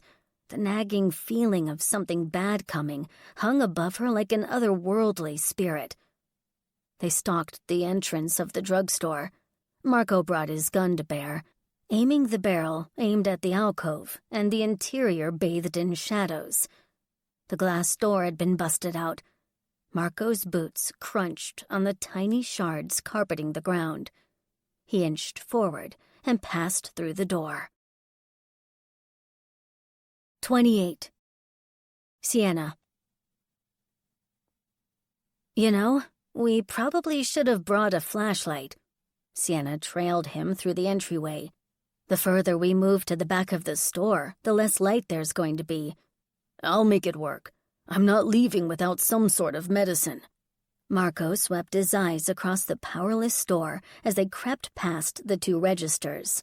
S1: the nagging feeling of something bad coming hung above her like an otherworldly spirit. They stalked the entrance of the drugstore. Marco brought his gun to bear, aiming the barrel aimed at the alcove and the interior bathed in shadows. The glass door had been busted out. Marco's boots crunched on the tiny shards carpeting the ground. He inched forward and passed through the door. 28. Sienna. You know, we probably should have brought a flashlight. Sienna trailed him through the entryway. The further we move to the back of the store, the less light there's going to be.
S8: I'll make it work. I'm not leaving without some sort of medicine.
S1: Marco swept his eyes across the powerless store as they crept past the two registers.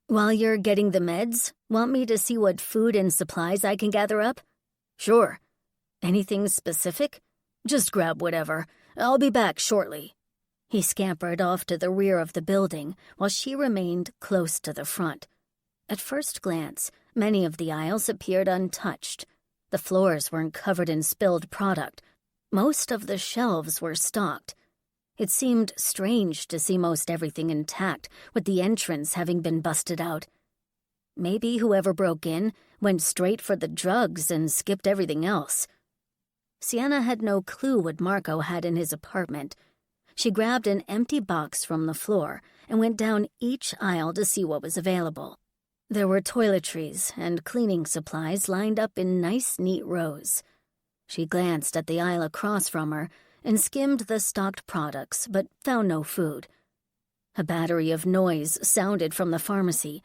S1: While you're getting the meds, want me to see what food and supplies I can gather up?
S8: Sure.
S1: Anything specific?
S8: Just grab whatever. I'll be back shortly.
S1: He scampered off to the rear of the building while she remained close to the front. At first glance, many of the aisles appeared untouched. The floors weren't covered in spilled product. Most of the shelves were stocked. It seemed strange to see most everything intact, with the entrance having been busted out. Maybe whoever broke in went straight for the drugs and skipped everything else. Sienna had no clue what Marco had in his apartment. She grabbed an empty box from the floor and went down each aisle to see what was available. There were toiletries and cleaning supplies lined up in nice, neat rows. She glanced at the aisle across from her and skimmed the stocked products, but found no food. A battery of noise sounded from the pharmacy.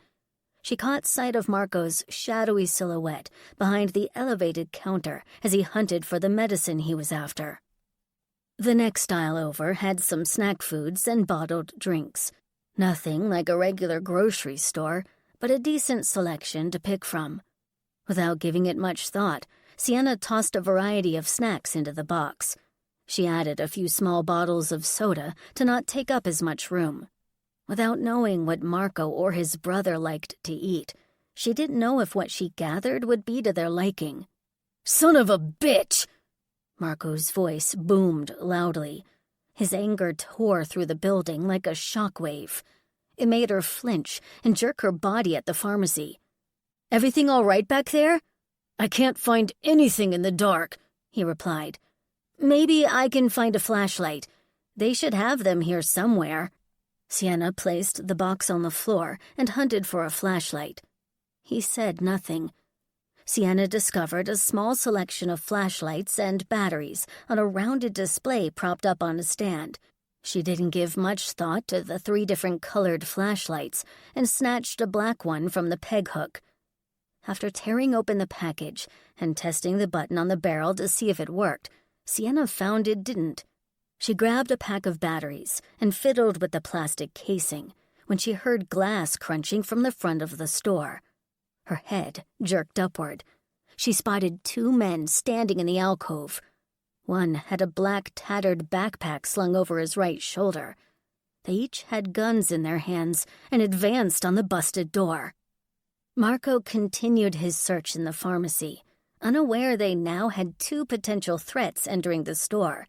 S1: She caught sight of Marco's shadowy silhouette behind the elevated counter as he hunted for the medicine he was after. The next aisle over had some snack foods and bottled drinks. Nothing like a regular grocery store, but a decent selection to pick from. Without giving it much thought, Sienna tossed a variety of snacks into the box. She added a few small bottles of soda to not take up as much room. Without knowing what Marco or his brother liked to eat, she didn't know if what she gathered would be to their liking.
S8: Son of a bitch!
S1: Marco's voice boomed loudly. His anger tore through the building like a shockwave. It made her flinch and jerk her body at the pharmacy.
S8: Everything all right back there? I can't find anything in the dark, he replied.
S1: Maybe I can find a flashlight. They should have them here somewhere. Sienna placed the box on the floor and hunted for a flashlight. He said nothing. Sienna discovered a small selection of flashlights and batteries on a rounded display propped up on a stand. She didn't give much thought to the 3 different colored flashlights and snatched a black one from the peg hook. After tearing open the package and testing the button on the barrel to see if it worked, Sienna found it didn't. She grabbed a pack of batteries and fiddled with the plastic casing when she heard glass crunching from the front of the store. Her head jerked upward. She spotted 2 men standing in the alcove. One had a black tattered backpack slung over his right shoulder. They each had guns in their hands and advanced on the busted door. Marco continued his search in the pharmacy, unaware they now had 2 potential threats entering the store.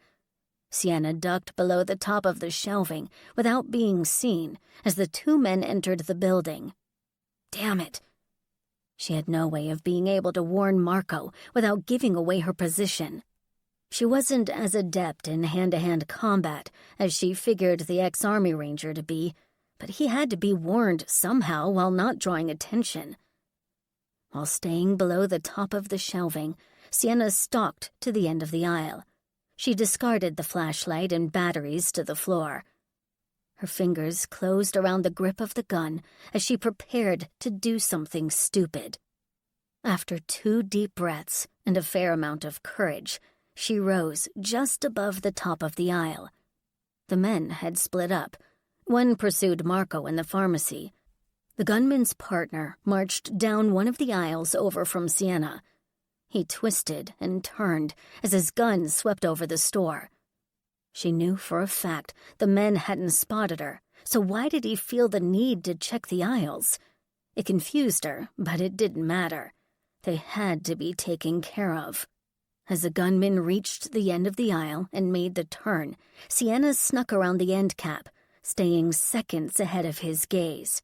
S1: Sienna ducked below the top of the shelving without being seen as the 2 men entered the building. Damn it! She had no way of being able to warn Marco without giving away her position. She wasn't as adept in hand-to-hand combat as she figured the ex-Army Ranger to be, but he had to be warned somehow while not drawing attention. While staying below the top of the shelving, Sienna stalked to the end of the aisle. She discarded the flashlight and batteries to the floor. Her fingers closed around the grip of the gun as she prepared to do something stupid. After 2 deep breaths and a fair amount of courage, she rose just above the top of the aisle. The men had split up. One pursued Marco in the pharmacy. The gunman's partner marched down one of the aisles over from Sienna. He twisted and turned as his gun swept over the store. She knew for a fact the men hadn't spotted her, so why did he feel the need to check the aisles? It confused her, but it didn't matter. They had to be taken care of. As the gunman reached the end of the aisle and made the turn, Sienna snuck around the end cap, staying seconds ahead of his gaze.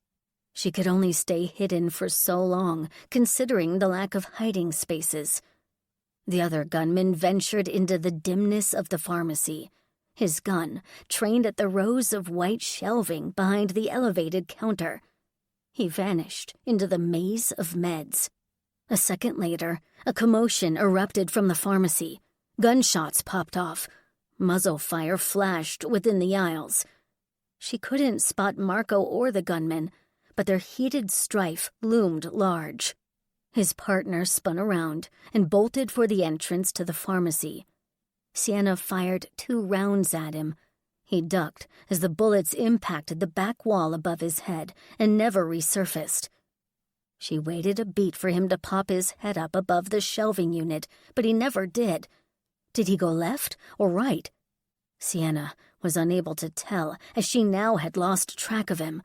S1: She could only stay hidden for so long, considering the lack of hiding spaces. The other gunman ventured into the dimness of the pharmacy, his gun trained at the rows of white shelving behind the elevated counter. He vanished into the maze of meds. A second later, a commotion erupted from the pharmacy. Gunshots popped off. Muzzle fire flashed within the aisles. She couldn't spot Marco or the gunman, but their heated strife loomed large. His partner spun around and bolted for the entrance to the pharmacy. Sienna fired 2 rounds at him. He ducked as the bullets impacted the back wall above his head and never resurfaced. She waited a beat for him to pop his head up above the shelving unit, but he never did. Did he go left or right? Sienna was unable to tell, as she now had lost track of him.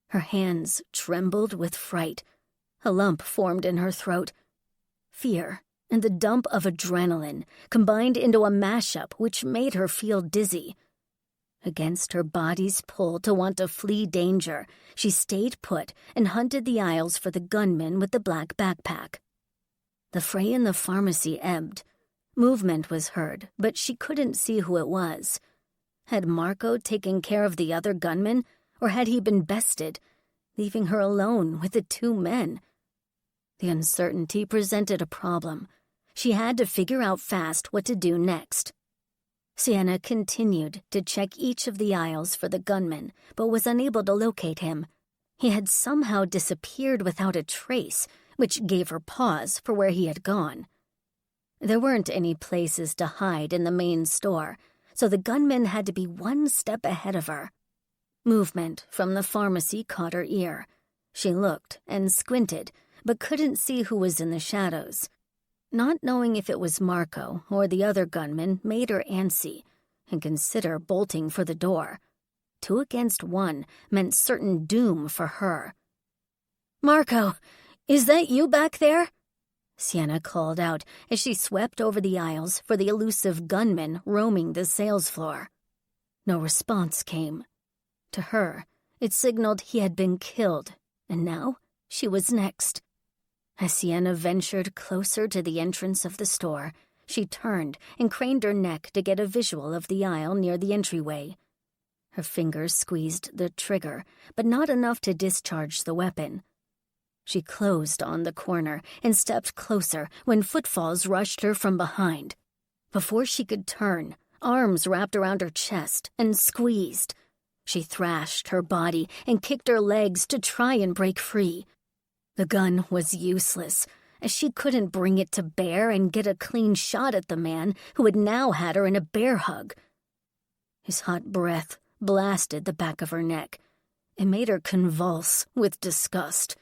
S1: Her hands trembled with fright. A lump formed in her throat. Fear and the dump of adrenaline combined into a mashup which made her feel dizzy. Against her body's pull to want to flee danger, she stayed put and hunted the aisles for the gunman with the black backpack. The fray in the pharmacy ebbed. Movement was heard, but she couldn't see who it was. Had Marco taken care of the other gunman, or had he been bested, leaving her alone with the 2 men? The uncertainty presented a problem. She had to figure out fast what to do next. Sienna continued to check each of the aisles for the gunman, but was unable to locate him. He had somehow disappeared without a trace, which gave her pause for where he had gone. There weren't any places to hide in the main store, so the gunman had to be 1 step ahead of her. Movement from the pharmacy caught her ear. She looked and squinted, but couldn't see who was in the shadows. Not knowing if it was Marco or the other gunman made her antsy and consider bolting for the door. 2 against 1 meant certain doom for her. "Marco, is that you back there?" Sienna called out as she swept over the aisles for the elusive gunman roaming the sales floor. No response came. To her, it signaled he had been killed, and now she was next. As Sienna ventured closer to the entrance of the store, she turned and craned her neck to get a visual of the aisle near the entryway. Her fingers squeezed the trigger, but not enough to discharge the weapon. She closed on the corner and stepped closer when footfalls rushed her from behind. Before she could turn, arms wrapped around her chest and squeezed. She thrashed her body and kicked her legs to try and break free. The gun was useless, as she couldn't bring it to bear and get a clean shot at the man who had now had her in a bear hug. His hot breath blasted the back of her neck. It made her convulse with disgust.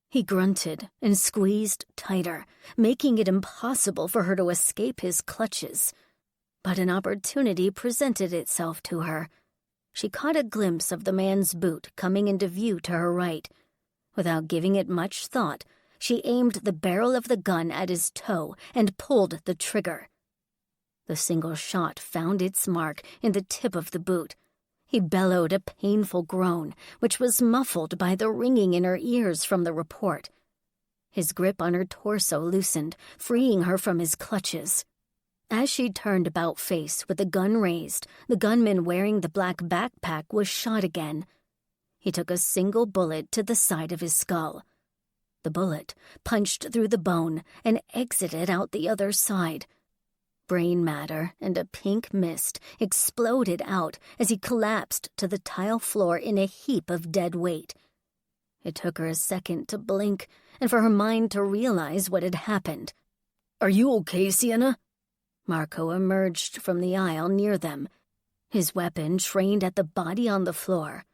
S1: He grunted and squeezed tighter, making it impossible for her to escape his clutches. But an opportunity presented itself to her. She caught a glimpse of the man's boot coming into view to her right. Without giving it much thought, she aimed the barrel of the gun at his toe and pulled the trigger. The single shot found its mark in the tip of the boot. He bellowed a painful groan, which was muffled by the ringing in her ears from the report. His grip on her torso loosened, freeing her from his clutches. As she turned about face with the gun raised, the gunman wearing the black backpack was shot again. He took a single bullet to the side of his skull. The bullet punched through the bone and exited out the other side. Brain matter and a pink mist exploded out as he collapsed to the tile floor in a heap of dead weight. It took her a second to blink and for her mind to realize what had happened. "Are you okay, Sienna?" Marco emerged from the aisle near them, his weapon trained at the body on the floor.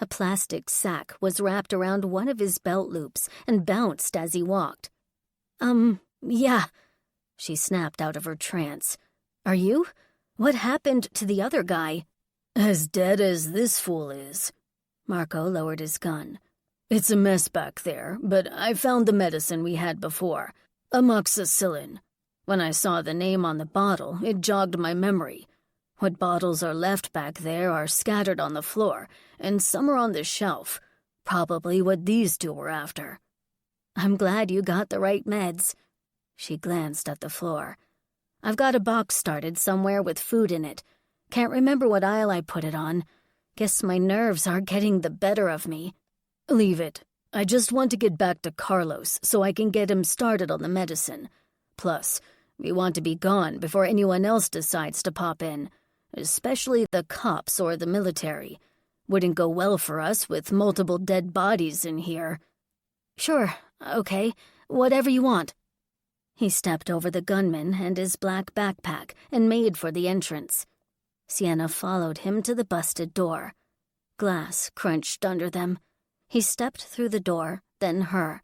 S1: A plastic sack was wrapped around one of his belt loops and bounced as he walked. Yeah," She snapped out of her trance. Are you? What happened to the other guy?
S8: As dead as this fool is.
S1: Marco lowered his gun.
S8: It's a mess back there, but I found the medicine we had before, amoxicillin. When I saw the name on the bottle, it jogged my memory. What bottles are left back there are scattered on the floor, and some are on the shelf. Probably what these two were after.
S1: I'm glad you got the right meds. She glanced at the floor. I've got a box started somewhere with food in it. Can't remember what aisle I put it on. Guess my nerves are getting the better of me.
S8: Leave it. I just want to get back to Carlos so I can get him started on the medicine. Plus, we want to be gone before anyone else decides to pop in, especially the cops or the military. Wouldn't go well for us with multiple dead bodies in here.
S1: Sure, okay, whatever you want. He stepped over the gunman and his black backpack and made for the entrance. Sienna followed him to the busted door. Glass crunched under them. He stepped through the door, then her.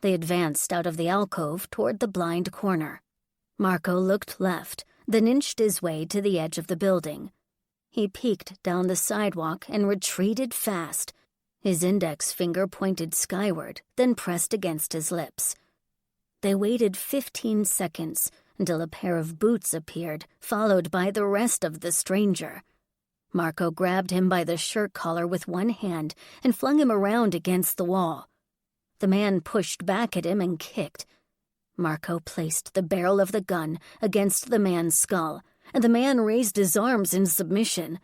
S1: They advanced out of the alcove toward the blind corner. Marco looked left, then inched his way to the edge of the building. He peeked down the sidewalk and retreated fast. His index finger pointed skyward, then pressed against his lips. They waited 15 seconds until a pair of boots appeared, followed by the rest of the stranger. Marco grabbed him by the shirt collar with one hand and flung him around against the wall. The man pushed back at him and kicked. Marco placed the barrel of the gun against the man's skull, and the man raised his arms in submission.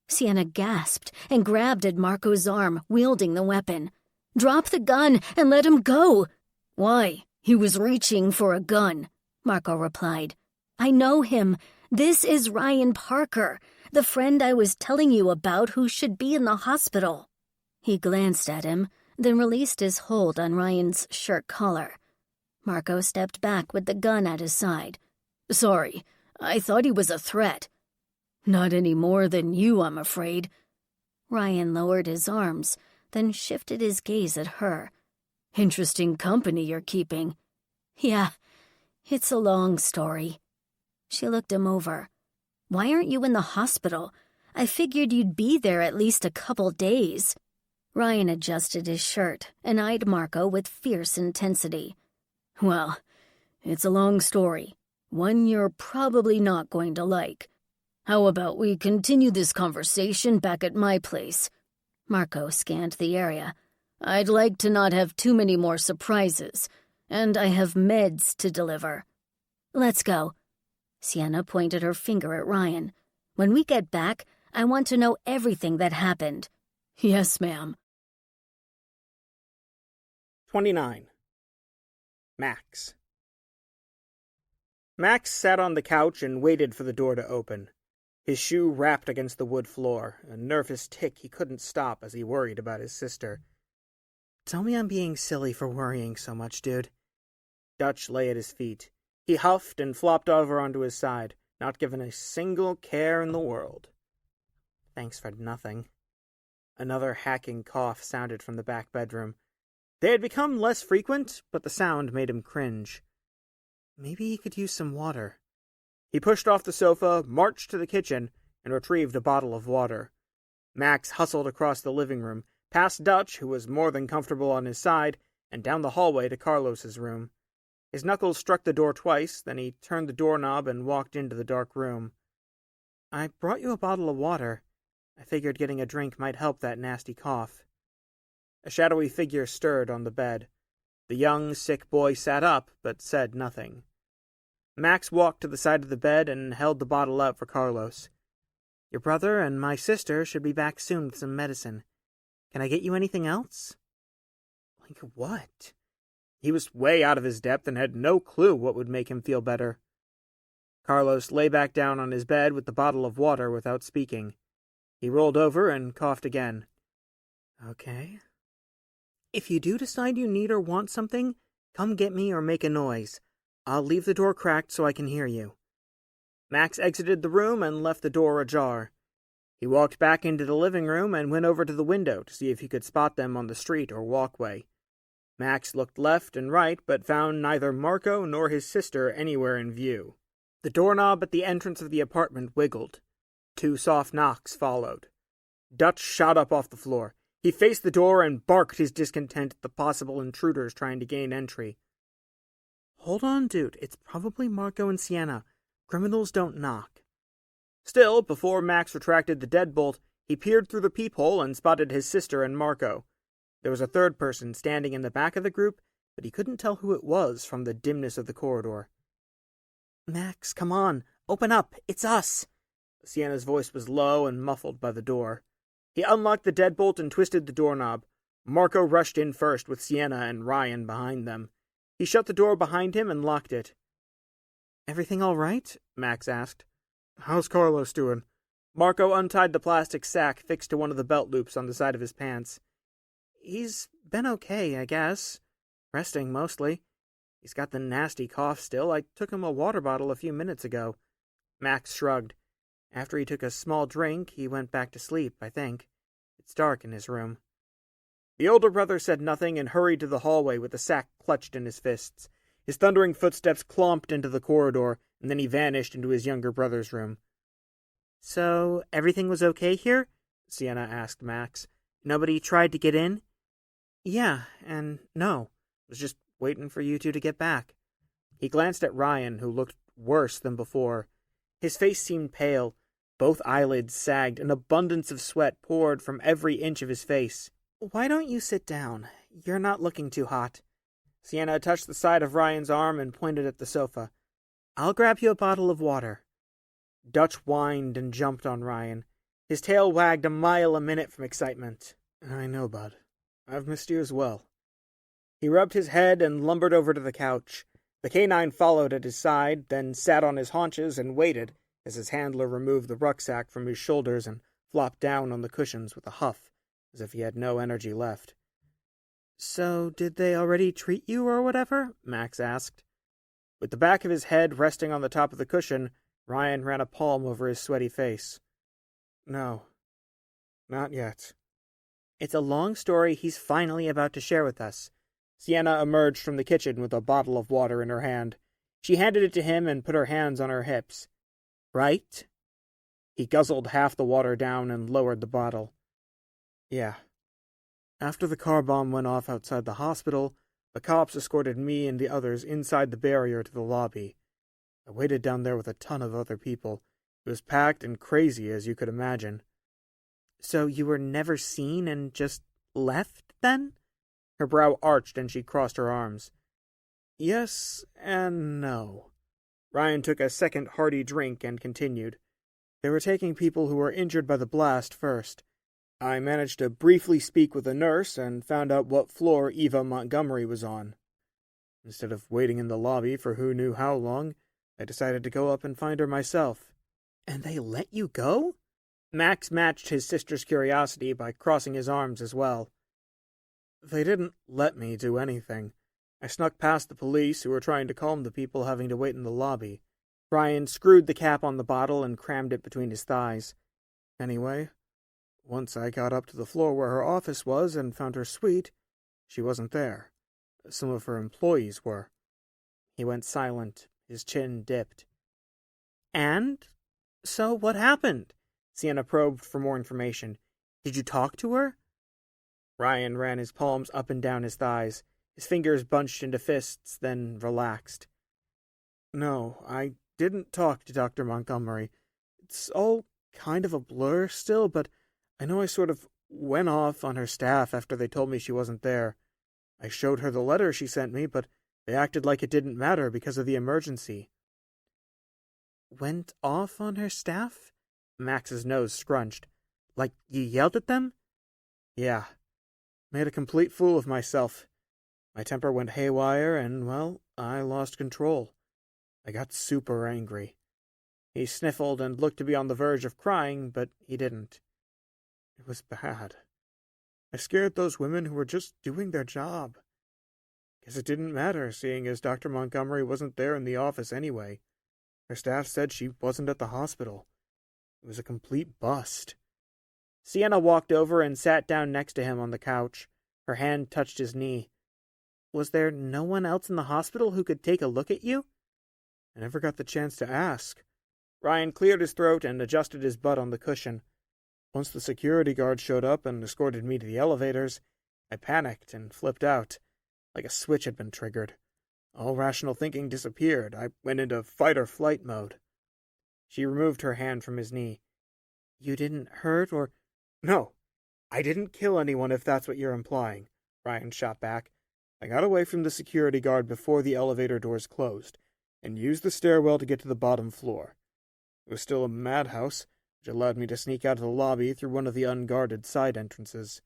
S1: Sienna gasped and grabbed at Marco's arm, wielding the weapon. "Drop the gun and let him go!"
S8: "Why? He was reaching for a gun,"
S1: Marco replied. "I know him. This is Ryan Parker, the friend I was telling you about who should be in the hospital." He glanced at him, then released his hold on Ryan's shirt collar. Marco stepped back with the gun at his side.
S8: "Sorry, I thought he was a threat." "Not any more than you, I'm afraid."
S1: Ryan lowered his arms, then shifted his gaze at her.
S8: "Interesting company you're keeping."
S1: "Yeah, it's a long story." She looked him over. "Why aren't you in the hospital? I figured you'd be there at least a couple days." Ryan adjusted his shirt and eyed Marco with fierce intensity.
S8: "Well, it's a long story. One you're probably not going to like. How about we continue this conversation back at my place?"
S1: Marco scanned the area.
S8: "I'd like to not have too many more surprises, and I have meds to deliver."
S1: "Let's go." Sienna pointed her finger at Ryan. "When we get back, I want to know everything that happened."
S8: "Yes, ma'am."
S2: 29. Max. Max sat on the couch and waited for the door to open. His shoe rapped against the wood floor, a nervous tick he couldn't stop as he worried about his sister.
S3: Tell me I'm being silly for worrying so much, dude.
S2: Dutch lay at his feet. He huffed and flopped over onto his side, not given a single care in the world.
S3: Thanks for nothing.
S2: Another hacking cough sounded from the back bedroom. They had become less frequent, but the sound made him cringe.
S3: Maybe he could use some water.
S2: He pushed off the sofa, marched to the kitchen, and retrieved a bottle of water. Max hustled across the living room, past Dutch, who was more than comfortable on his side, and down the hallway to Carlos's room. His knuckles struck the door twice, then he turned the doorknob and walked into the dark room.
S3: I brought you a bottle of water. I figured getting a drink might help that nasty cough.
S2: A shadowy figure stirred on the bed. The young, sick boy sat up, but said nothing. Max walked to the side of the bed and held the bottle out for Carlos.
S3: Your brother and my sister should be back soon with some medicine. Can I get you anything else?
S2: Like what? He was way out of his depth and had no clue what would make him feel better. Carlos lay back down on his bed with the bottle of water without speaking. He rolled over and coughed again.
S3: Okay. If you do decide you need or want something, come get me or make a noise. I'll leave the door cracked so I can hear you.
S2: Max exited the room and left the door ajar. He walked back into the living room and went over to the window to see if he could spot them on the street or walkway. Max looked left and right, but found neither Marco nor his sister anywhere in view. The doorknob at the entrance of the apartment wiggled. 2 soft knocks followed. Dutch shot up off the floor. He faced the door and barked his discontent at the possible intruders trying to gain entry.
S3: Hold on, dude. It's probably Marco and Sienna. Criminals don't knock.
S2: Still, before Max retracted the deadbolt, he peered through the peephole and spotted his sister and Marco. There was a third person standing in the back of the group, but he couldn't tell who it was from the dimness of the corridor.
S3: Max, come on. Open up. It's us.
S2: Sienna's voice was low and muffled by the door. He unlocked the deadbolt and twisted the doorknob. Marco rushed in first with Sienna and Ryan behind them. He shut the door behind him and locked it.
S3: Everything all right? Max asked.
S7: How's Carlos doing?
S2: Marco untied the plastic sack fixed to one of the belt loops on the side of his pants.
S3: He's been okay, I guess. Resting, mostly. He's got the nasty cough still. I took him a water bottle a few minutes ago.
S2: Max shrugged.
S3: After he took a small drink, he went back to sleep, I think. It's dark in his room.
S2: The older brother said nothing and hurried to the hallway with the sack clutched in his fists. His thundering footsteps clomped into the corridor, and then he vanished into his younger brother's room.
S3: So, everything was okay here? Sienna asked Max. Nobody tried to get in? Yeah, and no. Was just waiting for you two to get back.
S2: He glanced at Ryan, who looked worse than before. His face seemed pale. Both eyelids sagged. An abundance of sweat poured from every inch of his face.
S3: Why don't you sit down? You're not looking too hot.
S2: Sienna touched the side of Ryan's arm and pointed at the sofa.
S3: I'll grab you a bottle of water.
S2: Dutch whined and jumped on Ryan. His tail wagged a mile a minute from excitement.
S7: I know, bud. I've missed you as well.
S2: He rubbed his head and lumbered over to the couch. The canine followed at his side, then sat on his haunches and waited as his handler removed the rucksack from his shoulders and flopped down on the cushions with a huff, as if he had no energy left.
S3: So, did they already treat you or whatever? Max asked.
S2: With the back of his head resting on the top of the cushion, Ryan ran a palm over his sweaty face.
S7: No, not yet.
S3: It's a long story he's finally about to share with us.
S2: Sienna emerged from the kitchen with a bottle of water in her hand. She handed it to him and put her hands on her hips.
S3: Right?
S2: He guzzled half the water down and lowered the bottle.
S7: Yeah. After the car bomb went off outside the hospital, the cops escorted me and the others inside the barrier to the lobby. I waited down there with a ton of other people. It was packed and crazy, as you could imagine.
S3: So you were never seen and just left, then?
S2: Her brow arched and she crossed her arms.
S7: Yes and no.
S2: Ryan took a second hearty drink and continued.
S7: They were taking people who were injured by the blast first. I managed to briefly speak with a nurse and found out what floor Eva Montgomery was on. Instead of waiting in the lobby for who knew how long, I decided to go up and find her myself.
S3: And they let you go?
S2: Max matched his sister's curiosity by crossing his arms as well.
S7: They didn't let me do anything. I snuck past the police who were trying to calm the people having to wait in the lobby.
S2: Ryan screwed the cap on the bottle and crammed it between his thighs.
S7: Anyway, once I got up to the floor where her office was and found her suite, she wasn't there. Some of her employees were.
S2: He went silent, his chin dipped.
S3: And? So what happened?
S2: Sienna probed for more information.
S3: Did you talk to her?
S2: Ryan ran his palms up and down his thighs. His fingers bunched into fists, then relaxed.
S7: No, I didn't talk to Dr. Montgomery. It's all kind of a blur still, but I know I sort of went off on her staff after they told me she wasn't there. I showed her the letter she sent me, but they acted like it didn't matter because of the emergency.
S3: Went off on her staff? Max's nose scrunched. Like you yelled at them?
S7: Yeah. Made a complete fool of myself. My temper went haywire, and, well, I lost control. I got super angry.
S2: He sniffled and looked to be on the verge of crying, but he didn't.
S7: It was bad. I scared those women who were just doing their job. Guess it didn't matter, seeing as Dr. Montgomery wasn't there in the office anyway. Her staff said she wasn't at the hospital. It was a complete bust.
S2: Sienna walked over and sat down next to him on the couch. Her hand touched his knee.
S3: Was there no one else in the hospital who could take a look at you?
S2: I never got the chance to ask. Ryan cleared his throat and adjusted his butt on the cushion. Once the security guard showed up and escorted me to the elevators, I panicked and flipped out, like a switch had been triggered. All rational thinking disappeared. I went into fight-or-flight mode. She removed her hand from his knee.
S3: You didn't hurt or...
S2: No, I didn't kill anyone if that's what you're implying, Ryan shot back. I got away from the security guard before the elevator doors closed, and used the stairwell to get to the bottom floor. It was still a madhouse, which allowed me to sneak out of the lobby through one of the unguarded side entrances.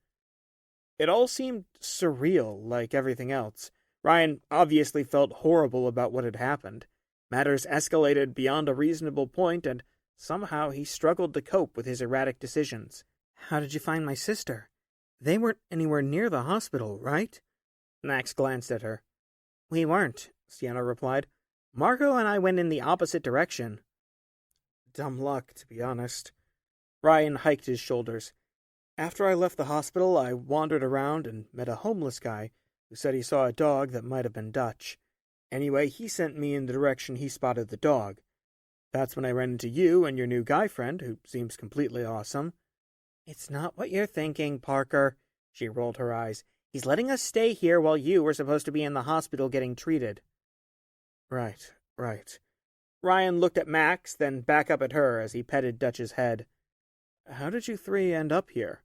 S2: It all seemed surreal, like everything else. Ryan obviously felt horrible about what had happened. Matters escalated beyond a reasonable point, and somehow he struggled to cope with his erratic decisions.
S3: How did you find my sister? They weren't anywhere near the hospital, right?
S2: Max glanced at her.
S3: We weren't, Sienna replied. Marco and I went in the opposite direction.
S2: Dumb luck, to be honest. Ryan hiked his shoulders. After I left the hospital, I wandered around and met a homeless guy who said he saw a dog that might have been Dutch. Anyway, he sent me in the direction he spotted the dog. That's when I ran into you and your new guy friend, who seems completely awesome.
S3: It's not what you're thinking, Parker. She rolled her eyes. He's letting us stay here while you were supposed to be in the hospital getting treated.
S2: Right. Ryan looked at Max, then back up at her as he petted Dutch's head. How did you three end up here?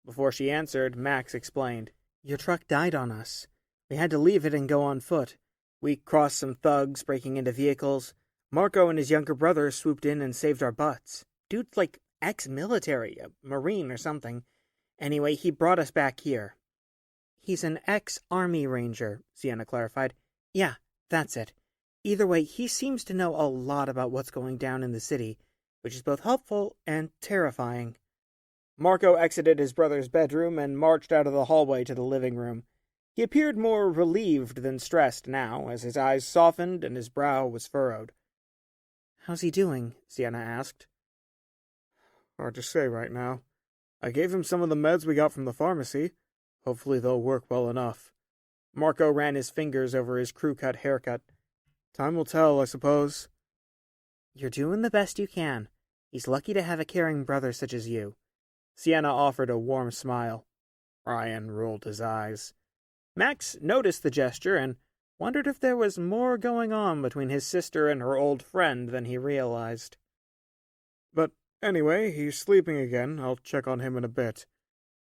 S2: Before she answered, Max explained.
S3: Your truck died on us. We had to leave it and go on foot. We crossed some thugs breaking into vehicles. Marco and his younger brother swooped in and saved our butts. Dude's like ex-military, a Marine or something. Anyway, he brought us back here. He's an ex-Army Ranger, Sienna clarified. Yeah, that's it. Either way, he seems to know a lot about what's going down in the city, which is both helpful and terrifying.
S2: Marco exited his brother's bedroom and marched out of the hallway to the living room. He appeared more relieved than stressed now, as his eyes softened and his brow was furrowed.
S3: How's he doing? Sienna asked.
S7: Hard to say right now. I gave him some of the meds we got from the pharmacy. Hopefully they'll work well enough.
S2: Marco ran his fingers over his crew-cut haircut.
S7: Time will tell, I suppose.
S3: You're doing the best you can. He's lucky to have a caring brother such as you.
S2: Sienna offered a warm smile. Ryan rolled his eyes. Max noticed the gesture and wondered if there was more going on between his sister and her old friend than he realized.
S7: But anyway, he's sleeping again. I'll check on him in a bit.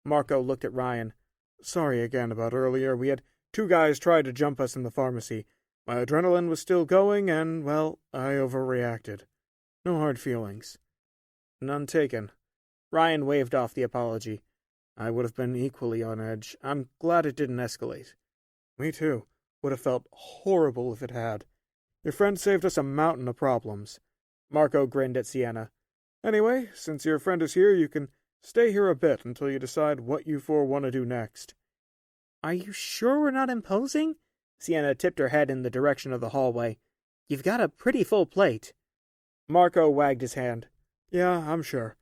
S2: Marco looked at Ryan. Sorry again about earlier. We had 2 guys try to jump us in the pharmacy. My adrenaline was still going, and, well, I overreacted. No hard feelings. None taken. Ryan waved off the apology. I would have been equally on edge. I'm glad it didn't escalate. Me too. Would have felt horrible if it had. Your friend saved us a mountain of problems. Marco grinned at Sienna. Anyway, since your friend is here, you can stay here a bit until you decide what you four want to do next.
S3: Are you sure we're not imposing?
S2: Sienna tipped her head in the direction of the hallway. You've got a pretty full plate. Marco wagged his hand. Yeah, I'm sure.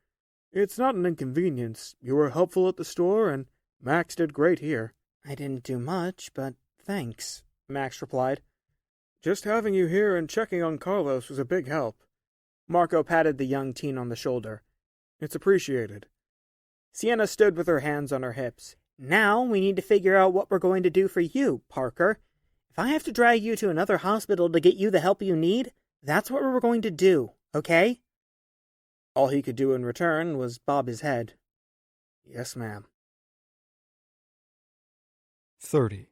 S2: It's not an inconvenience. You were helpful at the store, and Max did great here.
S3: I didn't do much, but thanks,
S2: Max replied. Just having you here and checking on Carlos was a big help. Marco patted the young teen on the shoulder. It's appreciated. Sienna stood with her hands on her hips.
S3: Now we need to figure out what we're going to do for you, Parker. If I have to drag you to another hospital to get you the help you need, that's what we're going to do, okay?
S2: All he could do in return was bob his head. Yes, ma'am.
S4: 30.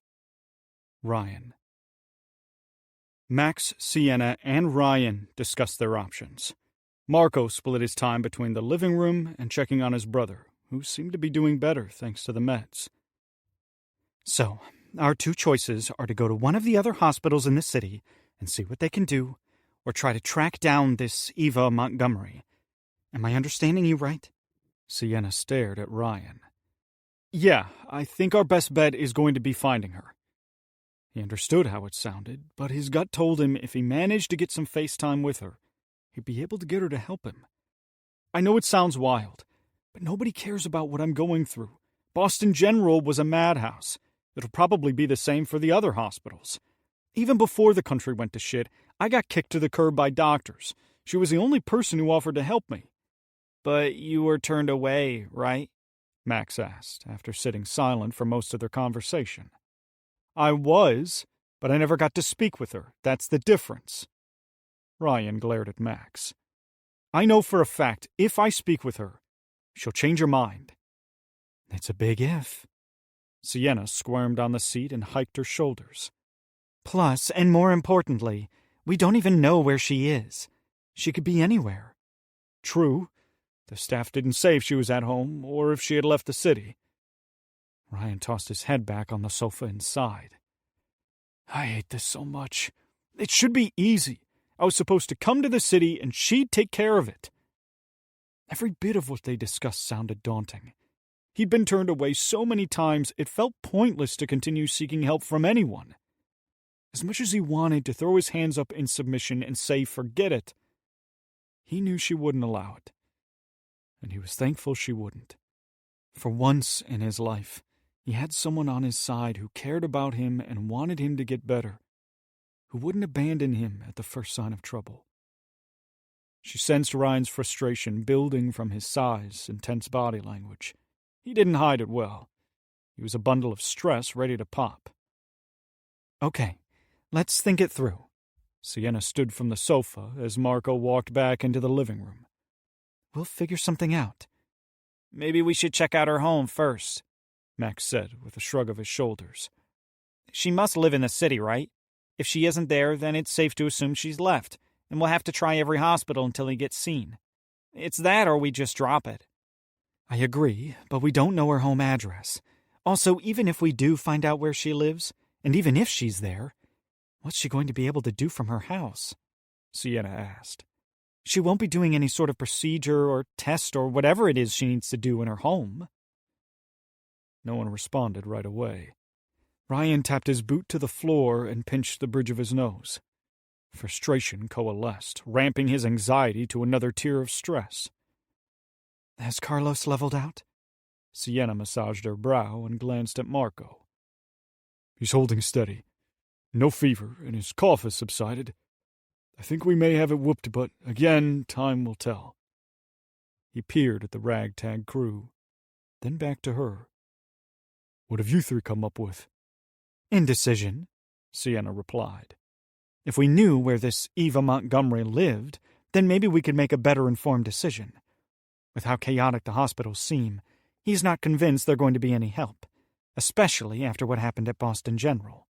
S4: Ryan. Max, Sienna, and Ryan discussed their options. Marco split his time between the living room and checking on his brother, who seemed to be doing better thanks to the meds. So, our 2 choices are to go to one of the other hospitals in the city and see what they can do, or try to track down this Eva Montgomery. Am I understanding you right? Sienna stared at Ryan. Yeah, I think our best bet is going to be finding her. He understood how it sounded, but his gut told him if he managed to get some FaceTime with her, he'd be able to get her to help him. I know it sounds wild, but nobody cares about what I'm going through. Boston General was a madhouse,
S6: It'll probably be the same for the other hospitals. Even before the country went to shit, I got kicked to the curb by doctors. She was the only person who offered to help me. But you were turned away, right? Max asked, after sitting silent for most of their conversation. I was, but I never got to speak with her. That's the difference. Ryan glared at Max. I know for a fact, if I speak with her, she'll change her mind. It's a big if. Sienna squirmed on the seat and hiked her shoulders. Plus, and more importantly, we don't even know where she is. She could be anywhere. True, the staff didn't say if she was at home or if she had left the city. Ryan tossed his head back on the sofa and sighed. I hate this so much. It should be easy. I was supposed to come to the city and she'd take care of it. Every bit of what they discussed sounded daunting. He'd been turned away so many times it felt pointless to continue seeking help from anyone. As much as he wanted to throw his hands up in submission and say forget it, he knew she wouldn't allow it. And he was thankful she wouldn't. For once in his life, he had someone on his side who cared about him and wanted him to get better, who wouldn't abandon him at the first sign of trouble. She sensed Ryan's frustration building from his size and tense body language. He didn't hide it well. He was a bundle of stress ready to pop. Okay, let's think it through. Sienna stood from the sofa as Marco walked back into the living room. We'll figure something out. Maybe we should check out her home first, Max said with a shrug of his shoulders. She must live in the city, right? If she isn't there, then it's safe to assume she's left, and we'll have to try every hospital until he gets seen. It's that or we just drop it. I agree, but we don't know her home address. Also, even if we do find out where she lives, and even if she's there, what's she going to be able to do from her house? Sienna asked. She won't be doing any sort of procedure or test or whatever it is she needs to do in her home. No one responded right away. Ryan tapped his boot to the floor and pinched the bridge of his nose. Frustration coalesced, ramping his anxiety to another tier of stress. Has Carlos leveled out? Sienna massaged her brow and glanced at Marco. He's holding steady. No fever, and his cough has subsided. I think we may have it whooped, but again, time will tell. He peered at the ragtag crew, then back to her. What have you three come up with? Indecision, Sienna replied. If we knew where this Eva Montgomery lived, then maybe we could make a better informed decision. With how chaotic the hospitals seem, he's not convinced they're going to be any help, especially after what happened at Boston General.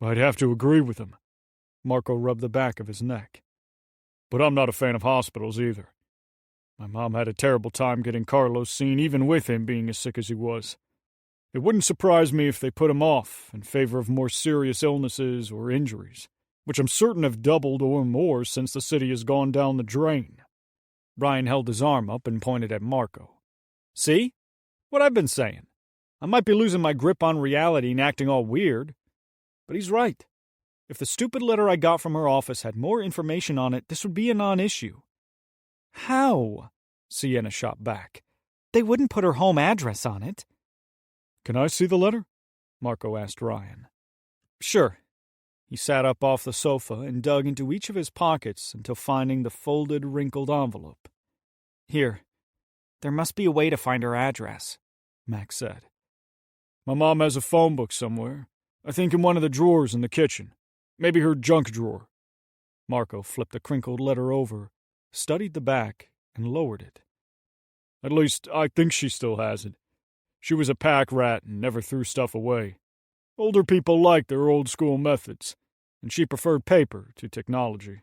S6: I'd have to agree with him. Marco rubbed the back of his neck. But I'm not a fan of hospitals either. My mom had a terrible time getting Carlos seen, even with him being as sick as he was. It wouldn't surprise me if they put him off in favor of more serious illnesses or injuries, which I'm certain have doubled or more since the city has gone down the drain. Brian held his arm up and pointed at Marco. See? What I've been saying. I might be losing my grip on reality and acting all weird. But he's right. If the stupid letter I got from her office had more information on it, this would be a non-issue. How? Sienna shot back. They wouldn't put her home address on it. Can I see the letter? Marco asked Ryan. Sure. He sat up off the sofa and dug into each of his pockets until finding the folded, wrinkled envelope. Here. There must be a way to find her address, Max said. My mom has a phone book somewhere. I think in one of the drawers in the kitchen. Maybe her junk drawer. Marco flipped the crinkled letter over, studied the back, and lowered it. At least, I think she still has it. She was a pack rat and never threw stuff away. Older people liked their old-school methods, and she preferred paper to technology.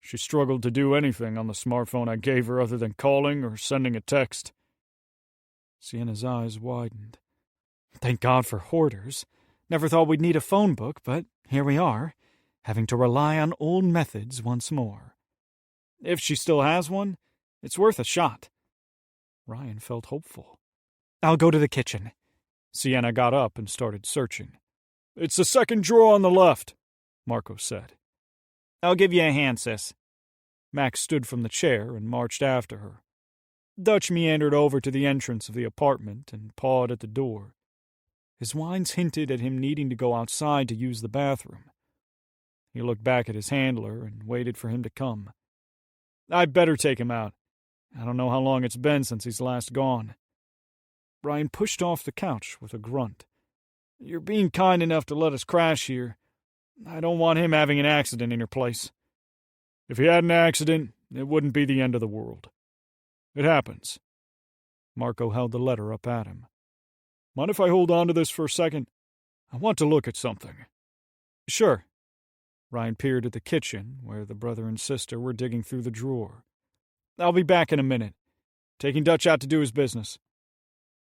S6: She struggled to do anything on the smartphone I gave her other than calling or sending a text. Sienna's eyes widened. Thank God for hoarders. Never thought we'd need a phone book, but here we are, having to rely on old methods once more. If she still has one, it's worth a shot. Ryan felt hopeful. I'll go to the kitchen. Sienna got up and started searching. It's the second drawer on the left, Marco said. I'll give you a hand, sis. Max stood from the chair and marched after her. Dutch meandered over to the entrance of the apartment and pawed at the door. His whines hinted at him needing to go outside to use the bathroom. He looked back at his handler and waited for him to come. "I'd better take him out. I don't know how long it's been since he's last gone." Ryan pushed off the couch with a grunt. "You're being kind enough to let us crash here. I don't want him having an accident in your place." "If he had an accident, it wouldn't be the end of the world. It happens." Marco held the letter up at him. "Mind if I hold on to this for a second? I want to look at something." "Sure." Ryan peered at the kitchen, where the brother and sister were digging through the drawer. "I'll be back in a minute. Taking Dutch out to do his business."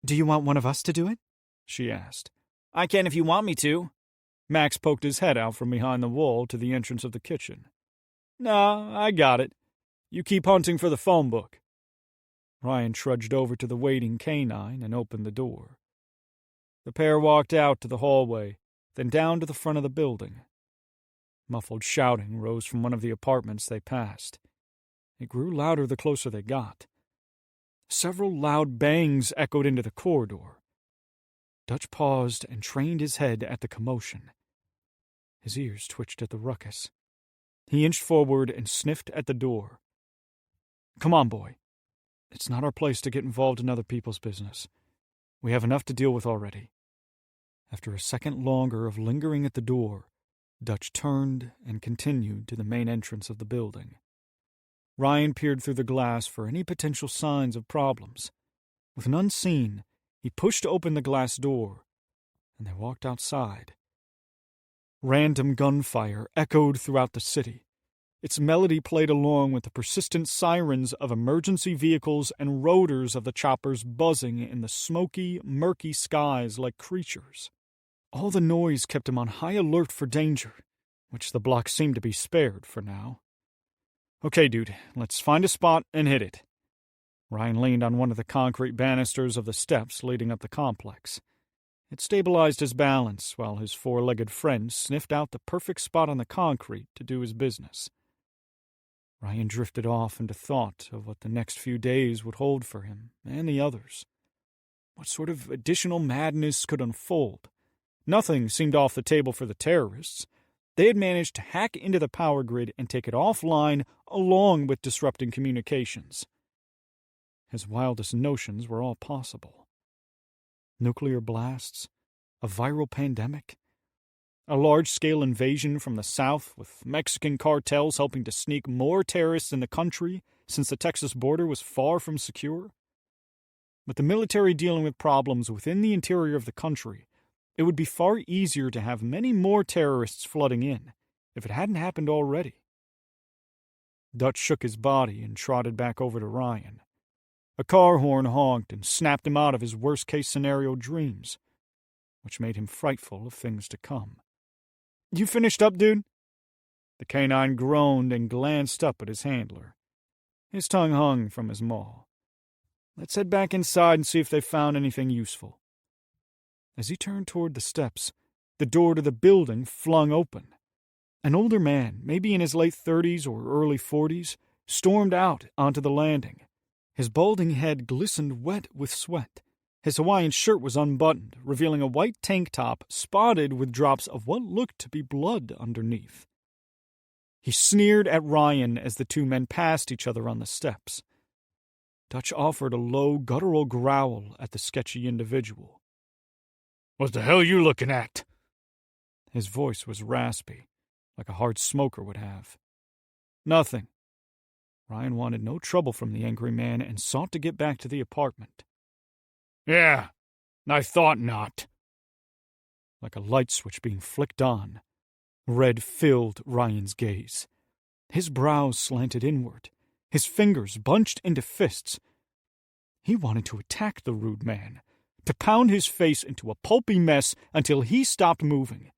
S6: "Do you want one of us to do it?" she asked. "I can if you want me to." Max poked his head out from behind the wall to the entrance of the kitchen. "No, I got it. You keep hunting for the phone book." Ryan trudged over to the waiting canine and opened the door. The pair walked out to the hallway, then down to the front of the building. Muffled shouting rose from one of the apartments they passed. It grew louder the closer they got. Several loud bangs echoed into the corridor. Dutch paused and trained his head at the commotion. His ears twitched at the ruckus. He inched forward and sniffed at the door. "Come on, boy. It's not our place to get involved in other people's business. We have enough to deal with already." After a second longer of lingering at the door, Dutch turned and continued to the main entrance of the building. Ryan peered through the glass for any potential signs of problems. With none seen, he pushed open the glass door, and they walked outside. Random gunfire echoed throughout the city. Its melody played along with the persistent sirens of emergency vehicles and rotors of the choppers buzzing in the smoky, murky skies like creatures. All the noise kept him on high alert for danger, which the block seemed to be spared for now. "Okay, dude, let's find a spot and hit it." Ryan leaned on one of the concrete banisters of the steps leading up the complex. It stabilized his balance while his four-legged friend sniffed out the perfect spot on the concrete to do his business. Ryan drifted off into thought of what the next few days would hold for him and the others. What sort of additional madness could unfold? Nothing seemed off the table for the terrorists. They had managed to hack into the power grid and take it offline along with disrupting communications. His wildest notions were all possible. Nuclear blasts? A viral pandemic? A large-scale invasion from the south with Mexican cartels helping to sneak more terrorists in the country since the Texas border was far from secure? With the military dealing with problems within the interior of the country, it would be far easier to have many more terrorists flooding in, if it hadn't happened already. Dutch shook his body and trotted back over to Ryan. A car horn honked and snapped him out of his worst-case scenario dreams, which made him frightful of things to come. "You finished up, dude?" The canine groaned and glanced up at his handler. His tongue hung from his maw. "Let's head back inside and see if they found anything useful." As he turned toward the steps, the door to the building flung open. An older man, maybe in his late 30s or early 40s, stormed out onto the landing. His balding head glistened wet with sweat. His Hawaiian shirt was unbuttoned, revealing a white tank top spotted with drops of what looked to be blood underneath. He sneered at Ryan as the two men passed each other on the steps. Dutch offered a low, guttural growl at the sketchy individual. "What the hell you looking at?" His voice was raspy, like a hard smoker would have. "Nothing." Ryan wanted no trouble from the angry man and sought to get back to the apartment. "Yeah, I thought not." Like a light switch being flicked on, red filled Ryan's gaze. His brows slanted inward, his fingers bunched into fists. He wanted to attack the rude man, to pound his face into a pulpy mess until he stopped moving.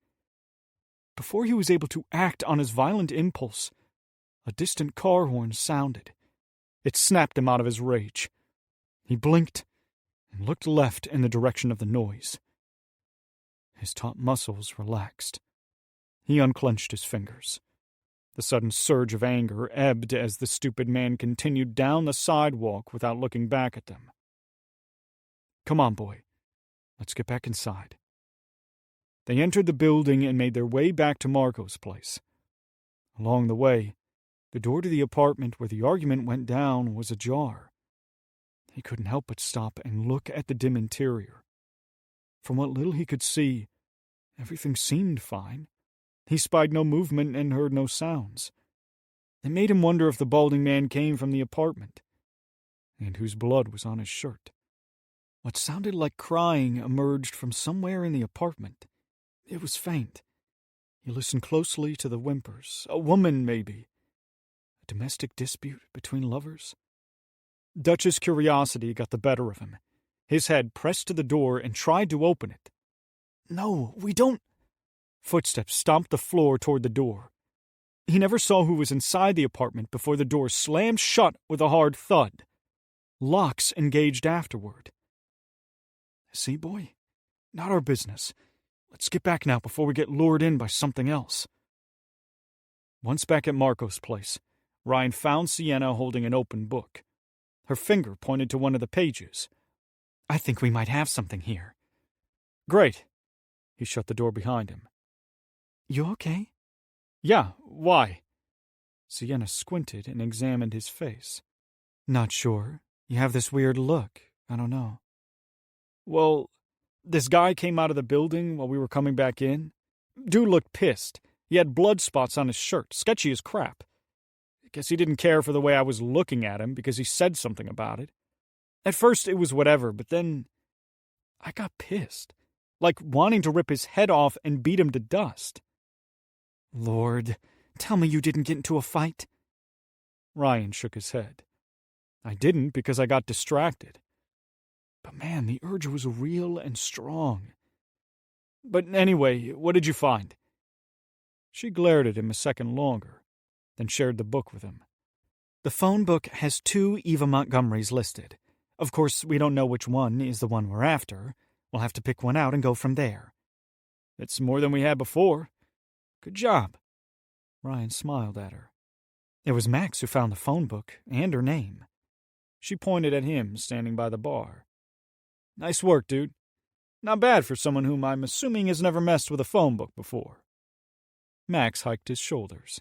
S6: Before he was able to act on his violent impulse, a distant car horn sounded. It snapped him out of his rage. He blinked and looked left in the direction of the noise. His taut muscles relaxed. He unclenched his fingers. The sudden surge of anger ebbed as the stupid man continued down the sidewalk without looking back at them. "Come on, boy. Let's get back inside." They entered the building and made their way back to Marco's place. Along the way, the door to the apartment where the argument went down was ajar. He couldn't help but stop and look at the dim interior. From what little he could see, everything seemed fine. He spied no movement and heard no sounds. It made him wonder if the balding man came from the apartment, and whose blood was on his shirt. What sounded like crying emerged from somewhere in the apartment. It was faint. He listened closely to the whimpers. A woman, maybe. A domestic dispute between lovers? Dutch's curiosity got the better of him. His head pressed to the door and tried to open it. "No, we don't—" Footsteps stomped the floor toward the door. He never saw who was inside the apartment before the door slammed shut with a hard thud. Locks engaged afterward. "See, boy? Not our business. Let's get back now before we get lured in by something else." Once back at Marco's place, Ryan found Sienna holding an open book. Her finger pointed to one of the pages. "I think we might have something here." "Great." He shut the door behind him. "You okay?" "Yeah, why?" Sienna squinted and examined his face. "Not sure. You have this weird look. I don't know." "Well, this guy came out of the building while we were coming back in. Dude looked pissed. He had blood spots on his shirt, sketchy as crap. I guess he didn't care for the way I was looking at him because he said something about it. At first it was whatever, but then I got pissed, like wanting to rip his head off and beat him to dust." "Lord, tell me you didn't get into a fight." Ryan shook his head. "I didn't because I got distracted. But man, the urge was real and strong. But anyway, what did you find?" She glared at him a second longer, then shared the book with him. "The phone book has 2 Eva Montgomerys listed. Of course, we don't know which one is the one we're after. We'll have to pick one out and go from there." "It's more than we had before. Good job." Ryan smiled at her. It was Max who found the phone book and her name. She pointed at him standing by the bar. "Nice work, dude. Not bad for someone whom I'm assuming has never messed with a phone book before." Max hiked his shoulders.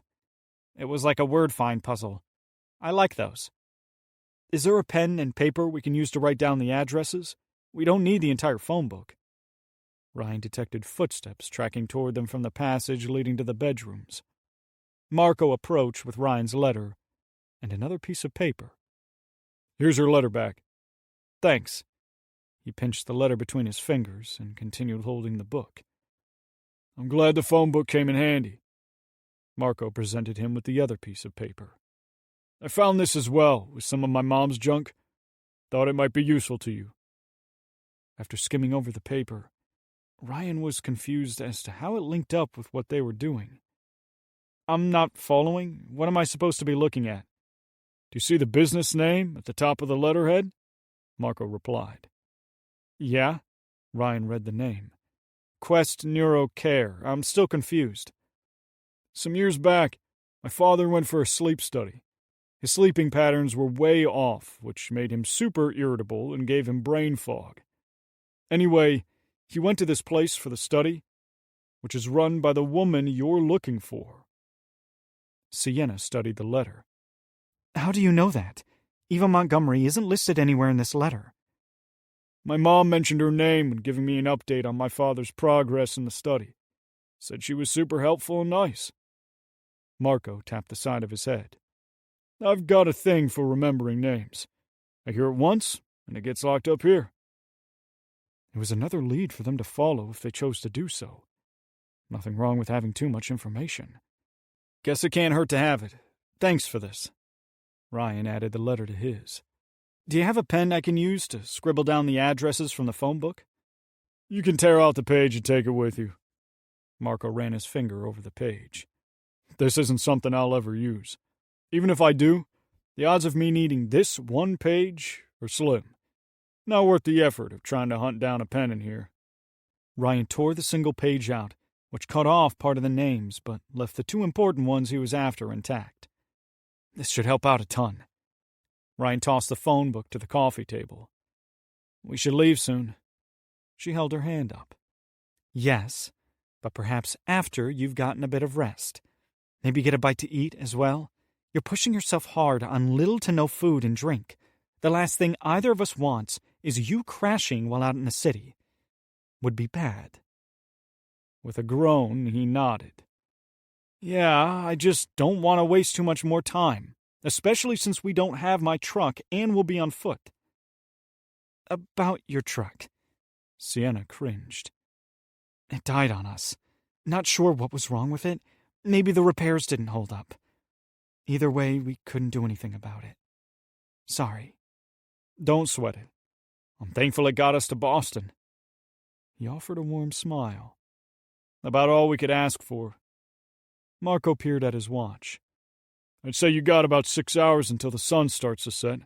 S6: "It was like a word find puzzle. I like those. Is there a pen and paper we can use to write down the addresses? We don't need the entire phone book." Ryan detected footsteps tracking toward them from the passage leading to the bedrooms. Marco approached with Ryan's letter and another piece of paper. "Here's your letter back." "Thanks." He pinched the letter between his fingers and continued holding the book. "I'm glad the phone book came in handy." Marco presented him with the other piece of paper. "I found this as well, with some of my mom's junk. Thought it might be useful to you." After skimming over the paper, Ryan was confused as to how it linked up with what they were doing. "I'm not following. What am I supposed to be looking at?" "Do you see the business name at the top of the letterhead?" Marco replied. "Yeah." Ryan read the name. "Quest Neuro Care. I'm still confused." "Some years back, my father went for a sleep study. His sleeping patterns were way off, which made him super irritable and gave him brain fog. Anyway, he went to this place for the study, which is run by the woman you're looking for." Sienna studied the letter. "How do you know that? Eva Montgomery isn't listed anywhere in this letter." "My mom mentioned her name when giving me an update on my father's progress in the study. Said she was super helpful and nice." Marco tapped the side of his head. "I've got a thing for remembering names. I hear it once, and it gets locked up here." It was another lead for them to follow if they chose to do so. Nothing wrong with having too much information. "Guess it can't hurt to have it. Thanks for this." Ryan added the letter to his. "Do you have a pen I can use to scribble down the addresses from the phone book?" "You can tear out the page and take it with you." Marco ran his finger over the page. "This isn't something I'll ever use. Even if I do, the odds of me needing this one page are slim. Not worth the effort of trying to hunt down a pen in here." Ryan tore the single page out, which cut off part of the names but left the 2 important ones he was after intact. This should help out a ton. Ryan tossed the phone book to the coffee table. "We should leave soon." She held her hand up. "Yes, But perhaps after you've gotten a bit of rest. Maybe get a bite to eat as well. You're pushing yourself hard on little to no food and drink. The last thing either of us wants is you crashing while out in the city. Would be bad. With a groan, he nodded. Yeah, I just don't want to waste too much more time, especially since we don't have my truck and we'll be on foot. About your truck. Sienna cringed. It died on us. Not sure what was wrong with it. Maybe the repairs didn't hold up. Either way, we couldn't do anything about it. Sorry.
S4: Don't sweat it. I'm thankful it got us to Boston. He offered a warm smile. About all we could ask for. Marco peered at his watch. I'd say you got about 6 hours until the sun starts to set.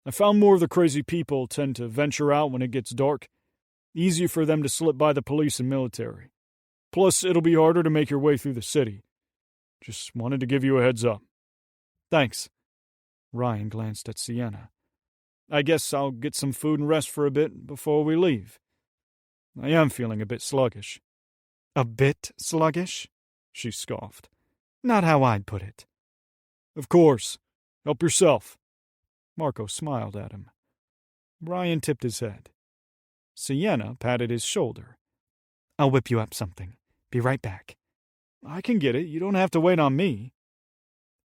S4: I found more of the crazy people tend to venture out when it gets dark. Easy for them to slip by the police and military. Plus, it'll be harder to make your way through the city. Just wanted to give you a heads up.
S6: Thanks.
S4: Ryan glanced at Sienna. I guess I'll get some food and rest for a bit before we leave. I am feeling a bit sluggish.
S6: A bit sluggish? She scoffed. Not how I'd put it.
S4: Of course. Help yourself. Marco smiled at him. Ryan tipped his head. Sienna patted his shoulder.
S6: I'll whip you up something. Be right back.
S4: I can get it. You don't have to wait on me.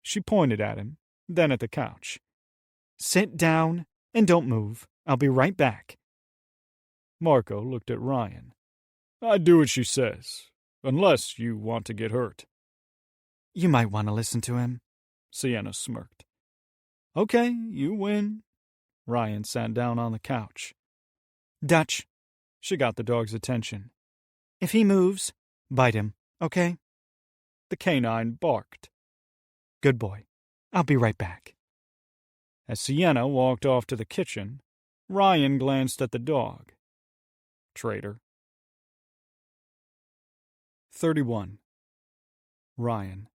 S4: She pointed at him, then at the couch.
S6: Sit down and don't move. I'll be right back.
S4: Marco looked at Ryan. I do what she says, unless you want to get hurt.
S6: You might want to listen to him.
S4: Sienna smirked. Okay, you win. Ryan sat down on the couch.
S6: Dutch.
S4: She got the dog's attention.
S6: If he moves, bite him, okay?
S4: The canine barked.
S6: Good boy. I'll be right back.
S4: As Sienna walked off to the kitchen, Ryan glanced at the dog. Traitor. 31. Ryan.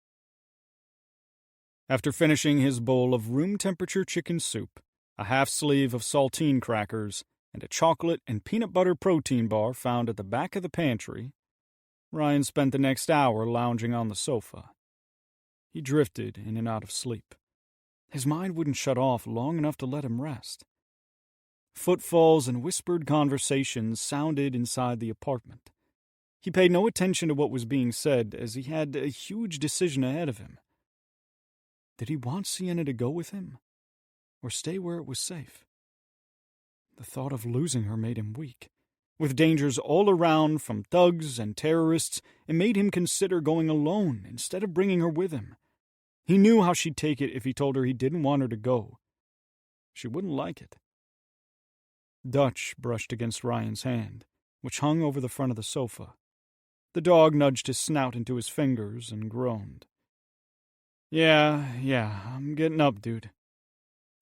S4: After finishing his bowl of room-temperature chicken soup, a half-sleeve of saltine crackers, and a chocolate and peanut butter protein bar found at the back of the pantry, Ryan spent the next hour lounging on the sofa. He drifted in and out of sleep. His mind wouldn't shut off long enough to let him rest. Footfalls and whispered conversations sounded inside the apartment. He paid no attention to what was being said, as he had a huge decision ahead of him. Did he want Sienna to go with him, or stay where it was safe? The thought of losing her made him weak. With dangers all around from thugs and terrorists, it made him consider going alone instead of bringing her with him. He knew how she'd take it if he told her he didn't want her to go. She wouldn't like it. Dutch brushed against Ryan's hand, which hung over the front of the sofa. The dog nudged his snout into his fingers and groaned. Yeah, I'm getting up, dude.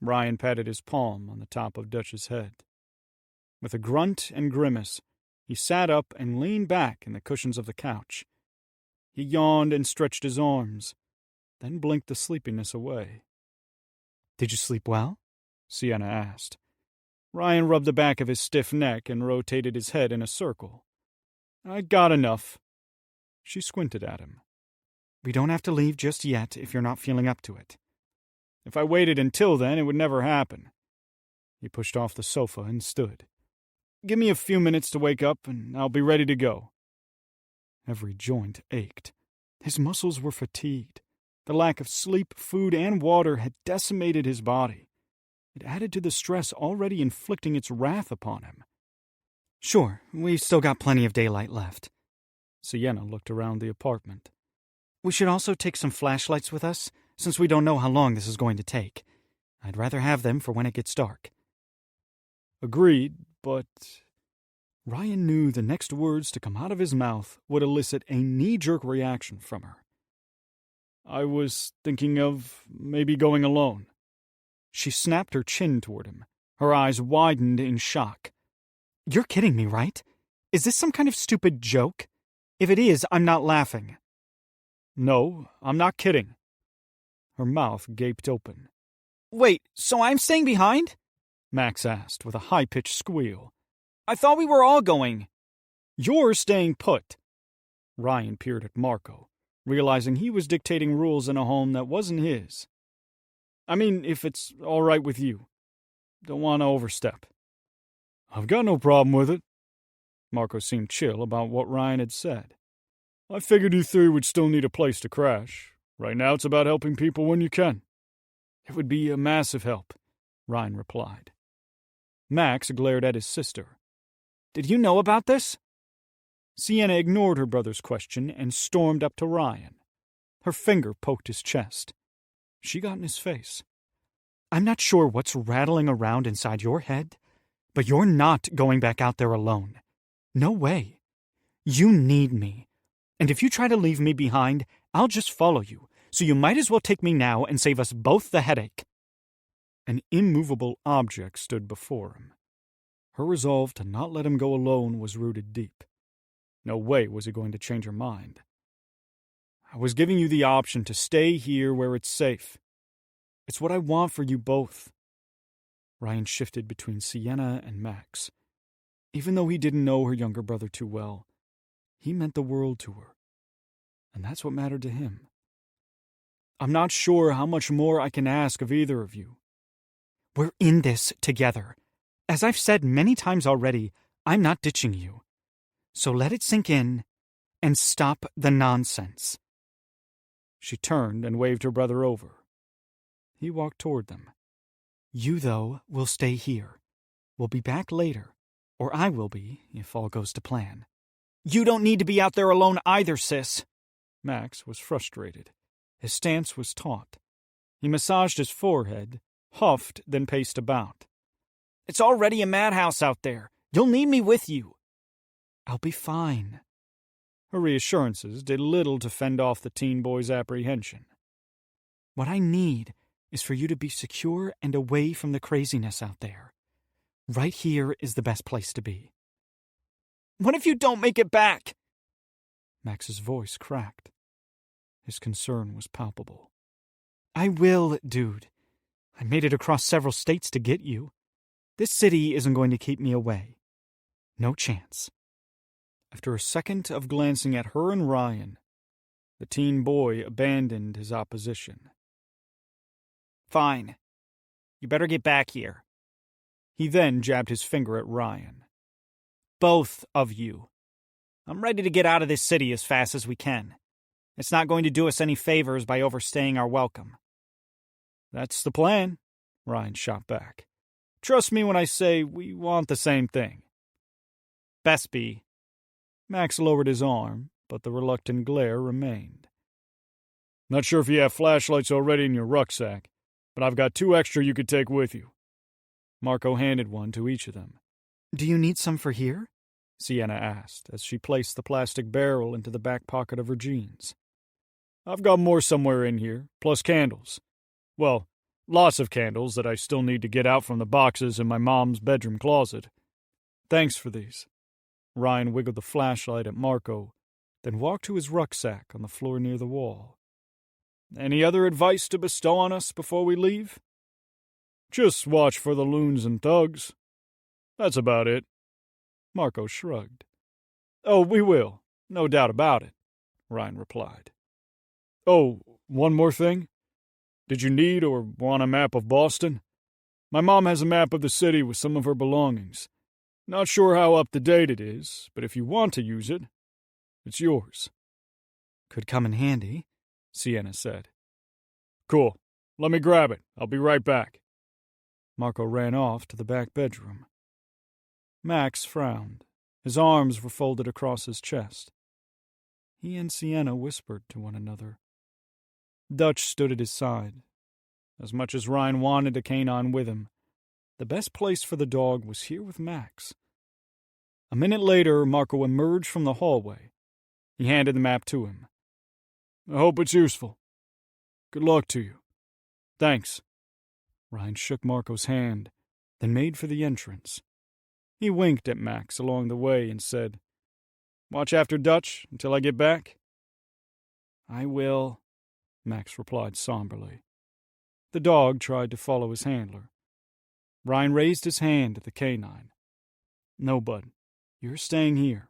S4: Ryan patted his palm on the top of Dutch's head. With a grunt and grimace, he sat up and leaned back in the cushions of the couch. He yawned and stretched his arms, then blinked the sleepiness away.
S6: Did you sleep well?
S4: Sienna asked. Ryan rubbed the back of his stiff neck and rotated his head in a circle. I got enough. She squinted at him.
S6: We don't have to leave just yet if you're not feeling up to it.
S4: If I waited until then, it would never happen. He pushed off the sofa and stood. Give me a few minutes to wake up, and I'll be ready to go. Every joint ached. His muscles were fatigued. The lack of sleep, food, and water had decimated his body. It added to the stress already inflicting its wrath upon him.
S6: Sure, we've still got plenty of daylight left.
S4: Sienna looked around the apartment.
S6: We should also take some flashlights with us, since we don't know how long this is going to take. I'd rather have them for when it gets dark.
S4: Agreed, but Ryan knew the next words to come out of his mouth would elicit a knee-jerk reaction from her. I was thinking of maybe going alone. She snapped her chin toward him. Her eyes widened in shock.
S6: You're kidding me, right? Is this some kind of stupid joke? If it is, I'm not laughing.
S4: No, I'm not kidding. Her mouth gaped open.
S5: Wait, so I'm staying behind?
S4: Max asked with a high-pitched squeal.
S5: I thought we were all going.
S4: You're staying put. Ryan peered at Marco, realizing he was dictating rules in a home that wasn't his. I mean, if it's all right with you. Don't want to overstep. I've got no problem with it. Marco seemed chill about what Ryan had said. I figured you three would still need a place to crash. Right now it's about helping people when you can. It would be a massive help, Ryan replied. Max glared at his sister. Did you know about this? Sienna ignored her brother's question and stormed up to Ryan. Her finger poked his chest. She got in his face. I'm not sure what's rattling around inside your head, but you're not going back out there alone. No way. You need me. And if you try to leave me behind, I'll just follow you, so you might as well take me now and save us both the headache. An immovable object stood before him. Her resolve to not let him go alone was rooted deep. No way was he going to change her mind. I was giving you the option to stay here where it's safe. It's what I want for you both. Ryan shifted between Sienna and Max. Even though he didn't know her younger brother too well, he meant the world to her. And that's what mattered to him. I'm not sure how much more I can ask of either of you. We're in this together. As I've said many times already, I'm not ditching you. So let it sink in and stop the nonsense. She turned and waved her brother over. He walked toward them. You, though, will stay here. We'll be back later, or I will be, if all goes to plan. You don't need to be out there alone either, sis. Max was frustrated. His stance was taut. He massaged his forehead, huffed, then paced about. It's already a madhouse out there. You'll need me with you. I'll be fine. Her reassurances did little to fend off the teen boy's apprehension. What I need is for you to be secure and away from the craziness out there. Right here is the best place to be. What if you don't make it back? Max's voice cracked. His concern was palpable. I will, dude. I made it across several states to get you. This city isn't going to keep me away. No chance. After a second of glancing at her and Ryan, the teen boy abandoned his opposition. Fine. You better get back here. He then jabbed his finger at Ryan. Both of you. I'm ready to get out of this city as fast as we can. It's not going to do us any favors by overstaying our welcome. That's the plan, Ryan shot back. Trust me when I say we want the same thing. Best be. Max lowered his arm, but the reluctant glare remained. Not sure if you have flashlights already in your rucksack, but I've got 2 extra you could take with you. Marco handed one to each of them. Do you need some for here? Sienna asked, as she placed the plastic barrel into the back pocket of her jeans. I've got more somewhere in here, plus candles. Well, lots of candles that I still need to get out from the boxes in my mom's bedroom closet. Thanks for these. Ryan wiggled the flashlight at Marco, then walked to his rucksack on the floor near the wall. Any other advice to bestow on us before we leave? Just watch for the loons and thugs. That's about it. Marco shrugged. Oh, we will. No doubt about it, Ryan replied. Oh, one more thing. Did you need or want a map of Boston? My mom has a map of the city with some of her belongings. Not sure how up-to-date it is, but if you want to use it, it's yours. Could come in handy, Sienna said. Cool. Let me grab it. I'll be right back. Marco ran off to the back bedroom. Max frowned. His arms were folded across his chest. He and Sienna whispered to one another. Dutch stood at his side. As much as Ryan wanted a canine with him, the best place for the dog was here with Max. A minute later, Marco emerged from the hallway. He handed the map to him. I hope it's useful. Good luck to you. Thanks. Ryan shook Marco's hand, then made for the entrance. He winked at Max along the way and said, Watch after Dutch until I get back. I will, Max replied somberly. The dog tried to follow his handler. Ryan raised his hand at the canine. No, bud. You're staying here.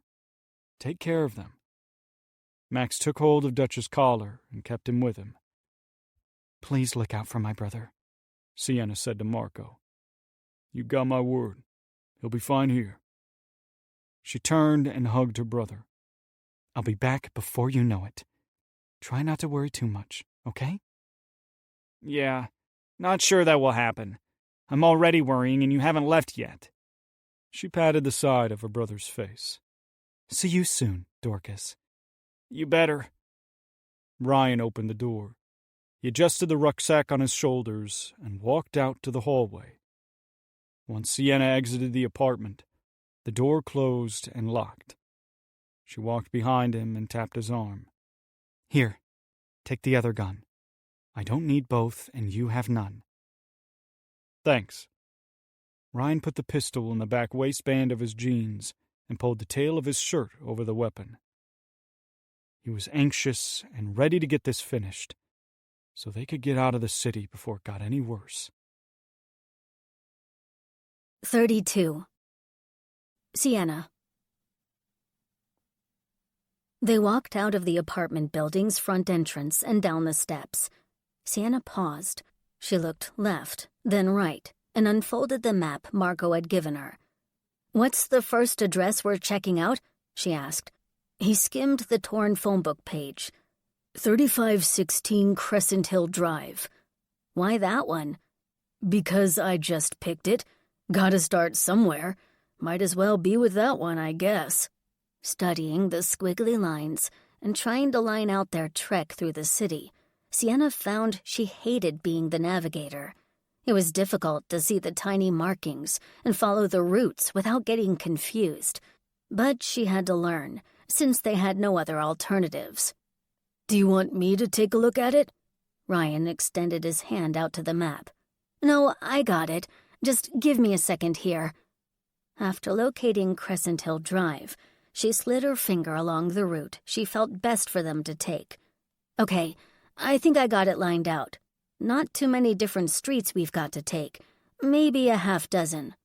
S4: Take care of them. Max took hold of Dutch's collar and kept him with him.
S6: Please look out for my brother,
S4: Sienna said to Marco. You got my word. He'll be fine here. She turned and hugged her brother.
S6: I'll be back before you know it. Try not to worry too much, okay?
S5: Yeah, not sure that will happen. I'm already worrying and you haven't left yet.
S4: She patted the side of her brother's face.
S6: See you soon, Dorcas.
S5: You better.
S4: Ryan opened the door. He adjusted the rucksack on his shoulders and walked out to the hallway. Once Sienna exited the apartment, the door closed and locked. She walked behind him and tapped his arm.
S6: Here, take the other gun. I don't need both, and you have none.
S4: Thanks. Ryan put the pistol in the back waistband of his jeans and pulled the tail of his shirt over the weapon. He was anxious and ready to get this finished, so they could get out of the city before it got any worse.
S1: 32. Sienna. They walked out of the apartment building's front entrance and down the steps. Sienna paused. She looked left, then right, and unfolded the map Marco had given her. "What's the first address we're checking out?" she asked. He skimmed the torn phonebook page. 3516 Crescent Hill Drive. "Why that one?" "Because I just picked it. Gotta start somewhere. Might as well be with that one, I guess." Studying the squiggly lines and trying to line out their trek through the city, Sienna found she hated being the navigator. It was difficult to see the tiny markings and follow the routes without getting confused. But she had to learn, since they had no other alternatives. "Do you want me to take a look at it?" Ryan extended his hand out to the map. "No, I got it. Just give me a second here." After locating Crescent Hill Drive, she slid her finger along the route she felt best for them to take. "Okay, I think I got it lined out. Not too many different streets we've got to take. Maybe a half dozen."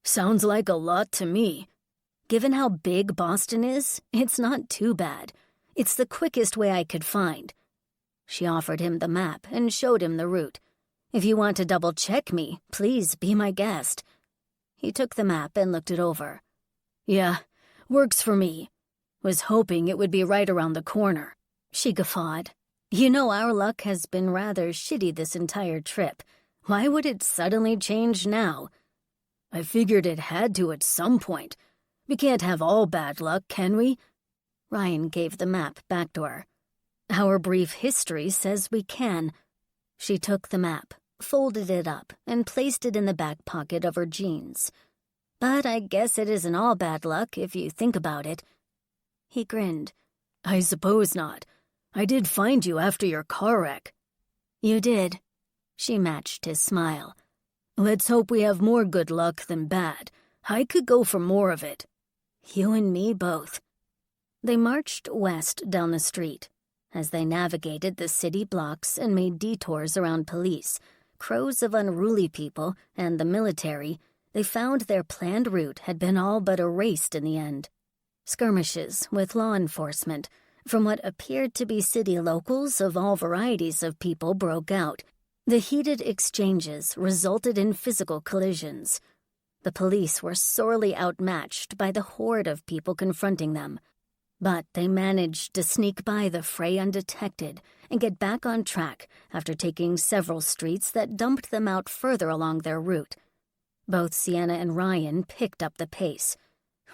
S1: "Sounds like a lot to me." "Given how big Boston is, it's not too bad. It's the quickest way I could find." She offered him the map and showed him the route. "If you want to double-check me, please be my guest." He took the map and looked it over. "Yeah, works for me. Was hoping it would be right around the corner." She guffawed. "You know our luck has been rather shitty this entire trip. Why would it suddenly change now?" "I figured it had to at some point. We can't have all bad luck, can we?" Ryan gave the map back to her. "Our brief history says we can." She took the map, folded it up, and placed it in the back pocket of her jeans. "But I guess it isn't all bad luck if you think about it." He grinned. "I suppose not. I did find you after your car wreck." "You did." She matched his smile. "Let's hope we have more good luck than bad. I could go for more of it." "You and me both." They marched west down the street. As they navigated the city blocks and made detours around police, crows of unruly people, and the military, they found their planned route had been all but erased in the end. Skirmishes with law enforcement from what appeared to be city locals of all varieties of people broke out. The heated exchanges resulted in physical collisions. The police were sorely outmatched by the horde of people confronting them. But they managed to sneak by the fray undetected and get back on track after taking several streets that dumped them out further along their route. Both Sienna and Ryan picked up the pace.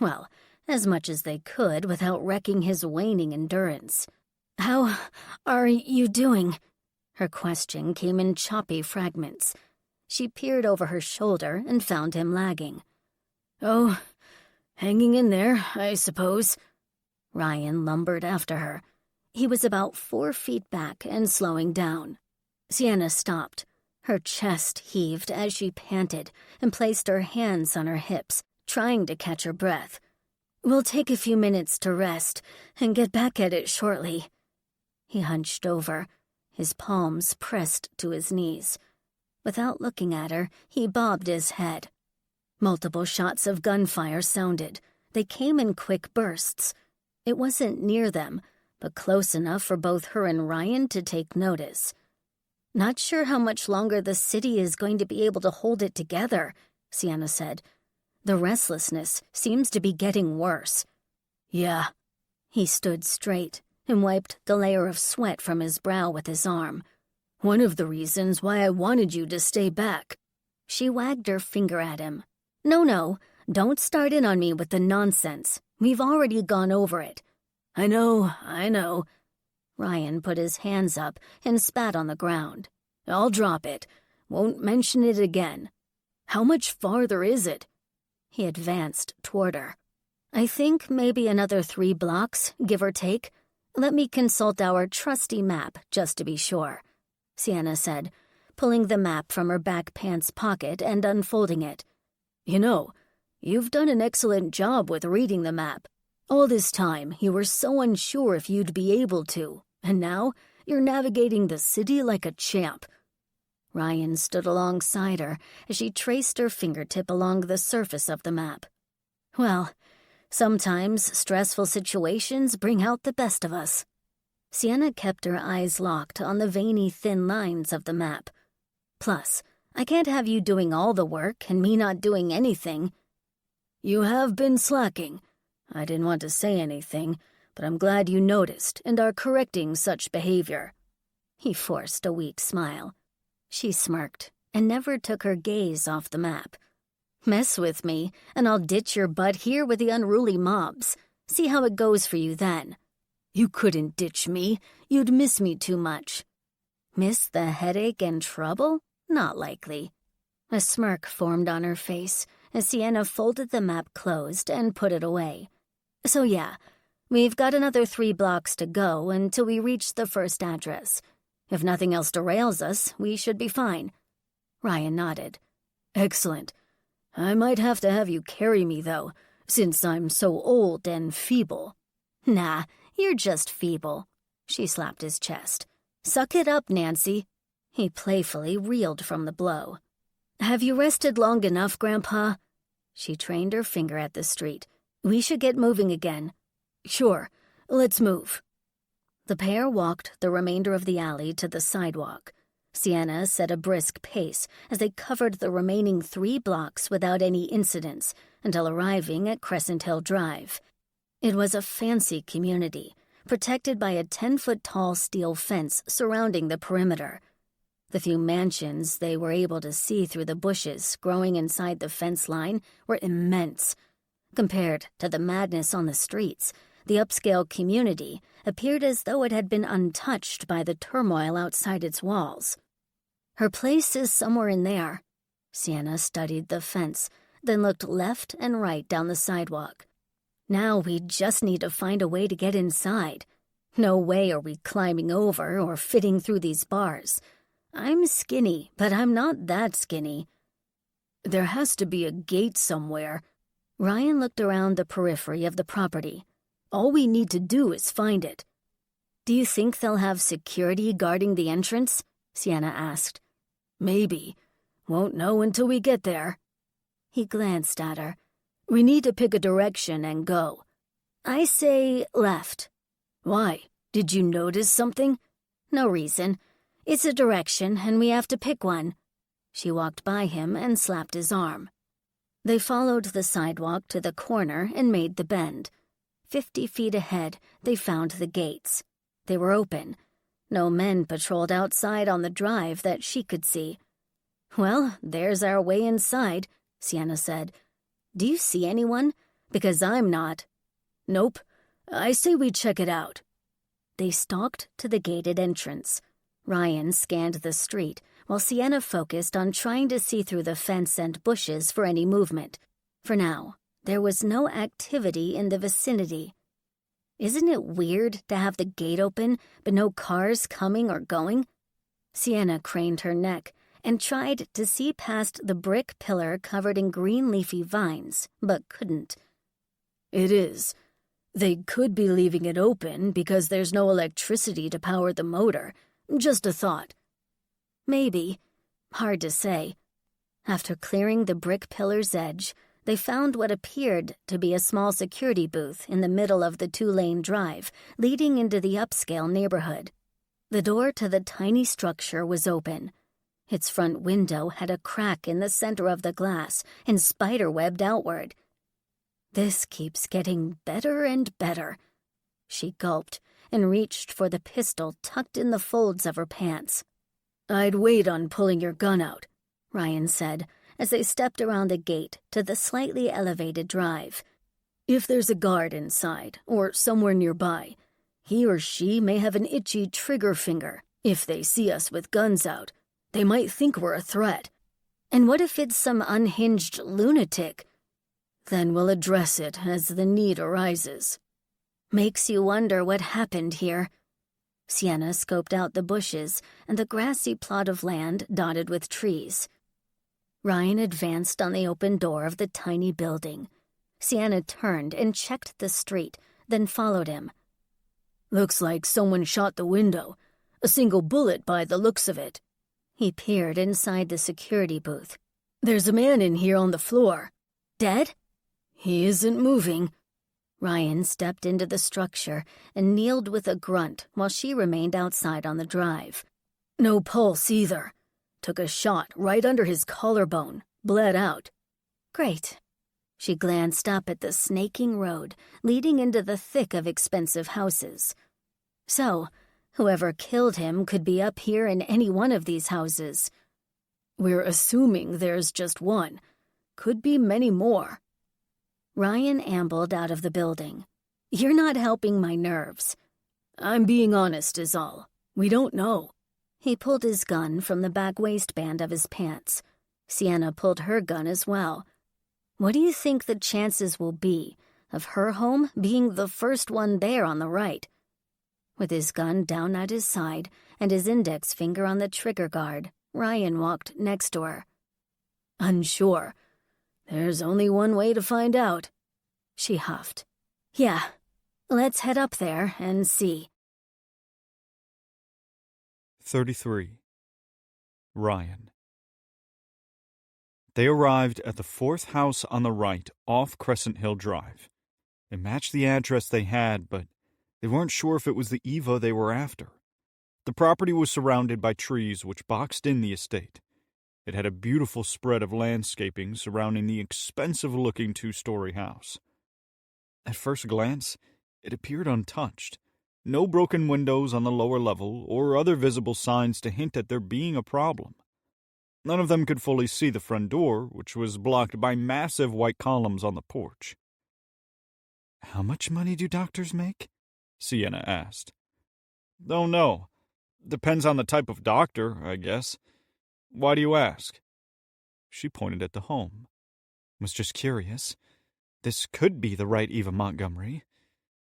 S1: Well, as much as they could without wrecking his waning endurance. "How are you doing?" Her question came in choppy fragments. She peered over her shoulder and found him lagging. "Oh, hanging in there, I suppose." Ryan lumbered after her. He was about 4 feet back and slowing down. Sienna stopped. Her chest heaved as she panted and placed her hands on her hips, trying to catch her breath. "We'll take a few minutes to rest and get back at it shortly." He hunched over, his palms pressed to his knees. Without looking at her, he bobbed his head. Multiple shots of gunfire sounded. They came in quick bursts. It wasn't near them, but close enough for both her and Ryan to take notice. Not sure how much longer the city is going to be able to hold it together, Sienna said. The restlessness seems to be getting worse.
S8: Yeah.
S1: He stood straight and wiped the layer of sweat from his brow with his arm.
S8: One of the reasons why I wanted you to stay back.
S1: She wagged her finger at him. No, don't start in on me with the nonsense. We've already gone over it.
S8: I know.
S1: Ryan put his hands up and spat on the ground.
S8: I'll drop it. Won't mention it again. How much farther is it?
S1: He advanced toward her. I think maybe another 3 blocks, give or take. Let me consult our trusty map just to be sure, Sienna said, pulling the map from her back pants pocket and unfolding it.
S8: You know, you've done an excellent job with reading the map. All this time, you were so unsure if you'd be able to, and now you're navigating the city like a champ.
S1: Ryan stood alongside her as she traced her fingertip along the surface of the map. Well, sometimes stressful situations bring out the best of us. Sienna kept her eyes locked on the veiny thin lines of the map. Plus, I can't have you doing all the work and me not doing anything.
S8: You have been slacking. I didn't want to say anything, but I'm glad you noticed and are correcting such behavior.
S1: He forced a weak smile. She smirked and never took her gaze off the map. Mess with me, and I'll ditch your butt here with the unruly mobs. See how it goes for you then.
S8: You couldn't ditch me. You'd miss me too much.
S1: Miss the headache and trouble? Not likely. A smirk formed on her face as Sienna folded the map closed and put it away. So yeah, we've got another 3 blocks to go until we reach the first address. If nothing else derails us, we should be fine. Ryan nodded.
S8: Excellent. I might have to have you carry me, though, since I'm so old and feeble.
S1: Nah, you're just feeble. She slapped his chest. Suck it up, Nancy. He playfully reeled from the blow.
S8: Have you rested long enough, Grandpa?
S1: She trained her finger at the street. We should get moving again.
S8: Sure, let's move.
S1: The pair walked the remainder of the alley to the sidewalk. Sienna set a brisk pace as they covered the remaining 3 blocks without any incidents until arriving at Crescent Hill Drive. It was a fancy community, protected by a 10-foot-tall steel fence surrounding the perimeter. The few mansions they were able to see through the bushes growing inside the fence line were immense. Compared to the madness on the streets, the upscale community appeared as though it had been untouched by the turmoil outside its walls. Her place is somewhere in there. Sienna studied the fence, then looked left and right down the sidewalk. Now we just need to find a way to get inside. No way are we climbing over or fitting through these bars. I'm skinny, but I'm not that skinny.
S8: There has to be a gate somewhere.
S1: Ryan looked around the periphery of the property.
S8: All we need to do is find it.
S1: Do you think they'll have security guarding the entrance? Sienna asked.
S8: Maybe. Won't know until we get there.
S1: He glanced at her.
S8: We need to pick a direction and go.
S1: I say left.
S8: Why? Did you notice something?
S1: No reason. It's a direction, and we have to pick one. She walked by him and slapped his arm. They followed the sidewalk to the corner and made the bend. 50 feet ahead, they found the gates. They were open. No men patrolled outside on the drive that she could see. Well, there's our way inside, Sienna said. Do you see anyone? Because I'm not.
S8: Nope. I say we check it out.
S1: They stalked to the gated entrance. Ryan scanned the street, while Sienna focused on trying to see through the fence and bushes for any movement. For now, there was no activity in the vicinity. Isn't it weird to have the gate open, but no cars coming or going? Sienna craned her neck and tried to see past the brick pillar covered in green leafy vines, but couldn't.
S8: It is. They could be leaving it open because there's no electricity to power the motor. Just a thought.
S1: Maybe. Hard to say. After clearing the brick pillar's edge, they found what appeared to be a small security booth in the middle of the two-lane drive leading into the upscale neighborhood. The door to the tiny structure was open. Its front window had a crack in the center of the glass and spider-webbed outward. This keeps getting better and better. She gulped and reached for the pistol tucked in the folds of her pants. "I'd wait on pulling your gun out," Ryan said, as they stepped around the gate to the slightly elevated drive. "If there's a guard inside, or somewhere nearby, he or she may have an itchy trigger finger. If they see us with guns out, they might think we're a threat. And what if it's some unhinged lunatic? Then we'll address it as the need arises." Makes you wonder what happened here. Sienna scoped out the bushes and the grassy plot of land dotted with trees. Ryan advanced on the open door of the tiny building. Sienna turned and checked the street, then followed him. "Looks like someone shot the window. A single bullet by the looks of it." He peered inside the security booth. "There's a man in here on the floor." "Dead?" "He isn't moving." Ryan stepped into the structure and kneeled with a grunt while she remained outside on the drive. "No pulse either. Took a shot right under his collarbone. Bled out." "Great." She glanced up at the snaking road leading into the thick of expensive houses. "So, whoever killed him could be up here in any one of these houses." "We're assuming there's just one. Could be many more." Ryan ambled out of the building. "You're not helping my nerves." "I'm being honest is all. We don't know." He pulled his gun from the back waistband of his pants. Sienna pulled her gun as well. "What do you think the chances will be of her home being the first one there on the right?" With his gun down at his side and his index finger on the trigger guard, Ryan walked next to her. "Unsure. There's only one way to find out." She huffed. "Yeah, let's head up there and see."
S4: 33. Ryan. They arrived at the fourth house on the right off Crescent Hill Drive. It matched the address they had, but they weren't sure if it was the Eva they were after. The property was surrounded by trees which boxed in the estate. It had a beautiful spread of landscaping surrounding the expensive-looking two-story house. At first glance, it appeared untouched. No broken windows on the lower level or other visible signs to hint at there being a problem. None of them could fully see the front door, which was blocked by massive white columns on the porch. "How much money do doctors make?" Sienna asked. "Don't know. Depends on the type of doctor, I guess. Why do you ask?" She pointed at the home. "Was just curious. This could be the right Eva Montgomery.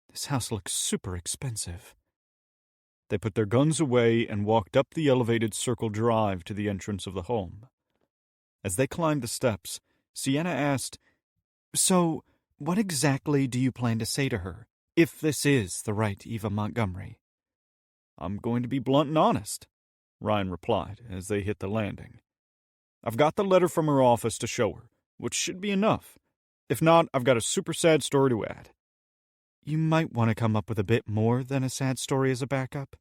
S4: This house looks super expensive." They put their guns away and walked up the elevated circle drive to the entrance of the home. As they climbed the steps, Sienna asked, "So, what exactly do you plan to say to her, if this is the right Eva Montgomery?" "I'm going to be blunt and honest," Ryan replied as they hit the landing. "I've got the letter from her office to show her, which should be enough. If not, I've got a super sad story to add." "You might want to come up with a bit more than a sad story as a backup.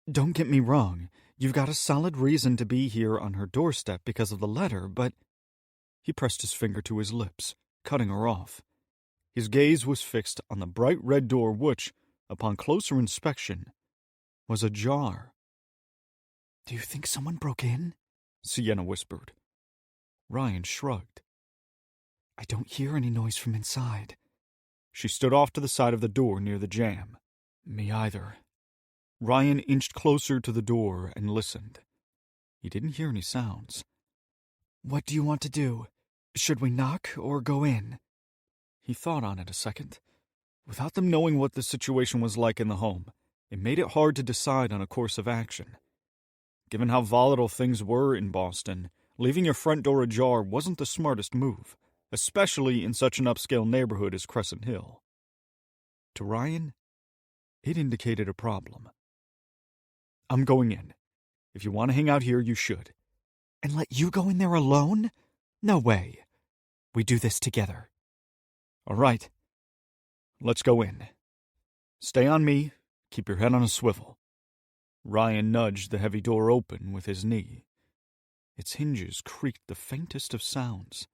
S4: Don't get me wrong, you've got a solid reason to be here on her doorstep because of the letter, but—" He pressed his finger to his lips, cutting her off. His gaze was fixed on the bright red door which, upon closer inspection, was ajar. "Do you think someone broke in?" Sienna whispered. Ryan shrugged. "I don't hear any noise from inside." She stood off to the side of the door near the jamb. "Me either." Ryan inched closer to the door and listened. He didn't hear any sounds. "What do you want to do? Should we knock or go in?" He thought on it a second. Without them knowing what the situation was like in the home, it made it hard to decide on a course of action. Given how volatile things were in Boston, leaving your front door ajar wasn't the smartest move, especially in such an upscale neighborhood as Crescent Hill. To Ryan, it indicated a problem. "I'm going in. If you want to hang out here, you should." "And let you go in there alone? No way."
S6: We do this together. All right. Let's go in. Stay on me. Keep your head on a swivel. Ryan nudged the heavy door open with his knee. Its hinges creaked the faintest of sounds.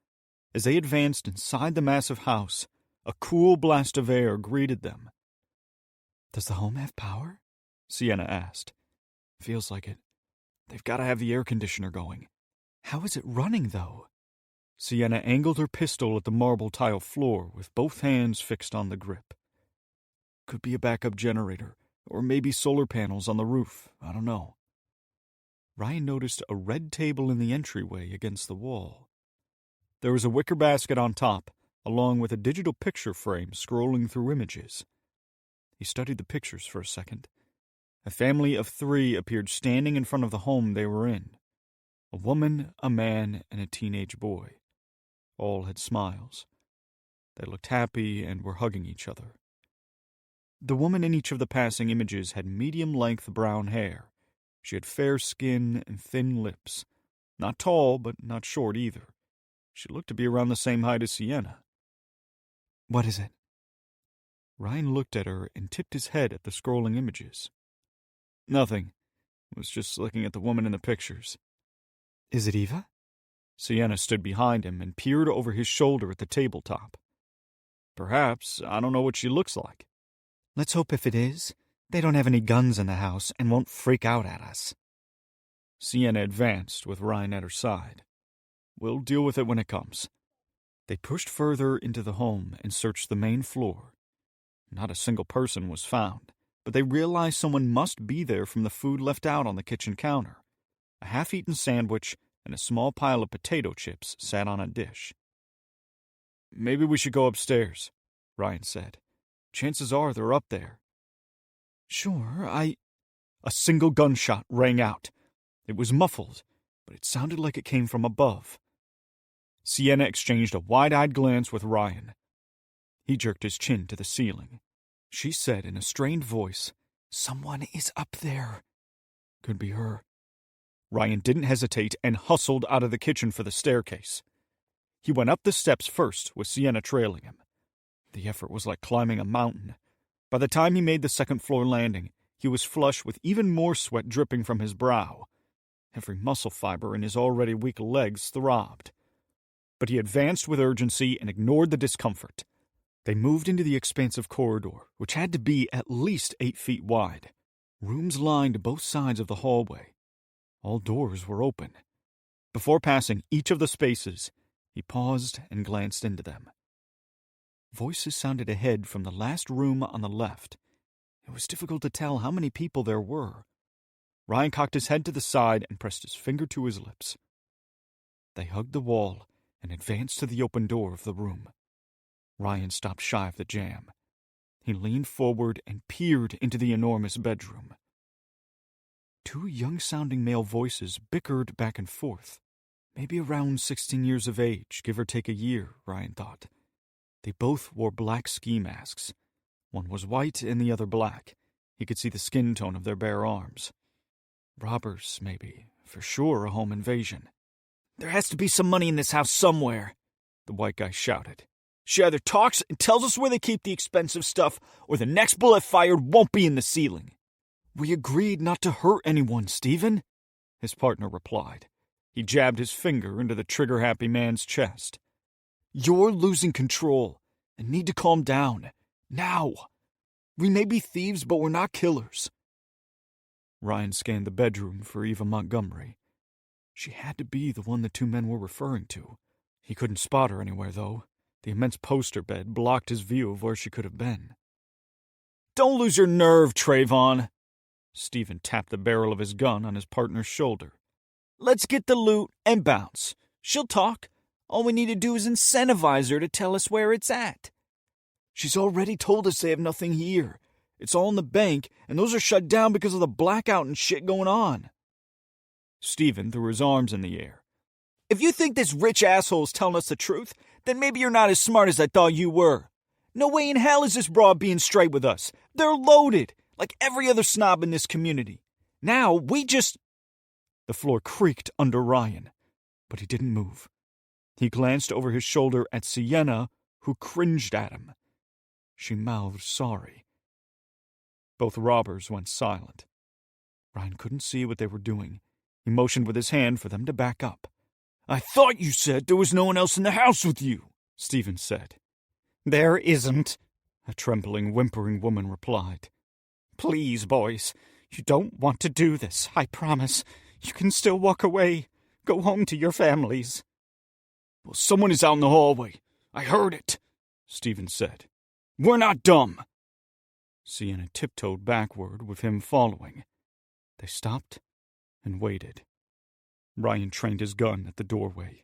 S6: As they advanced inside the massive house, a cool blast of air greeted them. Does the home have power? Sienna asked. Feels like it. They've got to have the air conditioner going. How is it running, though? Sienna angled her pistol at the marble tile floor with both hands fixed on the grip. Could be a backup generator, or maybe solar panels on the roof. I don't know. Ryan noticed a red table in the entryway against the wall. There was a wicker basket on top, along with a digital picture frame scrolling through images. He studied the pictures for a second. A family of 3 appeared standing in front of the home they were in. A woman, a man, and a teenage boy. All had smiles. They looked happy and were hugging each other. The woman in each of the passing images had medium-length brown hair. She had fair skin and thin lips. Not tall, but not short either. She looked to be around the same height as Sienna. What is it? Ryan looked at her and tipped his head at the scrolling images. Nothing. I was just looking at the woman in the pictures. Is it Eva? Sienna stood behind him and peered over his shoulder at the tabletop. Perhaps. I don't know what she looks like. Let's hope if it is, they don't have any guns in the house and won't freak out at us. Sienna advanced with Ryan at her side. We'll deal with it when it comes. They pushed further into the home and searched the main floor. Not a single person was found, but they realized someone must be there from the food left out on the kitchen counter. A half-eaten sandwich and a small pile of potato chips sat on a dish. Maybe we should go upstairs, Ryan said. Chances are they're up there. Sure, A single gunshot rang out. It was muffled, but it sounded like it came from above. Sienna exchanged a wide-eyed glance with Ryan. He jerked his chin to the ceiling. She said in a strained voice, Someone is up there. Could be her. Ryan didn't hesitate and hustled out of the kitchen for the staircase. He went up the steps first, with Sienna trailing him. The effort was like climbing a mountain. By the time he made the second-floor landing, he was flush with even more sweat dripping from his brow. Every muscle fiber in his already weak legs throbbed. But he advanced with urgency and ignored the discomfort. They moved into the expansive corridor, which had to be at least 8 feet wide. Rooms lined both sides of the hallway. All doors were open. Before passing each of the spaces, he paused and glanced into them. Voices sounded ahead from the last room on the left. It was difficult to tell how many people there were. Ryan cocked his head to the side and pressed his finger to his lips. They hugged the wall and advanced to the open door of the room. Ryan stopped shy of the jam. He leaned forward and peered into the enormous bedroom. 2 young-sounding male voices bickered back and forth. Maybe around 16 years of age, give or take a year, Ryan thought. They both wore black ski masks. One was white and the other black. He could see the skin tone of their bare arms. Robbers, maybe. For sure, a home invasion. There has to be some money in this house somewhere, the white guy shouted. She either talks and tells us where they keep the expensive stuff, or the next bullet fired won't be in the ceiling. We agreed not to hurt anyone, Stephen, his partner replied. He jabbed his finger into the trigger-happy man's chest. You're losing control and need to calm down. Now. We may be thieves, but we're not killers. Ryan scanned the bedroom for Eva Montgomery. She had to be the one the 2 men were referring to. He couldn't spot her anywhere, though. The immense poster bed blocked his view of where she could have been. Don't lose your nerve, Trayvon. Stephen tapped the barrel of his gun on his partner's shoulder. Let's get the loot and bounce. She'll talk. All we need to do is incentivize her to tell us where it's at. She's already told us they have nothing here. It's all in the bank, and those are shut down because of the blackout and shit going on. Stephen threw his arms in the air. If you think this rich asshole is telling us the truth, then maybe you're not as smart as I thought you were. No way in hell is this broad being straight with us. They're loaded, like every other snob in this community. Now, we just... The floor creaked under Ryan, but he didn't move.
S4: He glanced over his shoulder at Sienna, who cringed at him. She mouthed sorry. Both robbers went silent. Ryan couldn't see what they were doing. He motioned with his hand for them to back up. "I thought you said there was no one else in the house with you," Stephen said.
S5: "There isn't," a trembling, whimpering woman replied. "Please, boys, you don't want to do this, I promise. You can still walk away. Go home to your families."
S4: "Well, someone is out in the hallway. I heard it," Stephen said. "We're not dumb." Sienna tiptoed backward, with him following. They stopped and waited. Ryan trained his gun at the doorway.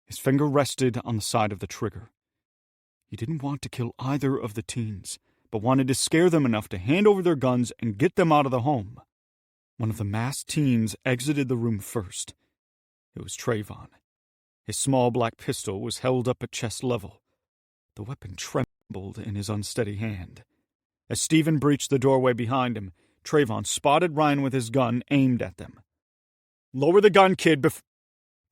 S4: His finger rested on the side of the trigger. He didn't want to kill either of the teens, but wanted to scare them enough to hand over their guns and get them out of the home. One of the masked teens exited the room first. It was Trayvon. His small black pistol was held up at chest level. The weapon trembled in his unsteady hand. As Stephen breached the doorway behind him, Trayvon spotted Ryan with his gun aimed at them. "Lower the gun, kid,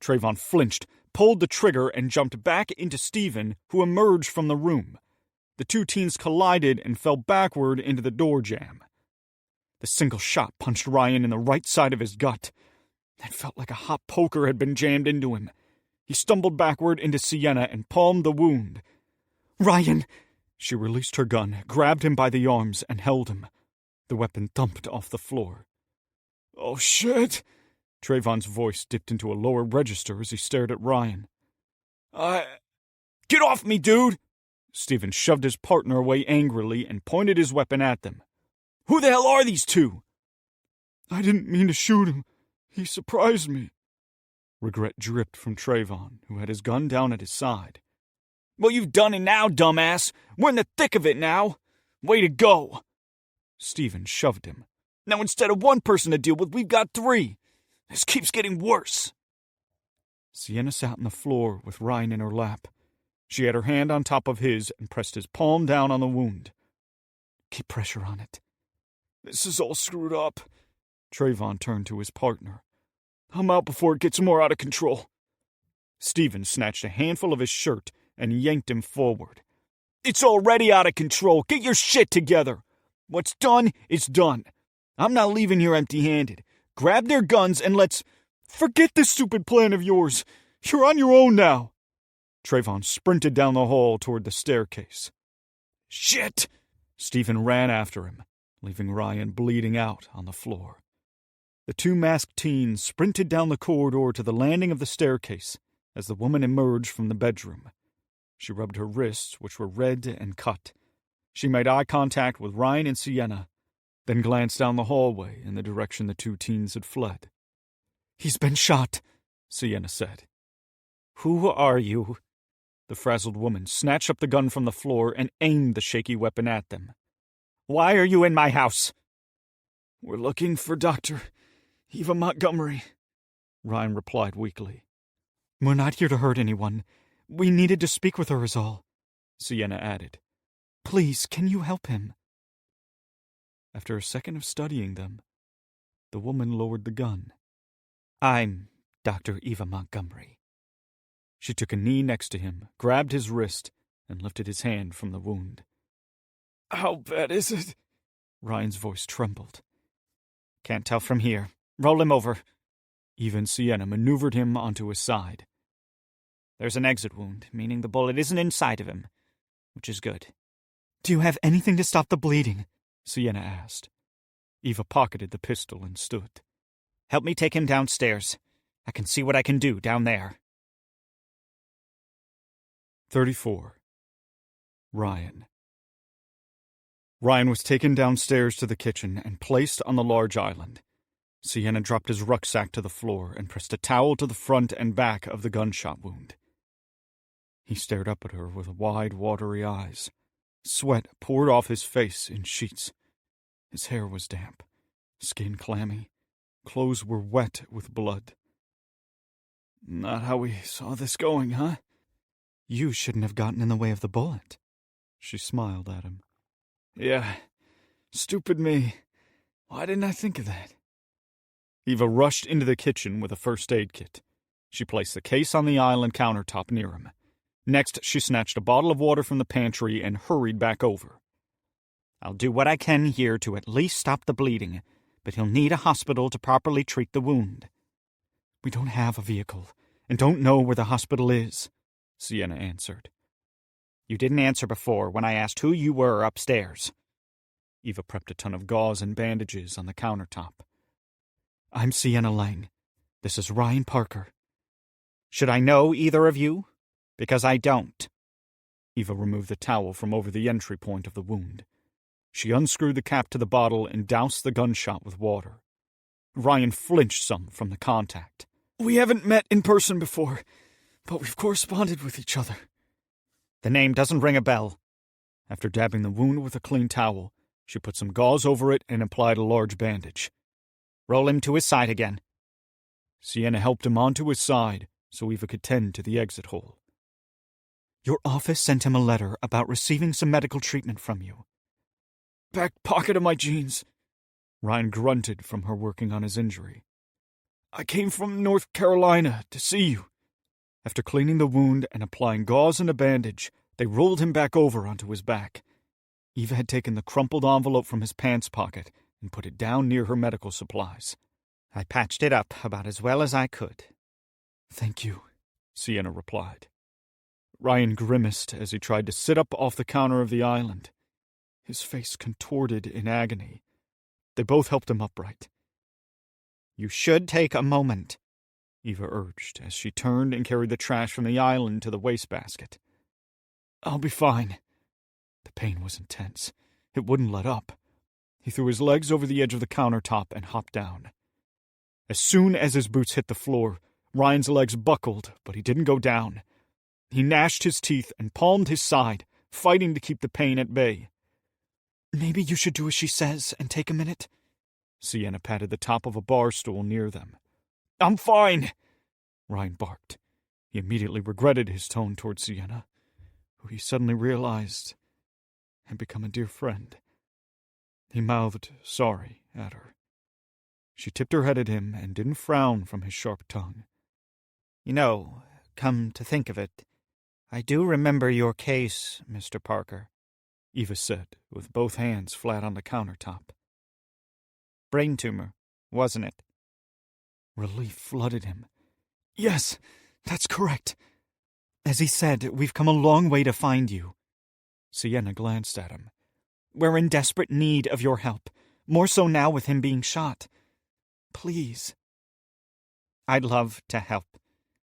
S4: Trayvon flinched, pulled the trigger, and jumped back into Stephen, who emerged from the room. The two teens collided and fell backward into the door jamb. The single shot punched Ryan in the right side of his gut. It felt like a hot poker had been jammed into him. He stumbled backward into Sienna and palmed the wound. "Ryan!" She released her gun, grabbed him by the arms, and held him. The weapon thumped off the floor. "Oh, shit!" Trayvon's voice dipped into a lower register as he stared at Ryan. Get off me, dude!" Stephen shoved his partner away angrily and pointed his weapon at them. "Who the hell are these two?" "I didn't mean to shoot him. He surprised me." Regret dripped from Trayvon, who had his gun down at his side.
S5: "Well, you've done it now, dumbass. We're in the thick of it now. Way to go."
S4: Stephen shoved him.
S5: "Now instead of one person to deal with, we've got three. This keeps getting worse."
S4: Sienna sat on the floor with Ryan in her lap. She had her hand on top of his and pressed his palm down on the wound. "Keep pressure on it."
S7: "This is all screwed up."
S4: Trayvon turned to his partner.
S7: "I'm out before it gets more out of control."
S4: Stephen snatched a handful of his shirt and yanked him forward.
S5: "It's already out of control. Get your shit together. What's done is done. I'm not leaving here empty-handed. Grab their guns and let's...
S4: Forget this stupid plan of yours. You're on your own now." Trayvon sprinted down the hall toward the staircase.
S5: "Shit!"
S4: Stephen ran after him, leaving Ryan bleeding out on the floor. The two masked teens sprinted down the corridor to the landing of the staircase as the woman emerged from the bedroom. She rubbed her wrists, which were red and cut. She made eye contact with Ryan and Sienna, then glanced down the hallway in the direction the two teens had fled.
S5: "He's been shot," Sienna said. "Who are you?"
S4: The frazzled woman snatched up the gun from the floor and aimed the shaky weapon at them.
S5: "Why are you in my house?"
S7: "We're looking for Dr. Eva Montgomery,"
S4: Ryan replied weakly.
S5: "We're not here to hurt anyone. We needed to speak with her is all,"
S4: Sienna added.
S5: "Please, can you help him?"
S4: After a second of studying them, the woman lowered the gun.
S5: "I'm Dr. Eva Montgomery."
S4: She took a knee next to him, grabbed his wrist, and lifted his hand from the wound.
S7: "How bad is it?"
S4: Ryan's voice trembled.
S5: "Can't tell from here. Roll him over."
S4: Eva and Sienna maneuvered him onto his side.
S5: "There's an exit wound, meaning the bullet isn't inside of him, which is good."
S6: "Do you have anything to stop the bleeding?"
S4: Sienna asked. Eva pocketed the pistol and stood.
S5: "Help me take him downstairs. I can see what I can do down there."
S4: 34. Ryan. Ryan was taken downstairs to the kitchen and placed on the large island. Sienna dropped his rucksack to the floor and pressed a towel to the front and back of the gunshot wound. He stared up at her with wide, watery eyes. Sweat poured off his face in sheets. His hair was damp, skin clammy, clothes were wet with blood.
S7: "Not how we saw this going, huh?"
S6: "You shouldn't have gotten in the way of the bullet."
S4: She smiled at him.
S7: "Yeah, stupid me. Why didn't I think of that?"
S4: Eva rushed into the kitchen with a first aid kit. She placed the case on the island countertop near him. Next, she snatched a bottle of water from the pantry and hurried back over.
S5: I'll do what I can here to at least stop the bleeding, but he'll need a hospital to properly treat the wound.
S6: We don't have a vehicle, and don't know where the hospital is, Sienna answered.
S5: You didn't answer before when I asked who you were upstairs.
S4: Eva prepped a ton of gauze and bandages on the countertop.
S6: I'm Sienna Lang. This is Ryan Parker.
S5: Should I know either of you? Because I don't.
S4: Eva removed the towel from over the entry point of the wound. She unscrewed the cap to the bottle and doused the gunshot with water. Ryan flinched some from the contact.
S6: We haven't met in person before, but we've corresponded with each other.
S5: The name doesn't ring a bell.
S4: After dabbing the wound with a clean towel, she put some gauze over it and applied a large bandage.
S5: Roll him to his side again.
S4: Sienna helped him onto his side so Eva could tend to the exit hole.
S6: Your office sent him a letter about receiving some medical treatment from you. Back pocket of my jeans.
S4: Ryan grunted from her working on his injury.
S6: I came from North Carolina to see you.
S4: After cleaning the wound and applying gauze and a bandage, they rolled him back over onto his back. Eva had taken the crumpled envelope from his pants pocket and put it down near her medical supplies.
S5: I patched it up about as well as I could.
S6: Thank you,
S4: Sienna replied. Ryan grimaced as he tried to sit up off the counter of the island. His face contorted in agony. They both helped him upright.
S5: You should take a moment,
S4: Eva urged as she turned and carried the trash from the island to the wastebasket.
S6: I'll be fine.
S4: The pain was intense. It wouldn't let up. He threw his legs over the edge of the countertop and hopped down. As soon as his boots hit the floor, Ryan's legs buckled, but he didn't go down. He gnashed his teeth and palmed his side, fighting to keep the pain at bay.
S6: Maybe you should do as she says and take a minute.
S4: Sienna patted the top of a bar stool near them.
S6: I'm fine,
S4: Ryan barked. He immediately regretted his tone toward Sienna, who he suddenly realized had become a dear friend. He mouthed sorry at her. She tipped her head at him and didn't frown from his sharp tongue.
S5: You know, come to think of it, I do remember your case, Mr. Parker,
S4: Eva said, with both hands flat on the countertop.
S5: Brain tumor, wasn't it?
S6: Relief flooded him. Yes, that's correct. As he said, we've come a long way to find you.
S4: Sienna glanced at him.
S6: We're in desperate need of your help, more so now with him being shot. Please.
S5: I'd love to help,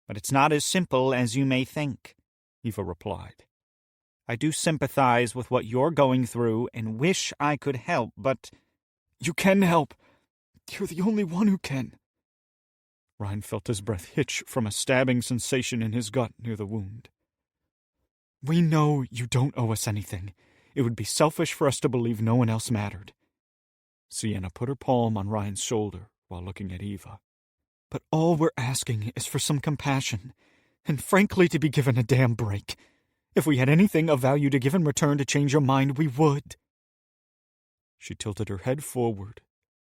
S5: but it's not as simple as you may think,
S4: Eva replied.
S5: I do sympathize with what you're going through and wish I could help, but...
S6: You can help. You're the only one who can.
S4: Ryan felt his breath hitch from a stabbing sensation in his gut near the wound.
S6: We know you don't owe us anything. It would be selfish for us to believe no one else mattered.
S4: Sienna put her palm on Ryan's shoulder while looking at Eva.
S6: But all we're asking is for some compassion, and frankly to be given a damn break. If we had anything of value to give in return to change your mind, we would.
S4: She tilted her head forward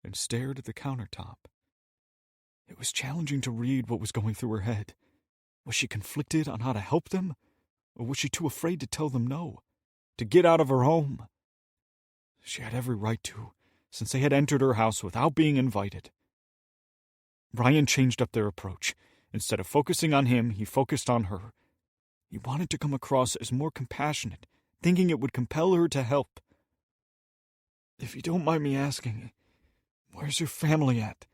S4: and stared at the countertop. It was challenging to read what was going through her head. Was she conflicted on how to help them? Or was she too afraid to tell them no? To get out of her home? She had every right to, since they had entered her house without being invited. Ryan changed up their approach. Instead of focusing on him, he focused on her. He wanted to come across as more compassionate, thinking it would compel her to help.
S6: If you don't mind me asking, where's your family at?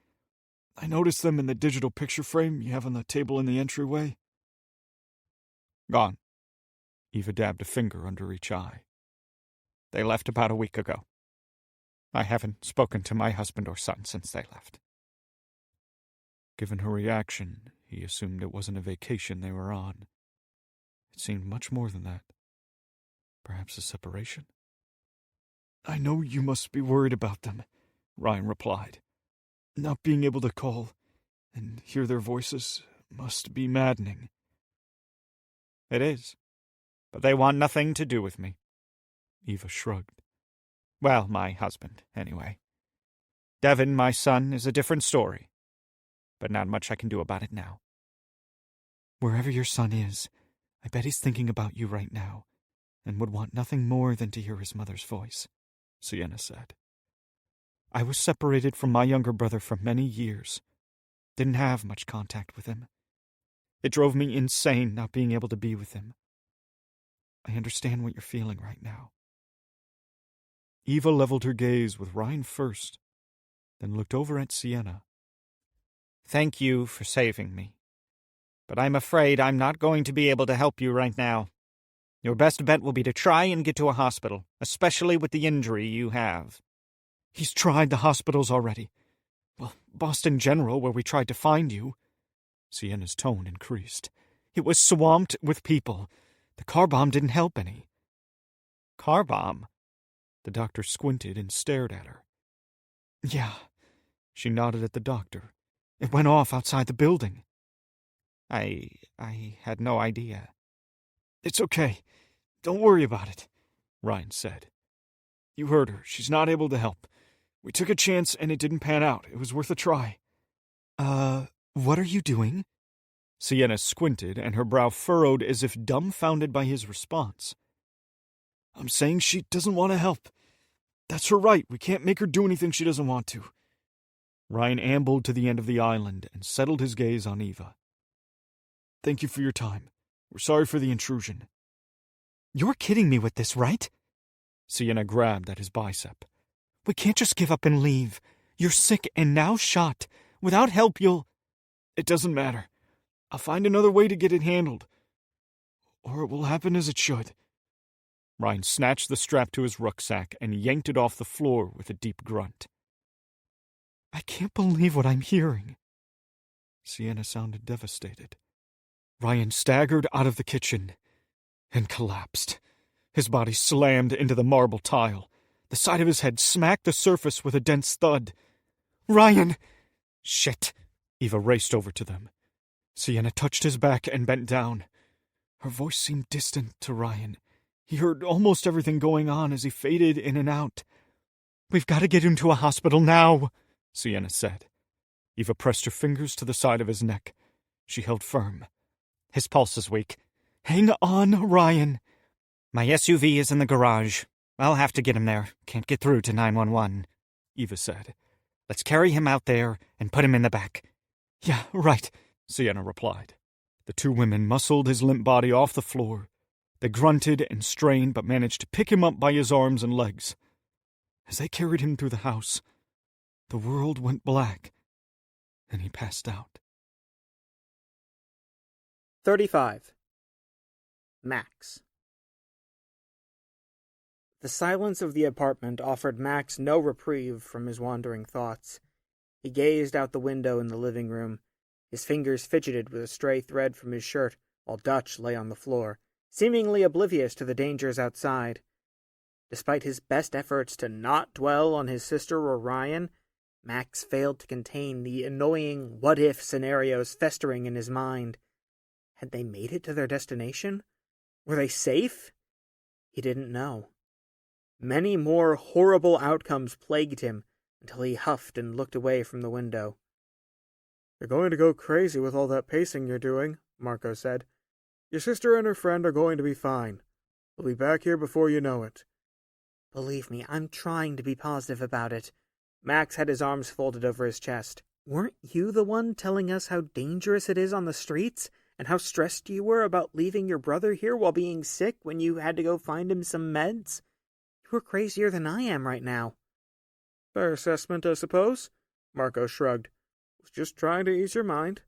S6: I noticed them in the digital picture frame you have on the table in the entryway.
S4: Gone. Eva dabbed a finger under each eye.
S5: They left about a week ago. I haven't spoken to my husband or son since they left.
S4: Given her reaction, he assumed it wasn't a vacation they were on. It seemed much more than that. Perhaps a separation?
S6: I know you must be worried about them, Ryan replied. Not being able to call and hear their voices must be maddening.
S5: It is, but they want nothing to do with me.
S4: Eva shrugged.
S5: Well, my husband, anyway. Devin, my son, is a different story, but not much I can do about it now.
S6: Wherever your son is, I bet he's thinking about you right now, and would want nothing more than to hear his mother's voice, Sienna said. I was separated from my younger brother for many years. Didn't have much contact with him. It drove me insane not being able to be with him. I understand what you're feeling right now.
S4: Eva leveled her gaze with Ryan first, then looked over at Sienna.
S5: Thank you for saving me. But I'm afraid I'm not going to be able to help you right now. Your best bet will be to try and get to a hospital, especially with the injury you have.
S6: He's tried the hospitals already. Well, Boston General, where we tried to find you.
S4: Sienna's tone increased.
S6: It was swamped with people. The car bomb didn't help any.
S5: Car bomb?
S4: The doctor squinted and stared at her.
S6: Yeah.
S4: She nodded at the doctor.
S6: It went off outside the building.
S5: I had no idea.
S6: It's okay. Don't worry about it,
S4: Ryan said.
S6: You heard her. She's not able to help. We took a chance and it didn't pan out. It was worth a try. What are you doing?
S4: Sienna squinted and her brow furrowed as if dumbfounded by his response.
S6: I'm saying she doesn't want to help. That's her right. We can't make her do anything she doesn't want to.
S4: Ryan ambled to the end of the island and settled his gaze on Eva.
S6: Thank you for your time. We're sorry for the intrusion.
S5: You're kidding me with this, right?
S4: Sienna grabbed at his bicep.
S6: We can't just give up and leave. You're sick and now shot. Without help, you'll... It doesn't matter. I'll find another way to get it handled. Or it will happen as it should.
S4: Ryan snatched the strap to his rucksack and yanked it off the floor with a deep grunt.
S6: I can't believe what I'm hearing.
S4: Sienna sounded devastated.
S6: Ryan staggered out of the kitchen and collapsed. His body slammed into the marble tile. The side of his head smacked the surface with a dense thud. Ryan!
S5: Shit!
S4: Eva raced over to them.
S6: Sienna touched his back and bent down. Her voice seemed distant to Ryan. He heard almost everything going on as he faded in and out. We've got to get him to a hospital now, Sienna said.
S4: Eva pressed her fingers to the side of his neck. She held firm.
S5: His pulse is weak.
S6: Hang on, Ryan.
S5: My SUV is in the garage. I'll have to get him there. Can't get through to 911,
S4: Eva said.
S5: Let's carry him out there and put him in the back.
S6: Yeah, right,
S4: Sienna replied. The two women muscled his limp body off the floor. They grunted and strained but managed to pick him up by his arms and legs.
S6: As they carried him through the house, the world went black, and he passed out.
S2: 35. Max. The silence of the apartment offered Max no reprieve from his wandering thoughts. He gazed out the window in the living room. His fingers fidgeted with a stray thread from his shirt, while Dutch lay on the floor, seemingly oblivious to the dangers outside. Despite his best efforts to not dwell on his sister or Ryan, Max failed to contain the annoying what-if scenarios festering in his mind. Had they made it to their destination? Were they safe? He didn't know. Many more horrible outcomes plagued him until he huffed and looked away from the window.
S7: You're going to go crazy with all that pacing you're doing, Marco said. Your sister and her friend are going to be fine. They'll be back here before you know it.
S2: Believe me, I'm trying to be positive about it. Max had his arms folded over his chest. Weren't you the one telling us how dangerous it is on the streets? And how stressed you were about leaving your brother here while being sick when you had to go find him some meds? You were crazier than I am right now.
S7: Fair assessment, I suppose, Marco shrugged. Was just trying to ease your mind.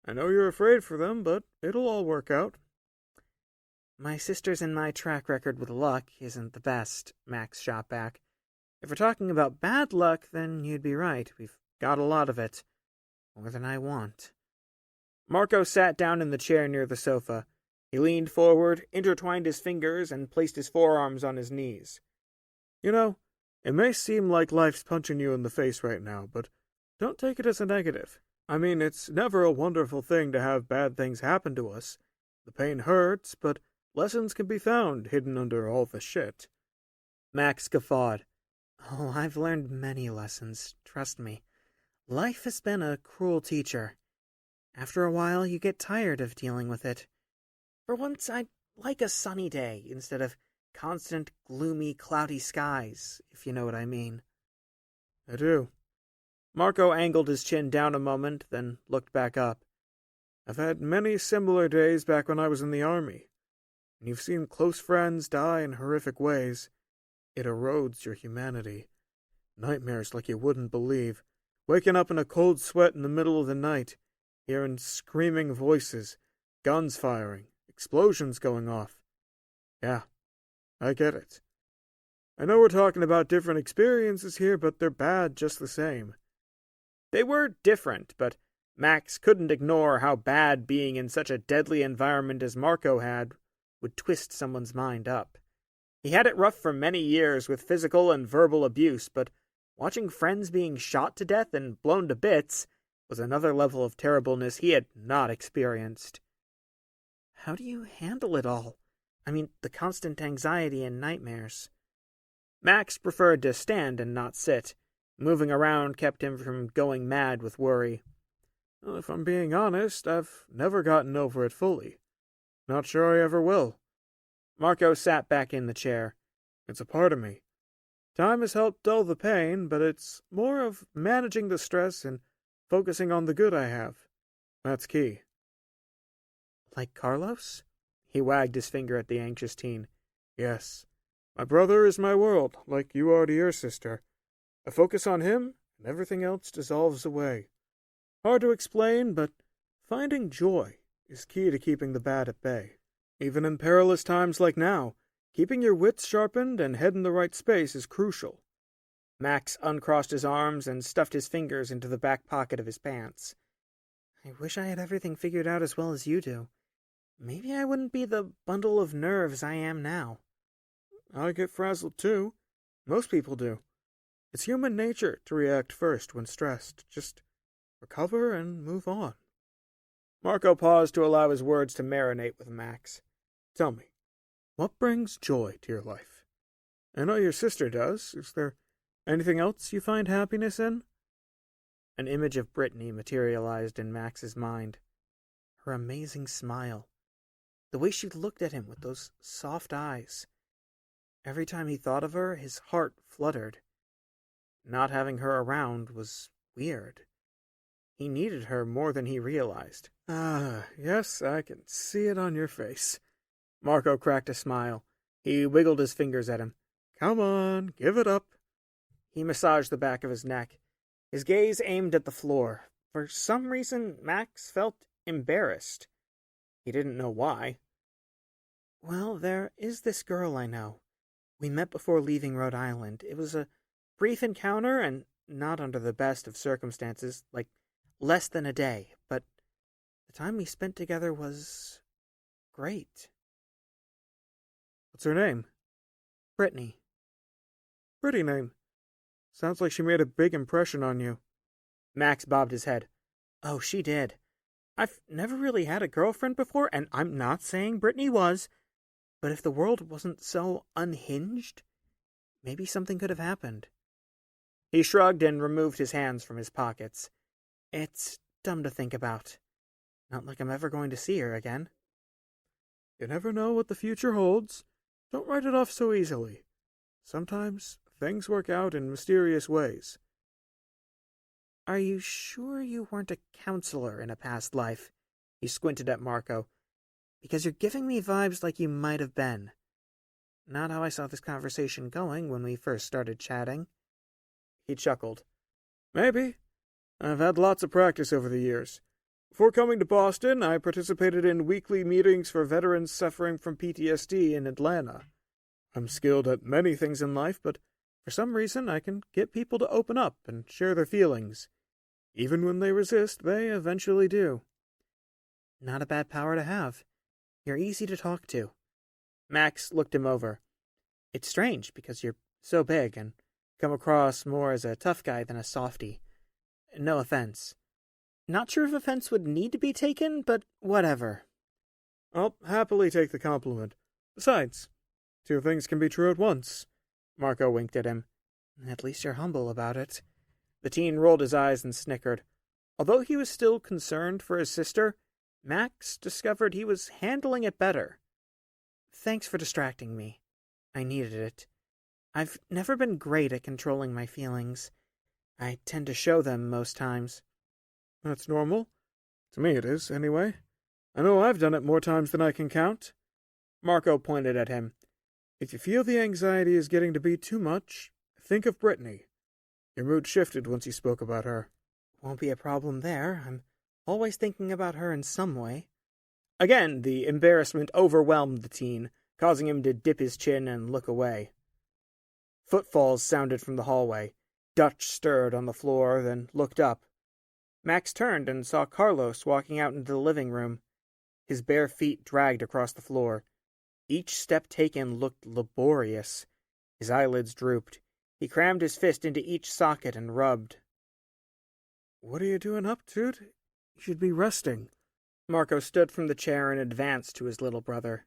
S7: I know you're afraid for them, but it'll all work out.
S2: My sister's and my track record with luck isn't the best, Max shot back. If we're talking about bad luck, then you'd be right. We've got a lot of it. More than I want. Marco sat down in the chair near the sofa. He leaned forward, intertwined his fingers, and placed his forearms on his knees.
S7: You know, it may seem like life's punching you in the face right now, but don't take it as a negative. I mean, it's never a wonderful thing to have bad things happen to us. The pain hurts, but lessons can be found hidden under all the shit.
S2: Max guffawed. Oh, I've learned many lessons, trust me. Life has been a cruel teacher.
S3: After a while, you get tired of dealing with it. For once, I'd like a sunny day instead of constant, gloomy, cloudy skies, if you know what I mean.
S2: I do. Marco angled his chin down a moment, then looked back up. I've had many similar days back when I was in the army. When you've seen close friends die in horrific ways, it erodes your humanity. Nightmares like you wouldn't believe. Waking up in a cold sweat in the middle of the night, hearing screaming voices, guns firing, explosions going off. Yeah, I get it. I know we're talking about different experiences here, but they're bad just the same. They were different, but Max couldn't ignore how bad being in such a deadly environment as Marco had would twist someone's mind up. He had it rough for many years with physical and verbal abuse, but watching friends being shot to death and blown to bits was another level of terribleness he had not experienced. How do you handle it all? I mean, the constant anxiety and nightmares. Max preferred to stand and not sit. Moving around kept him from going mad with worry. Well, if I'm being honest, I've never gotten over it fully. Not sure I ever will. Marco sat back in the chair. It's a part of me. Time has helped dull the pain, but it's more of managing the stress and focusing on the good I have. That's key. Like Carlos? He wagged his finger at the anxious teen. Yes. My brother is my world, like you are to your sister. I focus on him, and everything else dissolves away. Hard to explain, but finding joy is key to keeping the bad at bay. Even in perilous times like now, keeping your wits sharpened and head in the right space is crucial. Max uncrossed his arms and stuffed his fingers into the back pocket of his pants. I wish I had everything figured out as well as you do. Maybe I wouldn't be the bundle of nerves I am now. I get frazzled too. Most people do. It's human nature to react first when stressed. Just recover and move on. Marco paused to allow his words to marinate with Max. Tell me, what brings joy to your life? I know your sister does. Is there anything else you find happiness in? An image of Brittany materialized in Max's mind. Her amazing smile. The way she looked at him with those soft eyes. Every time he thought of her, his heart fluttered. Not having her around was weird. He needed her more than he realized. Ah, yes, I can see it on your face. Marco cracked a smile. He wiggled his fingers at him. Come on, give it up. He massaged the back of his neck. His gaze aimed at the floor. For some reason, Max felt embarrassed. He didn't know why. Well, there is this girl I know. We met before leaving Rhode Island. It was a brief encounter and not under the best of circumstances, like less than a day, but the time we spent together was great. What's her name? Brittany. Pretty name. Sounds like she made a big impression on you. Max bobbed his head. Oh, she did. I've never really had a girlfriend before, and I'm not saying Brittany was, but if the world wasn't so unhinged, maybe something could have happened. He shrugged and removed his hands from his pockets. It's dumb to think about. Not like I'm ever going to see her again. You never know what the future holds. Don't write it off so easily. Sometimes things work out in mysterious ways. Are you sure you weren't a counselor in a past life? He squinted at Marco. Because you're giving me vibes like you might have been. Not how I saw this conversation going when we first started chatting. He chuckled. Maybe. I've had lots of practice over the years. Before coming to Boston, I participated in weekly meetings for veterans suffering from PTSD in Atlanta. I'm skilled at many things in life, but for some reason I can get people to open up and share their feelings. Even when they resist, they eventually do. Not a bad power to have. You're easy to talk to. Max looked him over. It's strange because you're so big and come across more as a tough guy than a softy. No offense. Not sure if offense would need to be taken, but whatever. I'll happily take the compliment. Besides, two things can be true at once. Marco winked at him. At least you're humble about it. The teen rolled his eyes and snickered. Although he was still concerned for his sister, Max discovered he was handling it better.
S3: Thanks for distracting me. I needed it. I've never been great at controlling my feelings. I tend to show them most times.
S7: That's normal. To me it is, anyway. I know I've done it more times than I can count.
S2: Marco pointed at him.
S7: If you feel the anxiety is getting to be too much, think of Brittany. Your mood shifted once you spoke about her.
S3: Won't be a problem there. I'm always thinking about her in some way.
S2: Again, the embarrassment overwhelmed the teen, causing him to dip his chin and look away. Footfalls sounded from the hallway. Dutch stirred on the floor, then looked up. Max turned and saw Carlos walking out into the living room. His bare feet dragged across the floor. Each step taken looked laborious. His eyelids drooped. He crammed his fist into each socket and rubbed.
S7: What are you doing up, dude? You should be resting.
S2: Marco stood from the chair and advanced to his little brother.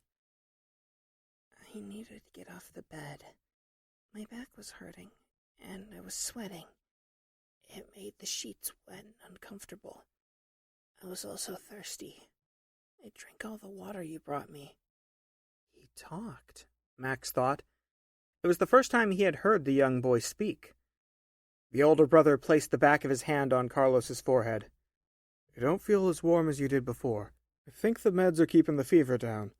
S3: I needed to get off the bed. My back was hurting, and I was sweating. It made the sheets wet and uncomfortable. I was also thirsty. I drank all the water you brought me.
S2: He talked, Max thought. It was the first time he had heard the young boy speak. The older brother placed the back of his hand on Carlos's forehead.
S7: You don't feel as warm as you did before. I think the meds are keeping the fever down.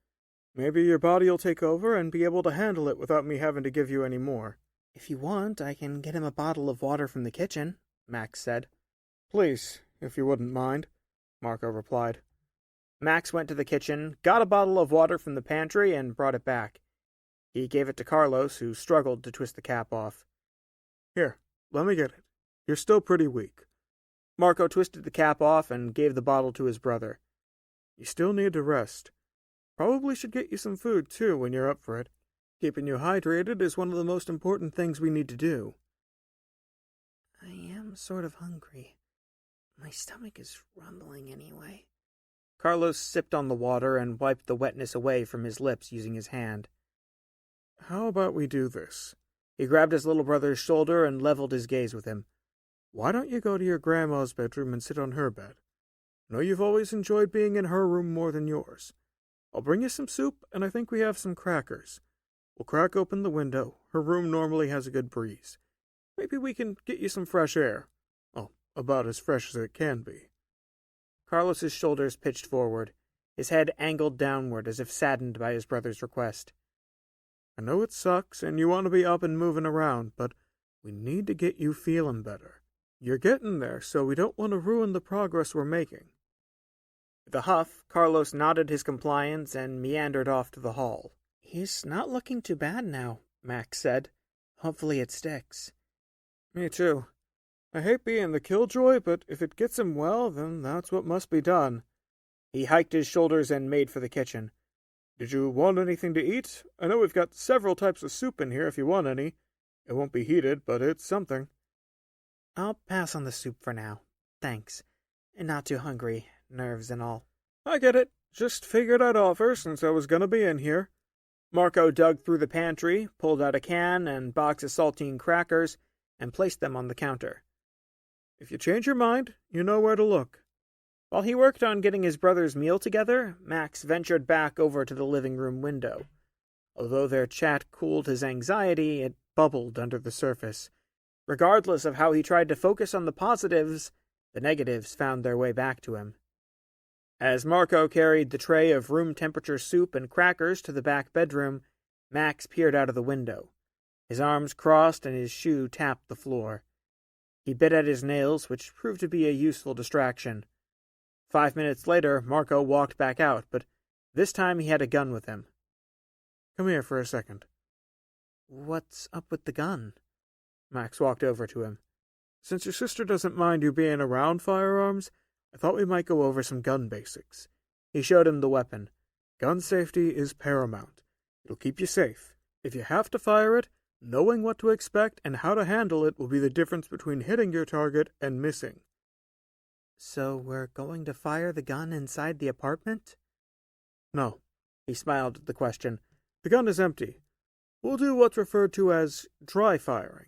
S7: Maybe your body'll take over and be able to handle it without me having to give you any more.
S3: If you want, I can get him a bottle of water from the kitchen, Max said.
S7: Please, if you wouldn't mind, Marco replied.
S2: Max went to the kitchen, got a bottle of water from the pantry, and brought it back. He gave it to Carlos, who struggled to twist the cap off.
S7: Here, let me get it. You're still pretty weak.
S2: Marco twisted the cap off and gave the bottle to his brother.
S7: You still need to rest. Probably should get you some food, too, when you're up for it. Keeping you hydrated is one of the most important things we need to do.
S3: I am sort of hungry. My stomach is rumbling anyway.
S2: Carlos sipped on the water and wiped the wetness away from his lips using his hand.
S7: How about we do this?
S2: He grabbed his little brother's shoulder and leveled his gaze with him.
S7: Why don't you go to your grandma's bedroom and sit on her bed? I know you've always enjoyed being in her room more than yours. I'll bring you some soup, and I think we have some crackers. We'll crack open the window. Her room normally has a good breeze. Maybe we can get you some fresh air. Oh, about as fresh as it can be.
S2: Carlos's shoulders pitched forward, his head angled downward as if saddened by his brother's request.
S7: I know it sucks, and you want to be up and moving around, but we need to get you feeling better. You're getting there, so we don't want to ruin the progress we're making.
S2: With a huff, Carlos nodded his compliance and meandered off to the hall.
S3: He's not looking too bad now, Max said. Hopefully it sticks.
S7: Me too. I hate being the killjoy, but if it gets him well, then that's what must be done.
S2: He hiked his shoulders and made for the kitchen.
S7: Did you want anything to eat? I know we've got several types of soup in here if you want any. It won't be heated, but it's something.
S3: I'll pass on the soup for now. Thanks. Not too hungry, nerves and all.
S7: I get it. Just figured I'd offer since I was gonna be in here.
S2: Marco dug through the pantry, pulled out a can and box of saltine crackers, and placed them on the counter.
S7: If you change your mind, you know where to look.
S2: While he worked on getting his brother's meal together, Max ventured back over to the living room window. Although their chat cooled his anxiety, it bubbled under the surface. Regardless of how he tried to focus on the positives, the negatives found their way back to him. As Marco carried the tray of room-temperature soup and crackers to the back bedroom, Max peered out of the window. His arms crossed and his shoe tapped the floor. He bit at his nails, which proved to be a useful distraction. 5 minutes later, Marco walked back out, but this time he had a gun with him.
S7: Come here for a second.
S3: What's up with the gun?
S2: Max walked over to him.
S7: Since your sister doesn't mind you being around firearms, I thought we might go over some gun basics.
S2: He showed him the weapon.
S7: Gun safety is paramount. It'll keep you safe. If you have to fire it, knowing what to expect and how to handle it will be the difference between hitting your target and missing.
S3: So we're going to fire the gun inside the apartment?
S7: No.
S2: He smiled at the question.
S7: The gun is empty. We'll do what's referred to as dry firing.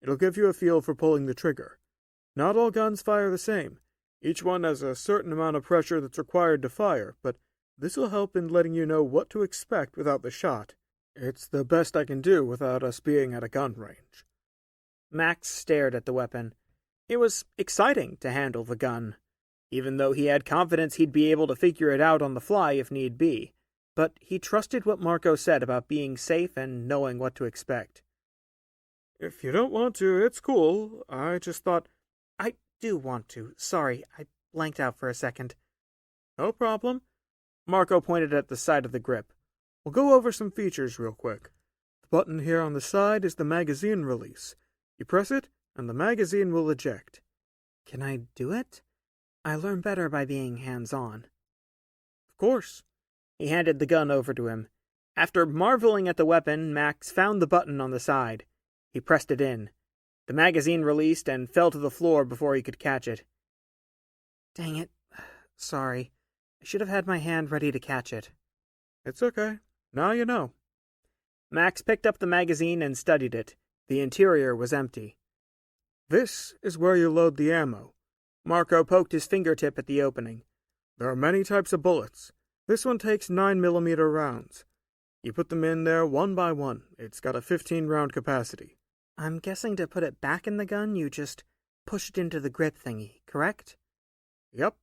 S7: It'll give you a feel for pulling the trigger. Not all guns fire the same. Each one has a certain amount of pressure that's required to fire, but this will help in letting you know what to expect without the shot. It's the best I can do without us being at a gun range.
S2: Max stared at the weapon. It was exciting to handle the gun, even though he had confidence he'd be able to figure it out on the fly if need be. But he trusted what Marco said about being safe and knowing what to expect.
S7: If you don't want to, it's cool. I just thought...
S2: I do want to. Sorry, I blanked out for a second.
S7: No problem.
S2: Marco pointed at the side of the grip.
S7: We'll go over some features real quick. The button here on the side is the magazine release. You press it, and the magazine will eject.
S2: Can I do it? I learn better by being hands-on.
S7: Of course.
S2: He handed the gun over to him. After marveling at the weapon, Max found the button on the side. He pressed it in. The magazine released and fell to the floor before he could catch it. Dang it. Sorry. I should have had my hand ready to catch it.
S7: It's okay. Now you know.
S2: Max picked up the magazine and studied it. The interior was empty.
S7: This is where you load the ammo.
S2: Marco poked his fingertip at the opening.
S7: There are many types of bullets. This one takes 9mm rounds. You put them in there one by one. It's got a 15-round capacity.
S2: I'm guessing to put it back in the gun, you just push it into the grip thingy, correct?
S7: Yep.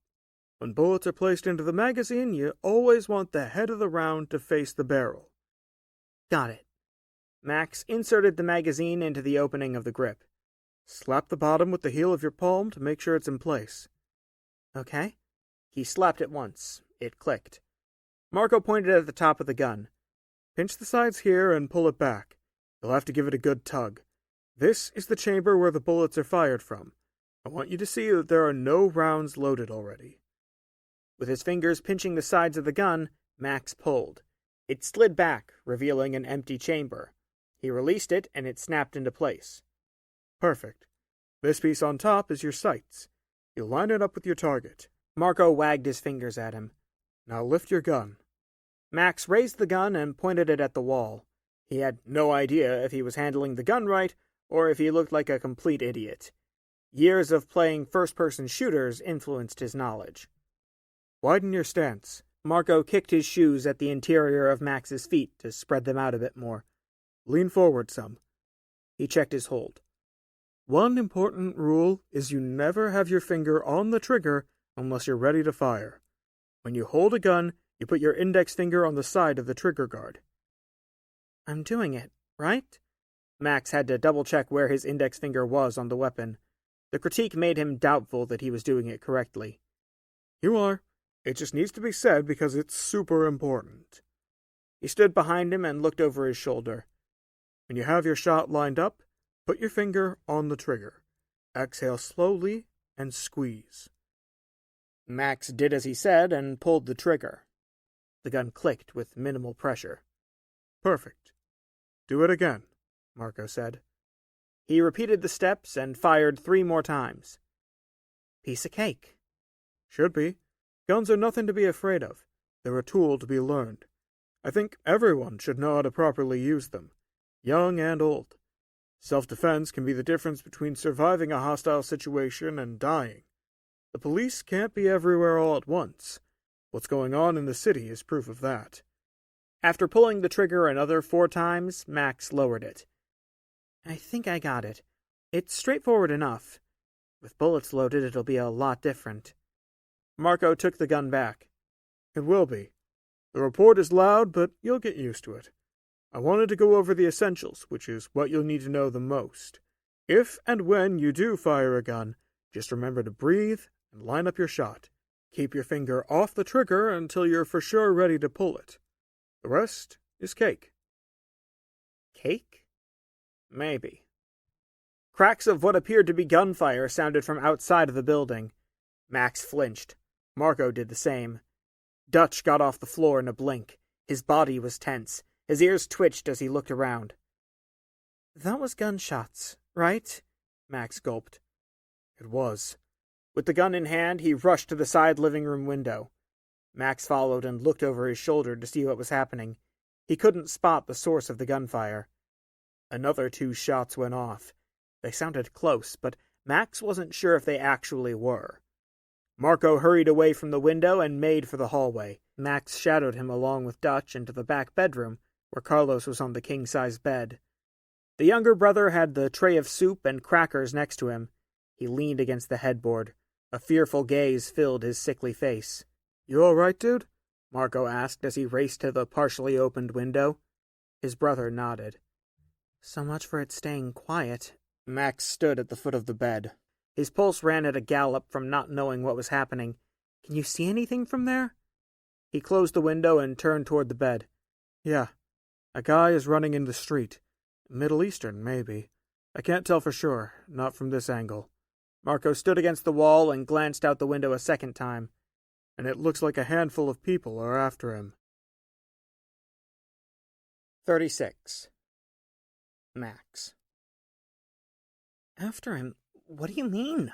S7: When bullets are placed into the magazine, you always want the head of the round to face the barrel.
S2: Got it. Max inserted the magazine into the opening of the grip.
S7: Slap the bottom with the heel of your palm to make sure it's in place.
S2: Okay. He slapped it once. It clicked. Marco pointed at the top of the gun.
S7: Pinch the sides here and pull it back. You'll have to give it a good tug. This is the chamber where the bullets are fired from. I want you to see that there are no rounds loaded already.
S2: With his fingers pinching the sides of the gun, Max pulled. It slid back, revealing an empty chamber. He released it, and it snapped into place.
S7: Perfect. This piece on top is your sights. You'll line it up with your target.
S2: Marco wagged his fingers at him.
S7: Now lift your gun.
S2: Max raised the gun and pointed it at the wall. He had no idea if he was handling the gun right, or if he looked like a complete idiot. Years of playing first-person shooters influenced his knowledge.
S7: Widen your stance.
S2: Marco kicked his shoes at the interior of Max's feet to spread them out a bit more.
S7: Lean forward some.
S2: He checked his hold.
S7: One important rule is you never have your finger on the trigger unless you're ready to fire. When you hold a gun, you put your index finger on the side of the trigger guard.
S2: I'm doing it, right? Max had to double-check where his index finger was on the weapon. The critique made him doubtful that he was doing it correctly.
S7: You are. It just needs to be said because it's super important.
S2: He stood behind him and looked over his shoulder.
S7: When you have your shot lined up, put your finger on the trigger. Exhale slowly and squeeze.
S2: Max did as he said and pulled the trigger. The gun clicked with minimal pressure.
S7: Perfect. Do it again, Marco said.
S2: He repeated the steps and fired 3 more times. Piece of cake.
S7: Should be. Guns are nothing to be afraid of. They're a tool to be learned. I think everyone should know how to properly use them, young and old. Self-defense can be the difference between surviving a hostile situation and dying. The police can't be everywhere all at once. What's going on in the city is proof of that.
S2: After pulling the trigger another 4 times, Max lowered it. I think I got it. It's straightforward enough. With bullets loaded, it'll be a lot different. Marco took the gun back.
S7: It will be. The report is loud, but you'll get used to it. I wanted to go over the essentials, which is what you'll need to know the most. If and when you do fire a gun, just remember to breathe and line up your shot. Keep your finger off the trigger until you're for sure ready to pull it. The rest is cake.
S2: Cake? Maybe. Cracks of what appeared to be gunfire sounded from outside of the building. Max flinched. Marco did the same. Dutch got off the floor in a blink. His body was tense. His ears twitched as he looked around. That was gunshots, right? Max gulped.
S7: It was.
S2: With the gun in hand, he rushed to the side living room window. Max followed and looked over his shoulder to see what was happening. He couldn't spot the source of the gunfire. Another 2 shots went off. They sounded close, but Max wasn't sure if they actually were. Marco hurried away from the window and made for the hallway. Max shadowed him along with Dutch into the back bedroom, where Carlos was on the king-size bed. The younger brother had the tray of soup and crackers next to him. He leaned against the headboard. A fearful gaze filled his sickly face.
S3: "You all right, dude?"
S2: Marco asked as he raced to the partially opened window. His brother nodded.
S3: "So much for it staying quiet."
S2: Max stood at the foot of the bed. His pulse ran at a gallop from not knowing what was happening.
S3: "Can you see anything from there?"
S2: He closed the window and turned toward the bed.
S3: "Yeah. A guy is running in the street. Middle Eastern, maybe. I can't tell for sure, not from this angle."
S2: Marco stood against the wall and glanced out the window a second time.
S3: "And it looks like a handful of people are after him."
S2: 36. Max.
S3: "After him? What do you mean?"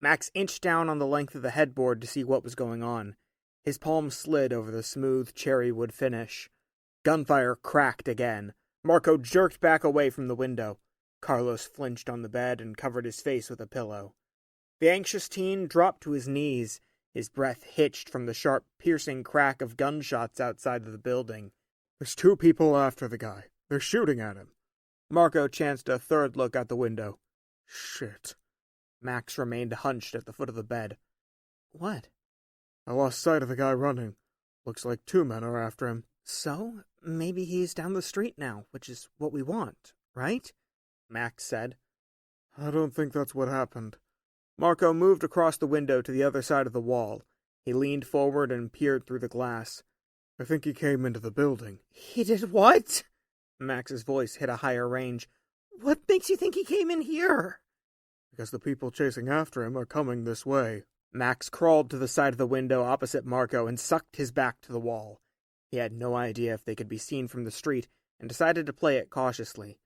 S2: Max inched down on the length of the headboard to see what was going on. His palm slid over the smooth cherry wood finish. Gunfire cracked again. Marco jerked back away from the window. Carlos flinched on the bed and covered his face with a pillow. The anxious teen dropped to his knees. His breath hitched from the sharp, piercing crack of gunshots outside of the building.
S7: "There's 2 people after the guy. They're shooting at him."
S2: Marco chanced a third look out the window.
S7: "Shit."
S2: Max remained hunched at the foot of the bed.
S3: "What?"
S7: "I lost sight of the guy running. Looks like 2 men are after him."
S3: "So, maybe he's down the street now, which is what we want, right?"
S2: Max said.
S7: "I don't think that's what happened."
S2: Marco moved across the window to the other side of the wall. He leaned forward and peered through the glass.
S7: "I think he came into the building."
S3: "He did what?"
S2: Max's voice hit a higher range.
S3: "What makes you think he came in here?"
S7: "Because the people chasing after him are coming this way."
S2: Max crawled to the side of the window opposite Marco and sucked his back to the wall. He had no idea if they could be seen from the street and decided to play it cautiously.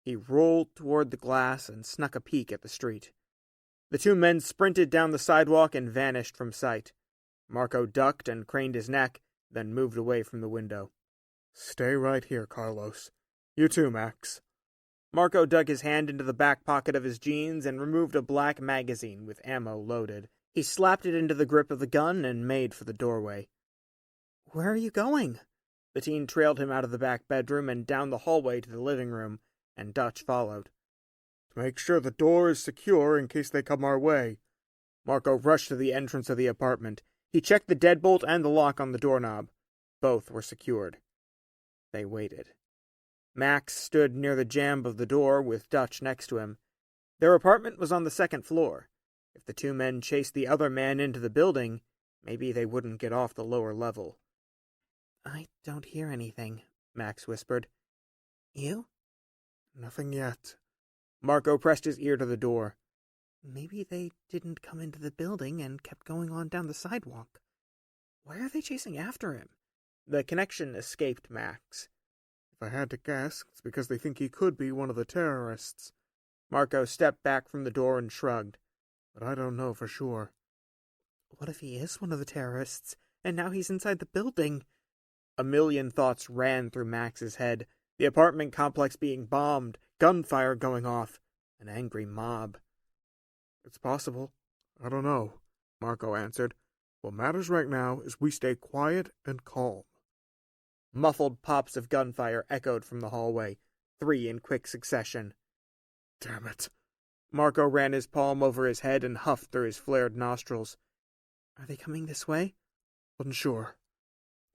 S2: He rolled toward the glass and snuck a peek at the street. The 2 men sprinted down the sidewalk and vanished from sight. Marco ducked and craned his neck, then moved away from the window.
S7: "Stay right here, Carlos. You too, Max."
S2: Marco dug his hand into the back pocket of his jeans and removed a black magazine with ammo loaded. He slapped it into the grip of the gun and made for the doorway.
S3: "Where are you going?"
S2: The teen trailed him out of the back bedroom and down the hallway to the living room, and Dutch followed.
S7: "To make sure the door is secure in case they come our way."
S2: Marco rushed to the entrance of the apartment. He checked the deadbolt and the lock on the doorknob. Both were secured. They waited. Max stood near the jamb of the door with Dutch next to him. Their apartment was on the 2nd floor. If the 2 men chased the other man into the building, maybe they wouldn't get off the lower level.
S3: "I don't hear anything," Max whispered. "You?"
S7: "Nothing yet."
S2: Marco pressed his ear to the door.
S3: "Maybe they didn't come into the building and kept going on down the sidewalk. Why are they chasing after him?"
S2: The connection escaped Max.
S7: "If I had to guess, it's because they think he could be one of the terrorists."
S2: Marco stepped back from the door and shrugged.
S7: "But I don't know for sure."
S3: "What if he is one of the terrorists, and now he's inside the building?"
S2: A million thoughts ran through Max's head. The apartment complex being bombed, gunfire going off, an angry mob.
S7: "It's possible. I don't know," Marco answered. "What matters right now is we stay quiet and calm."
S2: Muffled pops of gunfire echoed from the hallway, 3 in quick succession.
S7: "Damn it."
S2: Marco ran his palm over his head and huffed through his flared nostrils.
S3: "Are they coming this way?"
S7: "Unsure."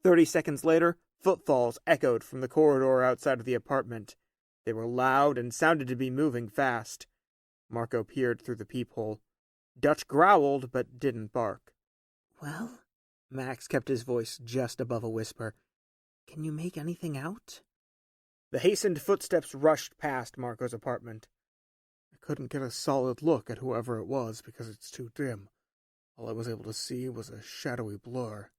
S2: 30 seconds later, footfalls echoed from the corridor outside of the apartment. They were loud and sounded to be moving fast. Marco peered through the peephole. Dutch growled, but didn't bark.
S3: "Well?"
S2: Max kept his voice just above a whisper.
S3: "Can you make anything out?"
S2: The hastened footsteps rushed past Marco's apartment.
S7: "I couldn't get a solid look at whoever it was because it's too dim. All I was able to see was a shadowy blur."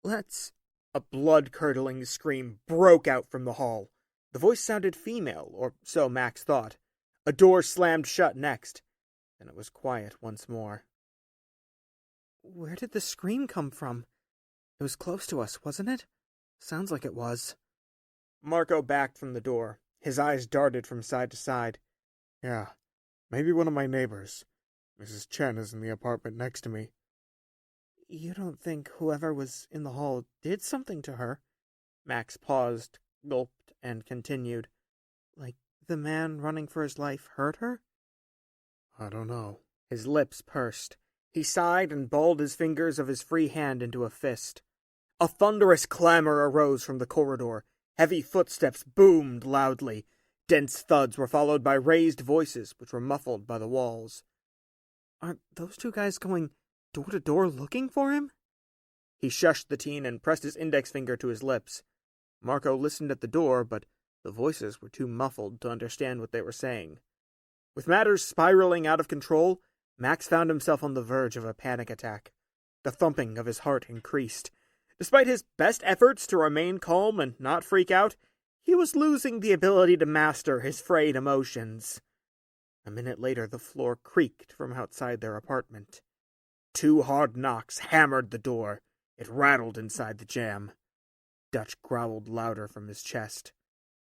S2: "Let's—" A blood-curdling scream broke out from the hall. The voice sounded female, or so Max thought. A door slammed shut next. Then it was quiet once more.
S3: "Where did the scream come from? It was close to us, wasn't it? Sounds like it was."
S2: Marco backed from the door. His eyes darted from side to side.
S7: "Yeah, maybe one of my neighbors. Mrs. Chen is in the apartment next to me.
S3: You don't think whoever was in the hall did something to her? Max paused, gulped, and continued. Like the man running for his life hurt her?
S7: I don't know.
S2: His lips pursed. He sighed and balled his fingers of his free hand into a fist. A thunderous clamor arose from the corridor. Heavy footsteps boomed loudly. Dense thuds were followed by raised voices, which were muffled by the walls.
S3: Aren't those two guys going door to door looking for him?
S2: He shushed the teen and pressed his index finger to his lips. Marco listened at the door, but the voices were too muffled to understand what they were saying. With matters spiraling out of control, Max found himself on the verge of a panic attack. The thumping of his heart increased. Despite his best efforts to remain calm and not freak out, he was losing the ability to master his frayed emotions. A minute later, the floor creaked from outside their apartment. 2 hard knocks hammered the door. It rattled inside the jam. Dutch growled louder from his chest.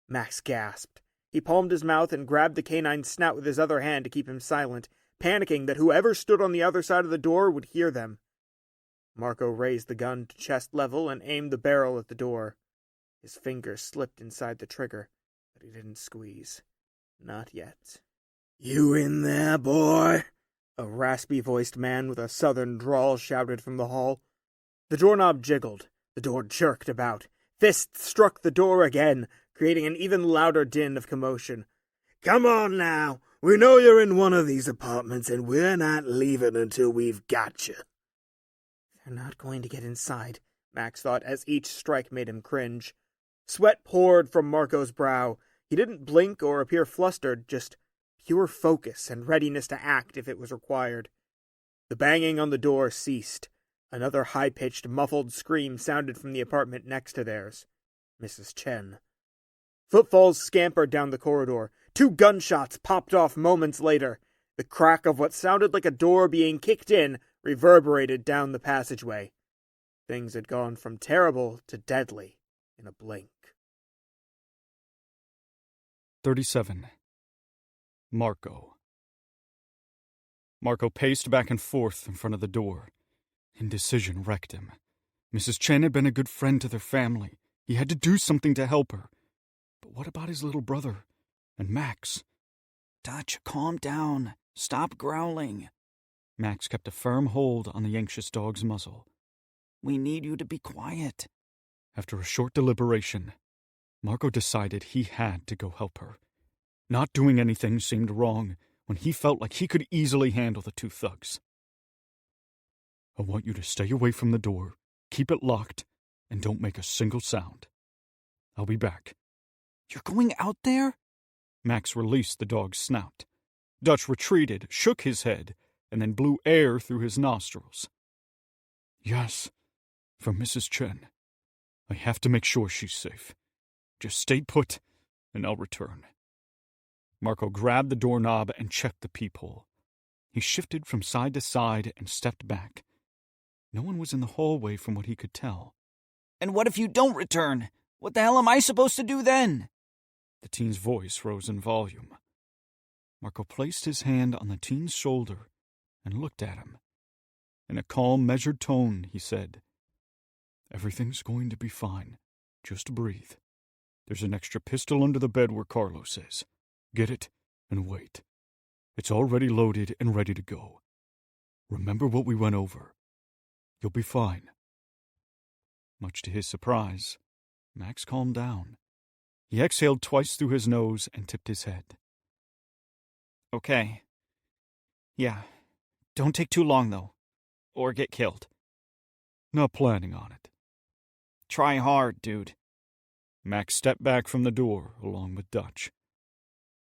S2: Max gasped. He palmed his mouth and grabbed the canine's snout with his other hand to keep him silent, panicking that whoever stood on the other side of the door would hear them. Marco raised the gun to chest level and aimed the barrel at the door. His fingers slipped inside the trigger, but he didn't squeeze. Not yet.
S9: You in there, boy?
S2: A raspy-voiced man with a southern drawl shouted from the hall. The doorknob jiggled. The door jerked about. Fists struck the door again, creating an even louder din of commotion.
S9: Come on now. We know you're in one of these apartments, and we're not leaving until we've got you.
S2: They're not going to get inside, Max thought, as each strike made him cringe. Sweat poured from Marco's brow. He didn't blink or appear flustered, just pure focus and readiness to act if it was required. The banging on the door ceased. Another high-pitched, muffled scream sounded from the apartment next to theirs. Mrs. Chen. Footfalls scampered down the corridor. 2 gunshots popped off moments later. The crack of what sounded like a door being kicked in reverberated down the passageway. Things had gone from terrible to deadly in a blink.
S4: 37. Marco. Marco paced back and forth in front of the door. Indecision wrecked him. Mrs. Chen had been a good friend to their family. He had to do something to help her. But what about his little brother? And Max?
S5: Dutch, calm down. Stop growling.
S4: Max kept a firm hold on the anxious dog's muzzle.
S5: We need you to be quiet.
S4: After a short deliberation, Marco decided he had to go help her. Not doing anything seemed wrong when he felt like he could easily handle the 2 thugs. I want you to stay away from the door, keep it locked, and don't make a single sound. I'll be back.
S5: You're going out there?
S4: Max released the dog's snout. Dutch retreated, shook his head, and then blew air through his nostrils. Yes, for Mrs. Chen. I have to make sure she's safe. Just stay put, and I'll return. Marco grabbed the doorknob and checked the peephole. He shifted from side to side and stepped back. No one was in the hallway from what he could tell.
S5: And what if you don't return? What the hell am I supposed to do then?
S4: The teen's voice rose in volume. Marco placed his hand on the teen's shoulder and looked at him. In a calm, measured tone, he said, Everything's going to be fine. Just breathe. There's an extra pistol under the bed where Carlos is. Get it and wait. It's already loaded and ready to go. Remember what we went over. You'll be fine. Much to his surprise, Max calmed down. He exhaled twice through his nose and tipped his head.
S5: Okay. Yeah. Don't take too long, though. Or get killed.
S4: Not planning on it.
S5: Try hard, dude.
S4: Max stepped back from the door along with Dutch.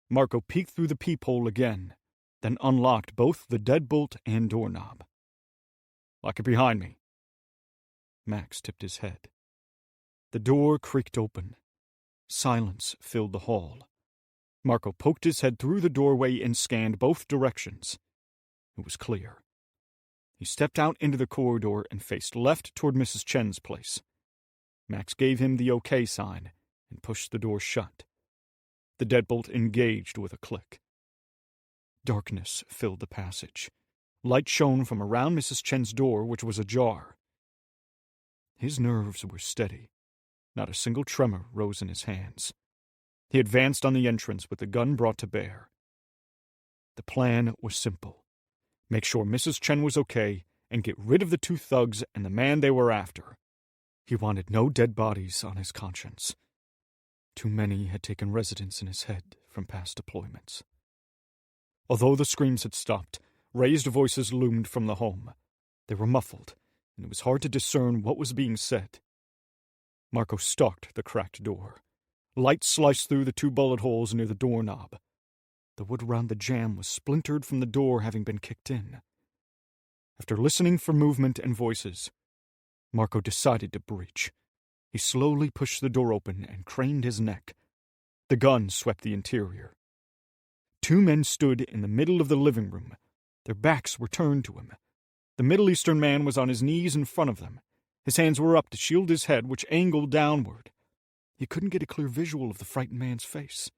S4: Marco peeked through the peephole again, then unlocked both the deadbolt and doorknob. Lock it behind me. Max tipped his head. The door creaked open. Silence filled the hall. Marco poked his head through the doorway and scanned both directions. It was clear. He stepped out into the corridor and faced left toward Mrs. Chen's place. Max gave him the OK sign and pushed the door shut. The deadbolt engaged with a click. Darkness filled the passage. Light shone from around Mrs. Chen's door, which was ajar. His nerves were steady. Not a single tremor rose in his hands. He advanced on the entrance with the gun brought to bear. The plan was simple. Make sure Mrs. Chen was okay and get rid of the two thugs and the man they were after. He wanted no dead bodies on his conscience. Too many had taken residence in his head from past deployments. Although the screams had stopped, raised voices loomed from the home. They were muffled, and it was hard to discern what was being said. Marco stalked the cracked door. Light sliced through the two bullet holes near the doorknob. The wood around the jamb was splintered from the door having been kicked in. After listening for movement and voices, Marco decided to breach. He slowly pushed the door open and craned his neck. The gun swept the interior. Two men stood in the middle of the living room. Their backs were turned to him. The Middle Eastern man was on his knees in front of them. His hands were up to shield his head, which angled downward. He couldn't get a clear visual of the frightened man's face.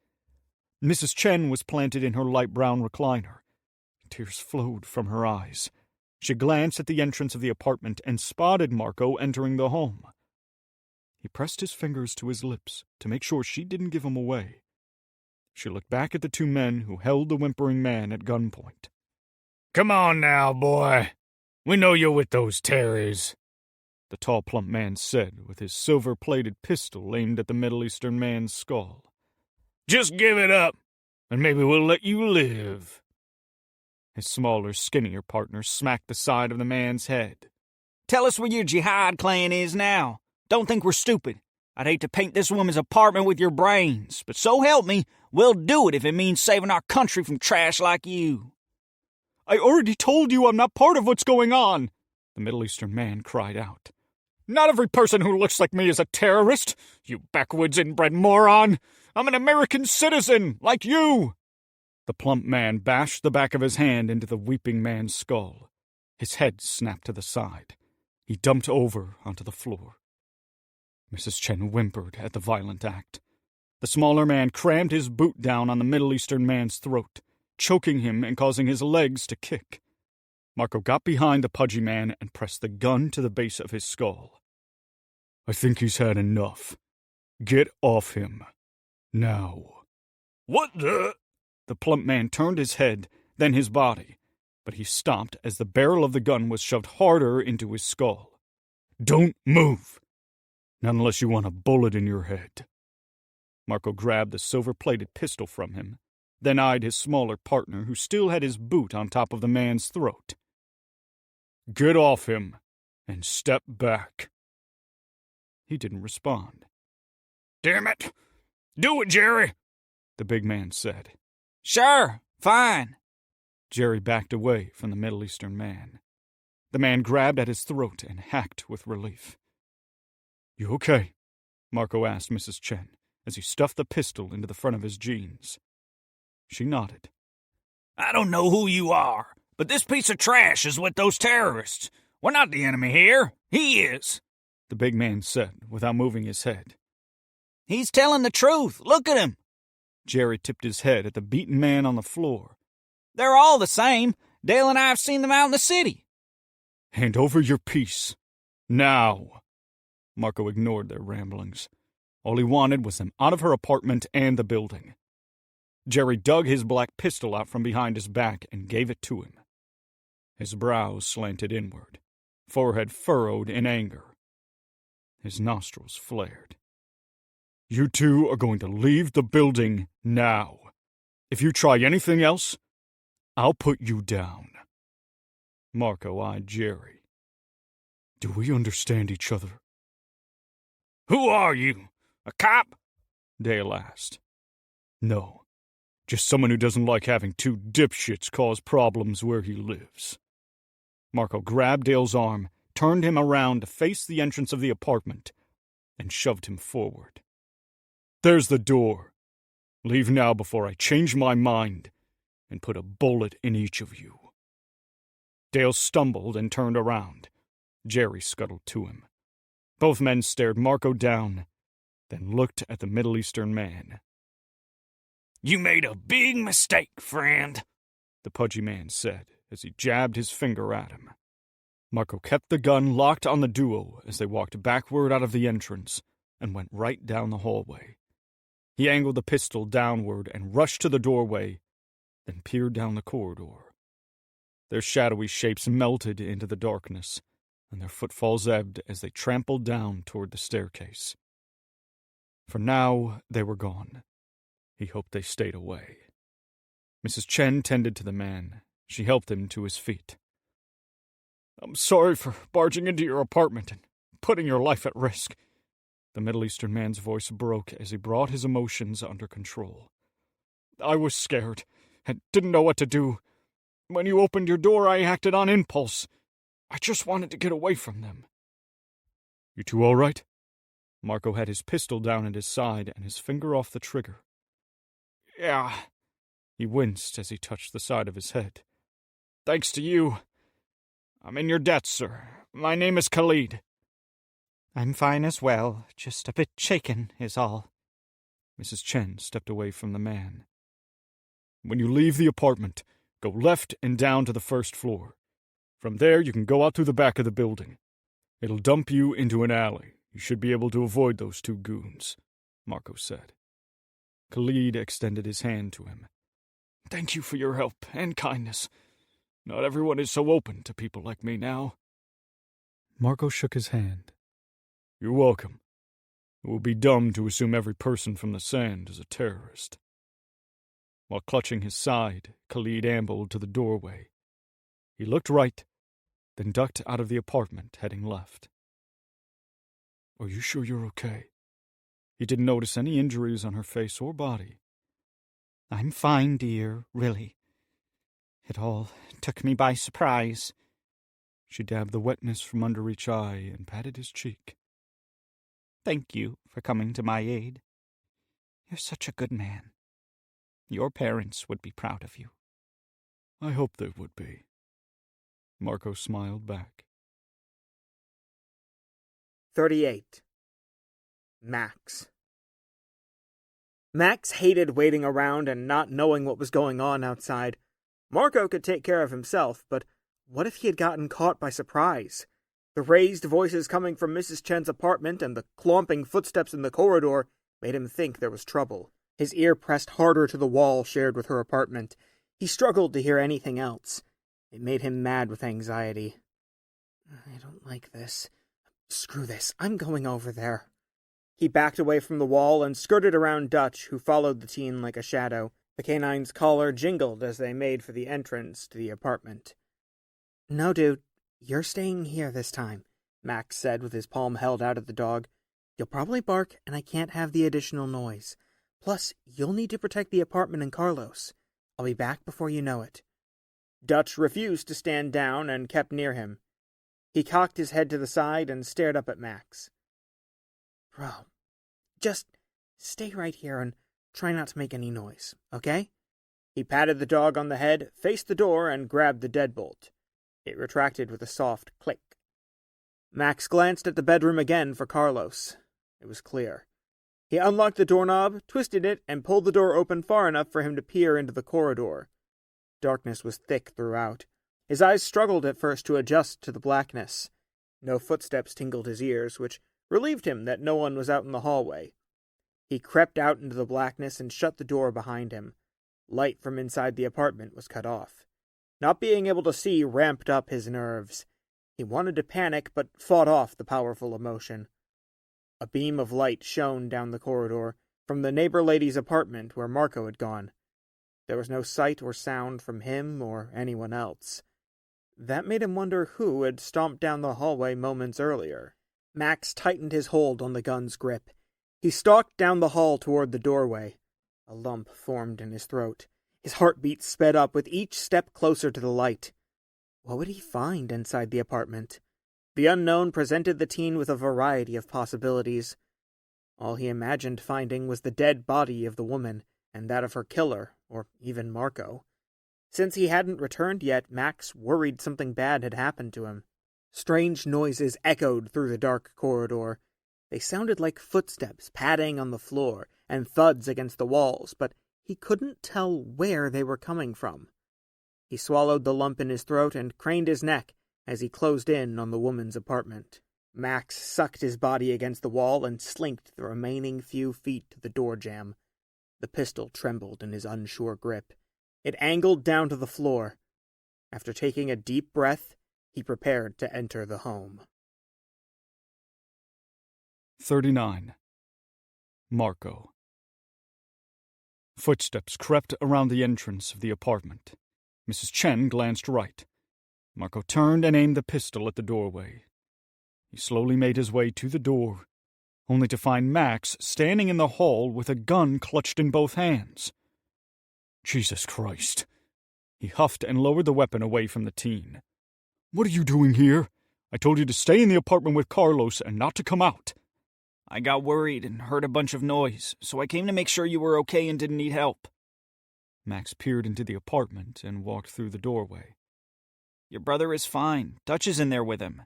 S4: Mrs. Chen was planted in her light brown recliner. Tears flowed from her eyes. She glanced at the entrance of the apartment and spotted Marco entering the home. He pressed his fingers to his lips to make sure she didn't give him away. She looked back at the two men who held the whimpering man at gunpoint.
S6: "Come on now, boy. We know you're with those terrors,"
S4: the tall, plump man said, with his silver-plated pistol aimed at the Middle Eastern man's skull.
S6: "Just give it up, and maybe we'll let you live."
S4: His smaller, skinnier partner smacked the side of the man's head.
S10: "Tell us where your jihad clan is now. Don't think we're stupid. I'd hate to paint this woman's apartment with your brains, but so help me, we'll do it if it means saving our country from trash like you."
S4: "I already told you I'm not part of what's going on," the Middle Eastern man cried out.
S6: "Not every person who looks like me is a terrorist, you backwoods inbred moron. I'm an American citizen, like you."
S4: The plump man bashed the back of his hand into the weeping man's skull. His head snapped to the side. He dumped over onto the floor. Mrs. Chen whimpered at the violent act. The smaller man crammed his boot down on the Middle Eastern man's throat, choking him and causing his legs to kick. Marco got behind the pudgy man and pressed the gun to the base of his skull. "I think he's had enough. Get off him. Now."
S6: "What the—"
S4: The plump man turned his head, then his body, but he stopped as the barrel of the gun was shoved harder into his skull. "Don't move. Not unless you want a bullet in your head." Marco grabbed the silver-plated pistol from him, then eyed his smaller partner who still had his boot on top of the man's throat. "Get off him and step back." He didn't respond.
S6: "Damn it! Do it, Jerry!"
S4: the big man said.
S10: "Sure, fine."
S4: Jerry backed away from the Middle Eastern man. The man grabbed at his throat and hacked with relief. "You okay?" Marco asked Mrs. Chen as he stuffed the pistol into the front of his jeans. She nodded.
S10: "I don't know who you are, but this piece of trash is with those terrorists. We're not the enemy here. He is,"
S4: the big man said without moving his head.
S10: "He's telling the truth. Look at him."
S4: Jerry tipped his head at the beaten man on the floor.
S10: "They're all the same. Dale and I have seen them out in the city."
S4: "Hand over your piece. Now." Marco ignored their ramblings. All he wanted was them out of her apartment and the building. Jerry dug his black pistol out from behind his back and gave it to him. His brows slanted inward, forehead furrowed in anger. His nostrils flared. "You two are going to leave the building now. If you try anything else, I'll put you down." Marco eyed Jerry. "Do we understand each other?"
S6: "Who are you? A cop?"
S4: Dale asked. "No, just someone who doesn't like having two dipshits cause problems where he lives." Marco grabbed Dale's arm, turned him around to face the entrance of the apartment, and shoved him forward. "There's the door. Leave now before I change my mind and put a bullet in each of you." Dale stumbled and turned around. Jerry scuttled to him. Both men stared Marco down, then looked at the Middle Eastern man.
S6: "You made a big mistake, friend,"
S4: the pudgy man said as he jabbed his finger at him. Marco kept the gun locked on the duo as they walked backward out of the entrance and went right down the hallway. He angled the pistol downward and rushed to the doorway, then peered down the corridor. Their shadowy shapes melted into the darkness, and their footfalls ebbed as they trampled down toward the staircase. For now, they were gone. He hoped they stayed away. Mrs. Chen tended to the man. She helped him to his feet. "I'm sorry for barging into your apartment and putting your life at risk." The Middle Eastern man's voice broke as he brought his emotions under control. "I was scared and didn't know what to do. When you opened your door, I acted on impulse. I just wanted to get away from them." "You two all right?" Marco had his pistol down at his side and his finger off the trigger. "Yeah." He winced as he touched the side of his head. "Thanks to you. I'm in your debt, sir. My name is Khalid."
S5: "I'm fine as well, just a bit shaken is all."
S4: Mrs. Chen stepped away from the man. "When you leave the apartment, go left and down to the first floor. From there, you can go out through the back of the building. It'll dump you into an alley. You should be able to avoid those two goons," Marco said. Khalid extended his hand to him. "Thank you for your help and kindness. Not everyone is so open to people like me now." Marco shook his hand. "You're welcome. It would be dumb to assume every person from the sand is a terrorist." While clutching his side, Khalid ambled to the doorway. He looked right, then ducked out of the apartment, heading left. "Are you sure you're okay?" He didn't notice any injuries on her face or body.
S5: "I'm fine, dear, really. It all took me by surprise."
S4: She dabbed the wetness from under each eye and patted his cheek.
S5: "Thank you for coming to my aid. You're such a good man. Your parents would be proud of you."
S4: "I hope they would be." Marco smiled back.
S2: 38. Max. Max hated waiting around and not knowing what was going on outside. Marco could take care of himself, but what if he had gotten caught by surprise? The raised voices coming from Mrs. Chen's apartment and the clomping footsteps in the corridor made him think there was trouble. His ear pressed harder to the wall shared with her apartment. He struggled to hear anything else. It made him mad with anxiety. "I don't like this. Screw this. I'm going over there." He backed away from the wall and skirted around Dutch, who followed the teen like a shadow. The canine's collar jingled as they made for the entrance to the apartment. "No, dude. You're staying here this time," Max said with his palm held out at the dog. "You'll probably bark, and I can't have the additional noise. Plus, you'll need to protect the apartment and Carlos. I'll be back before you know it." Dutch refused to stand down and kept near him. He cocked his head to the side and stared up at Max. "Bro, just stay right here and try not to make any noise, okay?" He patted the dog on the head, faced the door, and grabbed the deadbolt. It retracted with a soft click. Max glanced at the bedroom again for Carlos. It was clear. He unlocked the doorknob, twisted it, and pulled the door open far enough for him to peer into the corridor. Darkness was thick throughout. His eyes struggled at first to adjust to the blackness. No footsteps tingled his ears, which relieved him that no one was out in the hallway. He crept out into the blackness and shut the door behind him. Light from inside the apartment was cut off. Not being able to see ramped up his nerves. He wanted to panic, but fought off the powerful emotion. A beam of light shone down the corridor, from the neighbor lady's apartment where Marco had gone. There was no sight or sound from him or anyone else. That made him wonder who had stomped down the hallway moments earlier. Max tightened his hold on the gun's grip. He stalked down the hall toward the doorway. A lump formed in his throat. His heartbeat sped up with each step closer to the light. What would he find inside the apartment? The unknown presented the teen with a variety of possibilities. All he imagined finding was the dead body of the woman, and that of her killer, or even Marco. Since he hadn't returned yet, Max worried something bad had happened to him. Strange noises echoed through the dark corridor. They sounded like footsteps padding on the floor and thuds against the walls, but he couldn't tell where they were coming from. He He swallowed the lump in his throat and craned his neck as he closed in on the woman's apartment. Max sucked his body against the wall and slinked the remaining few feet to the door jamb. The pistol trembled in his unsure grip. It angled down to the floor. After taking a deep breath, he prepared to enter the home.
S4: 39. Marco. Footsteps crept around the entrance of the apartment. Mrs. Chen glanced right. Marco turned and aimed the pistol at the doorway. He slowly made his way to the door, only to find Max standing in the hall with a gun clutched in both hands. Jesus Christ. He huffed and lowered the weapon away from the teen. What are you doing here? I told you to stay in the apartment with Carlos and not to come out.
S10: I got worried and heard a bunch of noise, so I came to make sure you were okay and didn't need help.
S4: Max peered into the apartment and walked through the doorway.
S10: Your brother is fine. Dutch is in there with him.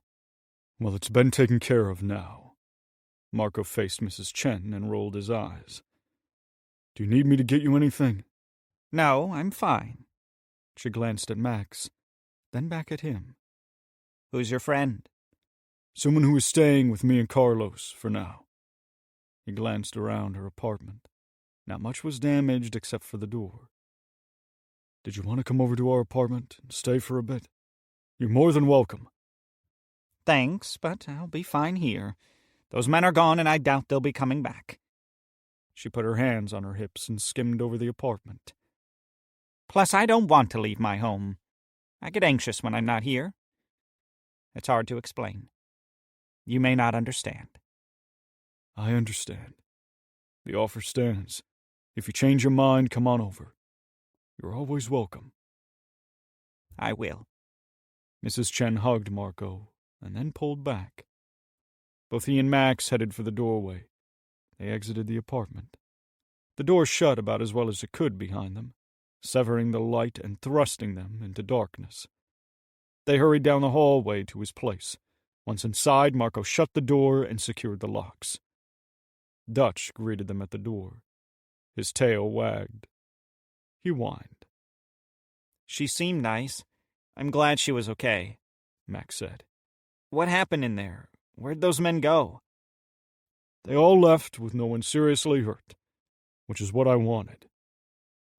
S4: Well, it's been taken care of now. Marco faced Mrs. Chen and rolled his eyes. Do you need me to get you anything?
S10: No, I'm fine.
S4: She glanced at Max, then back at him.
S10: Who's your friend?
S4: Someone who is staying with me and Carlos for now. He glanced around her apartment. Not much was damaged except for the door. Did you want to come over to our apartment and stay for a bit? You're more than welcome.
S10: Thanks, but I'll be fine here. Those men are gone, and I doubt they'll be coming back.
S4: She put her hands on her hips and skimmed over the apartment.
S10: Plus, I don't want to leave my home. I get anxious when I'm not here. It's hard to explain. You may not understand.
S4: I understand. The offer stands. If you change your mind, come on over. You're always welcome.
S10: I will.
S4: Mrs. Chen hugged Marco and then pulled back. Both he and Max headed for the doorway. They exited the apartment. The door shut about as well as it could behind them, severing the light and thrusting them into darkness. They hurried down the hallway to his place. Once inside, Marco shut the door and secured the locks. Dutch greeted them at the door. His tail wagged. He whined.
S10: She seemed nice. I'm glad she was okay,
S4: Max said.
S10: What happened in there? Where'd those men go?
S4: They all left with no one seriously hurt, which is what I wanted.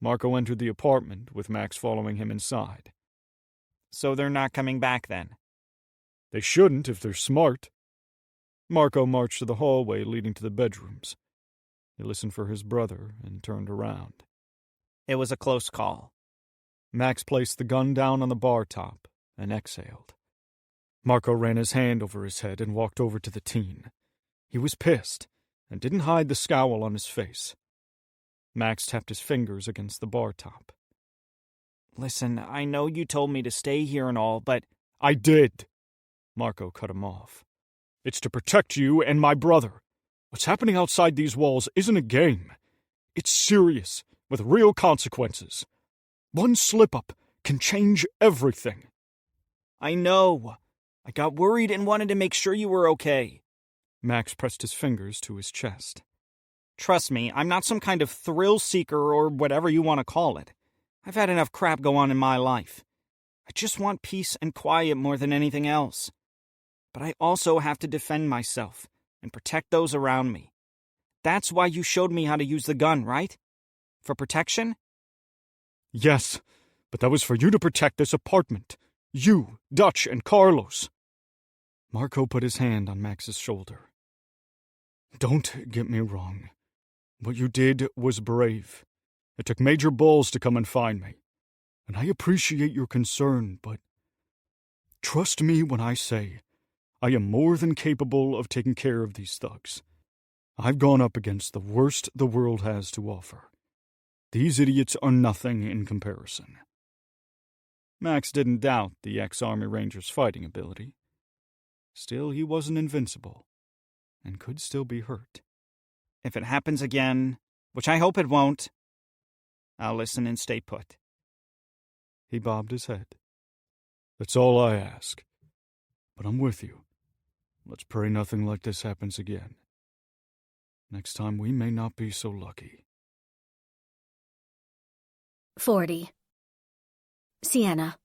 S4: Marco entered the apartment with Max following him inside.
S10: So they're not coming back then?
S4: They shouldn't if they're smart. Marco marched to the hallway leading to the bedrooms. He listened for his brother and turned around.
S10: It was a close call.
S4: Max placed the gun down on the bar top and exhaled. Marco ran his hand over his head and walked over to the teen. He was pissed and didn't hide the scowl on his face. Max tapped his fingers against the bar top.
S10: Listen, I know you told me to stay here and all, but...
S4: I did. Marco cut him off. It's to protect you and my brother. What's happening outside these walls isn't a game. It's serious, with real consequences. One slip-up can change everything.
S10: I know. I got worried and wanted to make sure you were okay.
S4: Max pressed his fingers to his chest.
S10: Trust me, I'm not some kind of thrill-seeker or whatever you want to call it. I've had enough crap go on in my life. I just want peace and quiet more than anything else. But I also have to defend myself and protect those around me. That's why you showed me how to use the gun, right? For protection?
S4: Yes, but that was for you to protect this apartment. You, Dutch, and Carlos. Marco put his hand on Max's shoulder. Don't get me wrong. What you did was brave. It took major balls to come and find me. And I appreciate your concern, but trust me when I say I am more than capable of taking care of these thugs. I've gone up against the worst the world has to offer. These idiots are nothing in comparison. Max didn't doubt the ex-Army Ranger's fighting ability. Still, he wasn't invincible, and could still be hurt.
S10: If it happens again, which I hope it won't, I'll listen and stay put.
S4: He bobbed his head. That's all I ask. But I'm with you. Let's pray nothing like this happens again. Next time we may not be so lucky.
S1: 40. Sienna.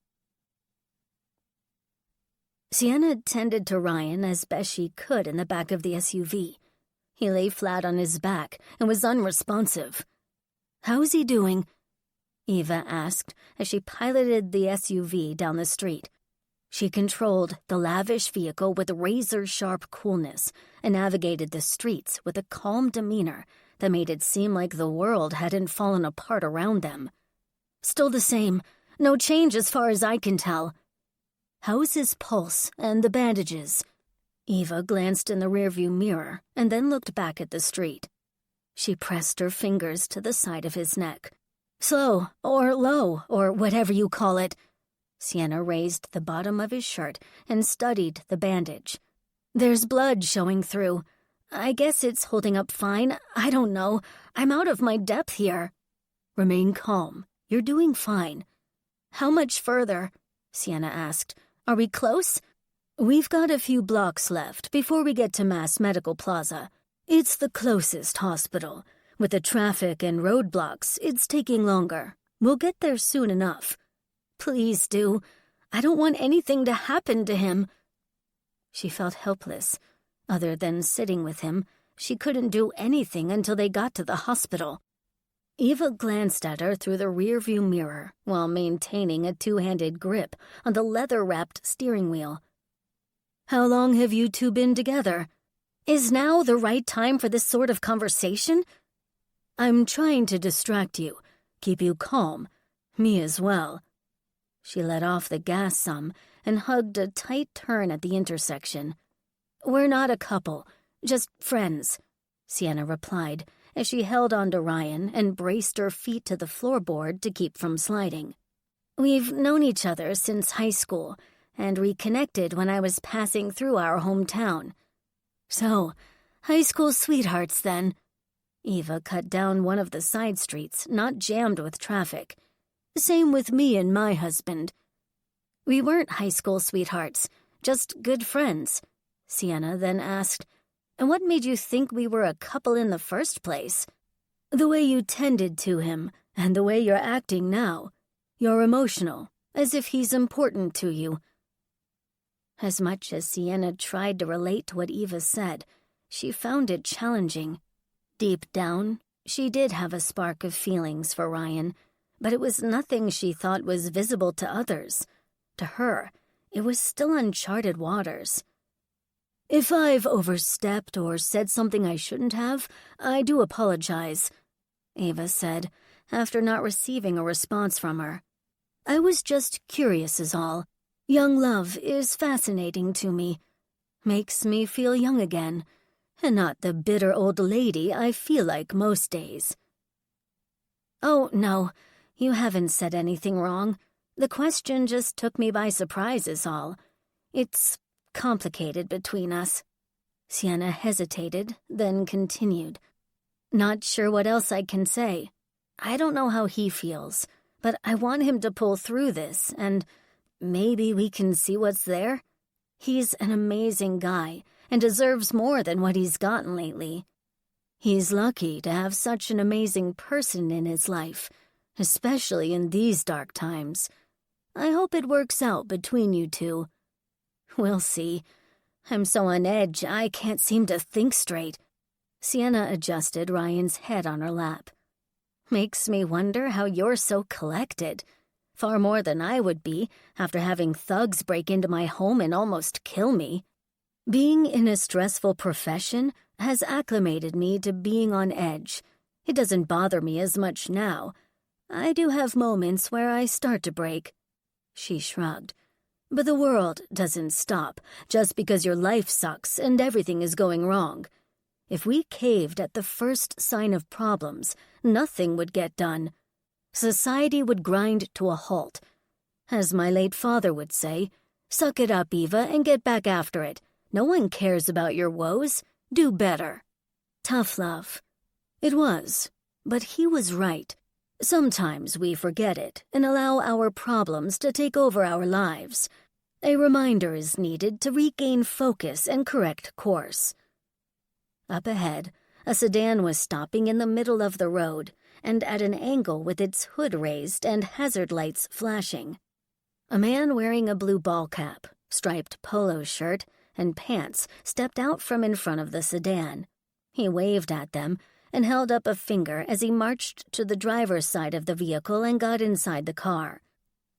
S1: Sienna tended to Ryan as best she could in the back of the SUV. He lay flat on his back and was unresponsive. "How's he doing?" Eva asked as she piloted the SUV down the street. She controlled the lavish vehicle with razor-sharp coolness and navigated the streets with a calm demeanor that made it seem like the world hadn't fallen apart around them. "Still the same. No change as far as I can tell." "How's his pulse and the bandages?" Eva glanced in the rearview mirror and then looked back at the street. She pressed her fingers to the side of his neck. "Slow, or low, or whatever you call it." Sienna raised the bottom of his shirt and studied the bandage. "There's blood showing through. I guess it's holding up fine. I don't know. I'm out of my depth here." "Remain calm. You're doing fine." "How much further?" Sienna asked. "Are we close?" "We've got a few blocks left before we get to Mass Medical Plaza. It's the closest hospital. With the traffic and roadblocks, it's taking longer. We'll get there soon enough." "Please do. I don't want anything to happen to him." She felt helpless. Other than sitting with him, she couldn't do anything until they got to the hospital. Eva glanced at her through the rearview mirror while maintaining a two-handed grip on the leather-wrapped steering wheel. "How long have you two been together? Is now the right time for this sort of conversation?" "I'm trying to distract you, keep you calm. Me as well." She let off the gas some and hugged a tight turn at the intersection. "We're not a couple, just friends," Sienna replied as she held onto Ryan and braced her feet to the floorboard to keep from sliding. "We've known each other since high school and reconnected when I was passing through our hometown." "So, high school sweethearts then." Eva cut down one of the side streets not jammed with traffic. "Same with me and my husband." "We weren't high school sweethearts, just good friends," Sienna then asked. "And what made you think we were a couple in the first place?" "The way you tended to him, and the way you're acting now. You're emotional, as if he's important to you." As much as Sienna tried to relate to what Eva said, she found it challenging. Deep down, she did have a spark of feelings for Ryan, but it was nothing she thought was visible to others. To her, it was still uncharted waters. "If I've overstepped or said something I shouldn't have, I do apologize," Eva said, after not receiving a response from her. "I was just curious is all. Young love is fascinating to me. Makes me feel young again, and not the bitter old lady I feel like most days." "Oh, no, you haven't said anything wrong. The question just took me by surprise is all. It's complicated between us." Sienna hesitated, then continued. "Not sure what else I can say. I don't know how he feels, but I want him to pull through this, and maybe we can see what's there. He's an amazing guy and deserves more than what he's gotten lately. He's lucky to have such an amazing person in his life, especially in these dark times. I hope it works out between you two. We'll see. I'm so on edge I can't seem to think straight." Sienna adjusted Ryan's head on her lap. "Makes me wonder how you're so collected. Far more than I would be after having thugs break into my home and almost kill me. Being in a stressful profession has acclimated me to being on edge. It doesn't bother me as much now. I do have moments where I start to break." She shrugged. "But the world doesn't stop just because your life sucks and everything is going wrong. If we caved at the first sign of problems, nothing would get done. Society would grind to a halt. As my late father would say, 'Suck it up, Eva, and get back after it. No one cares about your woes. Do better.' Tough love." It was, but he was right. Sometimes we forget it and allow our problems to take over our lives. A reminder is needed to regain focus and correct course. Up ahead, a sedan was stopping in the middle of the road and at an angle with its hood raised and hazard lights flashing. A man wearing a blue ball cap, striped polo shirt, and pants stepped out from in front of the sedan. He waved at them and held up a finger as he marched to the driver's side of the vehicle and got inside the car.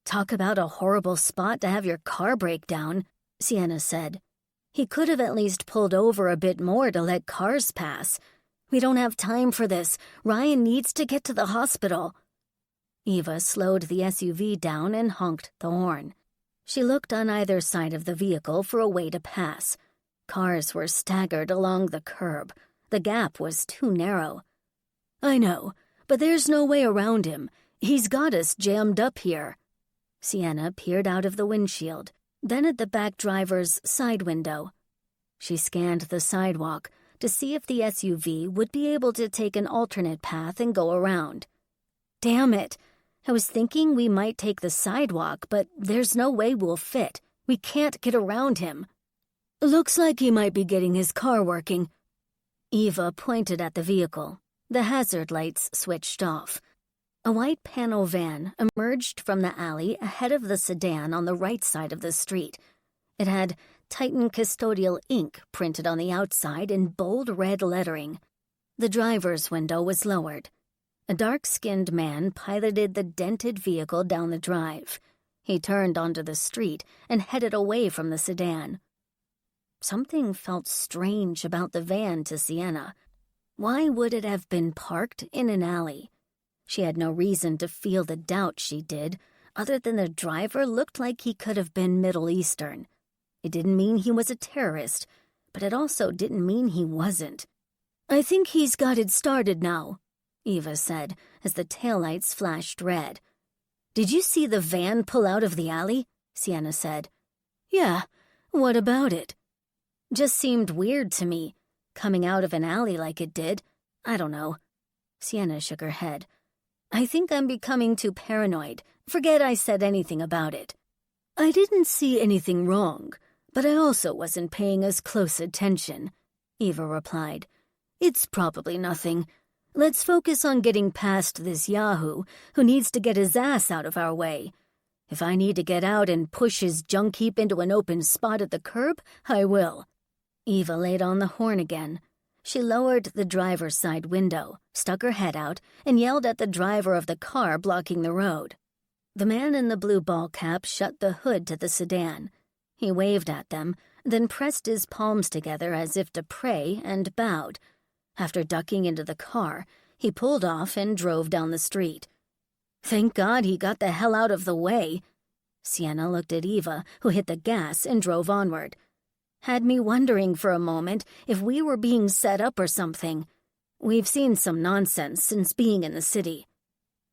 S1: "Talk about a horrible spot to have your car break down," Sienna said. "He could have at least pulled over a bit more to let cars pass. We don't have time for this. Ryan needs to get to the hospital." Eva slowed the SUV down and honked the horn. She looked on either side of the vehicle for a way to pass. Cars were staggered along the curb. The gap was too narrow. "I know, but there's no way around him. He's got us jammed up here." Sienna peered out of the windshield, then at the back driver's side window. She scanned the sidewalk to see if the SUV would be able to take an alternate path and go around. "Damn it! I was thinking we might take the sidewalk, but there's no way we'll fit. We can't get around him." "Looks like he might be getting his car working." Eva pointed at the vehicle. The hazard lights switched off. A white panel van emerged from the alley ahead of the sedan on the right side of the street. It had Titan Custodial Ink printed on the outside in bold red lettering. The driver's window was lowered. A dark-skinned man piloted the dented vehicle down the drive. He turned onto the street and headed away from the sedan. Something felt strange about the van to Sienna. Why would it have been parked in an alley? She had no reason to feel the doubt she did, other than the driver looked like he could have been Middle Eastern. It didn't mean he was a terrorist, but it also didn't mean he wasn't. "I think he's got it started now," Eva said, as the taillights flashed red. "Did you see the van pull out of the alley?" Sienna said. "Yeah, what about it?" "Just seemed weird to me, coming out of an alley like it did. I don't know." Sienna shook her head. "I think I'm becoming too paranoid. Forget I said anything about it." "I didn't see anything wrong, but I also wasn't paying as close attention," Eva replied. "It's probably nothing. Let's focus on getting past this yahoo who needs to get his ass out of our way. If I need to get out and push his junk heap into an open spot at the curb, I will." Eva laid on the horn again. She lowered the driver's side window, stuck her head out, and yelled at the driver of the car blocking the road. The man in the blue ball cap shut the hood to the sedan. He waved at them, then pressed his palms together as if to pray and bowed. After ducking into the car, he pulled off and drove down the street. "Thank God he got the hell out of the way." Sienna looked at Eva, who hit the gas and drove onward. "Had me wondering for a moment if we were being set up or something. We've seen some nonsense since being in the city."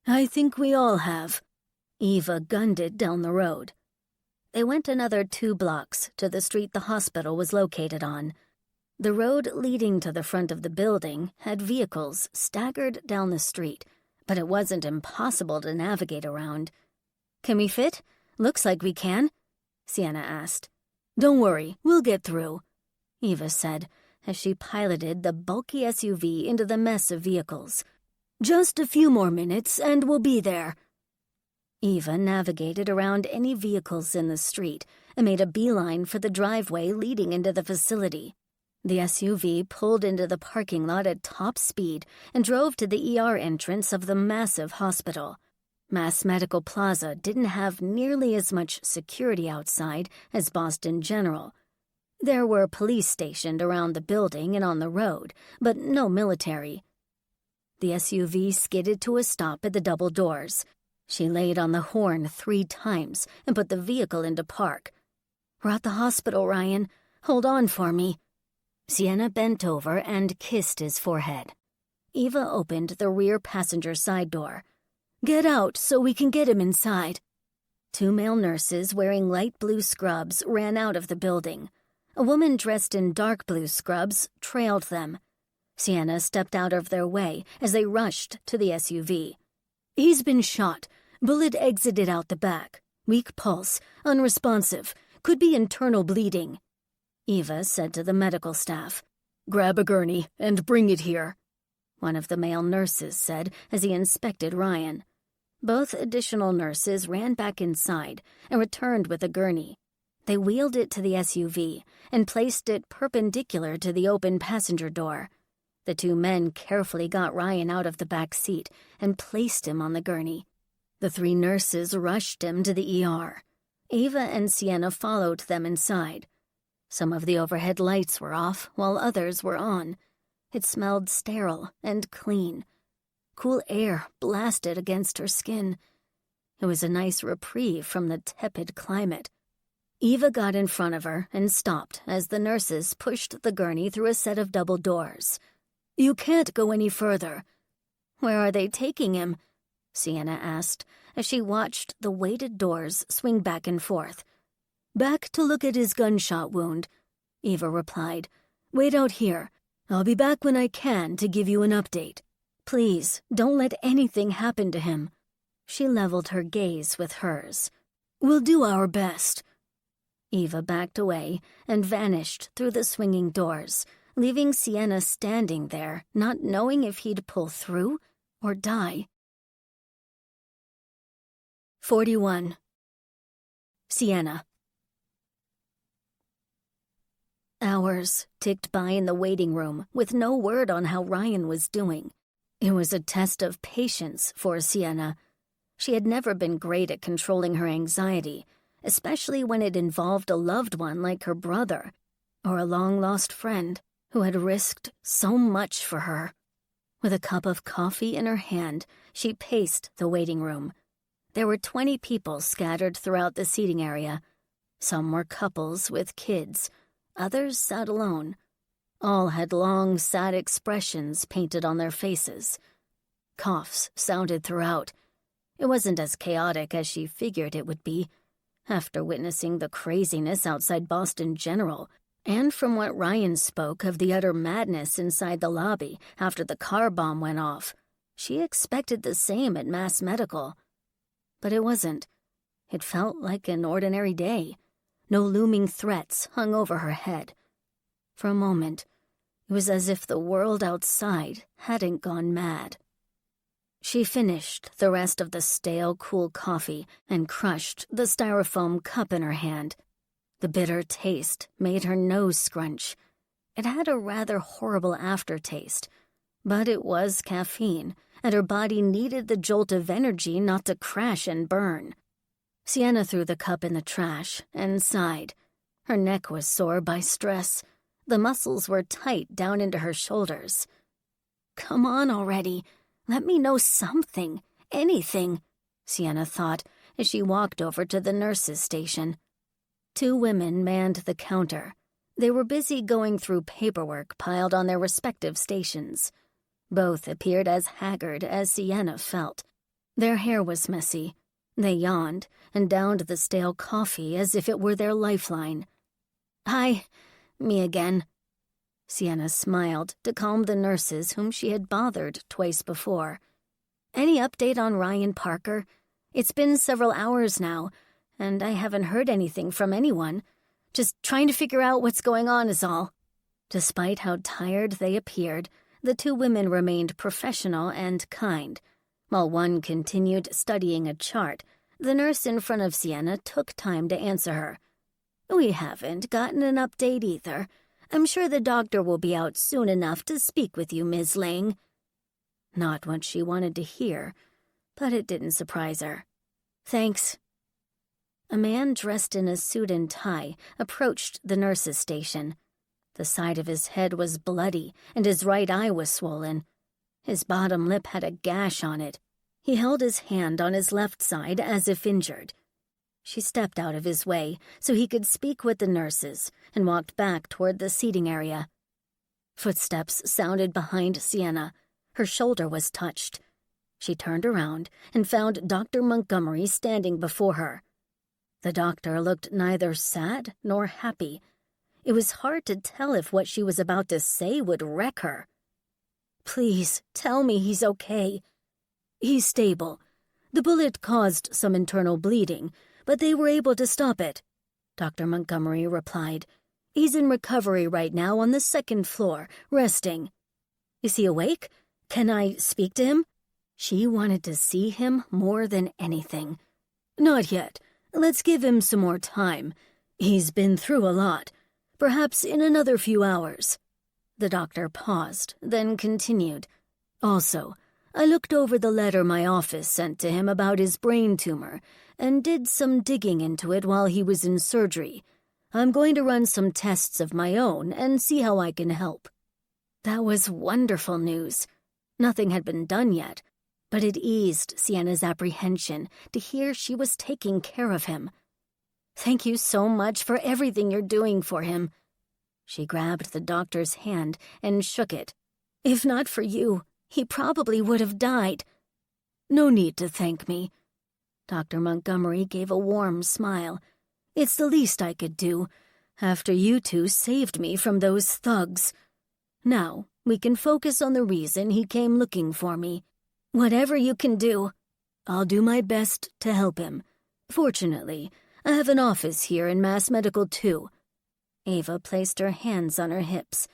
S1: "I think we all have." Eva gunned it down the road. They went another 2 blocks to the street the hospital was located on. The road leading to the front of the building had vehicles staggered down the street, but it wasn't impossible to navigate around. "Can we fit? Looks like we can," Sienna asked. "Don't worry, we'll get through," Eva said as she piloted the bulky SUV into the mess of vehicles. "Just a few more minutes and we'll be there." Eva navigated around any vehicles in the street and made a beeline for the driveway leading into the facility. The SUV pulled into the parking lot at top speed and drove to the ER entrance of the massive hospital. Mass Medical Plaza didn't have nearly as much security outside as Boston General. There were police stationed around the building and on the road, but no military. The SUV skidded to a stop at the double doors. She laid on the horn 3 times and put the vehicle into park. "We're at the hospital, Ryan. Hold on for me." Sienna bent over and kissed his forehead. Eva opened the rear passenger side door. "Get out so we can get him inside." 2 male nurses wearing light blue scrubs ran out of the building. A woman dressed in dark blue scrubs trailed them. Sienna stepped out of their way as they rushed to the SUV. "He's been shot. Bullet exited out the back. Weak pulse, unresponsive, could be internal bleeding," Eva said to the medical staff. "Grab a gurney and bring it here," one of the male nurses said as he inspected Ryan. Both additional nurses ran back inside and returned with a gurney. They wheeled it to the SUV and placed it perpendicular to the open passenger door. The two men carefully got Ryan out of the back seat and placed him on the gurney. The three nurses rushed him to the ER. Eva and Sienna followed them inside. Some of the overhead lights were off while others were on. It smelled sterile and clean. Cool air blasted against her skin. It was a nice reprieve from the tepid climate. Eva got in front of her and stopped as the nurses pushed the gurney through a set of double doors. "You can't go any further." "Where are they taking him?" Sienna asked as she watched the weighted doors swing back and forth. "Back to look at his gunshot wound," Eva replied. "Wait out here. I'll be back when I can to give you an update. Please, don't let anything happen to him." She leveled her gaze with hers. "We'll do our best." Eva backed away and vanished through the swinging doors, leaving Sienna standing there, not knowing if he'd pull through or die. 41. Sienna. Hours ticked by in the waiting room with no word on how Ryan was doing. It was a test of patience for Sienna. She had never been great at controlling her anxiety, especially when it involved a loved one like her brother or a long-lost friend who had risked so much for her. With a cup of coffee in her hand, she paced the waiting room. There were 20 people scattered throughout the seating area. Some were couples with kids. Others sat alone. All had long, sad expressions painted on their faces. Coughs sounded throughout. It wasn't as chaotic as she figured it would be. After witnessing the craziness outside Boston General, and from what Ryan spoke of the utter madness inside the lobby after the car bomb went off, she expected the same at Mass Medical. But it wasn't. It felt like an ordinary day. No looming threats hung over her head. For a moment, it was as if the world outside hadn't gone mad. She finished the rest of the stale, cool coffee and crushed the styrofoam cup in her hand. The bitter taste made her nose scrunch. It had a rather horrible aftertaste, but it was caffeine, and her body needed the jolt of energy not to crash and burn. Sienna threw the cup in the trash and sighed. Her neck was sore by stress. The muscles were tight down into her shoulders. "Come on already. Let me know something, anything," Sienna thought as she walked over to the nurses' station. 2 women manned the counter. They were busy going through paperwork piled on their respective stations. Both appeared as haggard as Sienna felt. Their hair was messy. They yawned and downed the stale coffee as if it were their lifeline. "Hi, me again." Sienna smiled to calm the nurses whom she had bothered twice before. "Any update on Ryan Parker? It's been several hours now, and I haven't heard anything from anyone. Just trying to figure out what's going on is all." Despite how tired they appeared, the 2 women remained professional and kind. While one continued studying a chart, the nurse in front of Sienna took time to answer her. "We haven't gotten an update either. I'm sure the doctor will be out soon enough to speak with you, Ms. Lang." Not what she wanted to hear, but it didn't surprise her. "Thanks." A man dressed in a suit and tie approached the nurse's station. The side of his head was bloody, and his right eye was swollen. His bottom lip had a gash on it. He held his hand on his left side as if injured. She stepped out of his way so he could speak with the nurses and walked back toward the seating area. Footsteps sounded behind Sienna. Her shoulder was touched. She turned around and found Dr. Montgomery standing before her. The doctor looked neither sad nor happy. It was hard to tell if what she was about to say would wreck her. "Please, tell me he's okay." "He's stable. The bullet caused some internal bleeding, but they were able to stop it," Dr. Montgomery replied. "He's in recovery right now on the 2nd floor, resting." "Is he awake? Can I speak to him?"
S8: She wanted to see him more than anything. Not yet. Let's give him some more time. He's been through a lot. Perhaps in another few hours. The doctor paused, then continued. Also, I looked over the letter my office sent to him about his brain tumor and did some digging into it while he was in surgery. I'm going to run some tests of my own and see how I can help. That was wonderful news. Nothing had been done yet, but it eased Sienna's apprehension to hear she was taking care of him. Thank you so much for everything you're doing for him. She grabbed the doctor's hand and shook it. If not for you, he probably would have died. No need to thank me. Dr. Montgomery gave a warm smile. It's the least I could do, after you two saved me from those thugs. Now, we can focus on the reason he came looking for me. Whatever you can do, I'll do my best to help him. Fortunately, I have an office here in Mass Medical too. Ava placed her hands on her hips.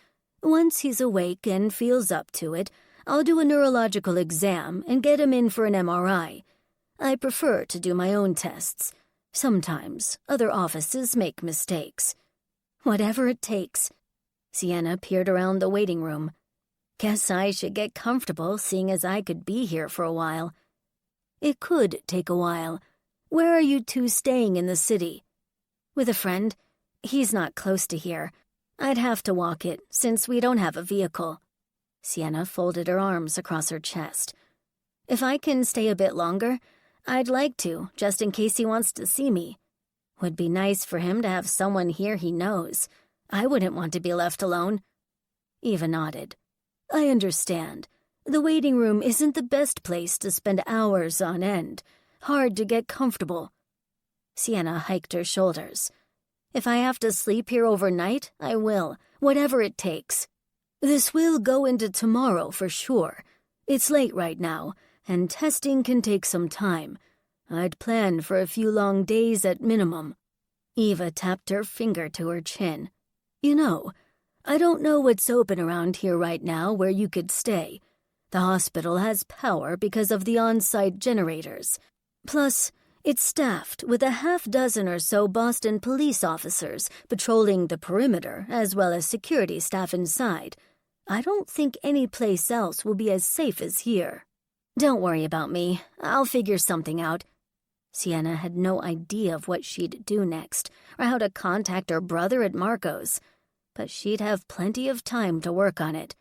S8: Once he's awake and feels up to it, I'll do a neurological exam and get him in for an MRI. I prefer to do my own tests. Sometimes other offices make mistakes. Whatever it takes. Sienna peered around the waiting room. Guess I should get comfortable, seeing as I could be here for a while. It could take a while. Where are you two staying in the city? With a friend. He's not close to here. I'd have to walk it, since we don't have a vehicle. Sienna folded her arms across her chest. If I can stay a bit longer, I'd like to, just in case he wants to see me. Would be nice for him to have someone here he knows. I wouldn't want to be left alone. Eva nodded. I understand. The waiting room isn't the best place to spend hours on end. Hard to get comfortable. Sienna hiked her shoulders. If I have to sleep here overnight, I will, whatever it takes. This will go into tomorrow for sure. It's late right now, and testing can take some time. I'd planned for a few long days at minimum. Eva tapped her finger to her chin. You know, I don't know what's open around here right now where you could stay. The hospital has power because of the on-site generators. Plus, it's staffed with a half-dozen or so Boston police officers patrolling the perimeter as well as security staff inside. I don't think any place else will be as safe as here. Don't worry about me. I'll figure something out. Sienna had no idea of what she'd do next or how to contact her brother at Marco's, but she'd have plenty of time to work on it.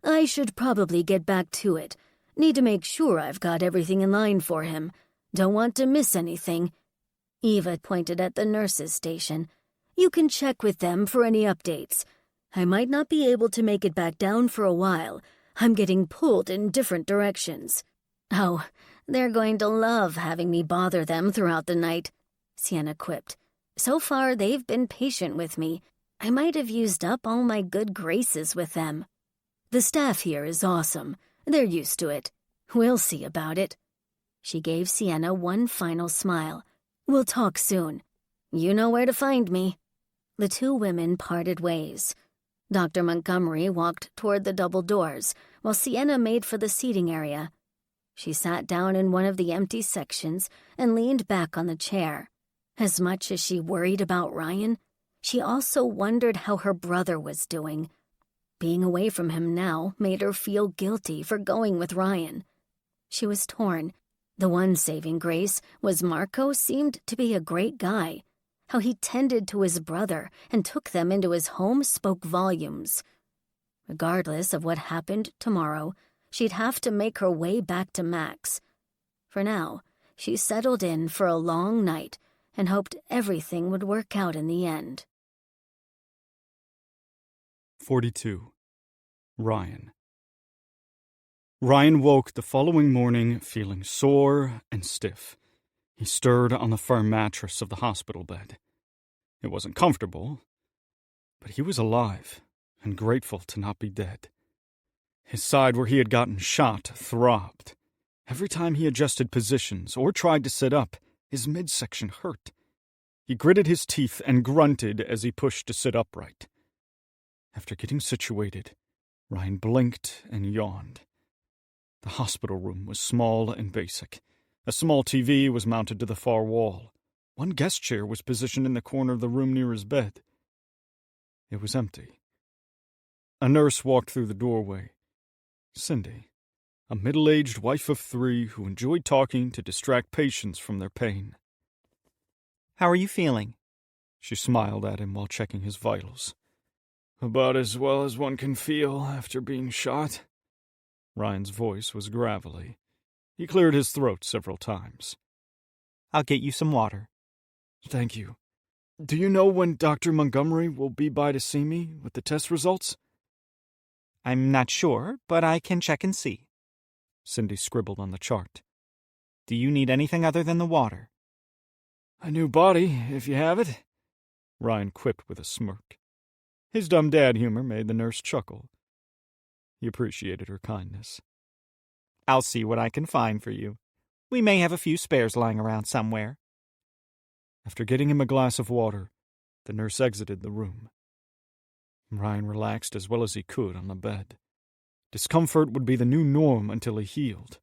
S8: I should probably get back to it. Need to make sure I've got everything in line for him. Don't want to miss anything. Eva pointed at the nurses' station. You can check with them for any updates. I might not be able to make it back down for a while. I'm getting pulled in different directions. Oh, they're going to love having me bother them throughout the night, Sienna quipped. So far, they've been patient with me. I might have used up all my good graces with them. The staff here is awesome. They're used to it. We'll see about it. She gave Sienna one final smile. We'll talk soon. You know where to find me. The two women parted ways. Dr. Montgomery walked toward the double doors, while Sienna made for the seating area. She sat down in one of the empty sections and leaned back on the chair. As much as she worried about Ryan, she also wondered how her brother was doing. Being away from him now made her feel guilty for going with Ryan. She was torn. The one saving grace was Marco seemed to be a great guy. How he tended to his brother and took them into his home spoke volumes. Regardless of what happened tomorrow, she'd have to make her way back to Max. For now, she settled in for a long night and hoped everything would work out in the end.
S4: 42. Ryan. Ryan woke the following morning feeling sore and stiff. He stirred on the firm mattress of the hospital bed. It wasn't comfortable, but he was alive and grateful to not be dead. His side where he had gotten shot throbbed. Every time he adjusted positions or tried to sit up, his midsection hurt. He gritted his teeth and grunted as he pushed to sit upright. After getting situated, Ryan blinked and yawned. The hospital room was small and basic. A small TV was mounted to the far wall. One guest chair was positioned in the corner of the room near his bed. It was empty. A nurse walked through the doorway. Cindy, a middle-aged wife of 3 who enjoyed talking to distract patients from their pain.
S5: How are you feeling?
S4: She smiled at him while checking his vitals. About as well as one can feel after being shot. Ryan's voice was gravelly. He cleared his throat several times.
S5: I'll get you some water.
S4: Thank you. Do you know when Dr. Montgomery will be by to see me with the test results?
S5: I'm not sure, but I can check and see.
S4: Cindy scribbled on the chart.
S5: Do you need anything other than the water?
S4: A new body, if you have it, Ryan quipped with a smirk. His dumb dad humor made the nurse chuckle. He appreciated her kindness.
S5: I'll see what I can find for you. We may have a few spares lying around somewhere.
S4: After getting him a glass of water, the nurse exited the room. Ryan relaxed as well as he could on the bed. Discomfort would be the new norm until he healed.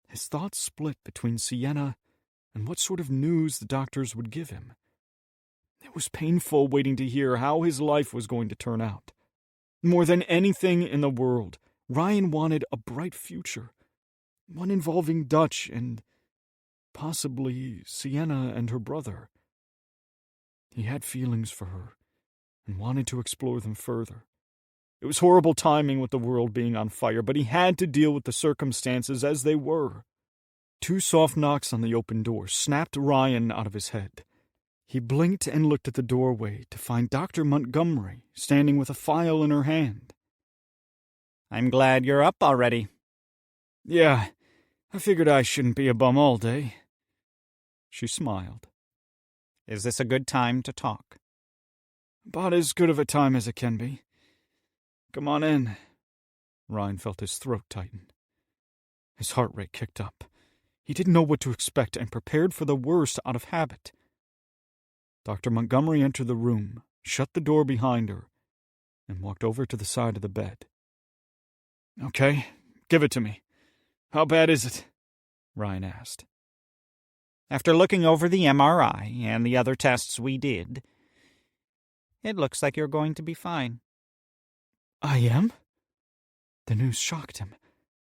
S4: His thoughts split between Sienna and what sort of news the doctors would give him. It was painful waiting to hear how his life was going to turn out. More than anything in the world, Ryan wanted a bright future, one involving Dutch and possibly Sienna and her brother. He had feelings for her and wanted to explore them further. It was horrible timing with the world being on fire, but he had to deal with the circumstances as they were. 2 soft knocks on the open door snapped Ryan out of his head. He blinked and looked at the doorway to find Dr. Montgomery standing with a file in her hand.
S5: I'm glad you're up already.
S4: Yeah, I figured I shouldn't be a bum all day. She smiled.
S5: Is this a good time to talk?
S4: About as good of a time as it can be. Come on in. Ryan felt his throat tighten. His heart rate kicked up. He didn't know what to expect and prepared for the worst out of habit. Dr. Montgomery entered the room, shut the door behind her, and walked over to the side of the bed. Okay, give it to me. How bad is it? Ryan asked.
S5: After looking over the MRI and the other tests we did, it looks like you're going to be fine.
S4: I am? The news shocked him.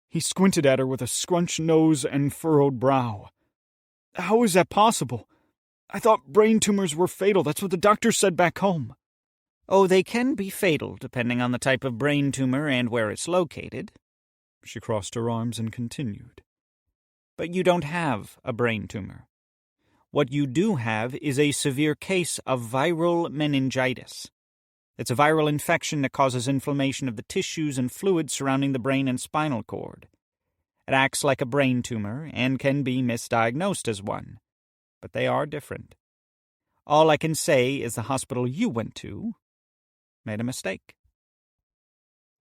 S4: He squinted at her with a scrunched nose and furrowed brow. How is that possible? I thought brain tumors were fatal. That's what the doctor said back home.
S5: Oh, they can be fatal depending on the type of brain tumor and where it's located.
S4: She crossed her arms and continued.
S5: But you don't have a brain tumor. What you do have is a severe case of viral meningitis. It's a viral infection that causes inflammation of the tissues and fluids surrounding the brain and spinal cord. It acts like a brain tumor and can be misdiagnosed as one, but they are different. All I can say is the hospital you went to made a mistake.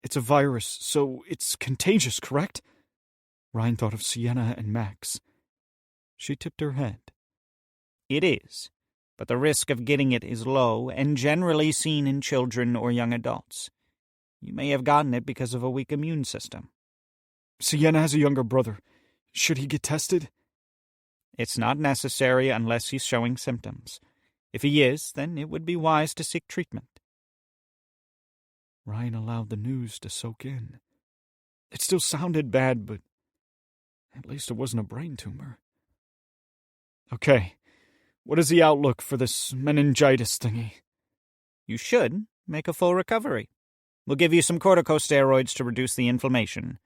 S4: It's a virus, so it's contagious, correct? Ryan thought of Sienna and Max. She tipped her head.
S5: It is, but the risk of getting it is low and generally seen in children or young adults. You may have gotten it because of a weak immune system.
S4: Sienna has a younger brother. Should he get tested?
S5: It's not necessary unless he's showing symptoms. If he is, then it would be wise to seek treatment.
S4: Ryan allowed the news to soak in. It still sounded bad, but at least it wasn't a brain tumor. Okay, what is the outlook for this meningitis thingy?
S5: You should make a full recovery. We'll give you some corticosteroids to reduce the inflammation.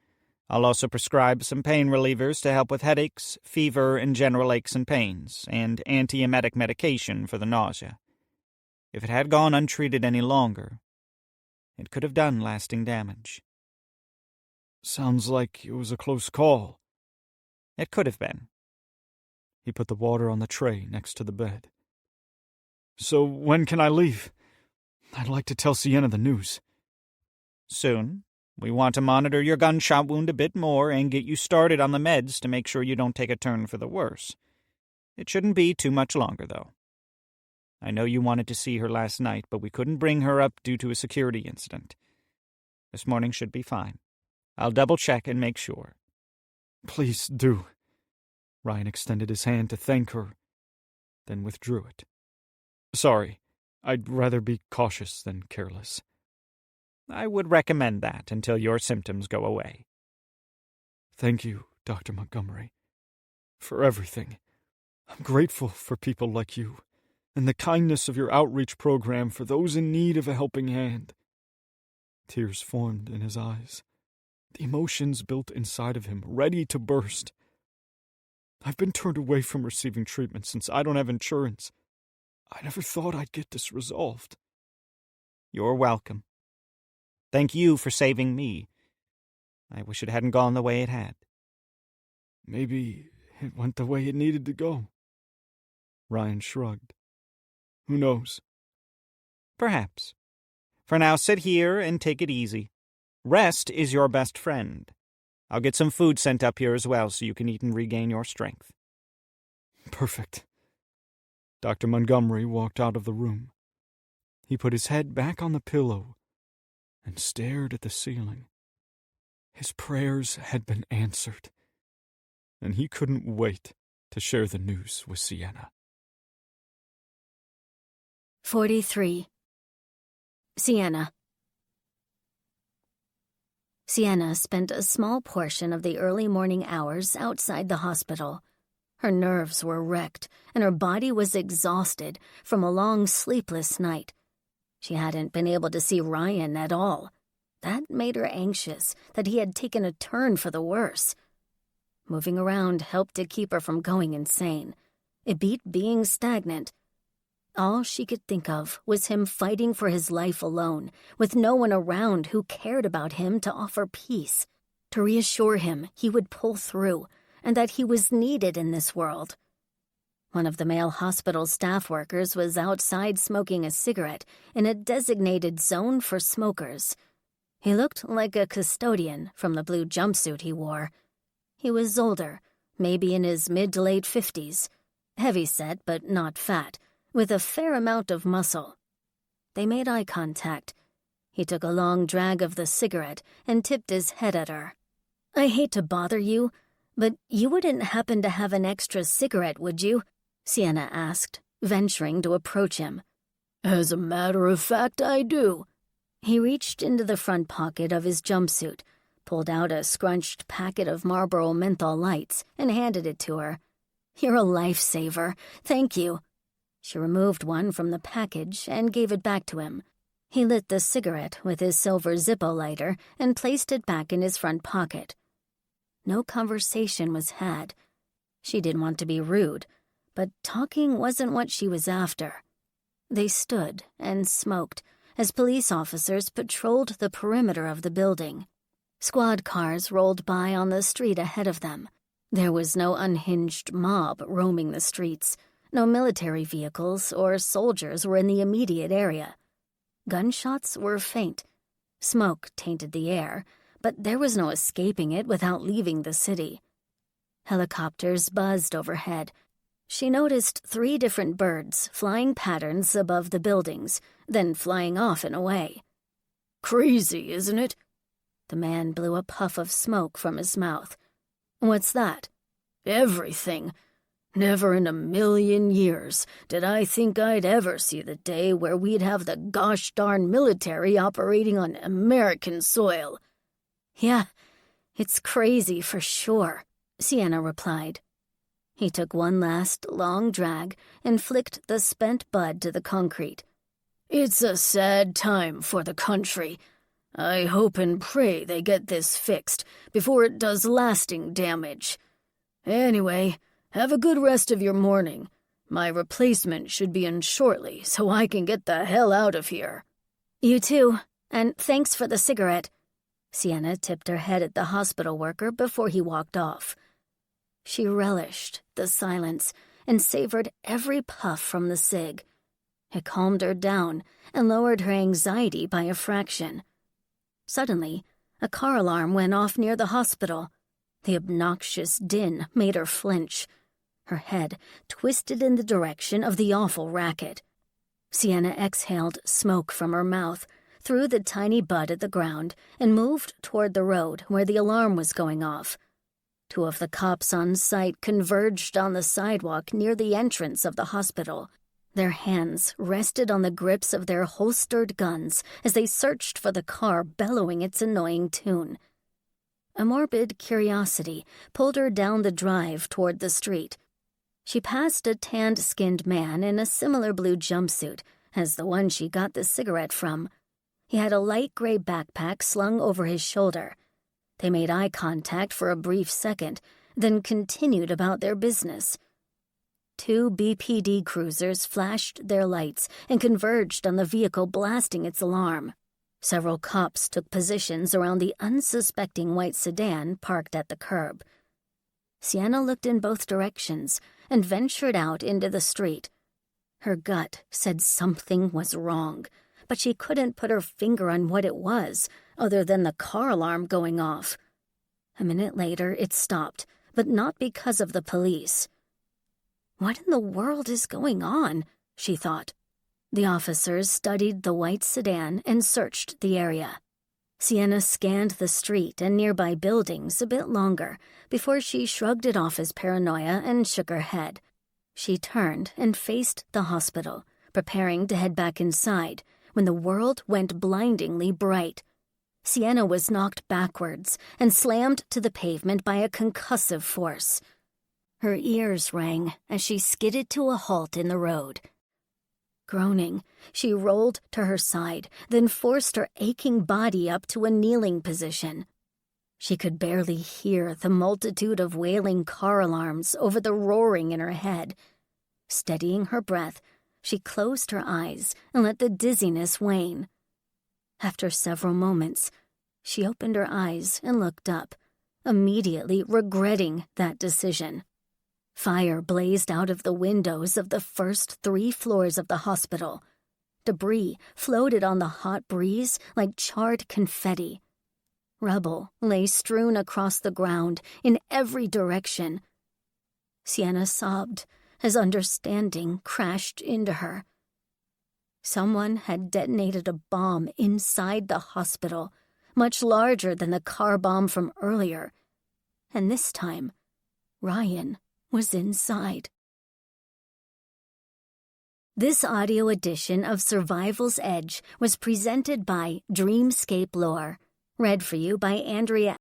S5: I'll also prescribe some pain relievers to help with headaches, fever, and general aches and pains, and antiemetic medication for the nausea. If it had gone untreated any longer, it could have done lasting damage.
S4: Sounds like it was a close call.
S5: It could have been.
S4: He put the water on the tray next to the bed. So when can I leave? I'd like to tell Sienna the news.
S5: Soon. We want to monitor your gunshot wound a bit more and get you started on the meds to make sure you don't take a turn for the worse. It shouldn't be too much longer, though. I know you wanted to see her last night, but we couldn't bring her up due to a security incident. This morning should be fine.
S10: I'll double-check and make sure.
S6: Please do. Ryan extended his hand to thank her, then withdrew it. Sorry, I'd rather be cautious than careless.
S10: I would recommend that until your symptoms go away.
S6: Thank you, Dr. Montgomery, for everything. I'm grateful for people like you and the kindness of your outreach program for those in need of a helping hand. Tears formed in his eyes. The emotions built inside of him, ready to burst. I've been turned away from receiving treatment since I don't have insurance. I never thought I'd get this resolved.
S10: You're welcome. Thank you for saving me. I wish it hadn't gone the way it had.
S6: Maybe it went the way it needed to go. Ryan shrugged. Who knows?
S10: Perhaps. For now, sit here and take it easy. Rest is your best friend. I'll get some food sent up here as well so you can eat and regain your strength.
S6: Perfect. Dr. Montgomery walked out of the room. He put his head back on the pillow and stared at the ceiling. His prayers had been answered, and he couldn't wait to share the news with Sienna.
S1: 43. Sienna. Sienna spent a small portion of the early morning hours outside the hospital. Her nerves were wrecked, and her body was exhausted from a long sleepless night. She hadn't been able to see Ryan at all. That made her anxious that he had taken a turn for the worse. Moving around helped to keep her from going insane. It beat being stagnant. All she could think of was him fighting for his life alone, with no one around who cared about him to offer peace, to reassure him he would pull through, and that he was needed in this world. One of the male hospital staff workers was outside smoking a cigarette in a designated zone for smokers. He looked like a custodian from the blue jumpsuit he wore. He was older, maybe in his mid to late 50s, heavy-set but not fat, with a fair amount of muscle. They made eye contact. He took a long drag of the cigarette and tipped his head at her. "I hate to bother you, but you wouldn't happen to have an extra cigarette, would you?" Sienna asked, venturing to approach him. "As a matter of fact, I do." He reached into the front pocket of his jumpsuit, pulled out a scrunched packet of Marlboro menthol lights, and handed it to her. "You're a lifesaver. Thank you." She removed one from the package and gave it back to him. He lit the cigarette with his silver Zippo lighter and placed it back in his front pocket. No conversation was had. She didn't want to be rude, but talking wasn't what she was after. They stood and smoked as police officers patrolled the perimeter of the building. Squad cars rolled by on the street ahead of them. There was no unhinged mob roaming the streets. No military vehicles or soldiers were in the immediate area. Gunshots were faint. Smoke tainted the air, but there was no escaping it without leaving the city. Helicopters buzzed overhead. She noticed 3 different birds flying patterns above the buildings, then flying off and away. "Crazy, isn't it?" The man blew a puff of smoke from his mouth. "What's that?" "Everything. Never in a million years did I think I'd ever see the day where we'd have the gosh darn military operating on American soil." "Yeah, it's crazy for sure," Sienna replied. He took one last long drag and flicked the spent bud to the concrete. "It's a sad time for the country. I hope and pray they get this fixed before it does lasting damage. Anyway, have a good rest of your morning. My replacement should be in shortly, so I can get the hell out of here." "You too, and thanks for the cigarette." Sienna tipped her head at the hospital worker before he walked off. She relished the silence and savored every puff from the cig. It calmed her down and lowered her anxiety by a fraction. Suddenly, a car alarm went off near the hospital. The obnoxious din made her flinch. Her head twisted in the direction of the awful racket. Sienna exhaled smoke from her mouth, threw the tiny bud at the ground, and moved toward the road where the alarm was going off. Two of the cops on site converged on the sidewalk near the entrance of the hospital. Their hands rested on the grips of their holstered guns as they searched for the car bellowing its annoying tune. A morbid curiosity pulled her down the drive toward the street. She passed a tanned-skinned man in a similar blue jumpsuit as the one she got the cigarette from. He had a light gray backpack slung over his shoulder. They made eye contact for a brief second, then continued about their business. Two BPD cruisers flashed their lights and converged on the vehicle blasting its alarm. Several cops took positions around the unsuspecting white sedan parked at the curb. Sienna looked in both directions and ventured out into the street. Her gut said something was wrong, but she couldn't put her finger on what it was, other than the car alarm going off. A minute later, it stopped, but not because of the police. What in the world is going on? She thought. The officers studied the white sedan and searched the area. Sienna scanned the street and nearby buildings a bit longer before she shrugged it off as paranoia and shook her head. She turned and faced the hospital, preparing to head back inside, when the world went blindingly bright. Sienna was knocked backwards and slammed to the pavement by a concussive force. Her ears rang as she skidded to a halt in the road. Groaning, she rolled to her side, then forced her aching body up to a kneeling position. She could barely hear the multitude of wailing car alarms over the roaring in her head. Steadying her breath, she closed her eyes and let the dizziness wane. After several moments, she opened her eyes and looked up, immediately regretting that decision. Fire blazed out of the windows of the first 3 floors of the hospital. Debris floated on the hot breeze like charred confetti. Rubble lay strewn across the ground in every direction. Sienna sobbed as understanding crashed into her. Someone had detonated a bomb inside the hospital, much larger than the car bomb from earlier. And this time, Ryan was inside. This audio edition of Survival's Edge was presented by Dreamscape Lore, read for you by Andrea